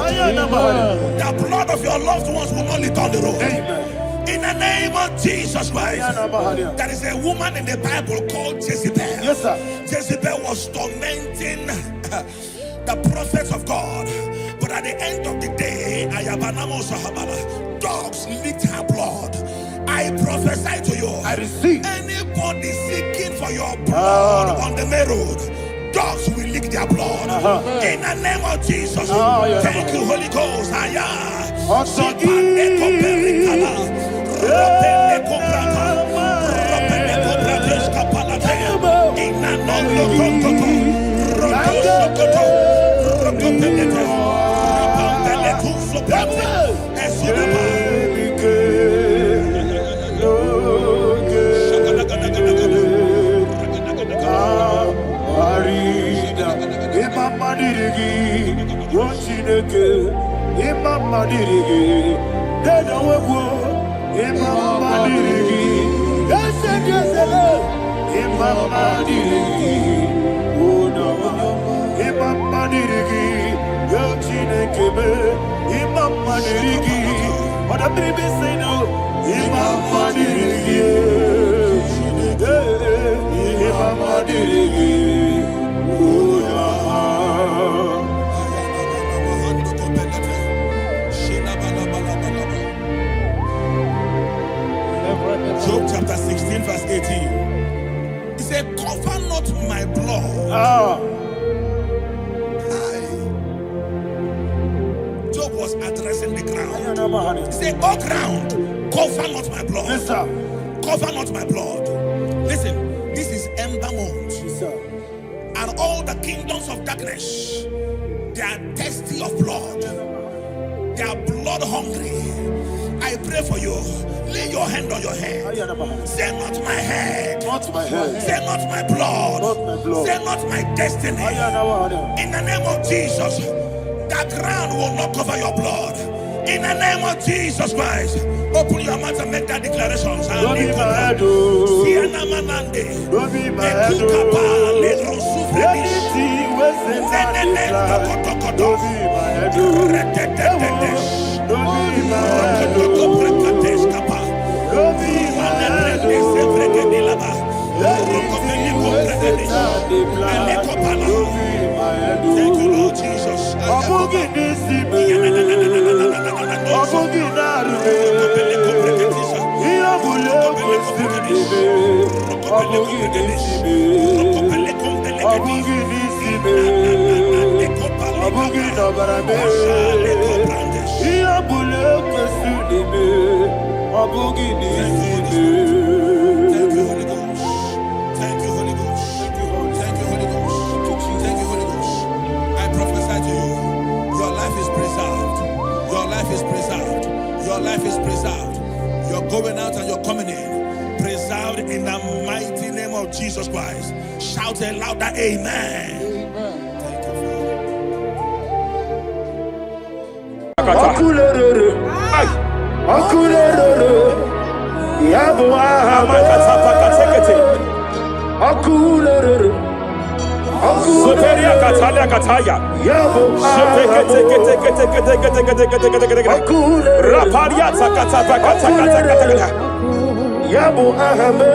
The blood of your loved ones will not lead down the road. Amen. In the name of Jesus Christ. There is a woman in the Bible called Jezebel. Yes, sir. Jezebel was tormenting the prophets of God. But at the end of the day, dogs licked her blood. I prophesy to you. I receive. Anybody seeking for your blood on the main road, dogs will lick their blood. In the name of Jesus. Thank you, Holy Ghost. Job chapter 16 verse 18. He said, cover not my blood. Job was addressing the ground. He said, oh ground, cover not my blood. Yes, sir. Cover not my blood. Listen, this is ember month. Yes, sir. And all the kingdoms of darkness, they are thirsty of blood. They are blood hungry. I pray for you. Lay your hand on your head. Say not my head. Not my head. Say not my blood. Not my blood. Say not my destiny. In the name of Jesus, that ground will not cover your blood. In the name of Jesus Christ, open your mouth and make that declaration. Don't be mad, don't be mad, anything was in that don't be mad, don't be mad, thank you, Lord Jesus. Your life is preserved. You're going out and you're coming in. Preserved in the mighty name of Jesus Christ. Shout a louder amen. Thank you, Soteria Katalia Kataya. Raparia Takata. Yabu Ahame.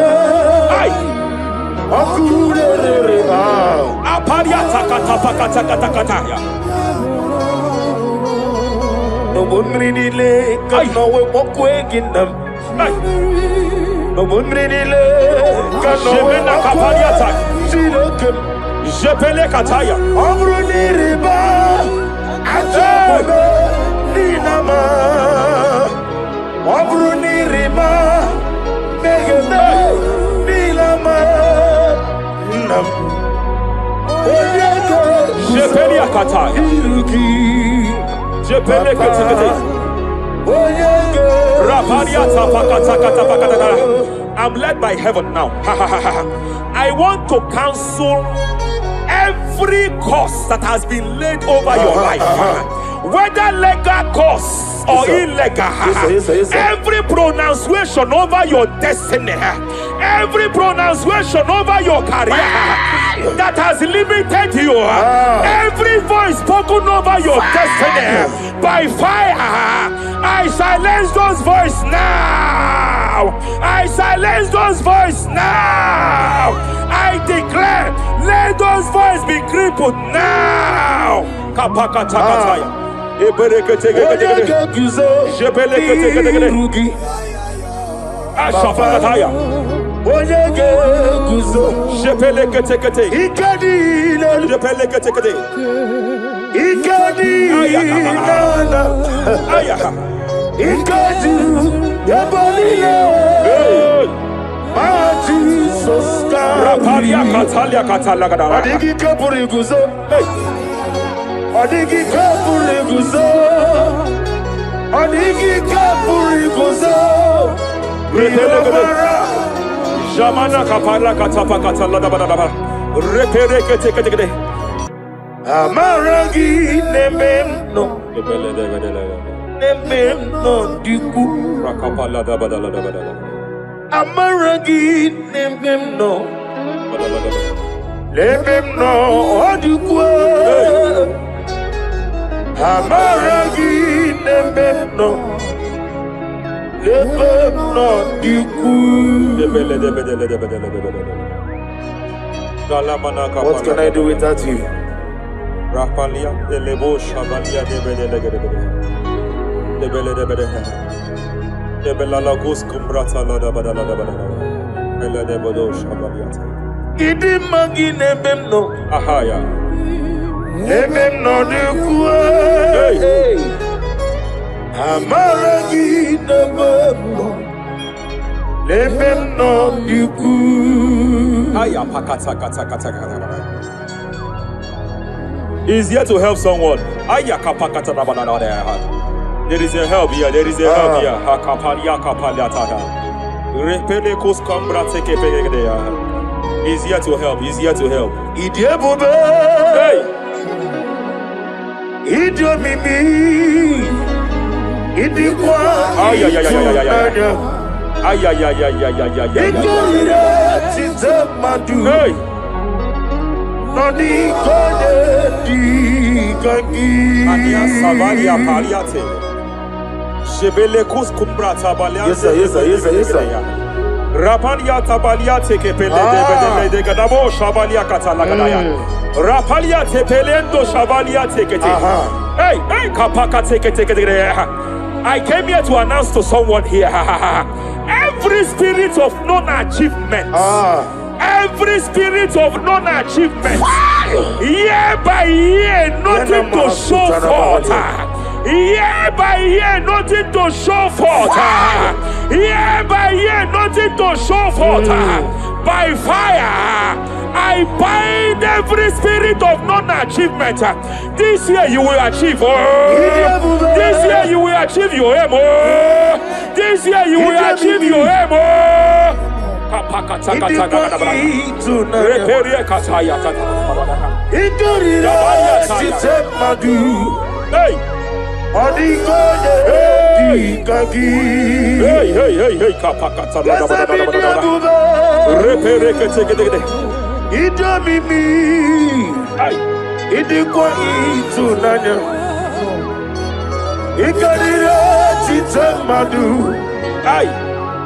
Aparia Takata. No one really can know what we're getting them. No one really can know what Jepele Kataya. Obruni riba Ajabe Ninama Obruni riba Megene Nilama Nam Jepele Kataya. Jepele Kataya. Raparia Takata. I'm led by heaven now. I want to counsel every curse that has been laid over your life, whether legal curse or illegal, every pronunciation over your destiny, Every pronunciation over your career that has limited you, every voice spoken over your destiny by fire, I silence those voices now. I silence those voices now. I declare, let those voices be crippled now. Kapakatakataya. Ashafakataya. Shepelekete. Shepelekete. Raparia Katalia Katalagadara. Adigi kapuri guzo. Jamana kapara katapa katalada badaba. Repere kete. Amaragi nememno diku. Rakapalada badalada. Amaragi nememno diku. Amaragi nememno diku. What can I do without you? Rapalia delebo shabalia debela gus kumbrata lada badala ela debodo shabalia Idi magi nememno ahaya nememno diku. Amaragi nememno diku. aya pakata kata. He's here to help someone. Aya kapakata badala. There is a help here. There is a help here. Hakapalia kapaliata. Repele kus kumbrata kepegedea. He's here to help. He's here to help. Idiebobe. Hey. Idiomimi. Idikwa. Ay. Hey. Noni kone di kaki. Ania sabalia paliate. Shebele kus kumbrata balia. Yes sir. Rapalia tabalia teke pele de gadabo shabalia katalagadaya. Rapalia tepelendo shabalia teke. Hey, kapaka teke. I came here to announce to someone here. Every spirit of non-achievement. Every spirit of non-achievement, year by year, nothing to show forth. Year by year, nothing to show forth. Year by year, nothing to show forth. By fire, I bind every spirit of non-achievement. This year you will achieve. This year you will achieve your aim. This year you will achieve your aim. Hey. Hey, kapakata.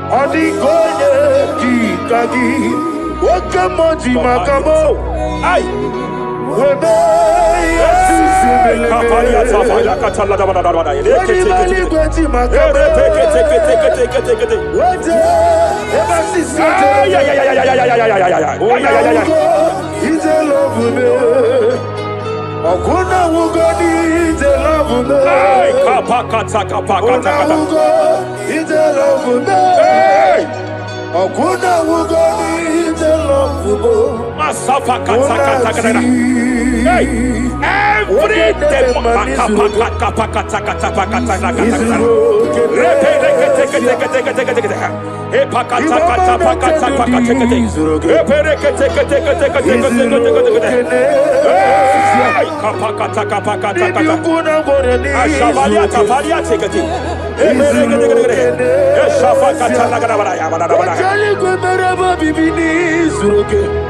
Odigoye dikagi Wakamoji makamo Ay Webe Kapalia tafaya katala da da da Okuna wugoni ite love me. Hey, kapakata. Ite love me. Hey, okuna wugoni ite love me. Masafa kata. Hey, every demon kapakata. Hey, pakata. Kapakata. Ashabalia tabalia tekete.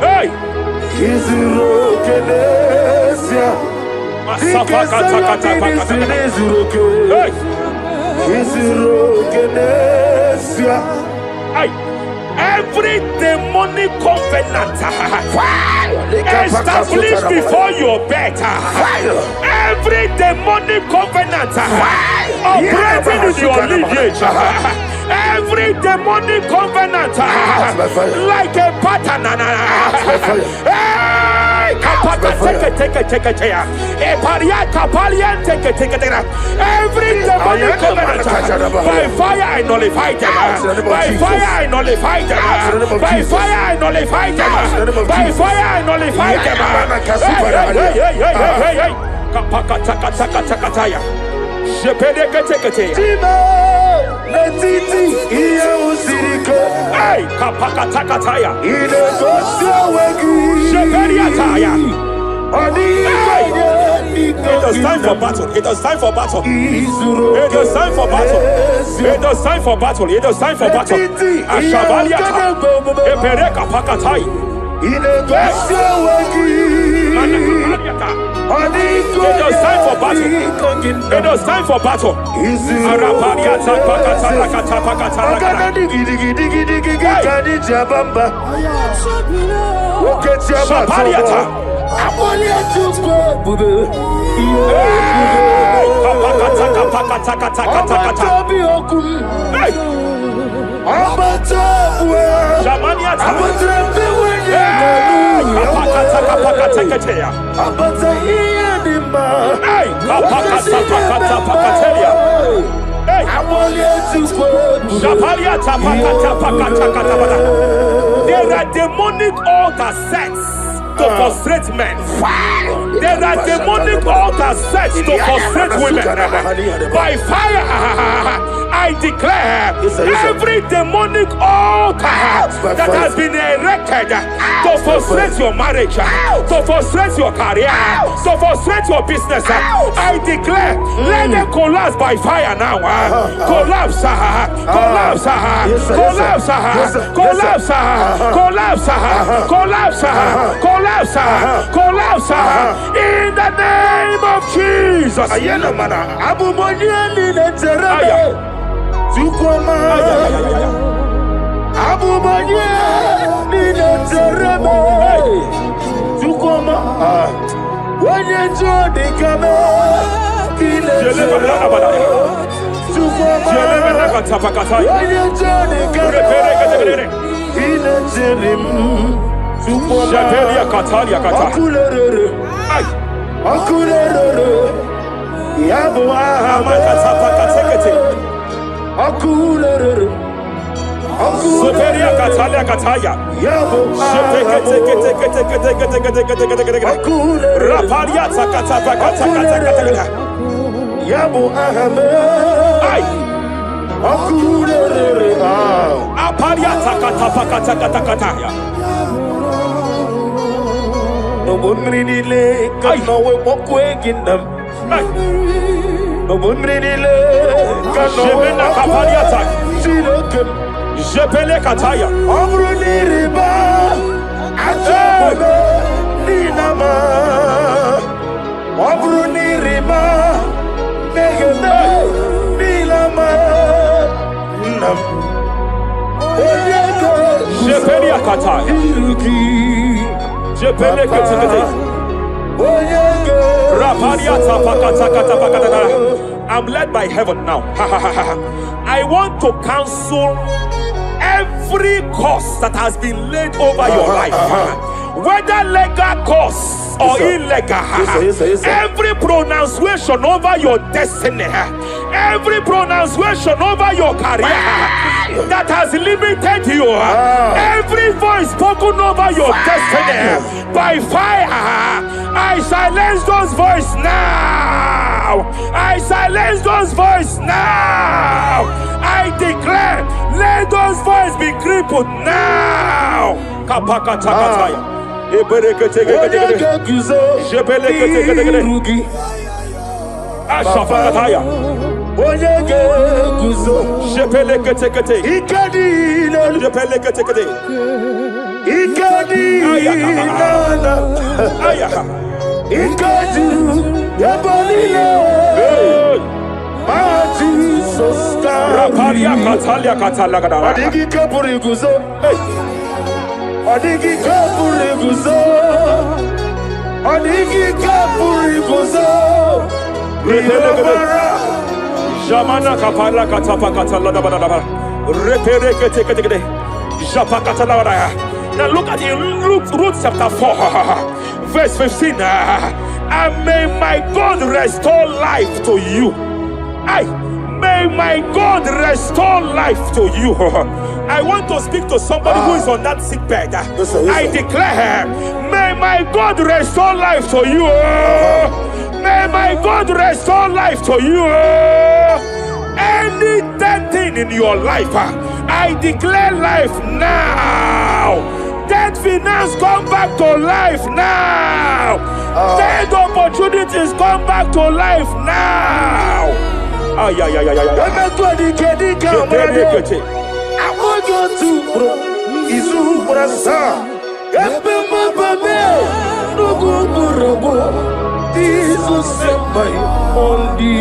Hey! Hey! Every demonic covenant established before your bed, every demonic covenant operating in your lineage, every demonic covenant like a pattern. Every demonic covenant, by fire I nullify them. By fire I nullify them. By fire I nullify them. By fire I nullify them. Hey, kapakatakataya. It is time for battle. It is time for battle. It is time for battle. It is time for battle. It is time for battle. Ashavaliata. Epereka pakatai. It is time for battle. It is time for battle. Arapariata pakata pakata. Shapariata. There are demonic altar sets to frustrate men. There are demonic altars set to frustrate women. By fire, I declare every demonic altar that has been erected to frustrate your marriage, to frustrate your career, to frustrate your business, I declare, let them collapse by fire now. Collapse, collapse, collapse, collapse, collapse, collapse, collapse, collapse, in the name of Jesus. Jepele kataya. Omruniriba. Ajabe. Ninama. Omruniriba. Negede. Nilama. Nam. Jepele kataya. Jepele kataya. I'm led by heaven now. I want to cancel every curse that has been laid over your life, whether legal curse or illegal. Every pronunciation over your destiny, every pronunciation over your career that has limited you, every voice spoken over your destiny, by fire, I silence those voices now. I silence those voices now. I declare, let those voices be crippled now. Ashafakataya. Onyege guzo. Jepelekete. Ikadi nana. Jepelekete. Ikadi nana. Ayaha. Ikadi yabalile. Jesus Rapalia Catalia Catalaga. Adigi kapuri guzo. Adigi kapuri guzo. Adigi kapuri guzo. Jamana Kapala Katapa Catalada. Reperekete. Japa Catalada. Now look at it, Ruth chapter 4, verse 15. And may my God restore life to you. May my God restore life to you. I want to speak to somebody who is on that sick bed. I declare, may my God restore life to you. May my God restore life to you. Any dead thing in your life, I declare life now. Dead finance come back to life now. Dead opportunities come back to life now. I want you to bro. Izu brasa. Epema babe. Nugu. Izu sembai. Ondi.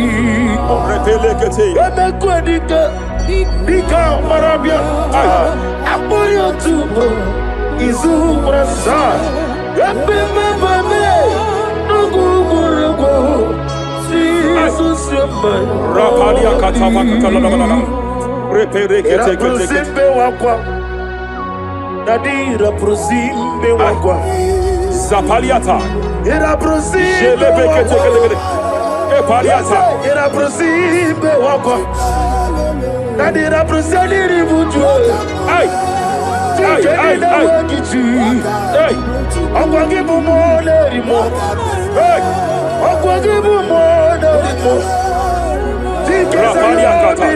Repelekete. Emekwadika. Dika marabia. I want you to bro. Izu brasa. Epema babe. Nugu. Rapalia Katama Catalana. Reperekete wakwa. Nadira prosimbe wakwa. Zapaliata. Ira prosimbe wakwa. Epaliata. Ira prosimbe wakwa. Nadira prosimbe ribuju. Ay. Akwa gibu mole rimo. Akwa gibu mole rimo. Rapalia Kata.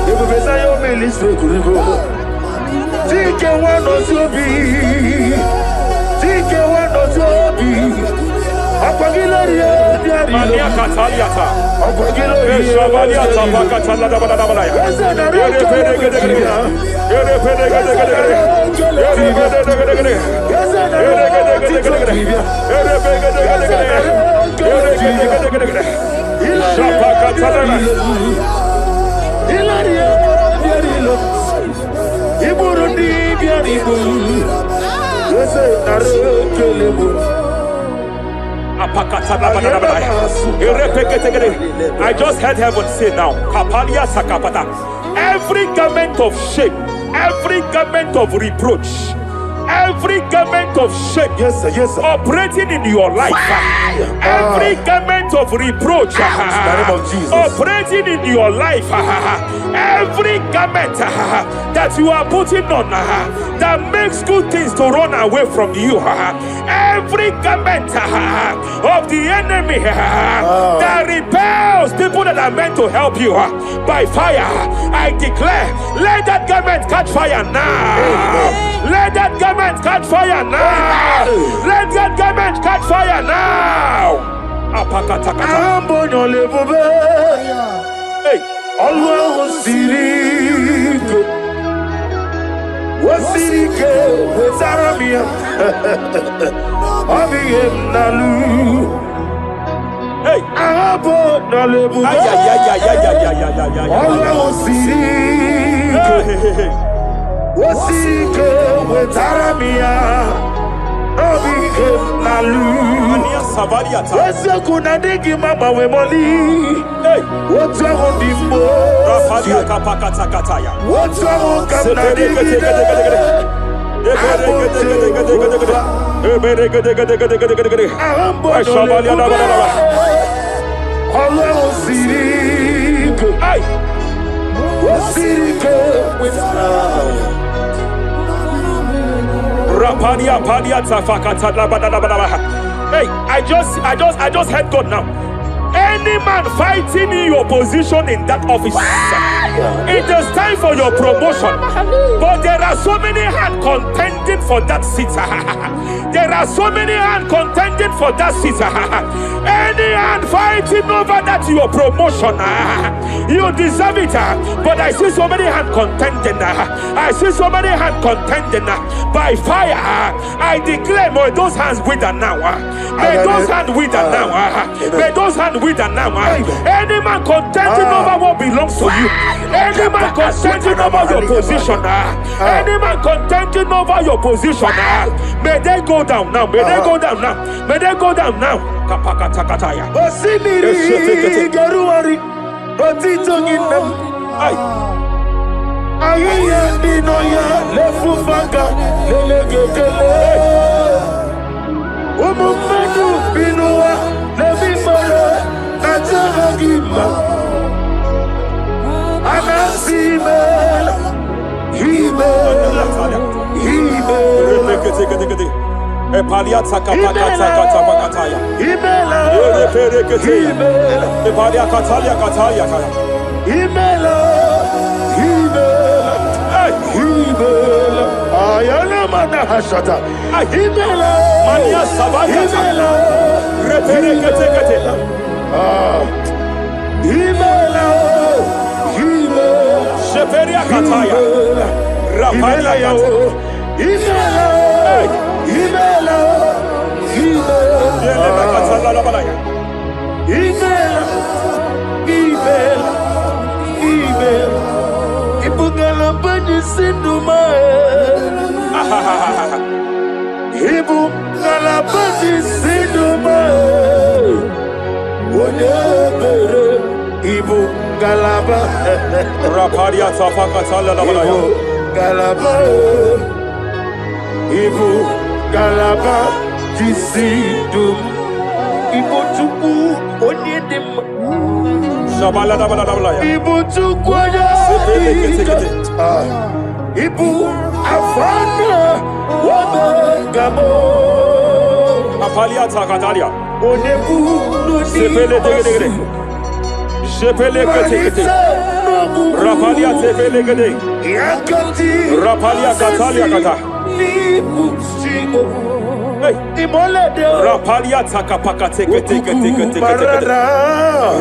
Ibu besa yo ministre kuligo. Tike wano zobi. Tike wano zobi. Akwagilari ya Mania Cataliata. Akwagilari Shabaliata Bakatalada Badabaya. I just heard heaven say now, Kapalia Sakapata. Every garment of shame, every garment of reproach, every garment of shame, yes, sir. Operating in your life, every garment of reproach, operating in your life, every garment that you are putting on that makes good things to run away from you, every garment of the enemy that repels people that are meant to help you by fire, I declare, let that garment catch fire now. Let that garment catch fire now. Let that garment catch fire now. Hey. Always Wasirike Zaramia Abiyem Nalu. Hey, Abo Nalebu. Wasirike Zaramia Abiyem Nalu. Wese kuna digi mama we moli. Hey, what's wrong with the Rafalia Kapakata Kataya. What's wrong with Hey, I just heard God now. Any man fighting in your position in that office, It is time for your promotion. But there are so many hands contending for that seat. There are so many hands contending for that seat. Any hand fighting over that your promotion. You deserve it. But I see so many hands contending. I see so many hands contending. By fire, I declare, may those hands wither now. May those hands wither now. May those hands wither now. Any man contending over what belongs to you. Any man contending over your position. Any man contending over your position. May they go down now. May they go down now. May they go down now. Kapakatakataya. Ayaya dinoya lefufanga lelegekele umumadu binua levimara najaragima anasimela himela Epalia takapakatakataya. himela Epalia katalia katalia kaya. himela ayana mana hashata himela Mania sabaya himela reperekete. himela Sheperia kataya. Rapalia yao. himela Yelema katala la balaya. ibungala bani sinduma ibungala bani sinduma wonebere ibungala ba Rapalia tapakatala la balaya. ibungala ba disindum ibotuku onyedim Shabala la balaya. ibotuku ibu afana wabagamo Apalia takatalia. onebu Sepele degede. Sepele kete. Rapalia tepele gede. yakati Rapalia katalia kata. nibusigo imolede Rapalia takapakateke.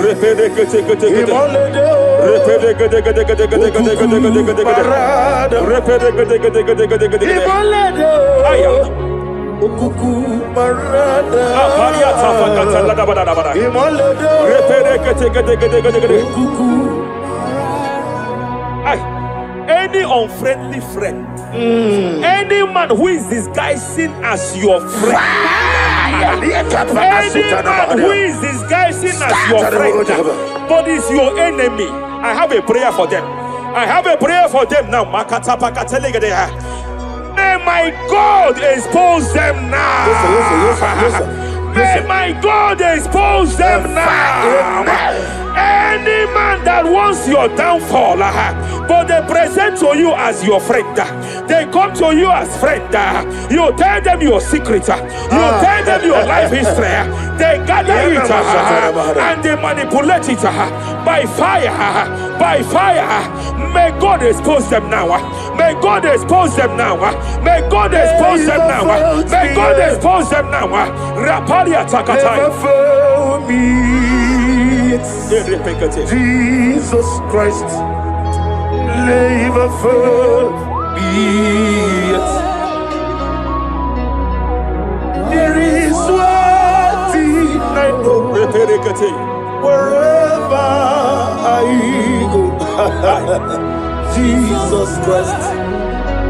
Repede kete. imolede Repede imolede Aya. okuku marada Apalia tapakatala da bada. imolede Repede kete. okuku Any unfriendly friend, any man who is disguising as your friend, any man who is disguising as your friend, but is your enemy, I have a prayer for them. I have a prayer for them now. May my God expose them now. May my God expose them now. Any man that wants your downfall, but they present to you as your friend, they come to you as friend, you tell them your secret, you tell them your life history, they gather it and they manipulate it by fire. May God expose them now. May God expose them now. May God expose them now. May God expose them now. Rapalia Takatai. Jesus Christ, never forget. There is one thing I know. Wherever I go, Jesus Christ,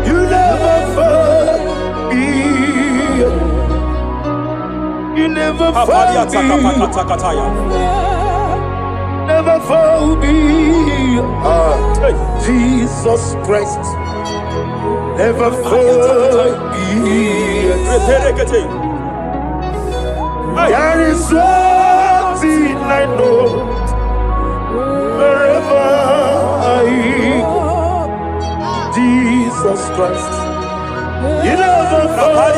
you never forget. You never forget. Never found me. Jesus Christ, never found me. There is one thing I know. Wherever I go, Jesus Christ, you never found me.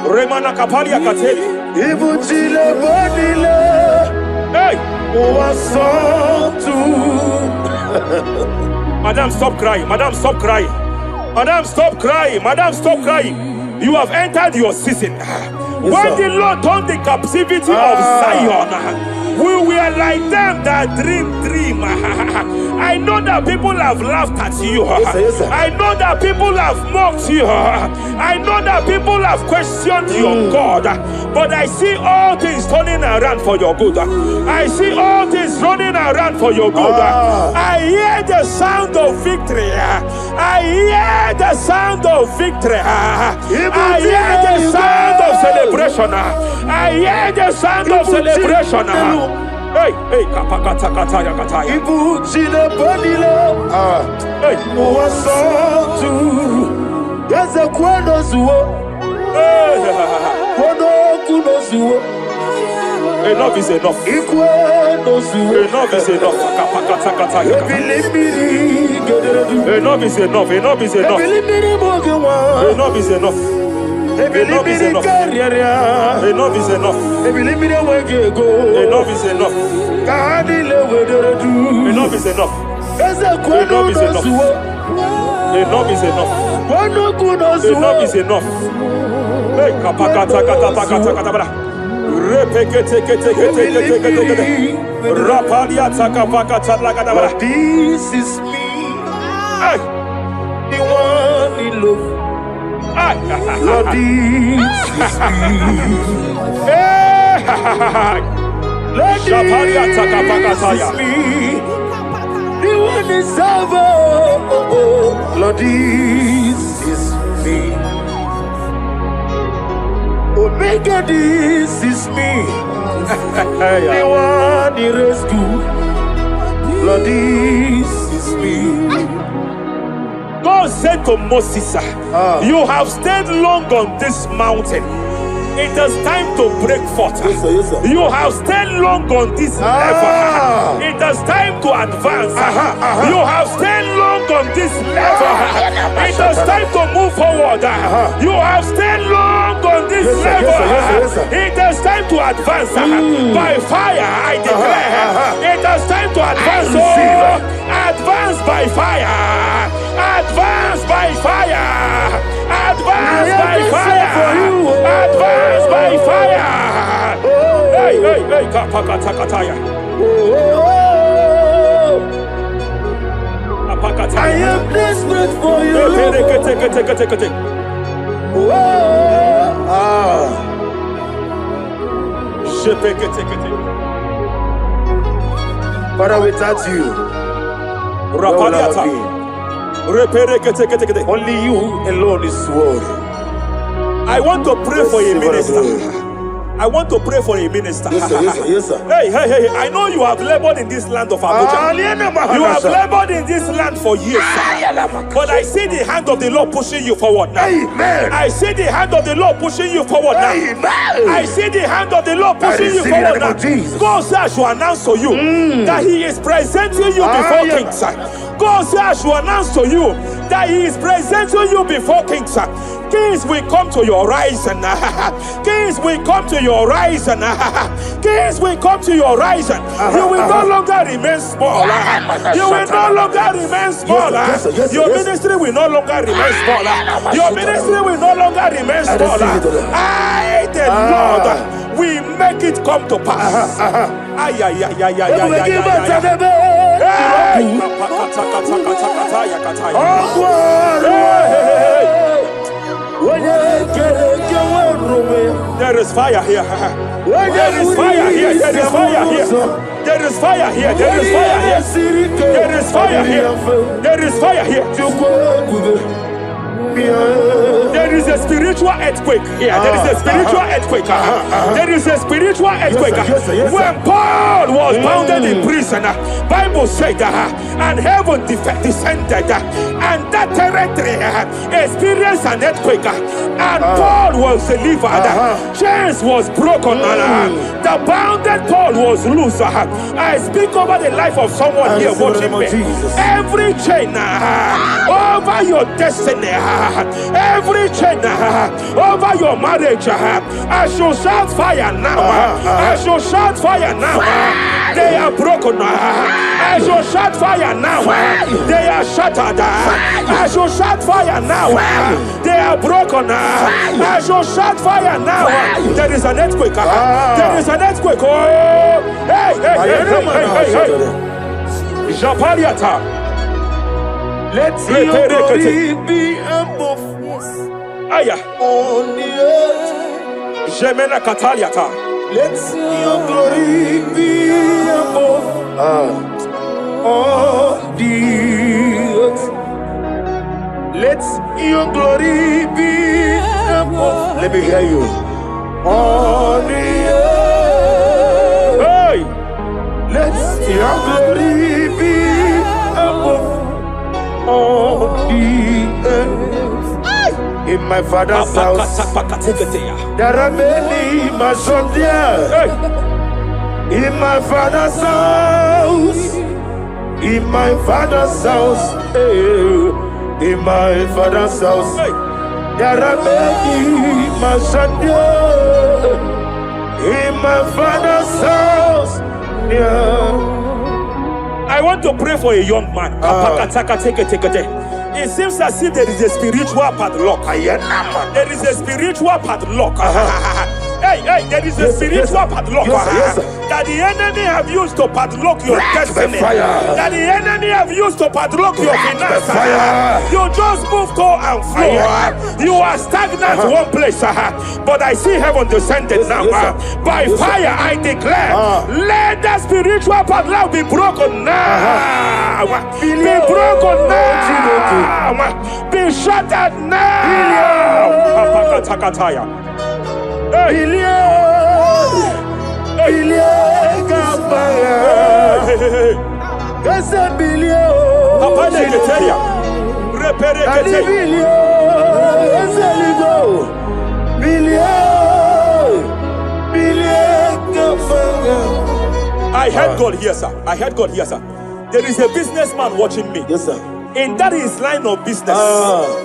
Remana kapalia kateli. Ibutile bonile. Hey! Was to. Madam, stop crying. Madam, stop crying. Madam, stop crying. Madam, stop crying. You have entered your season. When the Lord turned the captivity of Zion, we were like them that dream. I know that people have laughed at you. Yes, sir. I know that people have mocked you. I know that people have questioned your God. But I see all things turning around for your good. I see all things running around for your good. I hear the sound of victory. I hear the sound of victory. I hear the sound of celebration. I hear the sound of celebration. Hey, kapakata kataya kataya. Ibu chile bonile. Hey, Was to. Yes, a kwano zuo. Kwano kuno zuo. enough is enough. Ikwano zuo. Enough is enough. Kapakata kataya kataya. Ebilibili gederedu. Enough is enough. Enough is enough. Ebilibili mogewa. Enough is enough. Ebilibili kariaria. Enough is enough. Ebilibili wegego. Enough is enough. Kanile wederedu. Enough is enough. Eze kwano Enough is enough. zuo. Enough is enough. Kwano kuno zuo. Enough is enough. Hey, kapakata katapakata katabara. Repekete kete kete kete kete kete. Rapalia takapakata lagadabara. This is me, Hey, the one in love. Lord, this is me. hey. Lord, Shapalia takapakata this ya. is me, the one in Savo. Lord, this is me. Omega, this is me, the one in rescue. Lord, this is me. God said to Moses, you have stayed long on this mountain. It is time to break forth. Yes, sir, yes, sir. You have stayed long on this level. It is time to advance. You have stayed long on this level. It is time to move forward. You have stayed long on this Yes, sir, level. yes, sir, yes, sir, yes, sir. It is time to advance. By fire, I declare. It is time to advance. Advance by fire. Advance by fire. Advance by fire. Advance by fire. Hey, kapakatakataya. I am desperate for you. Father, without you, where will I be? Only you alone is worthy. I want to pray for a minister. I want to pray for a minister. Yes, sir, yes, sir, yes, sir. Hey, I know you have labored in this land of Abuja. You have labored in this land for years. But I see the hand of the Lord pushing you forward now. Amen. I see the hand of the Lord pushing you forward now. Amen. I see the hand of the Lord pushing you receive it in forward the name now. of Jesus. God says I should announce to you that He is presenting you before kings. God says I should announce to you that He is presenting you before kings. Kings will come to your rising. Kings will come to your rising. Kings will come to your rising. You will no longer remain small. You will no longer remain small. Your ministry will no longer remain small. Your ministry will no longer remain small. I, the Lord, will make it come to pass. There is fire here. There is fire here. There is fire here. There is fire here. There is fire here. There is fire here. There is fire here. There is a spiritual earthquake here. There is a spiritual earthquake. There is a spiritual earthquake. When Paul was bounded in prison, Bible said, and heaven descended, and that territory experienced an earthquake, and Paul was delivered. Chains was broken. The bound bonded Paul was loose. I speak over the life of someone here watching me. Every chain over your destiny, every chain over your marriage, I shall shout fire now. I shall shout fire now. They are broken. I shall shout fire now. They are shattered. I shall shout fire now. They are broken. I shall shout fire now. There is an earthquake. There is an earthquake. Oh, hey, hey, hey, hey, hey, hey. Japariata. Let your glory be above Aya. on the earth. Jemena Kataliata. Let your glory be above on the earth. Let your glory be above. Let me hear you. On the earth. Hey. Let your glory be above on the earth. In my father's house, there are many mansions there. In my father's house, in my father's house, in my father's house, there are many mansions there. In my father's house, I want to pray for a young man. It seems as if there is a spiritual padlock. There is a spiritual padlock. Hey, hey, there is a spiritual padlock that the enemy have used to padlock your destiny. That the enemy have used to padlock your finances. You just move to and fro. You are stagnant one place, but I see heaven descended now. By fire, I declare, let the spiritual padlock be broken now. Be broken now. Be shattered now. I heard God here, sir. I heard God here, sir. There is a businessman watching me. Yes, sir. In that his line of business,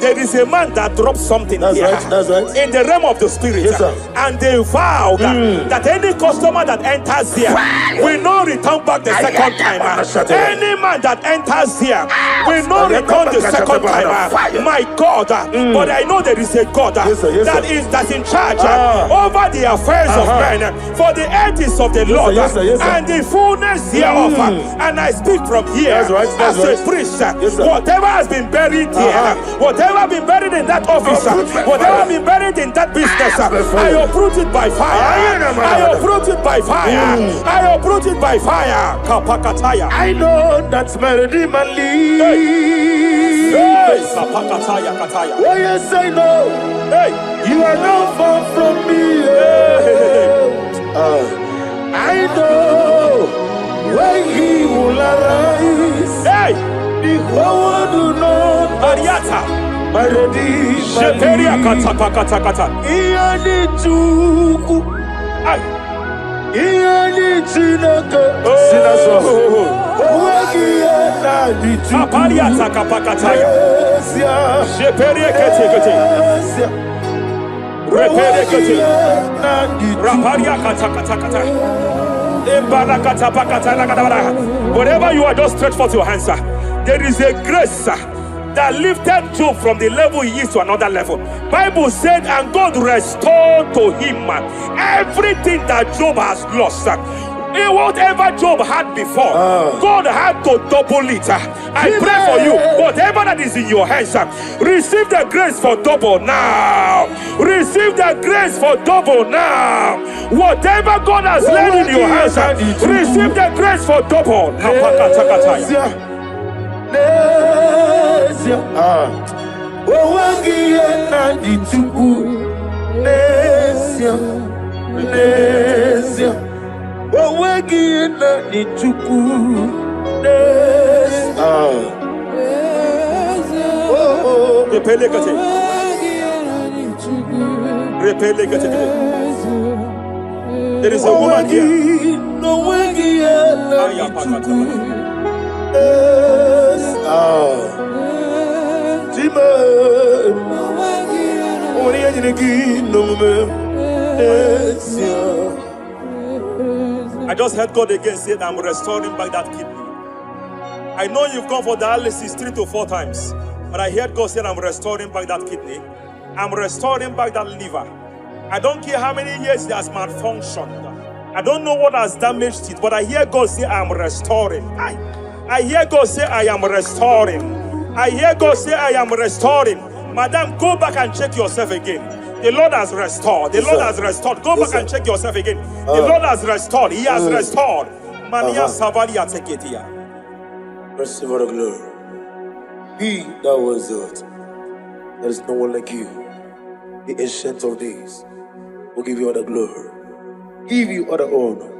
there is a man that drops something That's here. right, that's right. In the realm of the spirit. Yes, sir. And they vow that any customer that enters here will not return back the second time. Any man that enters here will not return the second time. My God, but I know there is a God Yes, sir. Yes, that's in charge over the affairs of men. For the earth is of the Lord yes, sir. and the fullness hereof. And I speak from here That's right, that's as right. a priest. Yes, sir. Whatever has been buried here, whatever been buried in that office, whatever been buried in that business, I uproot it by fire. I uproot it by fire. I uproot it by fire. Kapakataya. I know that's my Redeemer lives. Hey, Kapakataya, Kataya. Oh yes, I know. Hey, You are not far from me. I know when He will arise. hey, The whole world will know Ariata. my Redeemer Sheperia lives. kata. Ihe dị Chukwu, Ay. ihe dị Chineke. Si na so. Onweghị ihe na-adị Chukwu. Apariata kapakataya. Ezie. Sheperia kete. Ezie. Repere Onweghị kete. ihe na-adị Chukwu. Raparia kata. Whatever you are, just stretch forth your hands, sir. There is a grace, sir, that lifted Job from the level he is to another level. Bible said, and God restored to him everything that Job has lost, sir. Whatever Job had before, God had to double it. I pray for you, whatever that is in your hands, receive the grace for double now. Receive the grace for double now. Whatever God has laid in your hands, receive the grace for double. Onweghị ihe na-adị Chukwu. N'ezie. Onweghị ihe na-adị Chukwu. There is a woman here. I just heard God again say that I'm restoring back that kidney. I know you've gone for dialysis 3 to 4 times, but I heard God say I'm restoring back that kidney. I'm restoring back that liver. I don't care how many years it has malfunctioned. I don't know what has damaged it, but I hear God say I'm restoring. I hear God say I am restoring. I hear God say I am restoring. Madam, go back and check yourself again. The Lord has restored. The Lord has restored. Go back and check yourself again. The Lord has restored. He has restored. Mania Savalia Teketia. Receive all the glory. He that was it. There is no one like you. The ancient of days will give you all the glory. Give you all the honor.